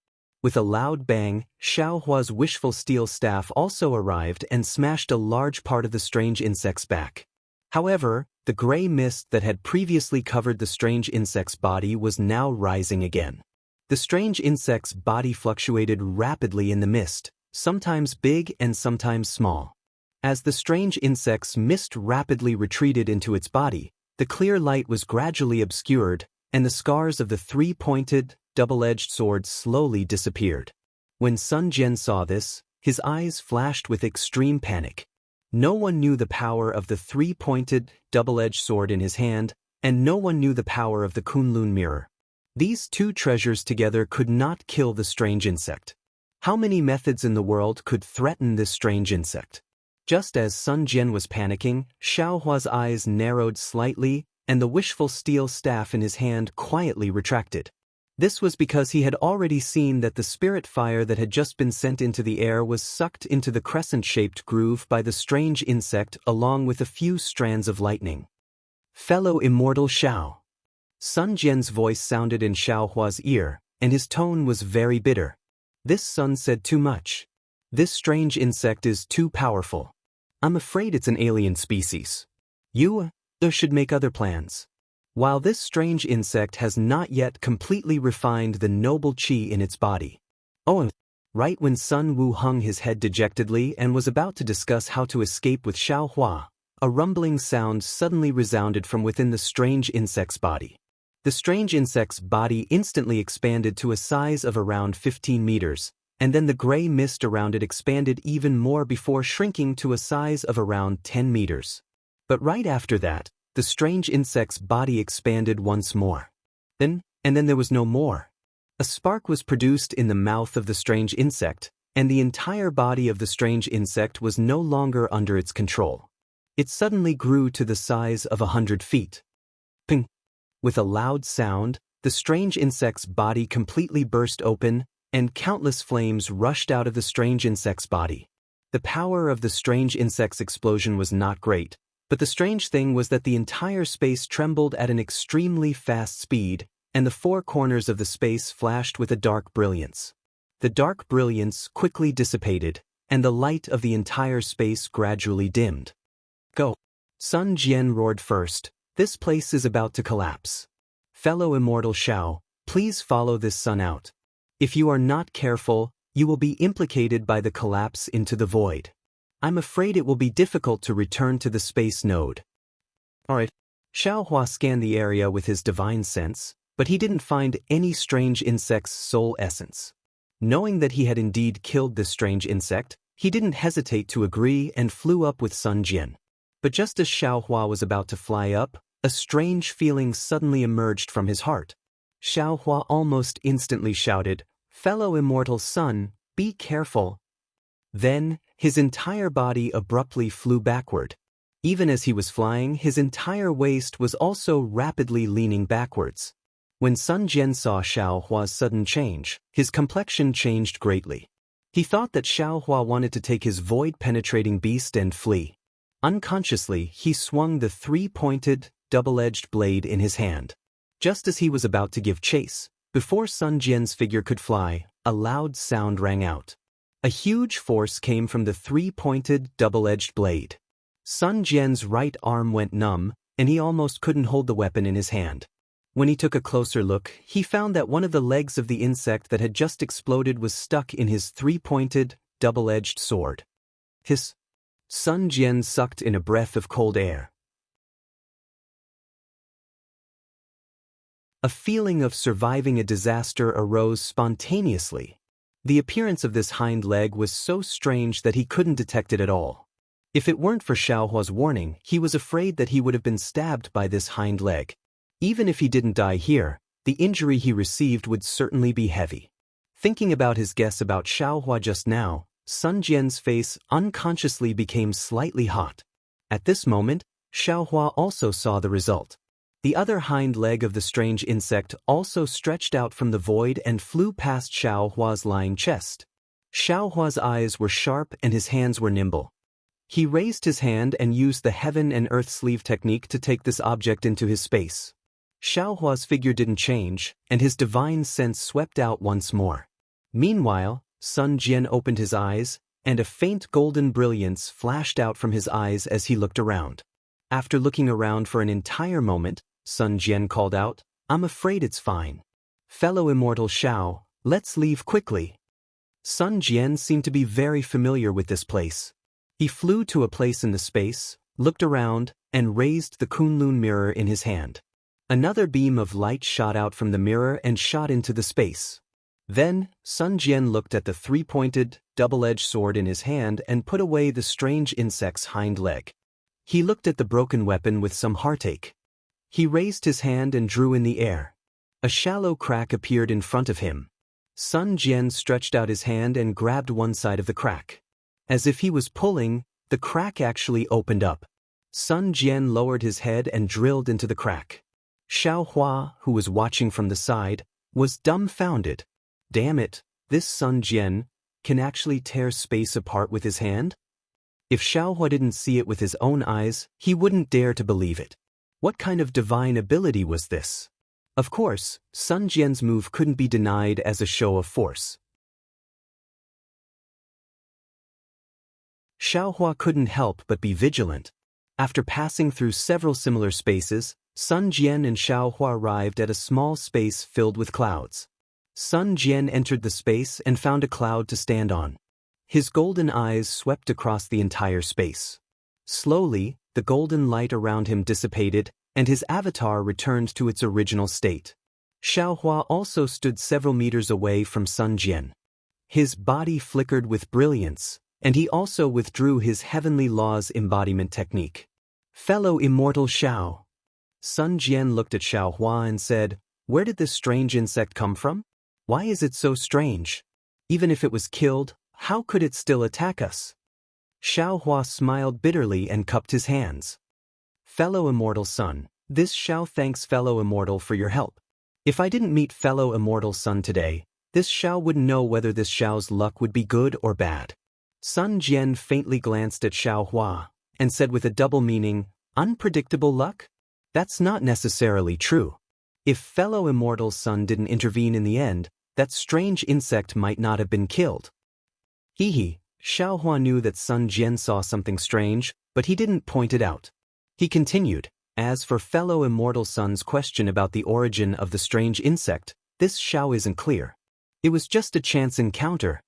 With a loud bang, Xiaohua's wishful steel staff also arrived and smashed a large part of the strange insect's back. However, the gray mist that had previously covered the strange insect's body was now rising again. The strange insect's body fluctuated rapidly in the mist, sometimes big and sometimes small. As the strange insect's mist rapidly retreated into its body, the clear light was gradually obscured, and the scars of the three-pointed, double-edged sword slowly disappeared. When Sun Jian saw this, his eyes flashed with extreme panic. No one knew the power of the three-pointed, double-edged sword in his hand, and no one knew the power of the Kunlun mirror. These two treasures together could not kill the strange insect. How many methods in the world could threaten this strange insect? Just as Sun Jian was panicking, Xiaohua's eyes narrowed slightly, and the wishful steel staff in his hand quietly retracted. This was because he had already seen that the spirit fire that had just been sent into the air was sucked into the crescent-shaped groove by the strange insect along with a few strands of lightning. Fellow Immortal Xiao. Sun Jian's voice sounded in Xiaohua's ear, and his tone was very bitter. This Sun said too much. This strange insect is too powerful. I'm afraid it's an alien species. You should make other plans. While this strange insect has not yet completely refined the noble qi in its body. Oh, right when Sun Wu hung his head dejectedly and was about to discuss how to escape with Xiaohua, a rumbling sound suddenly resounded from within the strange insect's body. The strange insect's body instantly expanded to a size of around 15 meters, and then the gray mist around it expanded even more before shrinking to a size of around 10 meters. But right after that, the strange insect's body expanded once more. And then there was no more. A spark was produced in the mouth of the strange insect, and the entire body of the strange insect was no longer under its control. It suddenly grew to the size of 100 feet. Ping! With a loud sound, the strange insect's body completely burst open, and countless flames rushed out of the strange insect's body. The power of the strange insect's explosion was not great, but the strange thing was that the entire space trembled at an extremely fast speed, and the four corners of the space flashed with a dark brilliance. The dark brilliance quickly dissipated, and the light of the entire space gradually dimmed. Go! Sun Jian roared first. This place is about to collapse. Fellow Immortal Xiao, please follow this sun out. If you are not careful, You will be implicated by the collapse into the void. I'm afraid it will be difficult to return to the space node. Alright. Xiaohua scanned the area with his divine sense, but he didn't find any strange insect's soul essence. Knowing that he had indeed killed this strange insect, he didn't hesitate to agree and flew up with Sun Jian. But just as Xiaohua was about to fly up, a strange feeling suddenly emerged from his heart. Xiaohua almost instantly shouted, "Fellow immortal son, be careful." Then, his entire body abruptly flew backward. Even as he was flying, his entire waist was also rapidly leaning backwards. When Sun Jian saw Xiaohua's sudden change, his complexion changed greatly. He thought that Xiaohua wanted to take his void-penetrating beast and flee. Unconsciously, he swung the three-pointed, double-edged blade in his hand. Just as he was about to give chase, before Sun Jian's figure could fly, a loud sound rang out. A huge force came from the three-pointed, double-edged blade. Sun Jian's right arm went numb, and he almost couldn't hold the weapon in his hand. When he took a closer look, he found that one of the legs of the insect that had just exploded was stuck in his three-pointed, double-edged sword. Hiss! Sun Jian sucked in a breath of cold air. A feeling of surviving a disaster arose spontaneously. The appearance of this hind leg was so strange that he couldn't detect it at all. If it weren't for Xiaohua's warning, he was afraid that he would have been stabbed by this hind leg. Even if he didn't die here, the injury he received would certainly be heavy. Thinking about his guess about Xiaohua just now, Sun Jian's face unconsciously became slightly hot. At this moment, Xiaohua also saw the result. The other hind leg of the strange insect also stretched out from the void and flew past Xiaohua's lying chest. Xiaohua's eyes were sharp and his hands were nimble. He raised his hand and used the heaven and earth sleeve technique to take this object into his space. Xiaohua's figure didn't change, and his divine sense swept out once more. Meanwhile, Sun Jian opened his eyes, and a faint golden brilliance flashed out from his eyes as he looked around. After looking around for an entire moment, Sun Jian called out, "I'm afraid it's fine. Fellow immortal Xiao, let's leave quickly." Sun Jian seemed to be very familiar with this place. He flew to a place in the space, looked around, and raised the Kunlun mirror in his hand. Another beam of light shot out from the mirror and shot into the space. Then, Sun Jian looked at the three-pointed, double-edged sword in his hand and put away the strange insect's hind leg. He looked at the broken weapon with some heartache. He raised his hand and drew in the air. A shallow crack appeared in front of him. Sun Jian stretched out his hand and grabbed one side of the crack. As if he was pulling, the crack actually opened up. Sun Jian lowered his head and drilled into the crack. Xiaohua, who was watching from the side, was dumbfounded. Damn it, this Sun Jian can actually tear space apart with his hand? If Xiaohua didn't see it with his own eyes, he wouldn't dare to believe it. What kind of divine ability was this? Of course, Sun Jian's move couldn't be denied as a show of force. Xiaohua couldn't help but be vigilant. After passing through several similar spaces, Sun Jian and Xiaohua arrived at a small space filled with clouds. Sun Jian entered the space and found a cloud to stand on. His golden eyes swept across the entire space. Slowly, the golden light around him dissipated, and his avatar returned to its original state. Xiaohua also stood several meters away from Sun Jian. His body flickered with brilliance, and he also withdrew his heavenly laws embodiment technique. "Fellow immortal Xiao." Sun Jian looked at Xiaohua and said, "Where did this strange insect come from? Why is it so strange? Even if it was killed, how could it still attack us?" Xiaohua smiled bitterly and cupped his hands. "Fellow immortal son, this Xiao thanks fellow immortal for your help. If I didn't meet fellow immortal son today, this Xiao wouldn't know whether this Xiao's luck would be good or bad." Sun Jian faintly glanced at Xiaohua and said with a double meaning, "Unpredictable luck? That's not necessarily true. If fellow immortal son didn't intervene in the end, that strange insect might not have been killed." Hee. Xiaohua knew that Sun Jian saw something strange, but he didn't point it out. He continued, "As for fellow immortal son's question about the origin of the strange insect, this Xiao isn't clear. It was just a chance encounter.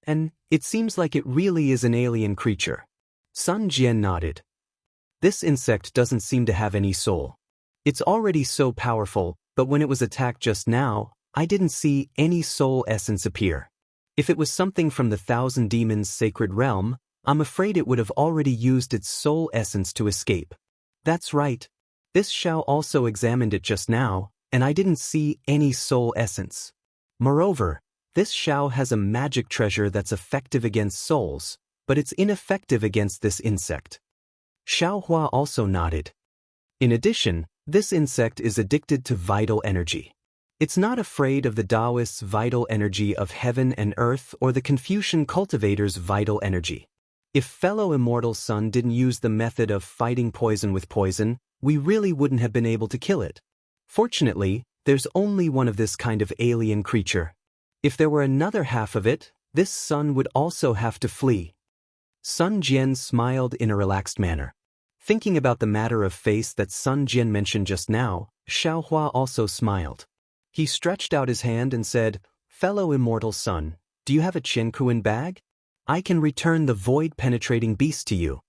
And it seems like it really is an alien creature. Sun Jian nodded. This insect doesn't seem to have any soul. It's already so powerful, but when it was attacked just now, I didn't see any soul essence appear. If it was something from the Thousand Demons' sacred realm, I'm afraid it would have already used its soul essence to escape. That's right. This Xiao also examined it just now, and I didn't see any soul essence. Moreover, this Xiao has a magic treasure that's effective against souls, but it's ineffective against this insect. Xiao Hua also nodded. In addition, this insect is addicted to vital energy. It's not afraid of the Daoist's vital energy of heaven and earth or the Confucian cultivator's vital energy. If fellow Immortal Sun didn't use the method of fighting poison with poison, we really wouldn't have been able to kill it. Fortunately, there's only one of this kind of alien creature. If there were another half of it, this sun would also have to flee. Sun Jian smiled in a relaxed manner. Thinking about the matter of face that Sun Jian mentioned just now, Xiao Hua also smiled. He stretched out his hand and said, "Fellow Immortal Sun, do you have a Qiankuan bag? I can return the void-penetrating beast to you."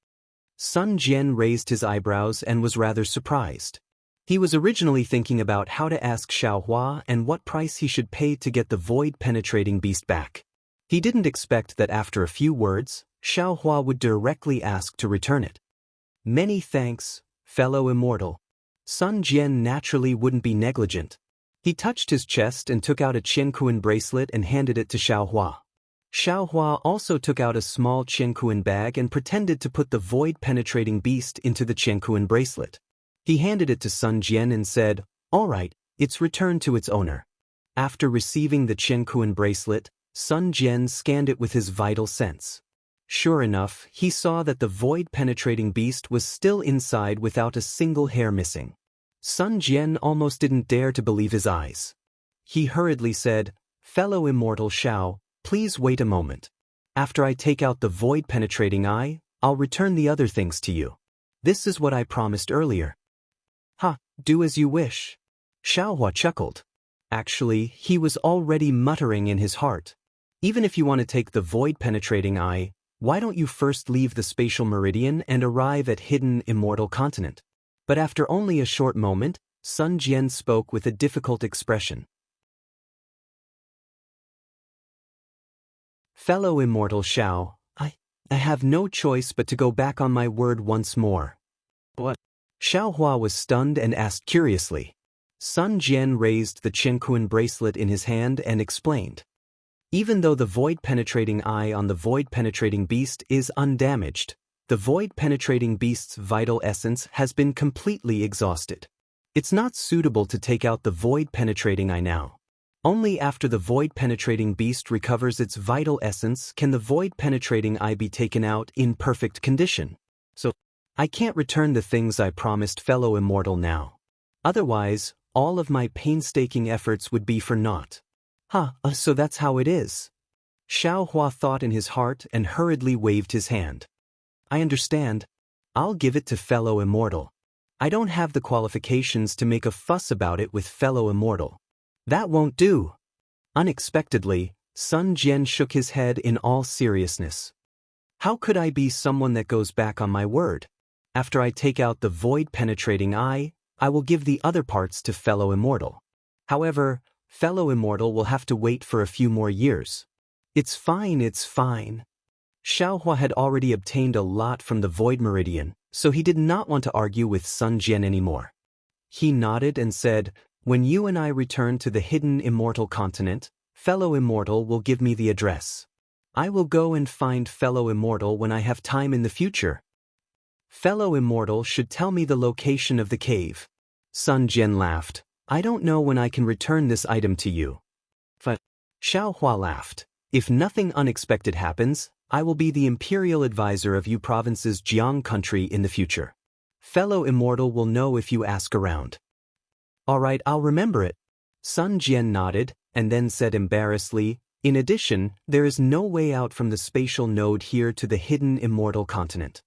Sun Jian raised his eyebrows and was rather surprised. He was originally thinking about how to ask Xiao Hua and what price he should pay to get the void-penetrating beast back. He didn't expect that after a few words, Xiao Hua would directly ask to return it. "Many thanks, fellow Immortal." Sun Jian naturally wouldn't be negligent. He touched his chest and took out a Qiankuan bracelet and handed it to Xiao Hua. Xiao Hua also took out a small Qiankuan bag and pretended to put the void-penetrating beast into the Qiankuan bracelet. He handed it to Sun Jian and said, "All right, it's returned to its owner." After receiving the Qiankuan bracelet, Sun Jian scanned it with his vital sense. Sure enough, he saw that the void-penetrating beast was still inside without a single hair missing. Sun Jian almost didn't dare to believe his eyes. He hurriedly said, "Fellow Immortal Xiao, please wait a moment. After I take out the void-penetrating eye, I'll return the other things to you. This is what I promised earlier." "Ha, do as you wish." Xiao Hua chuckled. Actually, he was already muttering in his heart. Even if you want to take the void-penetrating eye, why don't you first leave the spatial meridian and arrive at hidden Immortal continent? But after only a short moment, Sun Jian spoke with a difficult expression. "Fellow Immortal Xiao, I have no choice but to go back on my word once more." "What?" Xiao Hua was stunned and asked curiously. Sun Jian raised the Qiankuan bracelet in his hand and explained. Even though the void-penetrating eye on the void-penetrating beast is undamaged, the void-penetrating beast's vital essence has been completely exhausted. It's not suitable to take out the void-penetrating eye now. Only after the void-penetrating beast recovers its vital essence can the void-penetrating eye be taken out in perfect condition. So, I can't return the things I promised fellow Immortal now. Otherwise, all of my painstaking efforts would be for naught. So that's how it is. Xiao Hua thought in his heart and hurriedly waved his hand. "I understand. I'll give it to fellow Immortal. I don't have the qualifications to make a fuss about it with fellow Immortal." "That won't do." Unexpectedly, Sun Jian shook his head in all seriousness. "How could I be someone that goes back on my word? After I take out the void-penetrating eye, I will give the other parts to fellow Immortal. However, fellow Immortal will have to wait for a few more years." It's fine. Xiao Hua had already obtained a lot from the Void Meridian, so he did not want to argue with Sun Jian anymore. He nodded and said, "When you and I return to the hidden Immortal continent, fellow Immortal will give me the address. I will go and find fellow Immortal when I have time in the future. Fellow Immortal should tell me the location of the cave." Sun Jian laughed. "I don't know when I can return this item to you." But Xiao Hua laughed. "If nothing unexpected happens, I will be the imperial advisor of you province's Jiang country in the future. Fellow Immortal will know if you ask around." "All right, I'll remember it." Sun Jian nodded, and then said embarrassedly, "In addition, there is no way out from the spatial node here to the hidden Immortal continent."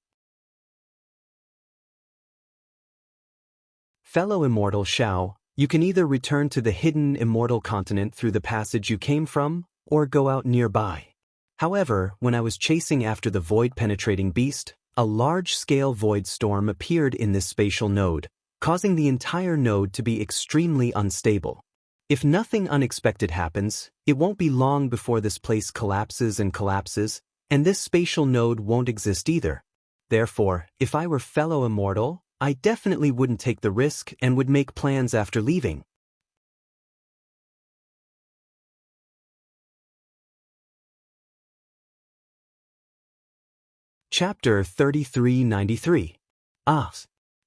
"Fellow Immortal Xiao, you can either return to the hidden Immortal continent through the passage you came from, or go out nearby. However, when I was chasing after the void-penetrating beast, a large-scale void storm appeared in this spatial node, causing the entire node to be extremely unstable. If nothing unexpected happens, it won't be long before this place collapses, and this spatial node won't exist either. Therefore, if I were fellow Immortal, I definitely wouldn't take the risk and would make plans after leaving. Chapter 3393.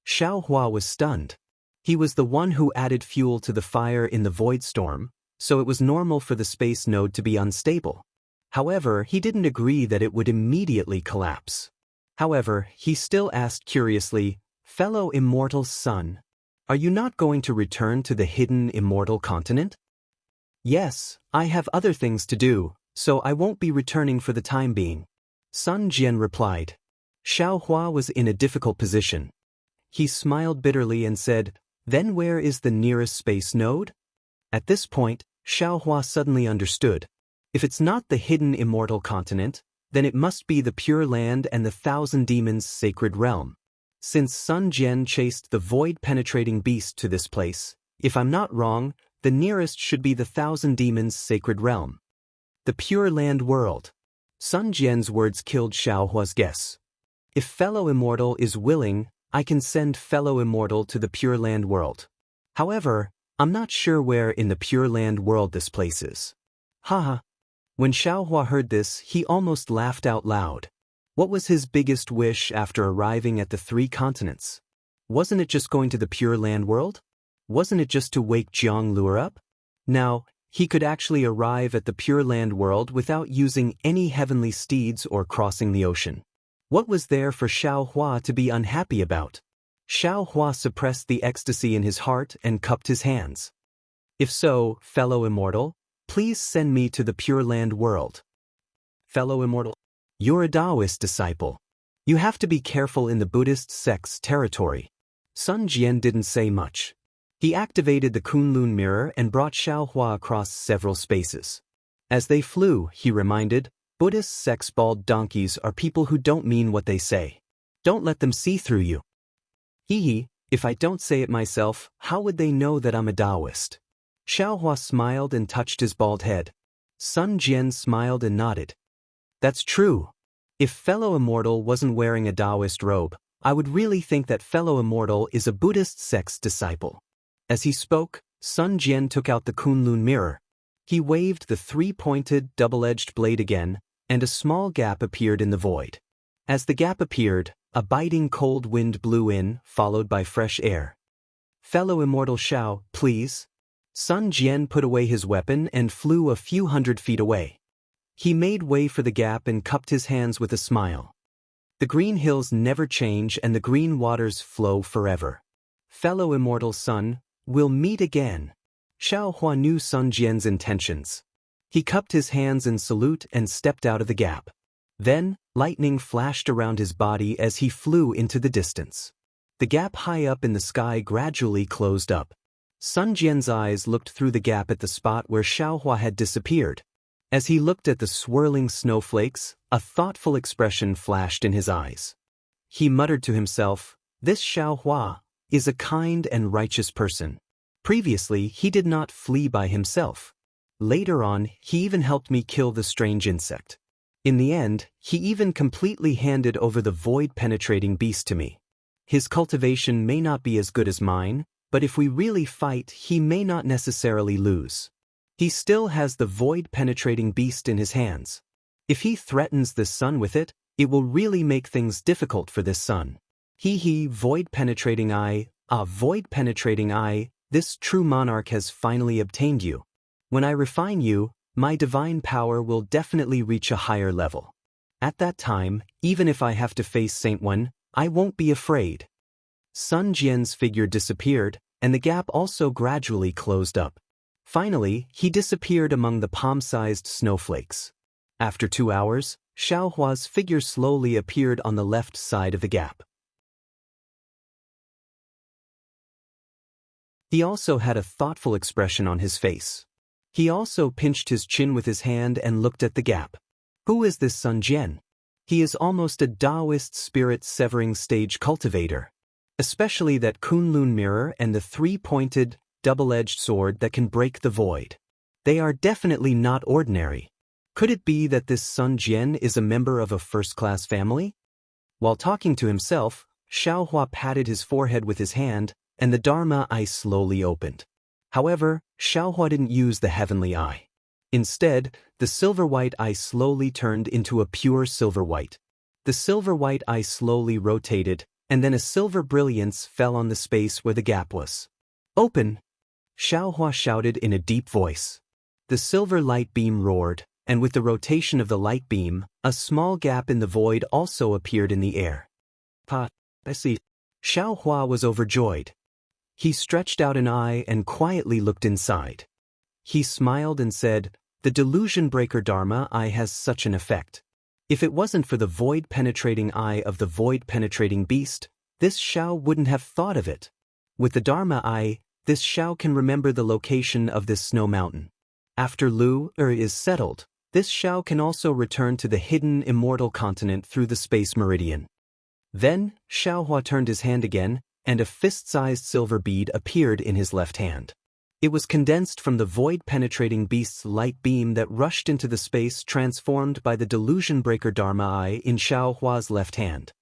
Xiaohua was stunned. He was the one who added fuel to the fire in the void storm, so it was normal for the space node to be unstable. However, he didn't agree that it would immediately collapse. However, he still asked curiously, "Fellow Immortal son, are you not going to return to the hidden Immortal continent?" "Yes, I have other things to do, so I won't be returning for the time being," Sun Jian replied. Xiaohua was in a difficult position. He smiled bitterly and said, "Then where is the nearest space node?" At this point, Xiaohua suddenly understood. If it's not the hidden Immortal continent, then it must be the Pure Land and the Thousand Demons' sacred realm. Since Sun Jian chased the void-penetrating beast to this place, if I'm not wrong, the nearest should be the Thousand Demons' sacred realm. The Pure Land world. Sun Jian's words killed Xiaohua's guess. If fellow Immortal is willing, I can send fellow Immortal to the Pure Land world. However, I'm not sure where in the Pure Land world this place is. Haha. When Xiaohua heard this, he almost laughed out loud. What was his biggest wish after arriving at the 3 continents? Wasn't it just going to the Pure Land world? Wasn't it just to wake Jiang Lure up? Now, he could actually arrive at the Pure Land world without using any heavenly steeds or crossing the ocean. What was there for Xiaohua to be unhappy about? Xiaohua suppressed the ecstasy in his heart and cupped his hands. If so, fellow Immortal, please send me to the Pure Land world. Fellow Immortal, you're a Daoist disciple. You have to be careful in the Buddhist sect's territory. Sun Jian didn't say much. He activated the Kunlun mirror and brought Xiaohua across several spaces. As they flew, he reminded, Buddhist sect's bald donkeys are people who don't mean what they say. Don't let them see through you. If I don't say it myself, how would they know that I'm a Daoist? Xiaohua smiled and touched his bald head. Sun Jian smiled and nodded. That's true. If fellow Immortal wasn't wearing a Daoist robe, I would really think that fellow Immortal is a Buddhist sect's disciple. As he spoke, Sun Jian took out the Kunlun mirror. He waved the 3-pointed, double-edged blade again, and a small gap appeared in the void. As the gap appeared, a biting cold wind blew in, followed by fresh air. Fellow Immortal Xiao, please. Sun Jian put away his weapon and flew a few hundred feet away. He made way for the gap and cupped his hands with a smile. The green hills never change and the green waters flow forever. Fellow Immortal son, we'll meet again. Xiaohua knew Sun Jian's intentions. He cupped his hands in salute and stepped out of the gap. Then, lightning flashed around his body as he flew into the distance. The gap high up in the sky gradually closed up. Sun Jian's eyes looked through the gap at the spot where Xiaohua had disappeared. As he looked at the swirling snowflakes, a thoughtful expression flashed in his eyes. He muttered to himself, "This Xiaohua is a kind and righteous person. Previously, he did not flee by himself. Later on, he even helped me kill the strange insect. In the end, he even completely handed over the void-penetrating beast to me. His cultivation may not be as good as mine, but if we really fight, he may not necessarily lose. He still has the void-penetrating beast in his hands. If he threatens this sun with it, it will really make things difficult for this sun. Void-penetrating eye, void-penetrating eye, this true monarch has finally obtained you. When I refine you, my divine power will definitely reach a higher level. At that time, even if I have to face Saint One, I won't be afraid." Sun Jian's figure disappeared, and the gap also gradually closed up. Finally, he disappeared among the palm-sized snowflakes. After 2 hours, Xiaohua's figure slowly appeared on the left side of the gap. He also had a thoughtful expression on his face. He also pinched his chin with his hand and looked at the gap. Who is this Sun Jian? He is almost a Daoist spirit-severing stage cultivator. Especially that Kunlun mirror and the three-pointed, double-edged sword that can break the void. They are definitely not ordinary. Could it be that this Sun Jian is a member of a first-class family? While talking to himself, Xiaohua patted his forehead with his hand, and the Dharma eye slowly opened. However, Xiaohua didn't use the heavenly eye. Instead, the silver-white eye slowly turned into a pure silver-white. The silver-white eye slowly rotated, and then a silver brilliance fell on the space where the gap was. Open! Xiaohua shouted in a deep voice. The silver light beam roared, and with the rotation of the light beam, a small gap in the void also appeared in the air. I see. Xiaohua was overjoyed. He stretched out an eye and quietly looked inside. He smiled and said, "The delusion breaker Dharma eye has such an effect. If it wasn't for the void-penetrating eye of the void-penetrating beast, this Xiao wouldn't have thought of it. With the Dharma eye, this Xiao can remember the location of this snow mountain. After Lu is settled, this Xiao can also return to the hidden immortal continent through the space meridian." Then, Xiaohua turned his hand again, and a fist-sized silver bead appeared in his left hand. It was condensed from the void-penetrating beast's light beam that rushed into the space transformed by the delusion breaker Dharma eye in Xiaohua's left hand.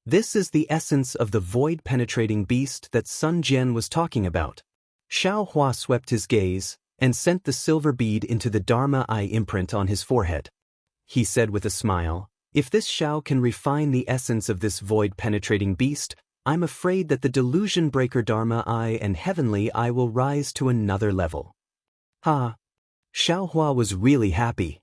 This is the essence of the void-penetrating beast that Sun Jian was talking about. Xiaohua swept his gaze, and sent the silver bead into the Dharma eye imprint on his forehead. He said with a smile, "If this Xiao can refine the essence of this void-penetrating beast, I'm afraid that the delusion breaker Dharma eye and heavenly eye will rise to another level." Ha! Xiaohua was really happy.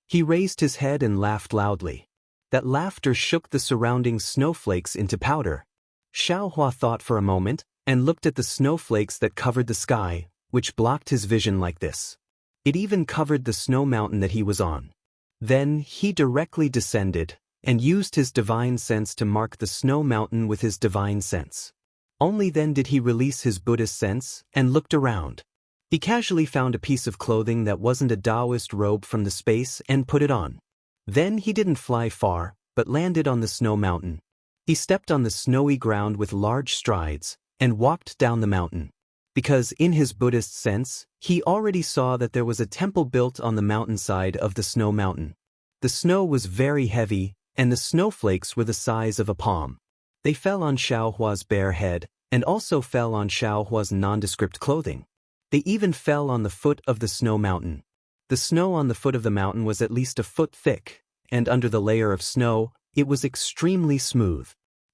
He raised his head and laughed loudly. That laughter shook the surrounding snowflakes into powder. Xiaohua thought for a moment, and looked at the snowflakes that covered the sky, which blocked his vision like this. It even covered the snow mountain that he was on. Then he directly descended, and used his divine sense to mark the snow mountain with his divine sense. Only then did he release his Buddhist sense, and looked around. He casually found a piece of clothing that wasn't a Daoist robe from the space and put it on. Then he didn't fly far, but landed on the snow mountain. He stepped on the snowy ground with large strides, and walked down the mountain. Because in his Buddhist sense, he already saw that there was a temple built on the mountainside of the snow mountain. The snow was very heavy, and the snowflakes were the size of a palm. They fell on Xiaohua's bare head, and also fell on Xiaohua's nondescript clothing. They even fell on the foot of the snow mountain. The snow on the foot of the mountain was at least a foot thick, and under the layer of snow, it was extremely smooth.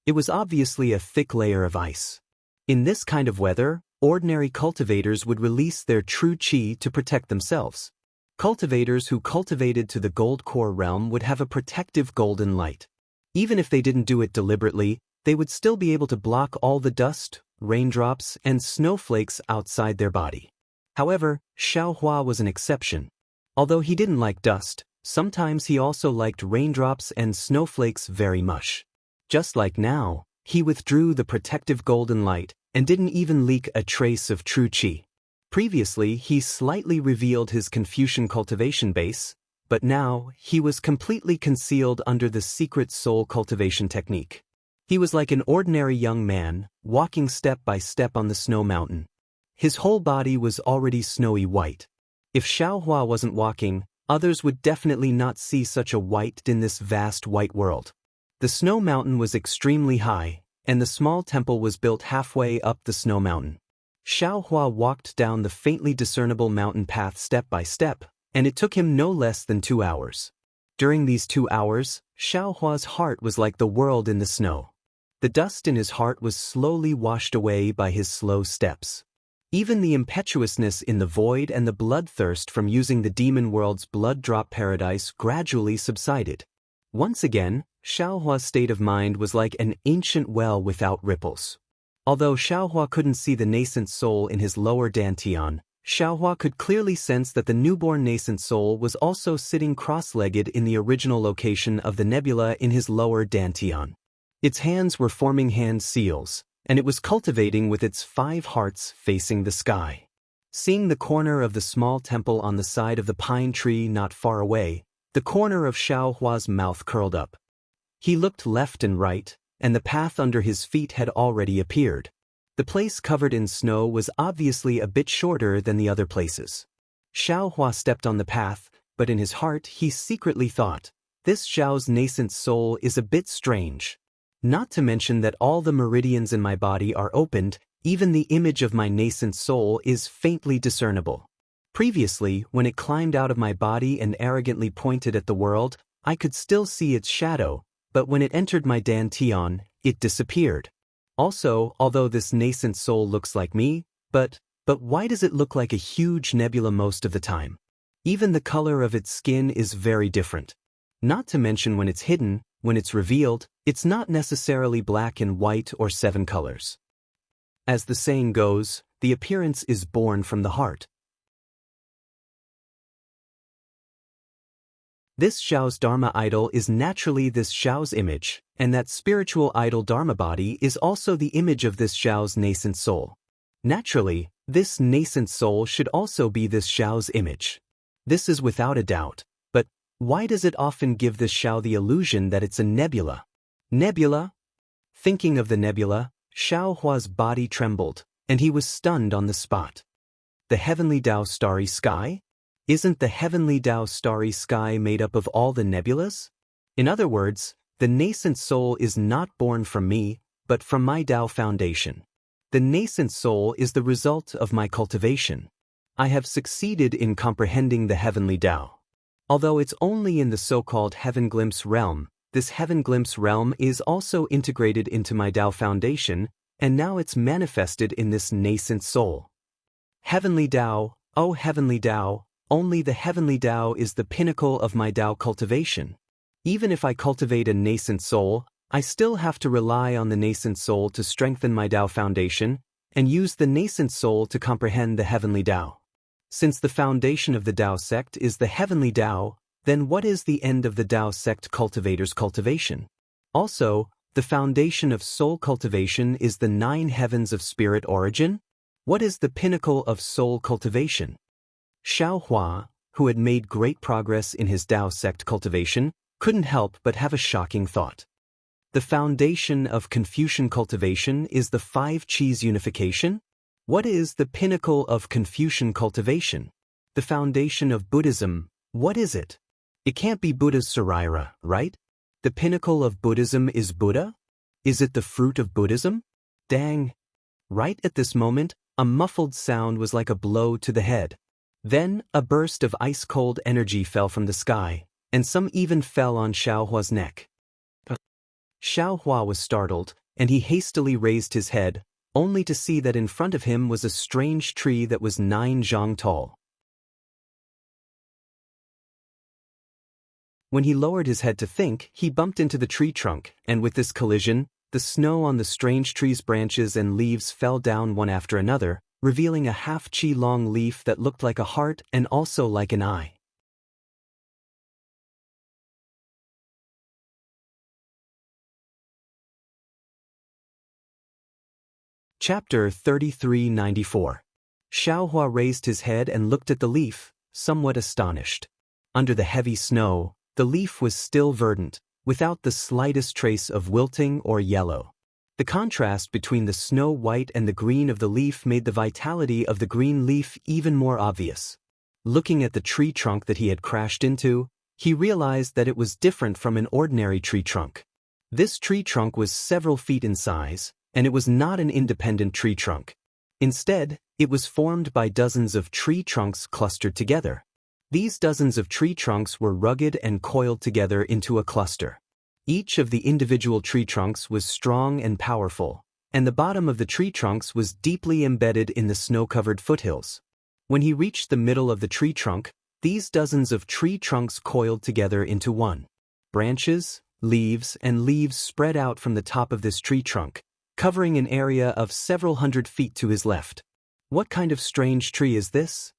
It was obviously a thick layer of ice. In this kind of weather, ordinary cultivators would release their true qi to protect themselves. Cultivators who cultivated to the gold core realm would have a protective golden light. Even if they didn't do it deliberately, they would still be able to block all the dust, raindrops, and snowflakes outside their body. However, Xiaohua was an exception. Although he didn't like dust, sometimes he also liked raindrops and snowflakes very much. Just like now, he withdrew the protective golden light, and didn't even leak a trace of true qi. Previously, he slightly revealed his Confucian cultivation base, but now, he was completely concealed under the secret soul cultivation technique. He was like an ordinary young man, walking step by step on the snow mountain. His whole body was already snowy white. If Xiaohua wasn't walking, others would definitely not see such a white in this vast white world. The snow mountain was extremely high, and the small temple was built halfway up the snow mountain. Xiaohua walked down the faintly discernible mountain path step by step, and it took him no less than 2 hours. During these 2 hours, Xiaohua's heart was like the world in the snow. The dust in his heart was slowly washed away by his slow steps. Even the impetuousness in the void and the bloodthirst from using the demon world's blood drop paradise gradually subsided. Once again, Xiaohua's state of mind was like an ancient well without ripples. Although Xiaohua couldn't see the nascent soul in his lower dantian, Xiaohua could clearly sense that the newborn nascent soul was also sitting cross-legged in the original location of the nebula in his lower dantian. Its hands were forming hand seals, and it was cultivating with its 5 hearts facing the sky. Seeing the corner of the small temple on the side of the pine tree not far away, the corner of Xiao Hua's mouth curled up. He looked left and right, and the path under his feet had already appeared. The place covered in snow was obviously a bit shorter than the other places. Xiao Hua stepped on the path, but in his heart he secretly thought, this Xiao's nascent soul is a bit strange. Not to mention that all the meridians in my body are opened, even the image of my nascent soul is faintly discernible. Previously, when it climbed out of my body and arrogantly pointed at the world, I could still see its shadow, but when it entered my dantian, it disappeared. Also, although this nascent soul looks like me, but why does it look like a huge nebula most of the time? Even the color of its skin is very different. Not to mention when it's hidden, when it's revealed, it's not necessarily black and white or 7 colors. As the saying goes, the appearance is born from the heart. This Xiao's Dharma idol is naturally this Xiao's image, and that spiritual idol Dharma body is also the image of this Xiao's nascent soul. Naturally, this nascent soul should also be this Xiao's image. This is without a doubt, but why does it often give this Xiao the illusion that it's a nebula? Nebula? Thinking of the nebula, Xiao Hua's body trembled, and he was stunned on the spot. The heavenly Dao starry sky? Isn't the heavenly Dao starry sky made up of all the nebulas? In other words, the nascent soul is not born from me, but from my Dao foundation. The nascent soul is the result of my cultivation. I have succeeded in comprehending the heavenly Dao. Although it's only in the so-called heaven glimpse realm, this heaven glimpse realm is also integrated into my Dao foundation, and now it's manifested in this nascent soul. Heavenly Dao, oh heavenly Dao, only the heavenly Dao is the pinnacle of my Dao cultivation. Even if I cultivate a nascent soul, I still have to rely on the nascent soul to strengthen my Dao foundation, and use the nascent soul to comprehend the heavenly Dao. Since the foundation of the Dao sect is the heavenly Dao, then what is the end of the Dao sect cultivator's cultivation? Also, the foundation of soul cultivation is the 9 heavens of spirit origin? What is the pinnacle of soul cultivation? Xiao Hua, who had made great progress in his Dao sect cultivation, couldn't help but have a shocking thought. The foundation of Confucian cultivation is the 5 Qis unification? What is the pinnacle of Confucian cultivation? The foundation of Buddhism, what is it? It can't be Buddha's Saraira, right? The pinnacle of Buddhism is Buddha? Is it the fruit of Buddhism? Dang! Right at this moment, a muffled sound was like a blow to the head. Then, a burst of ice-cold energy fell from the sky, and some even fell on Xiao Hua's neck. Xiao Hua was startled, and he hastily raised his head, only to see that in front of him was a strange tree that was 9 zhang tall. When he lowered his head to think, he bumped into the tree trunk, and with this collision, the snow on the strange tree's branches and leaves fell down one after another, revealing a half-qi long leaf that looked like a heart and also like an eye. Chapter 3394. Xiao Hua raised his head and looked at the leaf, somewhat astonished. Under the heavy snow, the leaf was still verdant, without the slightest trace of wilting or yellow. The contrast between the snow white and the green of the leaf made the vitality of the green leaf even more obvious. Looking at the tree trunk that he had crashed into, he realized that it was different from an ordinary tree trunk. This tree trunk was several feet in size, and it was not an independent tree trunk. Instead, it was formed by dozens of tree trunks clustered together. These dozens of tree trunks were rugged and coiled together into a cluster. Each of the individual tree trunks was strong and powerful, and the bottom of the tree trunks was deeply embedded in the snow-covered foothills. When he reached the middle of the tree trunk, these dozens of tree trunks coiled together into one. Branches, leaves, and leaves spread out from the top of this tree trunk, covering an area of several hundred feet to his left. What kind of strange tree is this?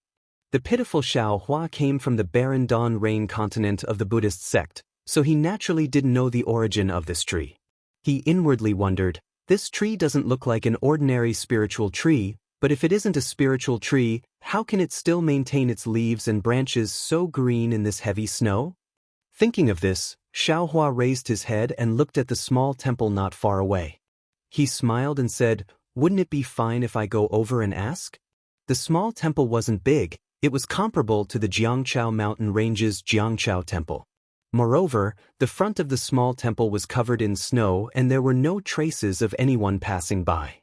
The pitiful Xiao Hua came from the barren dawn rain continent of the Buddhist sect, so he naturally didn't know the origin of this tree. He inwardly wondered, this tree doesn't look like an ordinary spiritual tree, But if it isn't a spiritual tree, how can it still maintain its leaves and branches so green in this heavy snow? Thinking of this, Xiaohua raised his head and looked at the small temple not far away. He smiled and said, "Wouldn't it be fine if I go over and ask?" The small temple wasn't big, it was comparable to the Jiangqiao mountain range's Jiangqiao temple. Moreover, the front of the small temple was covered in snow and there were no traces of anyone passing by.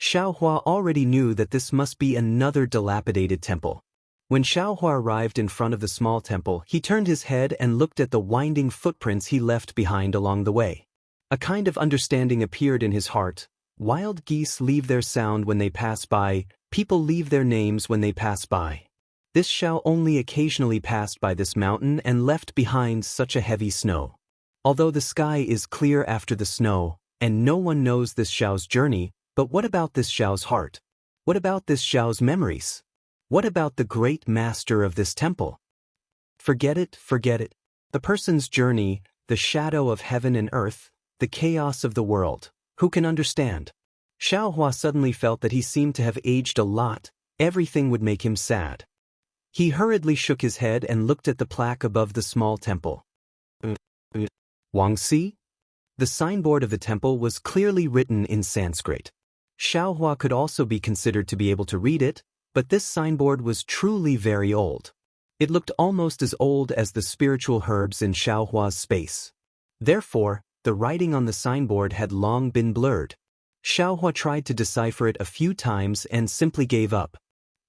Xiaohua already knew that this must be another dilapidated temple. When Xiaohua arrived in front of the small temple, he turned his head and looked at the winding footprints he left behind along the way. A kind of understanding appeared in his heart. Wild geese leave their sound when they pass by, people leave their names when they pass by. This Xiao only occasionally passed by this mountain and left behind such a heavy snow. Although the sky is clear after the snow, and no one knows this Xiao's journey, but what about this Xiao's heart? What about this Xiao's memories? What about the great master of this temple? Forget it, forget it. The person's journey, the shadow of heaven and earth, the chaos of the world. Who can understand? Xiaohua suddenly felt that he seemed to have aged a lot. Everything would make him sad. He hurriedly shook his head and looked at the plaque above the small temple. Wang Si? The signboard of the temple was clearly written in Sanskrit. Xiaohua could also be considered to be able to read it, but this signboard was truly very old. It looked almost as old as the spiritual herbs in Xiaohua's space. Therefore, the writing on the signboard had long been blurred. Xiaohua tried to decipher it a few times and simply gave up.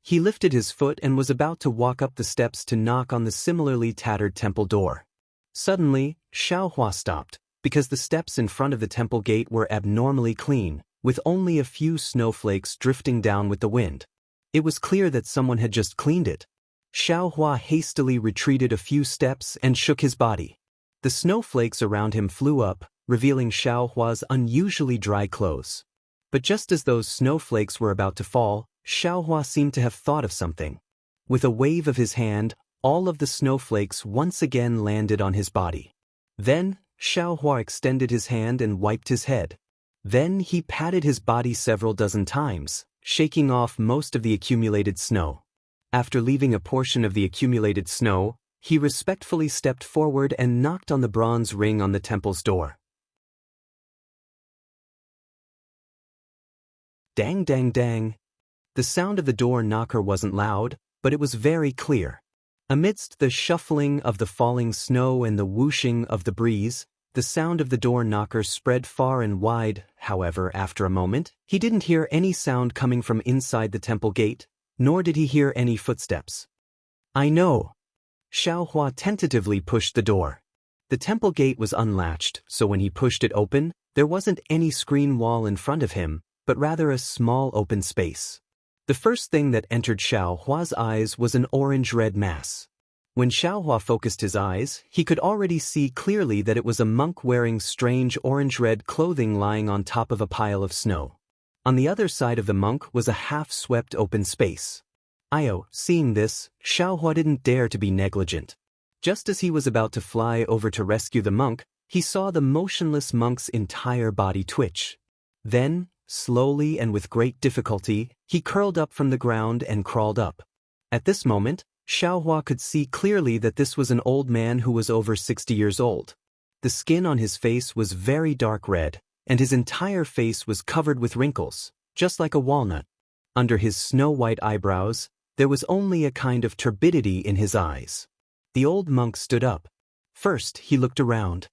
He lifted his foot and was about to walk up the steps to knock on the similarly tattered temple door. Suddenly, Xiaohua stopped, because the steps in front of the temple gate were abnormally clean, with only a few snowflakes drifting down with the wind. It was clear that someone had just cleaned it. Xiaohua hastily retreated a few steps and shook his body. The snowflakes around him flew up, revealing Xiaohua's unusually dry clothes. But just as those snowflakes were about to fall, Xiaohua seemed to have thought of something. With a wave of his hand, all of the snowflakes once again landed on his body. Then, Xiaohua extended his hand and wiped his head. Then he patted his body several dozen times, shaking off most of the accumulated snow. After leaving a portion of the accumulated snow, he respectfully stepped forward and knocked on the bronze ring on the temple's door. Dang, dang, dang. The sound of the door knocker wasn't loud, but it was very clear. Amidst the shuffling of the falling snow and the whooshing of the breeze, the sound of the door knocker spread far and wide. However, after a moment, he didn't hear any sound coming from inside the temple gate, nor did he hear any footsteps. I know. Xiaohua tentatively pushed the door. The temple gate was unlatched, so when he pushed it open, there wasn't any screen wall in front of him, but rather a small open space. The first thing that entered Xiaohua's eyes was an orange-red mass. When Xiaohua focused his eyes, he could already see clearly that it was a monk wearing strange orange-red clothing lying on top of a pile of snow. On the other side of the monk was a half-swept open space. Seeing this, Xiaohua didn't dare to be negligent. Just as he was about to fly over to rescue the monk, he saw the motionless monk's entire body twitch. Then, slowly and with great difficulty, he curled up from the ground and crawled up. At this moment, Xiaohua could see clearly that this was an old man who was over 60 years old. The skin on his face was very dark red, and his entire face was covered with wrinkles, just like a walnut. Under his snow-white eyebrows, there was only a kind of turbidity in his eyes. The old monk stood up. First, he looked around.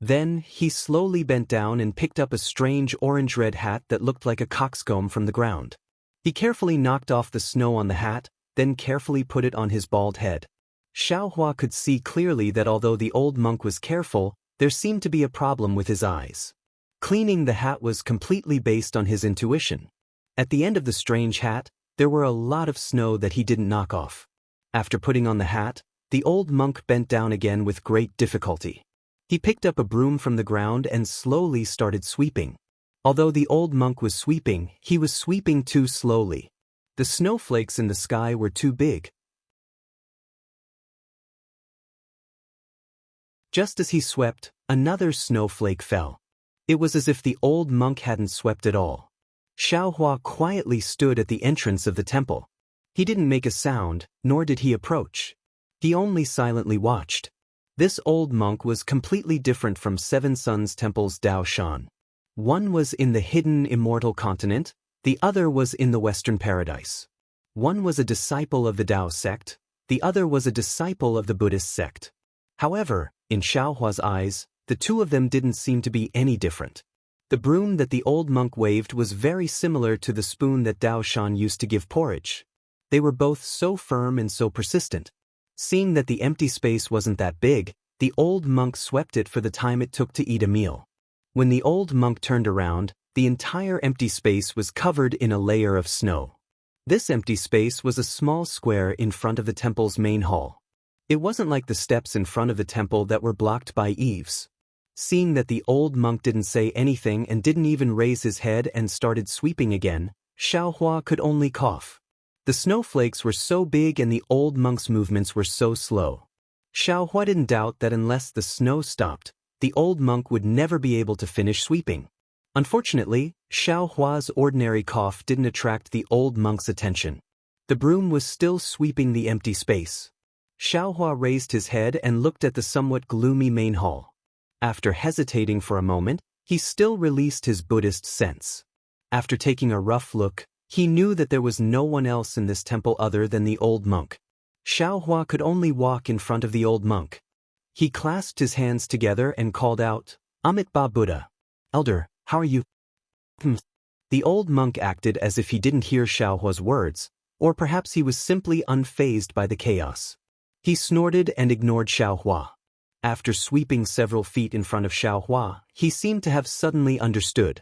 Then, he slowly bent down and picked up a strange orange-red hat that looked like a coxcomb from the ground. He carefully knocked off the snow on the hat, then carefully put it on his bald head. Xiaohua could see clearly that although the old monk was careful, there seemed to be a problem with his eyes. Cleaning the hat was completely based on his intuition. At the end of the strange hat, there were a lot of snow that he didn't knock off. After putting on the hat, the old monk bent down again with great difficulty. He picked up a broom from the ground and slowly started sweeping. Although the old monk was sweeping, he was sweeping too slowly. The snowflakes in the sky were too big. Just as he swept, another snowflake fell. It was as if the old monk hadn't swept at all. Xiaohua quietly stood at the entrance of the temple. He didn't make a sound, nor did he approach. He only silently watched. This old monk was completely different from Seven Suns Temple's Daoishan. One was in the hidden Immortal continent, the other was in the Western Paradise. One was a disciple of the Dao sect, the other was a disciple of the Buddhist sect. However, in Xiaohua's eyes, the two of them didn't seem to be any different. The broom that the old monk waved was very similar to the spoon that Daoishan used to give porridge. They were both so firm and so persistent. Seeing that the empty space wasn't that big, the old monk swept it for the time it took to eat a meal. When the old monk turned around, the entire empty space was covered in a layer of snow. This empty space was a small square in front of the temple's main hall. It wasn't like the steps in front of the temple that were blocked by eaves. Seeing that the old monk didn't say anything and didn't even raise his head and started sweeping again, Xiaohua could only cough. The snowflakes were so big and the old monk's movements were so slow. Xiaohua didn't doubt that unless the snow stopped, the old monk would never be able to finish sweeping. Unfortunately, Xiaohua's ordinary cough didn't attract the old monk's attention. The broom was still sweeping the empty space. Xiaohua raised his head and looked at the somewhat gloomy main hall. After hesitating for a moment, he still released his Buddhist sense. After taking a rough look, he knew that there was no one else in this temple other than the old monk. Xiaohua could only walk in front of the old monk. He clasped his hands together and called out, "Amitabha Buddha. Elder, how are you?" The old monk acted as if he didn't hear Xiaohua's words, or perhaps he was simply unfazed by the chaos. He snorted and ignored Xiaohua. After sweeping several feet in front of Xiaohua, he seemed to have suddenly understood.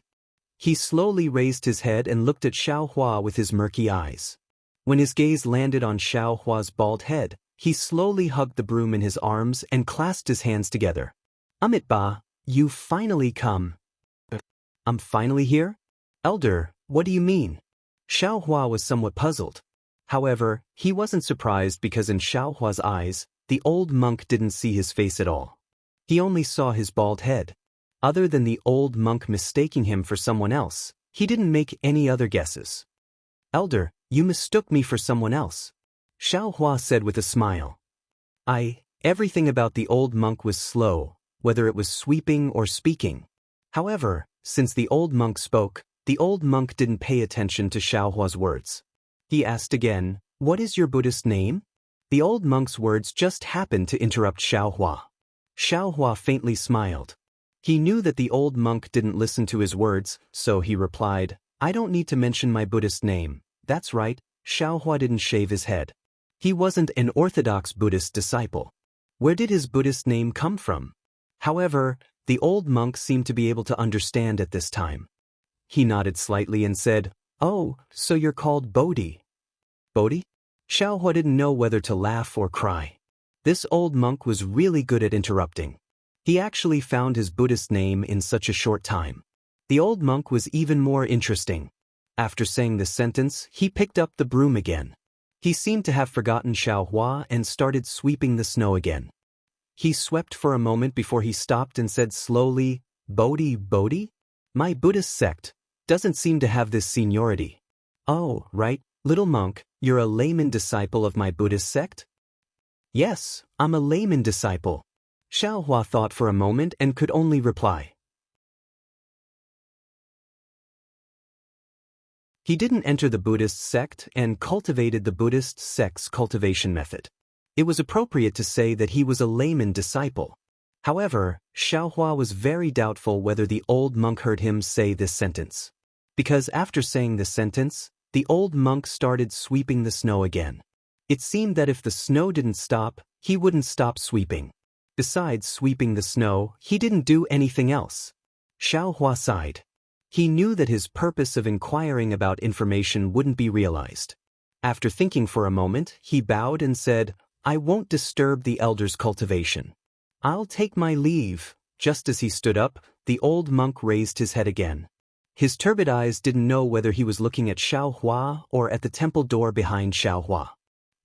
He slowly raised his head and looked at Xiaohua with his murky eyes. When his gaze landed on Xiaohua's bald head, he slowly hugged the broom in his arms and clasped his hands together. "Amitabha, you've finally come." "I'm finally here? Elder, what do you mean?" Xiaohua was somewhat puzzled. However, he wasn't surprised because in Xiaohua's eyes, the old monk didn't see his face at all. He only saw his bald head. Other than the old monk mistaking him for someone else, he didn't make any other guesses. "Elder, you mistook me for someone else," Xiaohua said with a smile. Everything about the old monk was slow, whether it was sweeping or speaking. However, since the old monk spoke, the old monk didn't pay attention to Xiaohua's words. He asked again, "What is your Buddhist name?" The old monk's words just happened to interrupt Xiaohua. Xiaohua faintly smiled. He knew that the old monk didn't listen to his words, so he replied, "I don't need to mention my Buddhist name." That's right, Xiaohua didn't shave his head. He wasn't an orthodox Buddhist disciple. Where did his Buddhist name come from? However, the old monk seemed to be able to understand at this time. He nodded slightly and said, "Oh, so you're called Bodhi." Bodhi? Xiaohua didn't know whether to laugh or cry. This old monk was really good at interrupting. He actually found his Buddhist name in such a short time. The old monk was even more interesting. After saying this sentence, he picked up the broom again. He seemed to have forgotten Xiaohua and started sweeping the snow again. He swept for a moment before he stopped and said slowly, "Bodhi, Bodhi? My Buddhist sect doesn't seem to have this seniority." "Oh, right, little monk, you're a layman disciple of my Buddhist sect?" "Yes, I'm a layman disciple." Xiaohua thought for a moment and could only reply. He didn't enter the Buddhist sect and cultivated the Buddhist sect's cultivation method. It was appropriate to say that he was a layman disciple. However, Xiaohua was very doubtful whether the old monk heard him say this sentence. Because after saying this sentence, the old monk started sweeping the snow again. It seemed that if the snow didn't stop, he wouldn't stop sweeping. Besides sweeping the snow, he didn't do anything else. Xiaohua sighed. He knew that his purpose of inquiring about information wouldn't be realized. After thinking for a moment, he bowed and said, "I won't disturb the elder's cultivation. I'll take my leave." Just as he stood up, the old monk raised his head again. His turbid eyes didn't know whether he was looking at Xiaohua or at the temple door behind Xiaohua.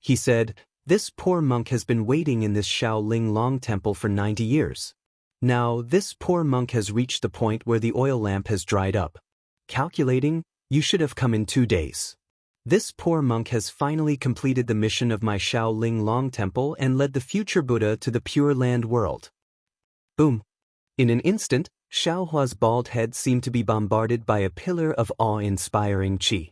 He said, "This poor monk has been waiting in this Shaolin Long temple for 90 years. Now, this poor monk has reached the point where the oil lamp has dried up. Calculating, You should have come in 2 days. This poor monk has finally completed the mission of my Shaolin Long Temple and led the future Buddha to the Pure Land world. Boom. In an instant, Xiaohua's bald head seemed to be bombarded by a pillar of awe-inspiring qi.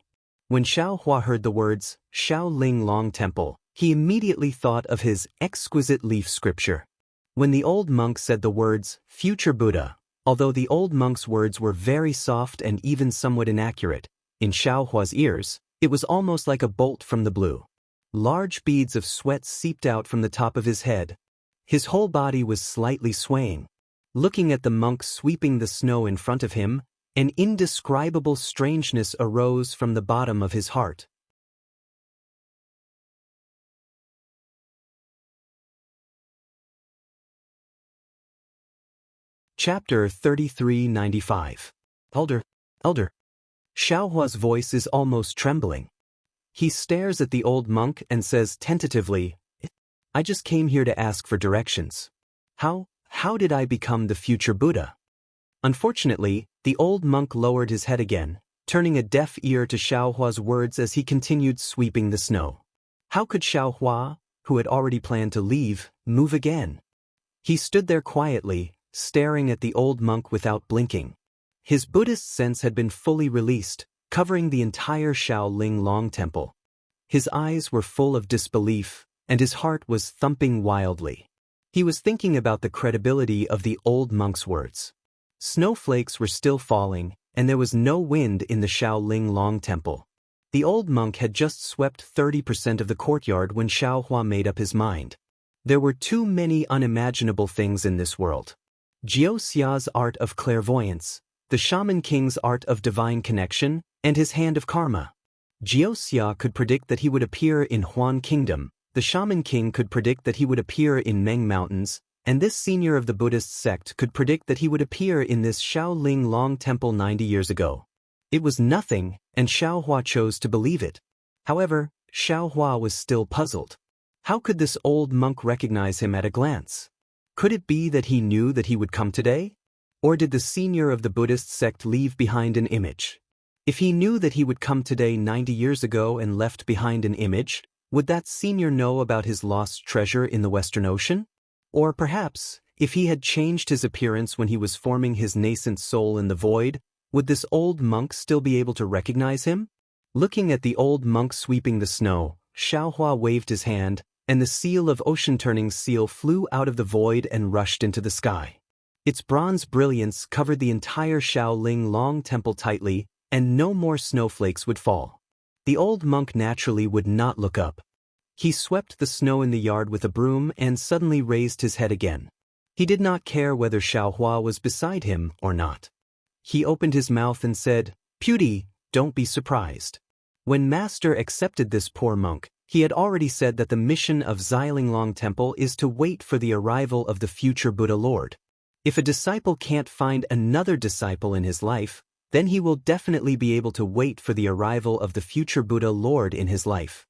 When Xiaohua heard the words, Shaolin Long Temple, he immediately thought of his exquisite leaf scripture. When the old monk said the words, future Buddha, although the old monk's words were very soft and even somewhat inaccurate, in Xiaohua's ears, it was almost like a bolt from the blue. Large beads of sweat seeped out from the top of his head. His whole body was slightly swaying. Looking at the monk sweeping the snow in front of him, an indescribable strangeness arose from the bottom of his heart. Chapter 3395. Elder. Xiaohua's voice is almost trembling. He stares at the old monk and says tentatively, I just came here to ask for directions. How did I become the future Buddha? Unfortunately, the old monk lowered his head again, turning a deaf ear to Xiaohua's words as he continued sweeping the snow. How could Xiaohua, who had already planned to leave, move again? He stood there quietly, staring at the old monk without blinking. His Buddhist sense had been fully released, covering the entire Shaolin Long Temple. His eyes were full of disbelief, and his heart was thumping wildly. He was thinking about the credibility of the old monk's words. Snowflakes were still falling, and there was no wind in the Shaolin Long Temple. The old monk had just swept 30% of the courtyard when Xiaohua made up his mind. There were too many unimaginable things in this world. Jiuxia's art of clairvoyance, the Shaman King's art of divine connection, and his hand of karma. Jiuxia could predict that he would appear in Huan Kingdom, the Shaman King could predict that he would appear in Meng Mountains, and this senior of the Buddhist sect could predict that he would appear in this Shaolin Long Temple 90 years ago. It was nothing, and Xiaohua chose to believe it. However, Xiaohua was still puzzled. How could this old monk recognize him at a glance? Could it be that he knew that he would come today? Or did the senior of the Buddhist sect leave behind an image? If he knew that he would come today 90 years ago and left behind an image, would that senior know about his lost treasure in the Western Ocean? Or perhaps, if he had changed his appearance when he was forming his nascent soul in the void, would this old monk still be able to recognize him? Looking at the old monk sweeping the snow, Xiaohua waved his hand, and the seal of ocean-turning seal flew out of the void and rushed into the sky. Its bronze brilliance covered the entire Shaolin Long Temple tightly, and no more snowflakes would fall. The old monk naturally would not look up. He swept the snow in the yard with a broom and suddenly raised his head again. He did not care whether Xiaohua was beside him or not. He opened his mouth and said, "Beauty, don't be surprised." When Master accepted this poor monk, he had already said that the mission of Xiling Long Temple is to wait for the arrival of the future Buddha Lord. If a disciple can't find another disciple in his life, then he will definitely be able to wait for the arrival of the future Buddha Lord in his life.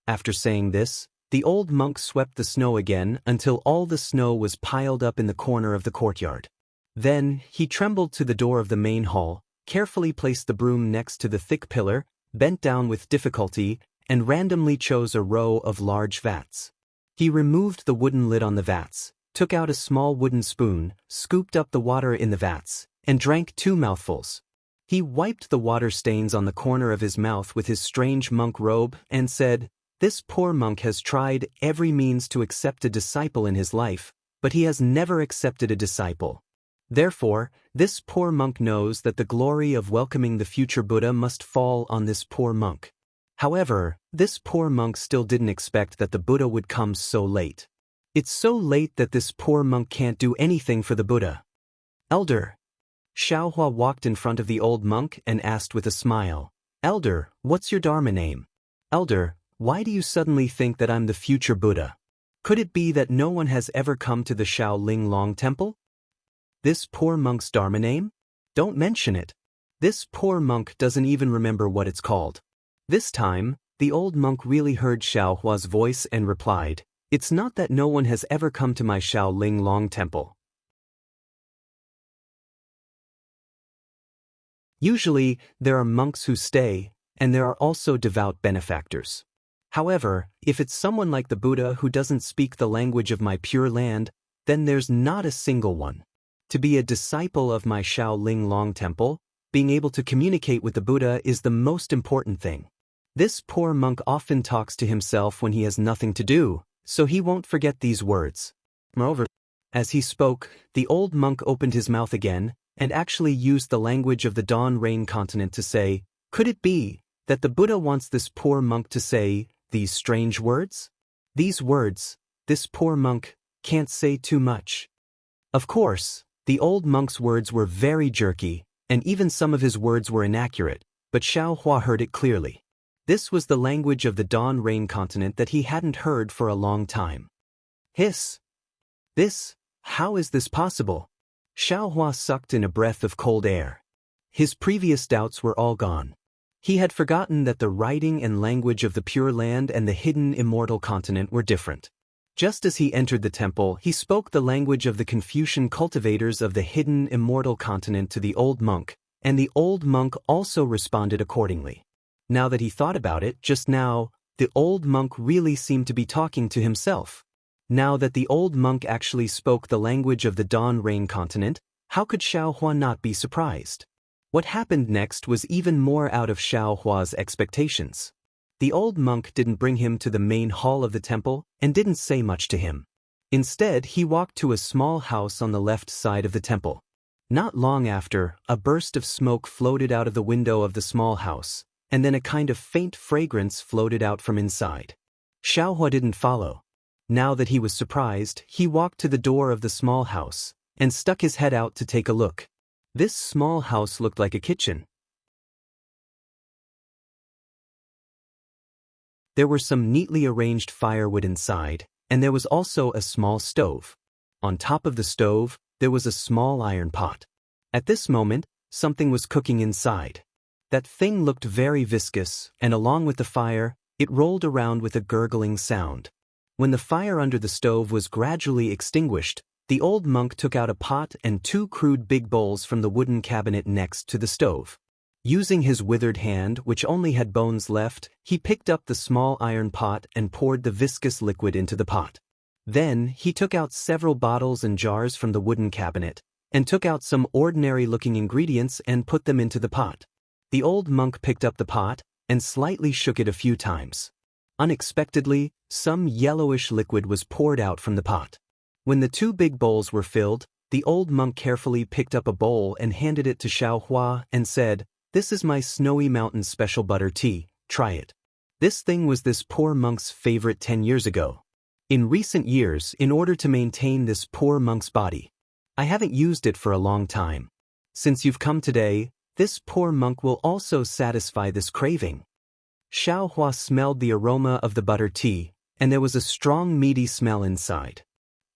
After saying this, the old monk swept the snow again until all the snow was piled up in the corner of the courtyard. Then, he trembled to the door of the main hall, carefully placed the broom next to the thick pillar, bent down with difficulty, and randomly chose a row of large vats. He removed the wooden lid on the vats, took out a small wooden spoon, scooped up the water in the vats, and drank 2 mouthfuls. He wiped the water stains on the corner of his mouth with his strange monk robe and said, "This poor monk has tried every means to accept a disciple in his life, but he has never accepted a disciple. Therefore, this poor monk knows that the glory of welcoming the future Buddha must fall on this poor monk." However, this poor monk still didn't expect that the Buddha would come so late. It's so late that this poor monk can't do anything for the Buddha. "Elder." Xiaohua walked in front of the old monk and asked with a smile, "Elder, what's your Dharma name? Elder, why do you suddenly think that I'm the future Buddha? Could it be that no one has ever come to the Shaolin Long Temple?" This poor monk's Dharma name? Don't mention it. This poor monk doesn't even remember what it's called. This time, the old monk really heard Xiaohua's voice and replied, "It's not that no one has ever come to my Shaolin Long Temple. Usually, there are monks who stay, and there are also devout benefactors. However, if it's someone like the Buddha who doesn't speak the language of my pure land, then there's not a single one. To be a disciple of my Shaolin Long Temple, being able to communicate with the Buddha is the most important thing. This poor monk often talks to himself when he has nothing to do, so he won't forget these words. Moreover, as he spoke, the old monk opened his mouth again, and actually used the language of the Dawn Rain continent to say, could it be that the Buddha wants this poor monk to say these strange words? These words, this poor monk can't say too much. Of course, the old monk's words were very jerky, and even some of his words were inaccurate, but Xiao Hua heard it clearly. This was the language of the Dawn Rain continent that he hadn't heard for a long time. Hiss! This, how is this possible? Xiao Hua sucked in a breath of cold air. His previous doubts were all gone. He had forgotten that the writing and language of the Pure Land and the hidden Immortal continent were different. Just as he entered the temple, he spoke the language of the Confucian cultivators of the hidden Immortal continent to the old monk, and the old monk also responded accordingly. Now that he thought about it, just now, the old monk really seemed to be talking to himself. Now that the old monk actually spoke the language of the Dawn Rain continent, how could Xiao Hua not be surprised? What happened next was even more out of Xiao Hua's expectations. The old monk didn't bring him to the main hall of the temple and didn't say much to him. Instead, he walked to a small house on the left side of the temple. Not long after, a burst of smoke floated out of the window of the small house, and then a kind of faint fragrance floated out from inside. Xiao Hua didn't follow. Now that he was surprised, he walked to the door of the small house and stuck his head out to take a look. This small house looked like a kitchen. There were some neatly arranged firewood inside, and there was also a small stove. On top of the stove, there was a small iron pot. At this moment, something was cooking inside. That thing looked very viscous, and along with the fire, it rolled around with a gurgling sound. When the fire under the stove was gradually extinguished, the old monk took out a pot and 2 crude big bowls from the wooden cabinet next to the stove. Using his withered hand, which only had bones left, he picked up the small iron pot and poured the viscous liquid into the pot. Then, he took out several bottles and jars from the wooden cabinet, and took out some ordinary-looking ingredients and put them into the pot. The old monk picked up the pot and slightly shook it a few times. Unexpectedly, some yellowish liquid was poured out from the pot. When the 2 big bowls were filled, the old monk carefully picked up a bowl and handed it to Xiao Hua and said, "This is my Snowy Mountain special butter tea, try it." This thing was this poor monk's favorite 10 years ago. In recent years, in order to maintain this poor monk's body, I haven't used it for a long time. Since you've come today, this poor monk will also satisfy this craving. Xiao Hua smelled the aroma of the butter tea, and there was a strong meaty smell inside.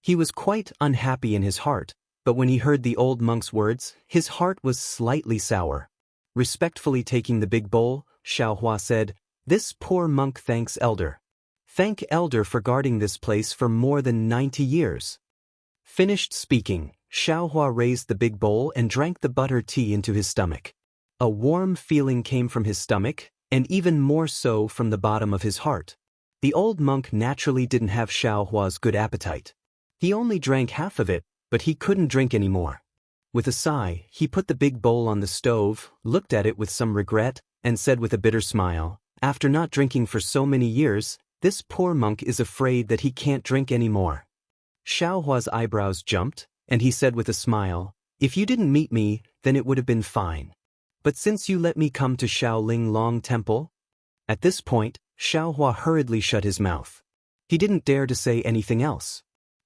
He was quite unhappy in his heart, but when he heard the old monk's words, his heart was slightly sour. Respectfully taking the big bowl, Xiao Hua said, "This poor monk thanks Elder. Thank Elder for guarding this place for more than 90 years." Finished speaking, Xiao Hua raised the big bowl and drank the butter tea into his stomach. A warm feeling came from his stomach, and even more so from the bottom of his heart. The old monk naturally didn't have Xiao Hua's good appetite. He only drank half of it, but he couldn't drink any more. With a sigh, he put the big bowl on the stove, looked at it with some regret, and said with a bitter smile, "After not drinking for so many years, this poor monk is afraid that he can't drink any more." Xiao Hua's eyebrows jumped, and he said with a smile, "If you didn't meet me, then it would have been fine. But since you let me come to Shaolin Long Temple?" At this point, Xiao Hua hurriedly shut his mouth. He didn't dare to say anything else.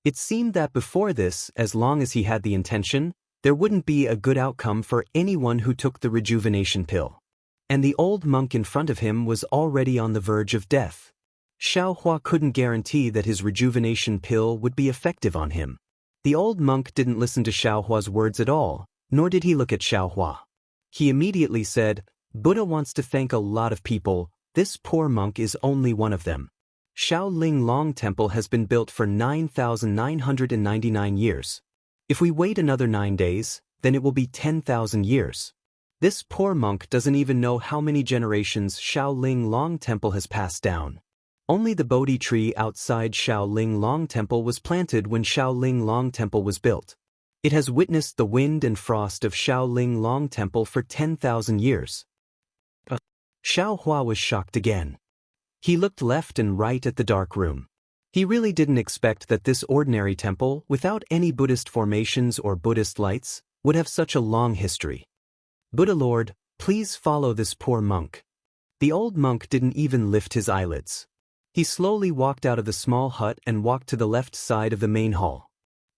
It seemed that before this, as long as he had the intention, there wouldn't be a good outcome for anyone who took the rejuvenation pill. And the old monk in front of him was already on the verge of death. Xiao Hua couldn't guarantee that his rejuvenation pill would be effective on him. The old monk didn't listen to Xiao Hua's words at all, nor did he look at Xiao Hua. He immediately said, "Buddha wants to thank a lot of people, this poor monk is only one of them. Shaolin Long Temple has been built for 9,999 years. If we wait another 9 days, then it will be 10,000 years. This poor monk doesn't even know how many generations Shaolin Long Temple has passed down. Only the Bodhi tree outside Shaolin Long Temple was planted when Shaolin Long Temple was built. It has witnessed the wind and frost of Shaolin Long Temple for 10,000 years. Xiao Hua was shocked again. He looked left and right at the dark room. He really didn't expect that this ordinary temple, without any Buddhist formations or Buddhist lights, would have such a long history. Buddha Lord, please follow this poor monk. The old monk didn't even lift his eyelids. He slowly walked out of the small hut and walked to the left side of the main hall.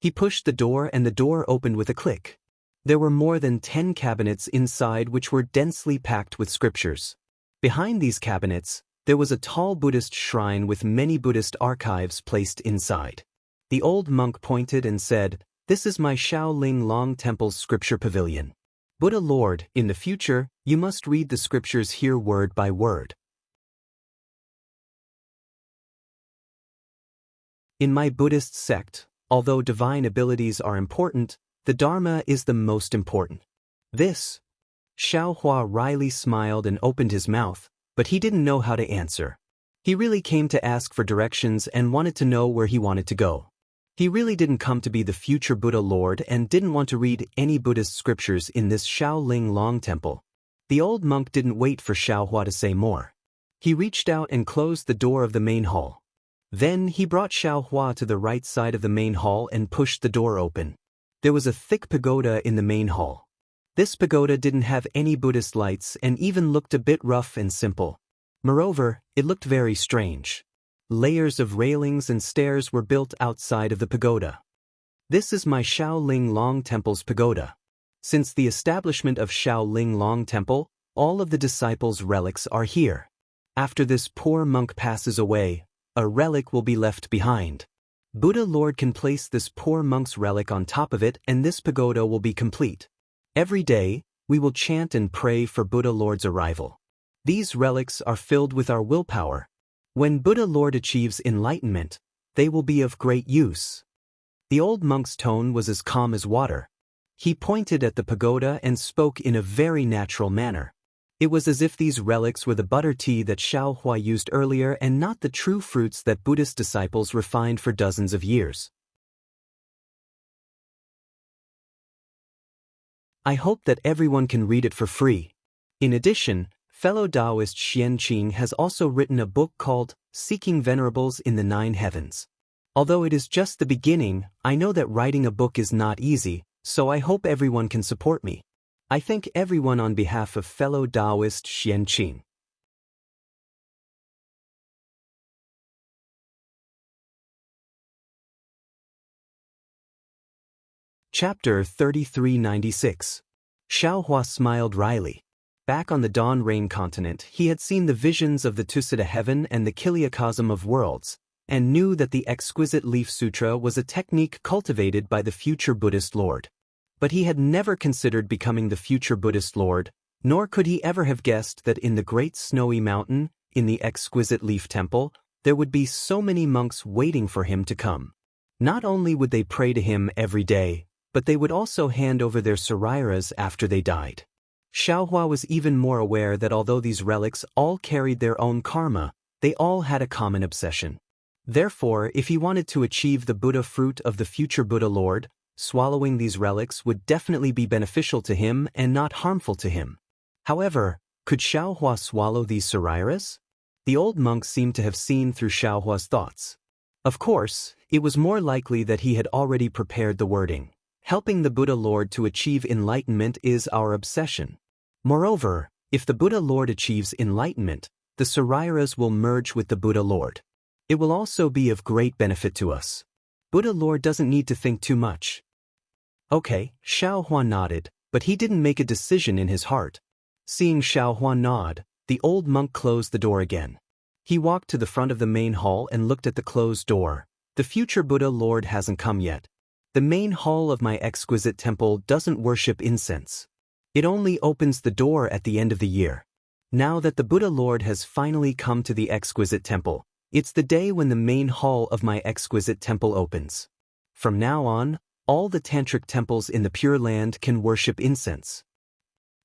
He pushed the door and the door opened with a click. There were more than 10 cabinets inside which were densely packed with scriptures. Behind these cabinets, there was a tall Buddhist shrine with many Buddhist archives placed inside. The old monk pointed and said, "This is my Shaolin Long Temple's scripture pavilion. Buddha Lord, in the future, you must read the scriptures here word by word. In my Buddhist sect, although divine abilities are important, the Dharma is the most important. This." Xiao Hua wryly smiled and opened his mouth, but he didn't know how to answer. He really came to ask for directions and wanted to know where he wanted to go. He really didn't come to be the future Buddha Lord and didn't want to read any Buddhist scriptures in this Shaolin Long Temple. The old monk didn't wait for Xiao Hua to say more. He reached out and closed the door of the main hall. Then he brought Xiao Hua to the right side of the main hall and pushed the door open. There was a thick pagoda in the main hall. This pagoda didn't have any Buddhist lights and even looked a bit rough and simple. Moreover, it looked very strange. Layers of railings and stairs were built outside of the pagoda. This is my Shaolin Long Temple's pagoda. Since the establishment of Shaolin Long Temple, all of the disciples' relics are here. After this poor monk passes away, a relic will be left behind. Buddha Lord can place this poor monk's relic on top of it and this pagoda will be complete. Every day, we will chant and pray for Buddha Lord's arrival. These relics are filled with our willpower. When Buddha Lord achieves enlightenment, they will be of great use. The old monk's tone was as calm as water. He pointed at the pagoda and spoke in a very natural manner. It was as if these relics were the butter tea that Xiao Hua used earlier and not the true fruits that Buddhist disciples refined for dozens of years. I hope that everyone can read it for free. In addition, fellow Daoist Xianxia has also written a book called Seeking Venerables in the Nine Heavens. Although it is just the beginning, I know that writing a book is not easy, so I hope everyone can support me. I thank everyone on behalf of fellow Daoist Xianxia. Chapter 3396. Xiao Hua smiled wryly. Back on the Dawn Rain continent, he had seen the visions of the Tusita heaven and the Kiliacosm of worlds, and knew that the exquisite leaf sutra was a technique cultivated by the future Buddhist Lord. But he had never considered becoming the future Buddhist Lord, nor could he ever have guessed that in the great snowy mountain, in the exquisite leaf temple, there would be so many monks waiting for him to come. Not only would they pray to him every day, but they would also hand over their sariras after they died. Xiao Hua was even more aware that although these relics all carried their own karma, they all had a common obsession. Therefore, if he wanted to achieve the Buddha fruit of the future Buddha Lord, swallowing these relics would definitely be beneficial to him and not harmful to him. However, could Xiao Hua swallow these sariras? The old monk seemed to have seen through Xiao Hua's thoughts. Of course, it was more likely that he had already prepared the wording. Helping the Buddha Lord to achieve enlightenment is our obsession. Moreover, if the Buddha Lord achieves enlightenment, the sariras will merge with the Buddha Lord. It will also be of great benefit to us. Buddha Lord doesn't need to think too much. Okay, Xiao Hua nodded, but he didn't make a decision in his heart. Seeing Xiao Hua nod, the old monk closed the door again. He walked to the front of the main hall and looked at the closed door. The future Buddha Lord hasn't come yet. The main hall of my exquisite temple doesn't worship incense. It only opens the door at the end of the year. Now that the Buddha Lord has finally come to the exquisite temple, it's the day when the main hall of my exquisite temple opens. From now on, all the tantric temples in the Pure Land can worship incense.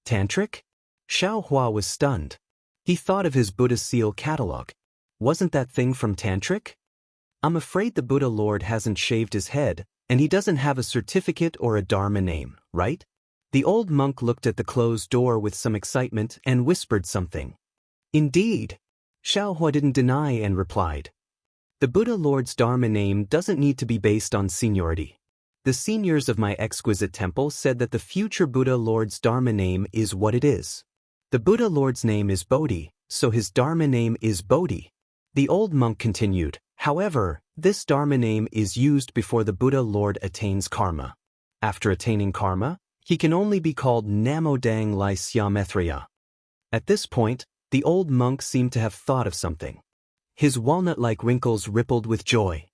Tantric? Xiaohua was stunned. He thought of his Buddha seal catalog. Wasn't that thing from Tantric? I'm afraid the Buddha Lord hasn't shaved his head, and he doesn't have a certificate or a Dharma name, right? The old monk looked at the closed door with some excitement and whispered something. Indeed. Xiaohua didn't deny and replied. The Buddha Lord's Dharma name doesn't need to be based on seniority. The seniors of my exquisite temple said that the future Buddha Lord's Dharma name is what it is. The Buddha Lord's name is Bodhi, so his Dharma name is Bodhi. The old monk continued, however, this Dharma name is used before the Buddha Lord attains karma. After attaining karma, he can only be called Namo Dang Lai Xiamethriya. At this point, the old monk seemed to have thought of something. His walnut-like wrinkles rippled with joy.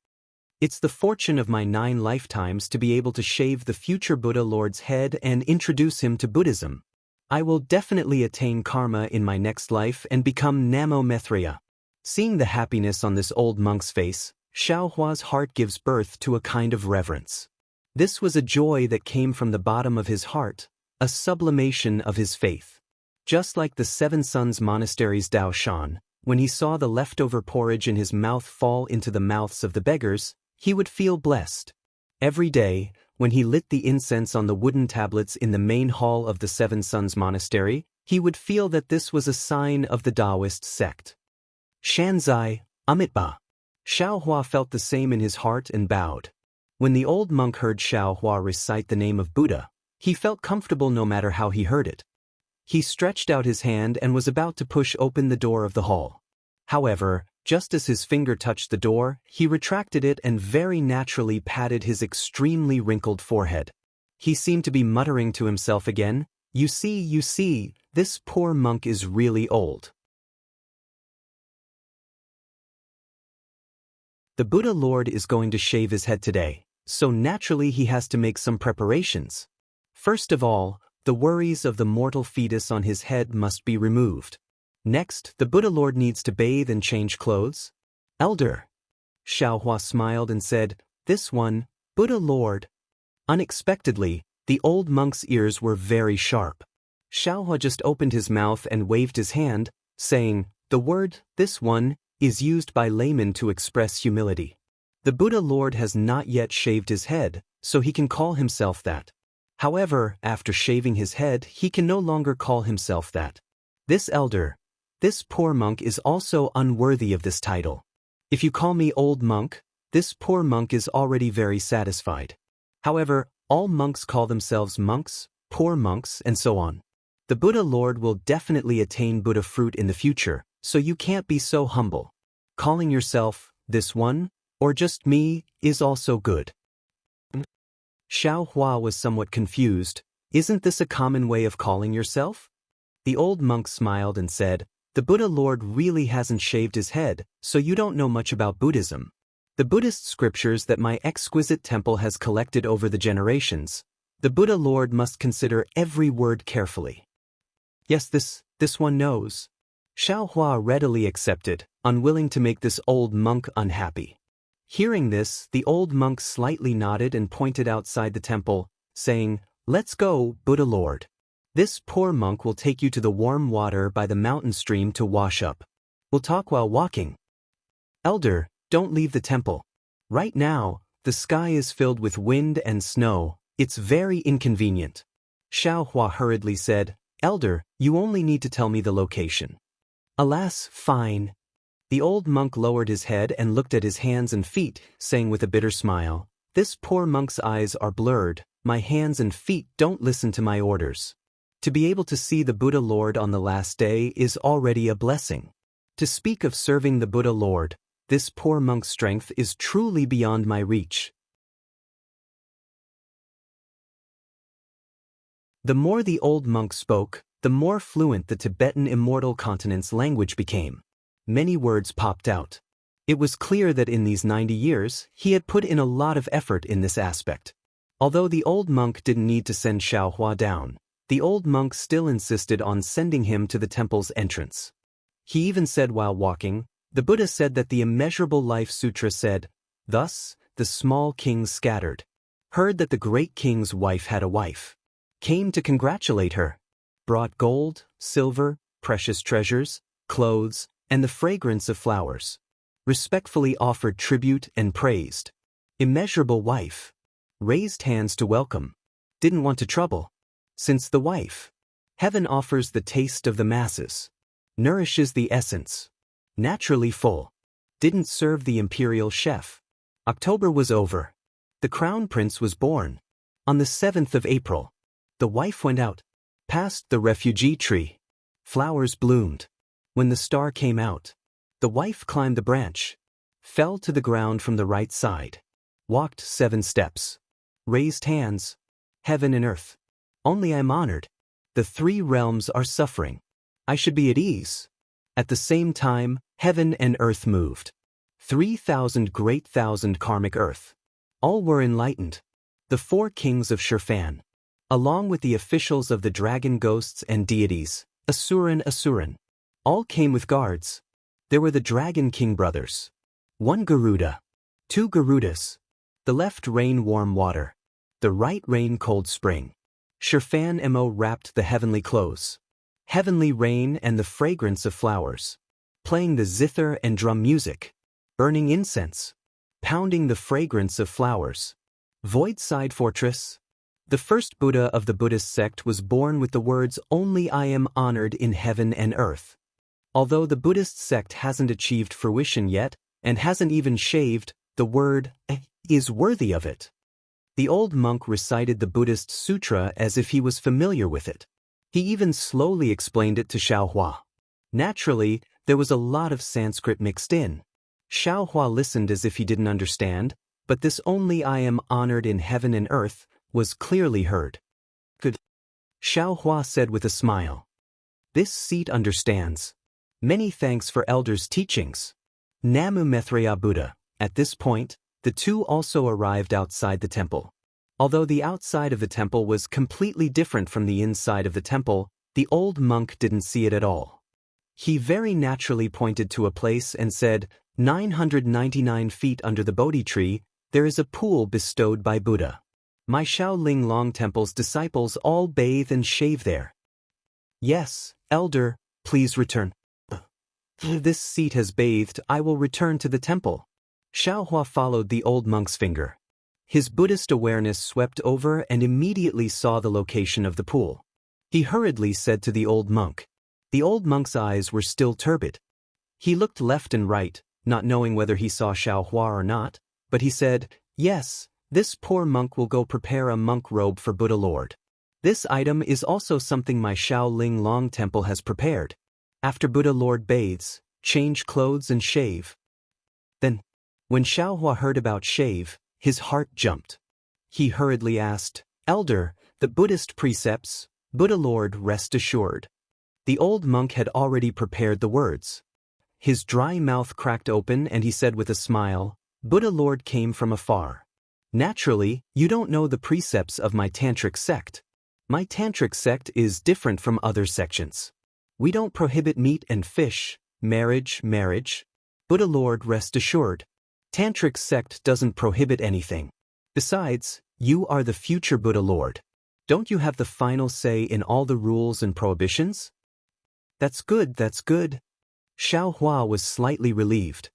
It's the fortune of my 9 lifetimes to be able to shave the future Buddha Lord's head and introduce him to Buddhism. I will definitely attain karma in my next life and become Namo Methriya. Seeing the happiness on this old monk's face, Xiaohua's heart gives birth to a kind of reverence. This was a joy that came from the bottom of his heart, a sublimation of his faith. Just like the Seven Sons Monastery's Daoishan, when he saw the leftover porridge in his mouth fall into the mouths of the beggars, he would feel blessed. Every day, when he lit the incense on the wooden tablets in the main hall of the Seven Sons Monastery, he would feel that this was a sign of the Daoist sect. Shanzai, Amitba. Xiaohua felt the same in his heart and bowed. When the old monk heard Xiaohua recite the name of Buddha, he felt comfortable no matter how he heard it. He stretched out his hand and was about to push open the door of the hall. However, just as his finger touched the door, he retracted it and very naturally patted his extremely wrinkled forehead. He seemed to be muttering to himself again, you see, this poor monk is really old. The Buddha Lord is going to shave his head today, so naturally he has to make some preparations. First of all, the worries of the mortal fetus on his head must be removed. Next, the Buddha Lord needs to bathe and change clothes. Elder. Xiaohua smiled and said, this one, Buddha Lord. Unexpectedly, the old monk's ears were very sharp. Xiaohua just opened his mouth and waved his hand, saying, the word, this one, is used by laymen to express humility. The Buddha Lord has not yet shaved his head, so he can call himself that. However, after shaving his head, he can no longer call himself that. This poor monk is also unworthy of this title. If you call me old monk, this poor monk is already very satisfied. However, all monks call themselves monks, poor monks, and so on. The Buddha Lord will definitely attain Buddha fruit in the future, so you can't be so humble. Calling yourself, this one, or just me, is also good. Xiaohua was somewhat confused. Isn't this a common way of calling yourself? The old monk smiled and said, the Buddha Lord really hasn't shaved his head, so you don't know much about Buddhism. The Buddhist scriptures that my exquisite temple has collected over the generations, the Buddha Lord must consider every word carefully. Yes, this one knows. Xiaohua readily accepted, unwilling to make this old monk unhappy. Hearing this, the old monk slightly nodded and pointed outside the temple, saying, let's go, Buddha Lord. This poor monk will take you to the warm water by the mountain stream to wash up. We'll talk while walking. Elder, don't leave the temple. Right now, the sky is filled with wind and snow, it's very inconvenient. Xiaohua hurriedly said, Elder, you only need to tell me the location. Alas, fine. The old monk lowered his head and looked at his hands and feet, saying with a bitter smile, this poor monk's eyes are blurred, my hands and feet don't listen to my orders. To be able to see the Buddha Lord on the last day is already a blessing. To speak of serving the Buddha Lord, this poor monk's strength is truly beyond my reach. The more the old monk spoke, the more fluent the Tibetan Immortal continent's language became. Many words popped out. It was clear that in these 90 years, he had put in a lot of effort in this aspect. Although the old monk didn't need to send Xiaohua down, the old monk still insisted on sending him to the temple's entrance. He even said while walking, the Buddha said that the Immeasurable Life Sutra said, thus, the small kings scattered, heard that the great king's wife had a wife, came to congratulate her. brought gold, silver, precious treasures, clothes, and the fragrance of flowers. Respectfully offered tribute and praised. Immeasurable wife. Raised hands to welcome. Didn't want to trouble. Since the wife. Heaven offers the taste of the masses. Nourishes the essence. Naturally full. Didn't serve the imperial chef. October was over. The crown prince was born. On the 7th of April. The wife went out. Past the refugee tree. Flowers bloomed. When the star came out. The wife climbed the branch. Fell to the ground from the right side. Walked 7 steps. Raised hands. Heaven and earth. Only I'm honored. The 3 realms are suffering. I should be at ease. At the same time, heaven and earth moved. 3,000 great thousand karmic earth. All were enlightened. The 4 kings of Shurfan. Along with the officials of the dragon ghosts and deities, Asuran. All came with guards. There were the Dragon King brothers. 1 Garuda. 2 Garudas. The left rain warm water. The right rain cold spring. Shurfan Mo wrapped the heavenly clothes. Heavenly rain and the fragrance of flowers. Playing the zither and drum music. Burning incense. Pounding the fragrance of flowers. Void side fortress. The first Buddha of the Buddhist sect was born with the words, "Only I am honored in heaven and earth." Although the Buddhist sect hasn't achieved fruition yet, and hasn't even shaved, the word is worthy of it. The old monk recited the Buddhist sutra as if he was familiar with it. He even slowly explained it to Xiaohua. Naturally, there was a lot of Sanskrit mixed in. Xiaohua listened as if he didn't understand, but this "only I am honored in heaven and earth" was clearly heard. Good. Xiaohua said with a smile. This seat understands. Many thanks for elders' teachings. Namu Maitreya Buddha. At this point, the 2 also arrived outside the temple. Although the outside of the temple was completely different from the inside of the temple, the old monk didn't see it at all. He very naturally pointed to a place and said, 999 feet under the Bodhi tree, there is a pool bestowed by Buddha. My Shaolin Long Temple's disciples all bathe and shave there. Yes, elder, please return. This seat has bathed, I will return to the temple. Xiaohua followed the old monk's finger. His Buddhist awareness swept over and immediately saw the location of the pool. He hurriedly said to the old monk. The old monk's eyes were still turbid. He looked left and right, not knowing whether he saw Xiaohua or not, but he said, "Yes, this poor monk will go prepare a monk robe for Buddha Lord. This item is also something my Shaolin Long Temple has prepared. After Buddha Lord bathes, change clothes and shave." Then, when Xiaohua heard about shave, his heart jumped. He hurriedly asked, "Elder, the Buddhist precepts, Buddha Lord rest assured." The old monk had already prepared the words. His dry mouth cracked open and he said with a smile, "Buddha Lord came from afar. Naturally, you don't know the precepts of my tantric sect. My tantric sect is different from other sections. We don't prohibit meat and fish, marriage. Buddha Lord rest assured. Tantric sect doesn't prohibit anything. Besides, you are the future Buddha Lord. Don't you have the final say in all the rules and prohibitions?" That's good. Xiaohua was slightly relieved.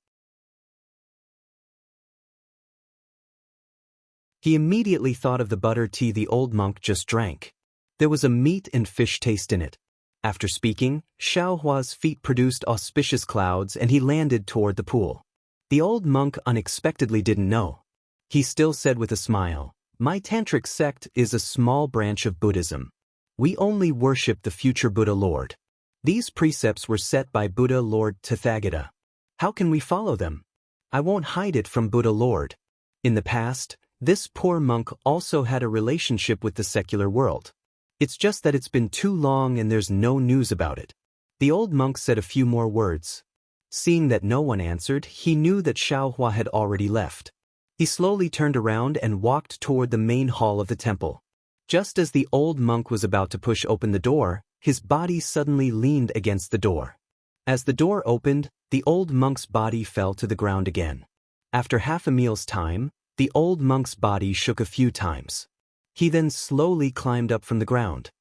He immediately thought of the butter tea the old monk just drank. There was a meat and fish taste in it. After speaking, Xiaohua's feet produced auspicious clouds and he landed toward the pool. The old monk unexpectedly didn't know. He still said with a smile, "My tantric sect is a small branch of Buddhism. We only worship the future Buddha Lord. These precepts were set by Buddha Lord Tathagata. How can we follow them? I won't hide it from Buddha Lord." In the past, this poor monk also had a relationship with the secular world. It's just that it's been too long and there's no news about it. The old monk said a few more words. Seeing that no one answered, he knew that Xiaohua had already left. He slowly turned around and walked toward the main hall of the temple. Just as the old monk was about to push open the door, his body suddenly leaned against the door. As the door opened, the old monk's body fell to the ground again. After half a meal's time, the old monk's body shook a few times. He then slowly climbed up from the ground.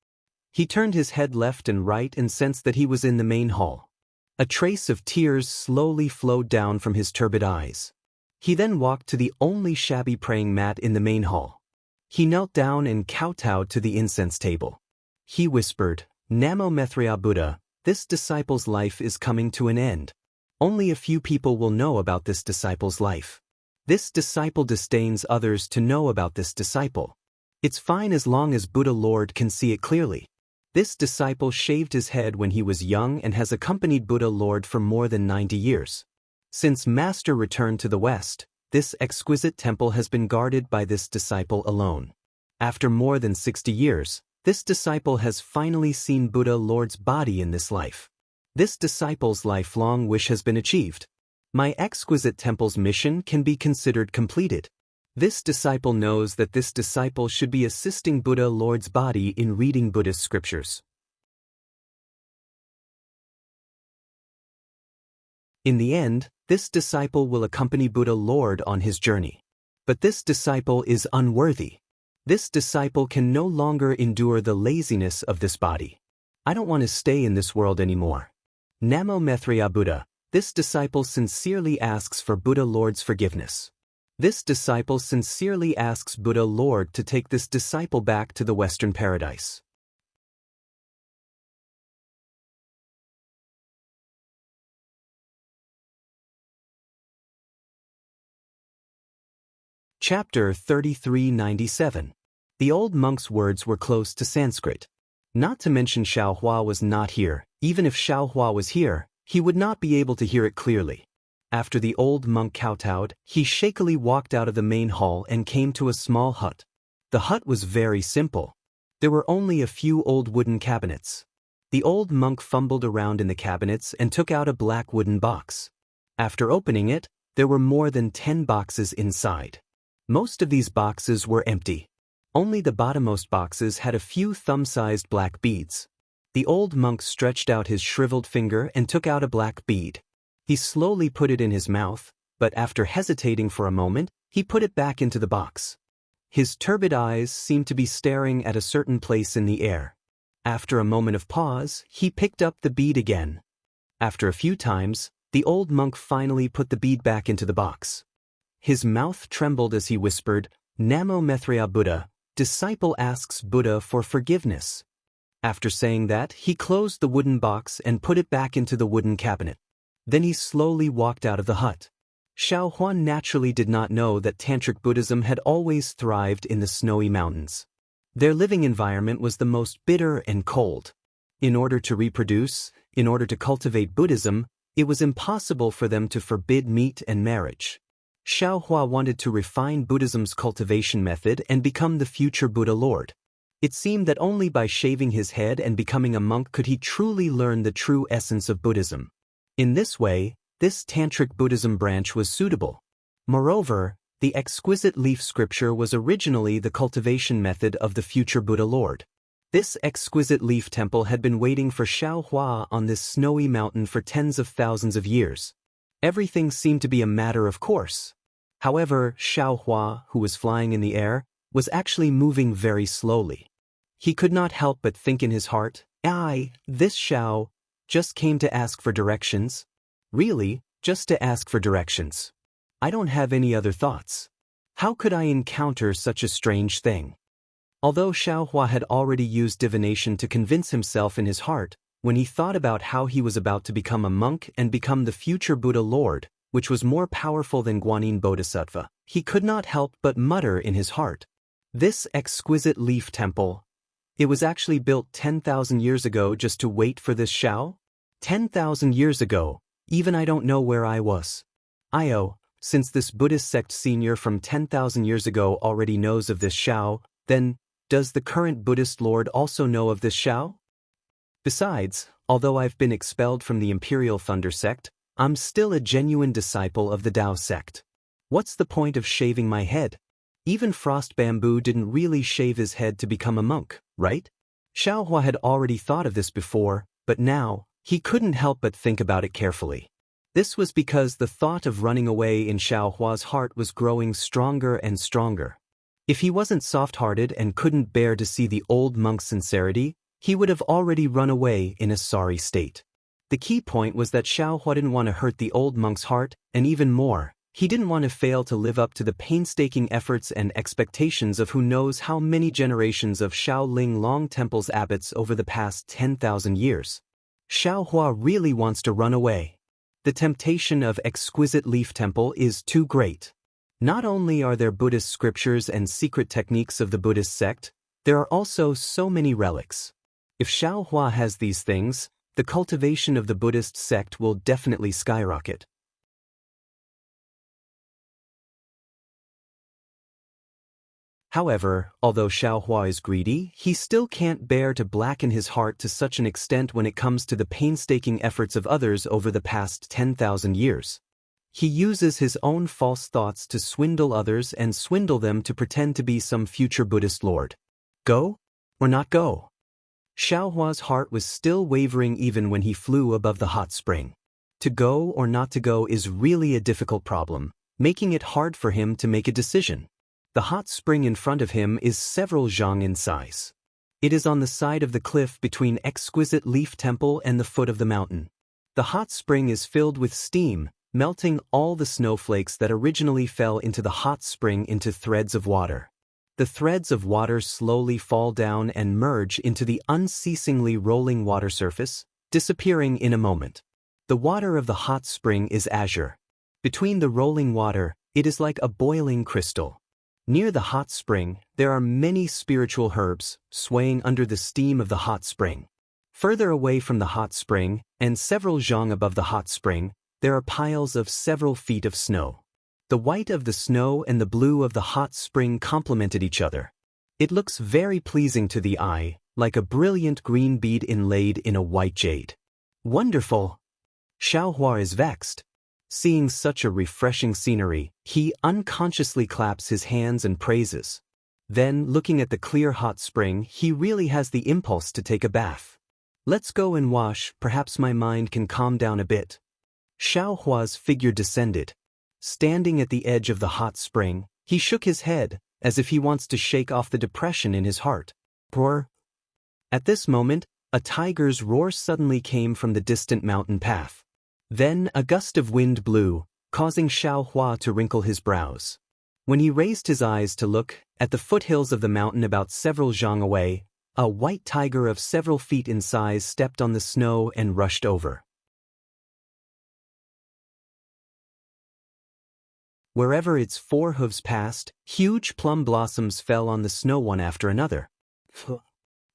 He turned his head left and right and sensed that he was in the main hall. A trace of tears slowly flowed down from his turbid eyes. He then walked to the only shabby praying mat in the main hall. He knelt down and kowtowed to the incense table. He whispered, "Namo Mithra Buddha, this disciple's life is coming to an end. Only a few people will know about this disciple's life. This disciple disdains others to know about this disciple. It's fine as long as Buddha Lord can see it clearly. This disciple shaved his head when he was young and has accompanied Buddha Lord for more than 90 years. Since Master returned to the West, this exquisite temple has been guarded by this disciple alone. After more than 60 years, this disciple has finally seen Buddha Lord's body in this life. This disciple's lifelong wish has been achieved. My exquisite temple's mission can be considered completed. This disciple knows that this disciple should be assisting Buddha Lord's body in reading Buddhist scriptures. In the end, this disciple will accompany Buddha Lord on his journey. But this disciple is unworthy. This disciple can no longer endure the laziness of this body. I don't want to stay in this world anymore. Namo Mithra Buddha, this disciple sincerely asks for Buddha Lord's forgiveness. This disciple sincerely asks Buddha Lord to take this disciple back to the Western paradise. Chapter 3397. The old monk's words were close to Sanskrit. Not to mention Xiaohua was not here. Even if Xiaohua was here, he would not be able to hear it clearly. After the old monk kowtowed, he shakily walked out of the main hall and came to a small hut. The hut was very simple. There were only a few old wooden cabinets. The old monk fumbled around in the cabinets and took out a black wooden box. After opening it, there were more than 10 boxes inside. Most of these boxes were empty. Only the bottommost boxes had a few thumb-sized black beads. The old monk stretched out his shriveled finger and took out a black bead. He slowly put it in his mouth, but after hesitating for a moment, he put it back into the box. His turbid eyes seemed to be staring at a certain place in the air. After a moment of pause, he picked up the bead again. After a few times, the old monk finally put the bead back into the box. His mouth trembled as he whispered, "Namo Mithra Buddha, disciple asks Buddha for forgiveness." After saying that, he closed the wooden box and put it back into the wooden cabinet. Then he slowly walked out of the hut. Xiaohua naturally did not know that Tantric Buddhism had always thrived in the snowy mountains. Their living environment was the most bitter and cold. In order to reproduce, in order to cultivate Buddhism, it was impossible for them to forbid meat and marriage. Xiaohua wanted to refine Buddhism's cultivation method and become the future Buddha Lord. It seemed that only by shaving his head and becoming a monk could he truly learn the true essence of Buddhism. In this way, this Tantric Buddhism branch was suitable. Moreover, the exquisite leaf scripture was originally the cultivation method of the future Buddha Lord. This exquisite leaf temple had been waiting for Xiaohua on this snowy mountain for tens of thousands of years. Everything seemed to be a matter of course. However, Xiaohua, who was flying in the air, was actually moving very slowly. He could not help but think in his heart, this Xiao just came to ask for directions. Really, just to ask for directions. I don't have any other thoughts. How could I encounter such a strange thing? Although Xiaohua had already used divination to convince himself in his heart, when he thought about how he was about to become a monk and become the future Buddha Lord, which was more powerful than Guanyin Bodhisattva, he could not help but mutter in his heart, "This exquisite leaf temple, it was actually built 10,000 years ago just to wait for this Xiao? 10,000 years ago, even I don't know where I was. Since this Buddhist sect senior from 10,000 years ago already knows of this Xiao, then, does the current Buddhist Lord also know of this Xiao? Besides, although I've been expelled from the Imperial Thunder sect, I'm still a genuine disciple of the Dao sect. What's the point of shaving my head? Even Frost Bamboo didn't really shave his head to become a monk, right?" Xiaohua had already thought of this before, but now, he couldn't help but think about it carefully. This was because the thought of running away in Xiaohua's heart was growing stronger and stronger. If he wasn't soft-hearted and couldn't bear to see the old monk's sincerity, he would have already run away in a sorry state. The key point was that Xiaohua didn't want to hurt the old monk's heart, and even more, he didn't want to fail to live up to the painstaking efforts and expectations of who knows how many generations of Shaolin Long Temple's abbots over the past 10,000 years. Xiaohua really wants to run away. The temptation of exquisite leaf temple is too great. Not only are there Buddhist scriptures and secret techniques of the Buddhist sect, there are also so many relics. If Xiaohua has these things, the cultivation of the Buddhist sect will definitely skyrocket. However, although Xiaohua is greedy, he still can't bear to blacken his heart to such an extent when it comes to the painstaking efforts of others over the past 10,000 years. He uses his own false thoughts to swindle others and swindle them to pretend to be some future Buddhist lord. Go or not go? Xiaohua's heart was still wavering even when he flew above the hot spring. To go or not to go is really a difficult problem, making it hard for him to make a decision. The hot spring in front of him is several zhang in size. It is on the side of the cliff between exquisite leaf temple and the foot of the mountain. The hot spring is filled with steam, melting all the snowflakes that originally fell into the hot spring into threads of water. The threads of water slowly fall down and merge into the unceasingly rolling water surface, disappearing in a moment. The water of the hot spring is azure. Between the rolling water, it is like a boiling crystal. Near the hot spring, there are many spiritual herbs, swaying under the steam of the hot spring. Further away from the hot spring, and several zhang above the hot spring, there are piles of several feet of snow. The white of the snow and the blue of the hot spring complemented each other. It looks very pleasing to the eye, like a brilliant green bead inlaid in a white jade. Wonderful! Xiaohua is vexed. Seeing such a refreshing scenery, he unconsciously claps his hands and praises. Then, looking at the clear hot spring, he really has the impulse to take a bath. Let's go and wash, perhaps my mind can calm down a bit. Xiaohua's figure descended. Standing at the edge of the hot spring, he shook his head, as if he wants to shake off the depression in his heart. Roar! At this moment, a tiger's roar suddenly came from the distant mountain path. Then a gust of wind blew, causing Xiaohua to wrinkle his brows. When he raised his eyes to look, at the foothills of the mountain about several zhang away, a white tiger of several feet in size stepped on the snow and rushed over. Wherever its four hooves passed, huge plum blossoms fell on the snow one after another.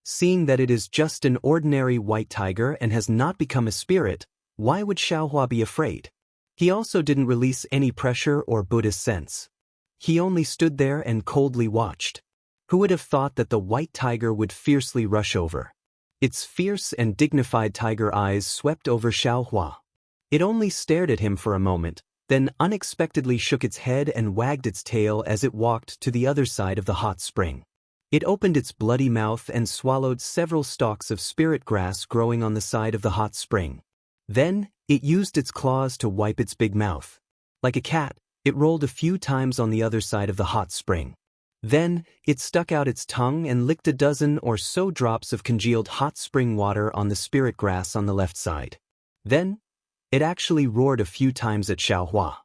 Seeing that it is just an ordinary white tiger and has not become a spirit, why would Xiaohua be afraid? He also didn't release any pressure or Buddhist sense. He only stood there and coldly watched. Who would have thought that the white tiger would fiercely rush over? Its fierce and dignified tiger eyes swept over Xiaohua. It only stared at him for a moment, then unexpectedly shook its head and wagged its tail as it walked to the other side of the hot spring. It opened its bloody mouth and swallowed several stalks of spirit grass growing on the side of the hot spring. Then, it used its claws to wipe its big mouth. Like a cat, it rolled a few times on the other side of the hot spring. Then, it stuck out its tongue and licked a dozen or so drops of congealed hot spring water on the spirit grass on the left side. Then, it actually roared a few times at Xiaohua.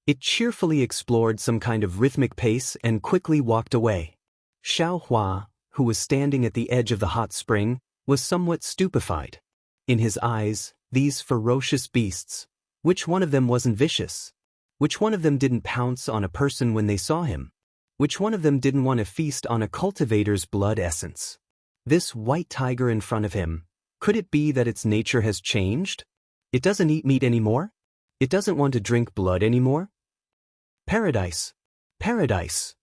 It cheerfully explored some kind of rhythmic pace and quickly walked away. Xiaohua, who was standing at the edge of the hot spring, was somewhat stupefied. In his eyes, these ferocious beasts, which one of them wasn't vicious? Which one of them didn't pounce on a person when they saw him? Which one of them didn't want to feast on a cultivator's blood essence? This white tiger in front of him, could it be that its nature has changed? It doesn't eat meat anymore? It doesn't want to drink blood anymore? Paradise! Paradise!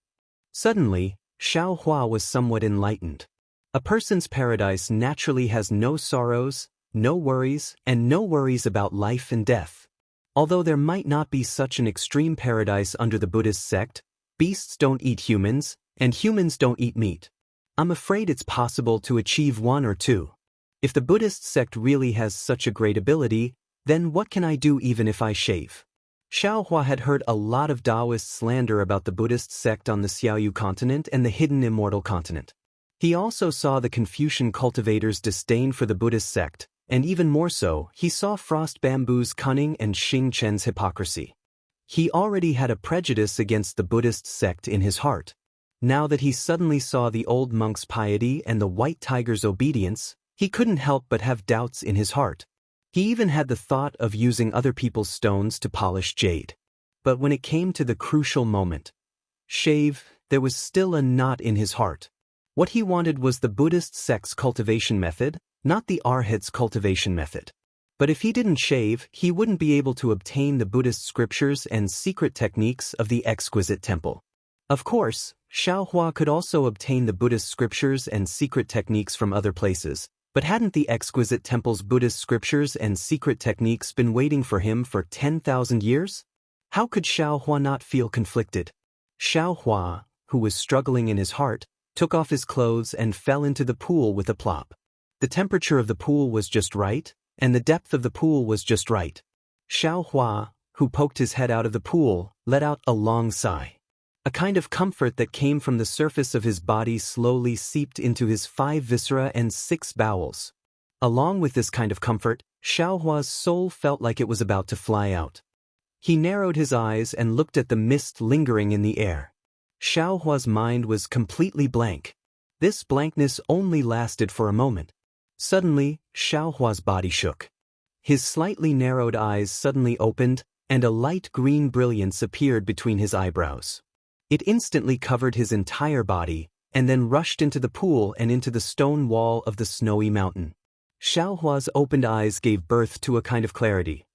Suddenly, Xiaohua was somewhat enlightened. A person's paradise naturally has no sorrows, no worries, and no worries about life and death. Although there might not be such an extreme paradise under the Buddhist sect, beasts don't eat humans, and humans don't eat meat. I'm afraid it's possible to achieve one or two. If the Buddhist sect really has such a great ability, then what can I do even if I shave? Xiaohua had heard a lot of Daoist slander about the Buddhist sect on the Xiaoyu continent and the hidden Immortal continent. He also saw the Confucian cultivators' disdain for the Buddhist sect, and even more so, he saw Frost Bamboo's cunning and Xing Chen's hypocrisy. He already had a prejudice against the Buddhist sect in his heart. Now that he suddenly saw the old monk's piety and the white tiger's obedience, he couldn't help but have doubts in his heart. He even had the thought of using other people's stones to polish jade. But when it came to the crucial moment, shave, there was still a knot in his heart. What he wanted was the Buddhist sect's cultivation method, not the Arhat's cultivation method. But if he didn't shave, he wouldn't be able to obtain the Buddhist scriptures and secret techniques of the exquisite temple. Of course, Xiaohua could also obtain the Buddhist scriptures and secret techniques from other places, but hadn't the exquisite temple's Buddhist scriptures and secret techniques been waiting for him for 10,000 years? How could Xiaohua not feel conflicted? Xiaohua, who was struggling in his heart, took off his clothes and fell into the pool with a plop. The temperature of the pool was just right, and the depth of the pool was just right. Xiaohua, who poked his head out of the pool, let out a long sigh. A kind of comfort that came from the surface of his body slowly seeped into his 5 viscera and 6 bowels. Along with this kind of comfort, Xiaohua's soul felt like it was about to fly out. He narrowed his eyes and looked at the mist lingering in the air. Xiaohua's mind was completely blank. This blankness only lasted for a moment. Suddenly, Xiaohua's body shook. His slightly narrowed eyes suddenly opened, and a light green brilliance appeared between his eyebrows. It instantly covered his entire body, and then rushed into the pool and into the stone wall of the snowy mountain. Xiaohua's opened eyes gave birth to a kind of clarity.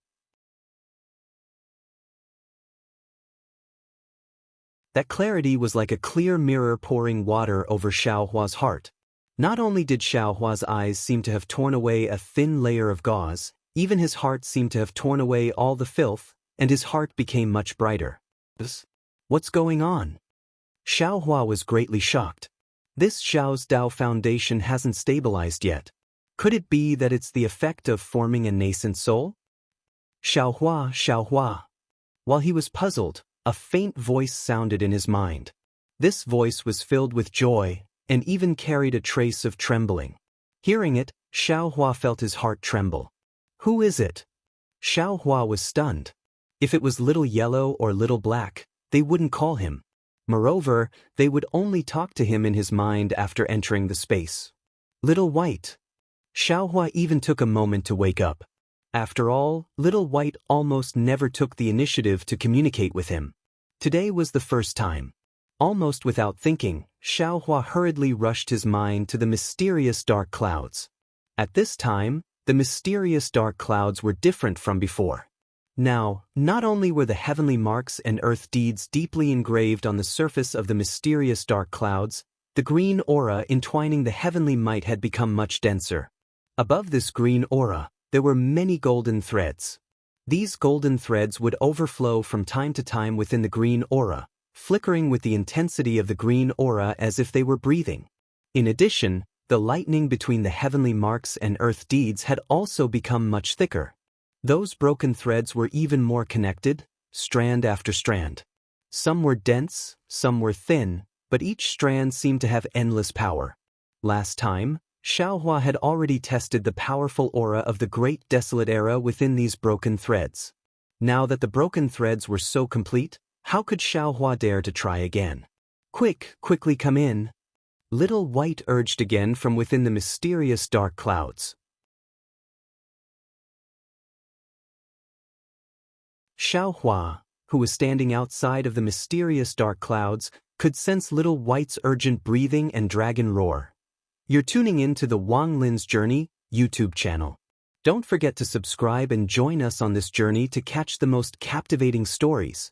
That clarity was like a clear mirror pouring water over Xiaohua's heart. Not only did Xiaohua's eyes seem to have torn away a thin layer of gauze, even his heart seemed to have torn away all the filth, and his heart became much brighter. What's going on? Xiaohua was greatly shocked. This Xiao's Dao foundation hasn't stabilized yet. Could it be that it's the effect of forming a nascent soul? Xiaohua, Xiaohua. While he was puzzled, a faint voice sounded in his mind. This voice was filled with joy, and even carried a trace of trembling. Hearing it, Xiaohua felt his heart tremble. Who is it? Xiaohua was stunned. If it was Little Yellow or Little Black, they wouldn't call him. Moreover, they would only talk to him in his mind after entering the space. Little White. Xiaohua even took a moment to wake up. After all, Little White almost never took the initiative to communicate with him. Today was the first time. Almost without thinking, Xiaohua hurriedly rushed his mind to the mysterious dark clouds. At this time, the mysterious dark clouds were different from before. Now, not only were the heavenly marks and earth deeds deeply engraved on the surface of the mysterious dark clouds, the green aura entwining the heavenly might had become much denser. Above this green aura, there were many golden threads. These golden threads would overflow from time to time within the green aura, flickering with the intensity of the green aura as if they were breathing. In addition, the lightning between the heavenly marks and earth deeds had also become much thicker. Those broken threads were even more connected, strand after strand. Some were dense, some were thin, but each strand seemed to have endless power. Last time, Xiaohua had already tested the powerful aura of the Great Desolate Era within these broken threads. Now that the broken threads were so complete, how could Xiaohua dare to try again? Quickly come in. Little White urged again from within the mysterious dark clouds. Xiaohua, who was standing outside of the mysterious dark clouds, could sense Little White's urgent breathing and dragon roar. You're tuning in to the Wang Lin's Journey YouTube channel. Don't forget to subscribe and join us on this journey to catch the most captivating stories.